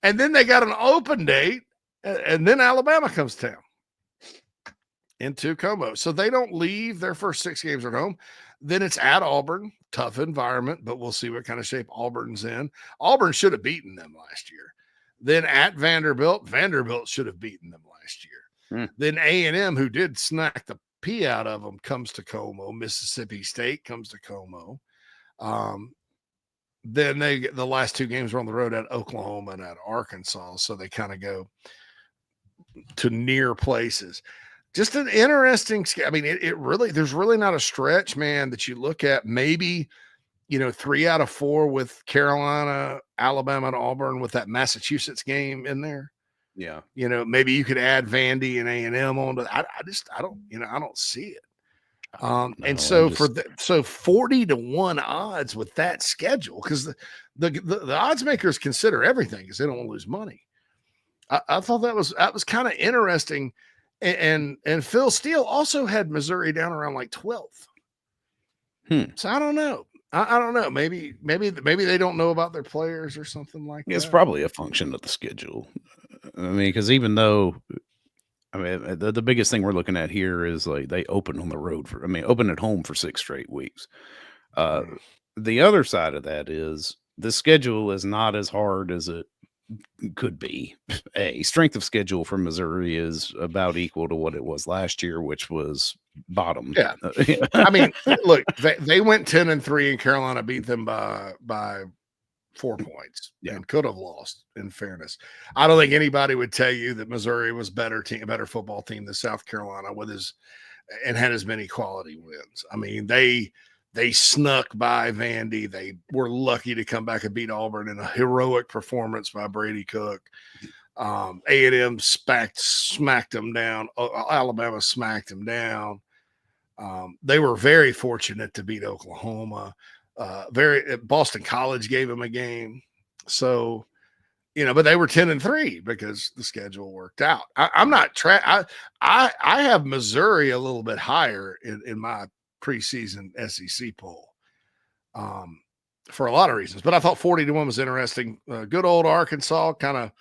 S20: And then they got an open date, and then Alabama comes to town into Como. So they don't leave. Their first 6 games at home. Then it's at Auburn, tough environment, but we'll see what kind of shape Auburn's in. Auburn should have beaten them last year. Then at Vanderbilt should have beaten them last year. Then A&M, who did snack the pee out of them, comes to Como. Mississippi State comes to Como. Then the last 2 games were on the road at Oklahoma and at Arkansas, so they kind of go to near places. Just an interesting. It really, there's really not a stretch, man, that you look at. Maybe 3 out of 4 with Carolina, Alabama, and Auburn with that Massachusetts game in there.
S15: Yeah.
S20: Maybe you could add Vandy and A&M onto. I don't see it. So 40-1 odds with that schedule, because the odds makers consider everything because they don't want to lose money. I thought that was kind of interesting. And Phil Steele also had Missouri down around like 12th. So I don't know. I don't know. Maybe they don't know about their players or something like that.
S15: It's probably a function of the schedule. Because even though I mean, the biggest thing we're looking at here is like they open on the road open at home for 6 straight weeks. The other side of that is the schedule is not as hard as it could be. Strength of schedule for Missouri is about equal to what it was last year, which was bottom.
S20: Yeah. I mean, look, they went 10-3 and Carolina beat them by 4 points and could have lost, in fairness. I don't think anybody would tell you that Missouri was a better football team than South Carolina and had as many quality wins. I mean, they snuck by Vandy. They were lucky to come back and beat Auburn in a heroic performance by Brady Cook. A&M smacked them down. Alabama smacked them down. They were very fortunate to beat Oklahoma. Boston College gave them a game. So, but they were 10-3 because the schedule worked out. I'm not I have Missouri a little bit higher in my preseason SEC poll for a lot of reasons, but I thought 40-1 was interesting. Good old Arkansas kind of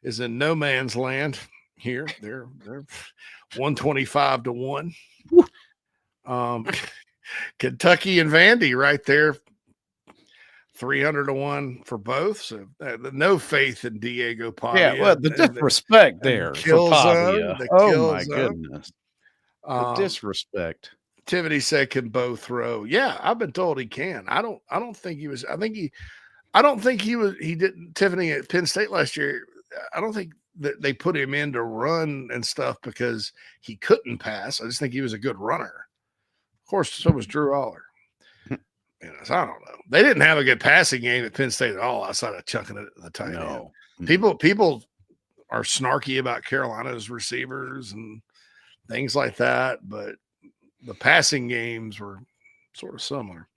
S20: is in no man's land here. They're 125-1. Kentucky and Vandy right there, 300-1 for both. So no faith in Diego Pavia.
S15: Yeah, well, the disrespect there for Pavia. Oh my
S20: zone.
S15: Goodness, the disrespect.
S20: Tiffany said can both throw. Yeah, I've been told he can. I don't think he was. I don't think he was. He didn't. Tiffany at Penn State last year. I don't think that they put him in to run and stuff because he couldn't pass. I just think he was a good runner. Of course, so was Drew Aller. So I don't know. They didn't have a good passing game at Penn State at all outside of chunking it at the tight end. People are snarky about Carolina's receivers and things like that, but the passing games were sort of similar.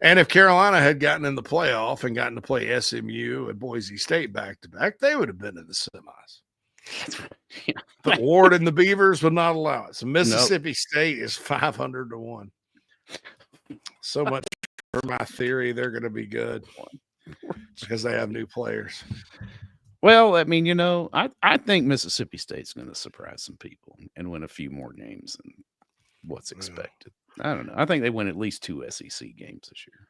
S20: And if Carolina had gotten in the playoff and gotten to play SMU and Boise State back-to-back, they would have been in the semis. But Ward and the Beavers would not allow it. So Mississippi State is 500-1. So much for my theory they're going to be good because they have new players.
S15: Well, I mean, I think Mississippi State's going to surprise some people and win a few more games than what's expected. I don't know. I think they win at least 2 SEC games this year.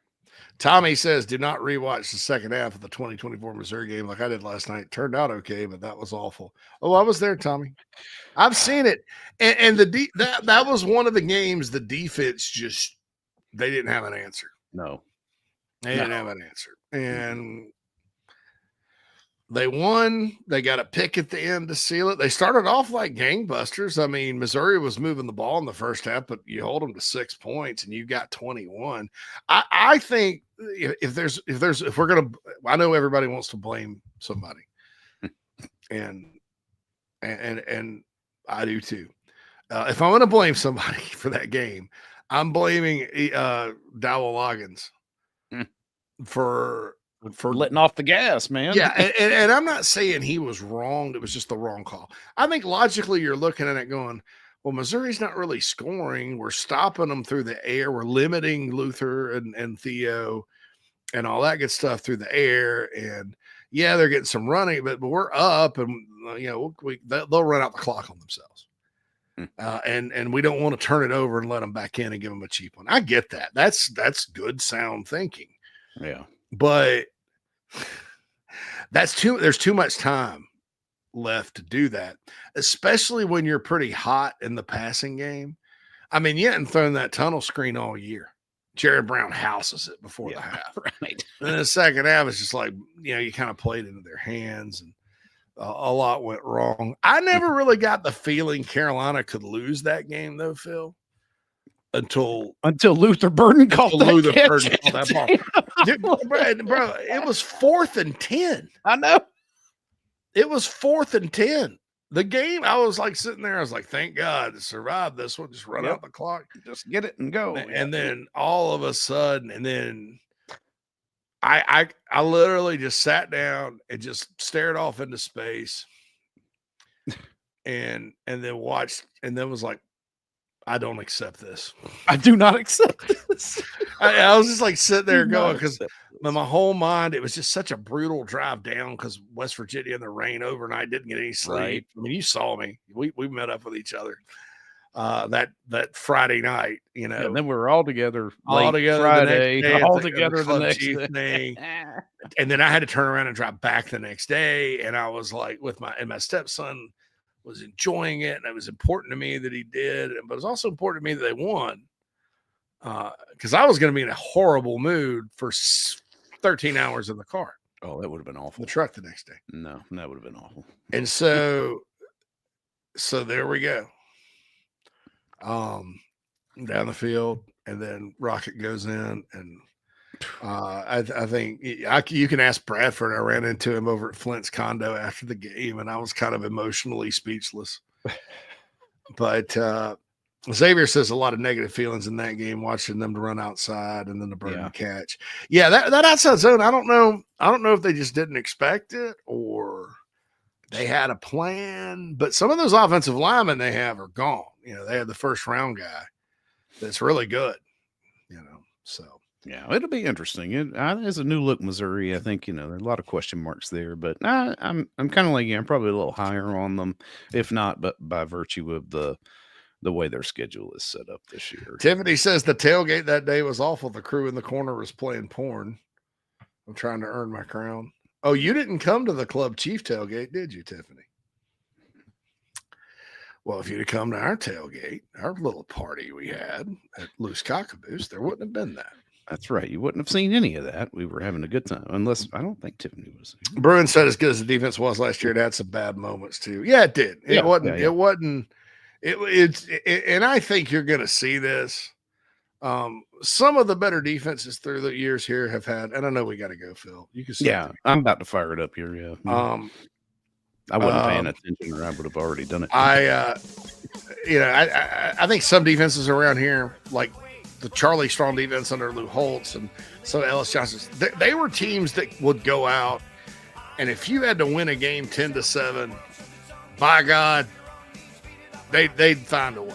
S20: Tommy says, do not rewatch the second half of the 2024 Missouri game like I did last night. Turned out okay, but that was awful. Oh, I was there, Tommy. I've seen it. And that was one of the games the defense they didn't have an answer.
S15: No.
S20: They didn't have an answer. And they won. They got a pick at the end to seal it. They started off like gangbusters. I mean, Missouri was moving the ball in the first half, but you hold them to 6 points and you got 21. I think if we're going to, I know everybody wants to blame somebody and I do too. If I'm going to blame somebody for that game, I'm blaming Dowell Loggins for
S15: letting off the gas, man.
S20: Yeah, and I'm not saying he was wrong. It was just the wrong call. I think logically you're looking at it going, well, Missouri's not really scoring. We're stopping them through the air. We're limiting Luther and Theo and all that good stuff through the air. And, yeah, they're getting some running, but we're up, and, they'll run out the clock on themselves. And we don't want to turn it over and let them back in and give them a cheap one. I get that. That's good, sound thinking.
S15: Yeah.
S20: But there's too much time left to do that, especially when you're pretty hot in the passing game. I mean, you hadn't thrown that tunnel screen all year. Jared Brown houses it before the half.
S15: Right.
S20: And then the second half, it's just like, you kind of played into their hands and a lot went wrong. I never really got the feeling Carolina could lose that game, though, Phil. Until
S15: Luther Burden called
S20: that ball. Dude, bro, it was 4th and 10.
S15: I know.
S20: It was 4th and 10. The game, I was like sitting there, I was like, thank God to survive this one. Just run out the clock.
S15: Just get it and go.
S20: And then all of a sudden, and then I literally just sat down and just stared off into space and then watched, and then was like, I don't accept this.
S15: I do not accept this.
S20: I was just like sitting there going, because in my whole mind, it was just such a brutal drive down because West Virginia in the rain overnight, didn't get any sleep.
S15: Right.
S20: I mean, you saw me. We met up with each other that Friday night, you know.
S15: And then we were all together
S20: All
S15: late
S20: together
S15: Friday,
S20: the next day
S15: all
S20: at the
S15: together the
S20: Club
S15: next
S20: Chief
S15: day.
S20: thing. And then I had to turn around and drive back the next day. And I was like, my stepson was enjoying it. And it was important to me that he did. But it was also important to me that they won. Because I was going to be in a horrible mood for 13 hours in the car.
S15: Oh, that would have been awful.
S20: The truck the next day.
S15: No, that would have been awful.
S20: And so there we go. Down the field, and then Rocket goes in, and I think you can ask Bradford. I ran into him over at Flint's condo after the game, and I was kind of emotionally speechless. But Xavier says a lot of negative feelings in that game, watching them to run outside and then the burden catch. Yeah, that outside zone, I don't know if they just didn't expect it or they had a plan, but some of those offensive linemen they have are gone. You know, they have the first round guy that's really good, you know, so.
S15: Yeah, it'll be interesting. It's a new look Missouri. I think, you know, there are a lot of question marks there, but I'm kind of like you. I'm probably a little higher on them, if not, but by virtue of the way their schedule is set up this year.
S20: Tiffany says the tailgate that day was awful. The crew in the corner was playing porn. I'm trying to earn my crown. Oh, you didn't come to the Club Chief tailgate, did you, Tiffany? Well, if you'd have come to our tailgate, our little party we had at Loose Cockaboose, there wouldn't have been that.
S15: That's right. You wouldn't have seen any of that. We were having a good time, unless I don't think Tiffany was.
S20: Bruin said as good as the defense was last year, it had some bad moments too. Yeah, it did. It wasn't. It wasn't. And I think you're going to see this. Some of the better defenses through the years here have had, and I know we got to go, Phil. You can.
S15: Yeah, I'm about to fire it up here. Yeah. I wasn't paying attention, or I would have already done it.
S20: I think some defenses around here, like the Charlie Strong defense under Lou Holtz and some Ellis Johnson's, they were teams that would go out, and if you had to win a game 10-7, by God, they'd find a way.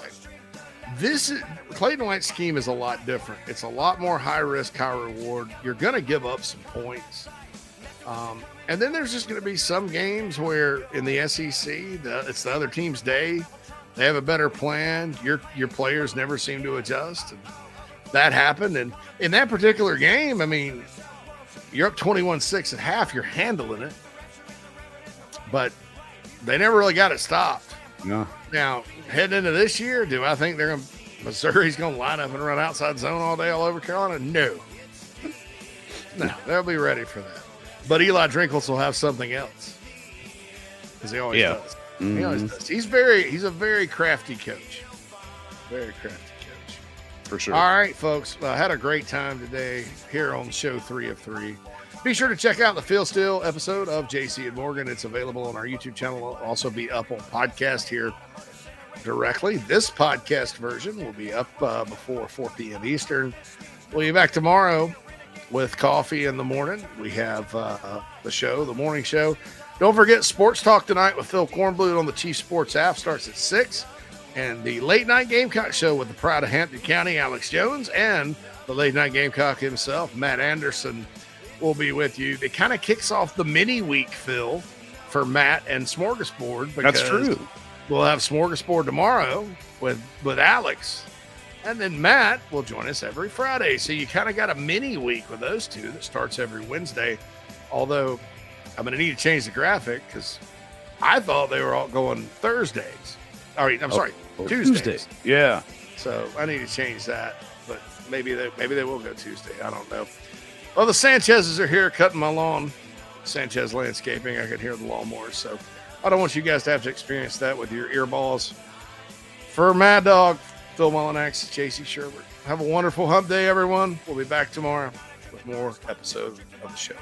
S20: Clayton White's scheme is a lot different. It's a lot more high risk, high reward. You're going to give up some points. And then there's just going to be some games where in the SEC, it's the other team's day. They have a better plan. Your players never seem to adjust. And that happened. And in that particular game, I mean, you're up 21-6 at half. You're handling it. But they never really got it stopped.
S15: No.
S20: Now, heading into this year, do I think Missouri's going to line up and run outside zone all day all over Carolina? No. No, they'll be ready for that. But Eli Drinkles will have something else, because he always does. Mm-hmm. He always does. He's a very crafty coach. Very crafty coach.
S15: For sure.
S20: All right, folks. I had a great time today here on show 3 of 3. Be sure to check out the Phil Steele episode of JC and Morgan. It's available on our YouTube channel. It'll also be up on podcast here directly. This podcast version will be up before 4 p.m. Eastern. We'll be back tomorrow with coffee in the morning. We have the show, the morning show. Don't forget Sports Talk tonight with Phil Kornblut on the Chief Sports app. Starts at 6. And the Late Night Gamecock Show with the pride of Hampton County, Alex Jones, and the Late Night Gamecock himself, Matt Anderson, will be with you. It kind of kicks off the mini week, Phil, for Matt and Smorgasbord.
S15: That's true.
S20: We'll have Smorgasbord tomorrow with Alex. And then Matt will join us every Friday. So you kind of got a mini week with those two that starts every Wednesday. Although I'm going to need to change the graphic because I thought they were all going Thursdays. All right, I'm sorry, Tuesdays.
S15: Yeah.
S20: So I need to change that. But maybe they will go Tuesday. I don't know. Well, the Sanchez's are here cutting my lawn. Sanchez Landscaping. I can hear the lawnmowers. So I don't want you guys to have to experience that with your earballs. For Mad Dog, Phil Mullinax, JC Sherbert. Have a wonderful hump day, everyone. We'll be back tomorrow with more episodes of the show.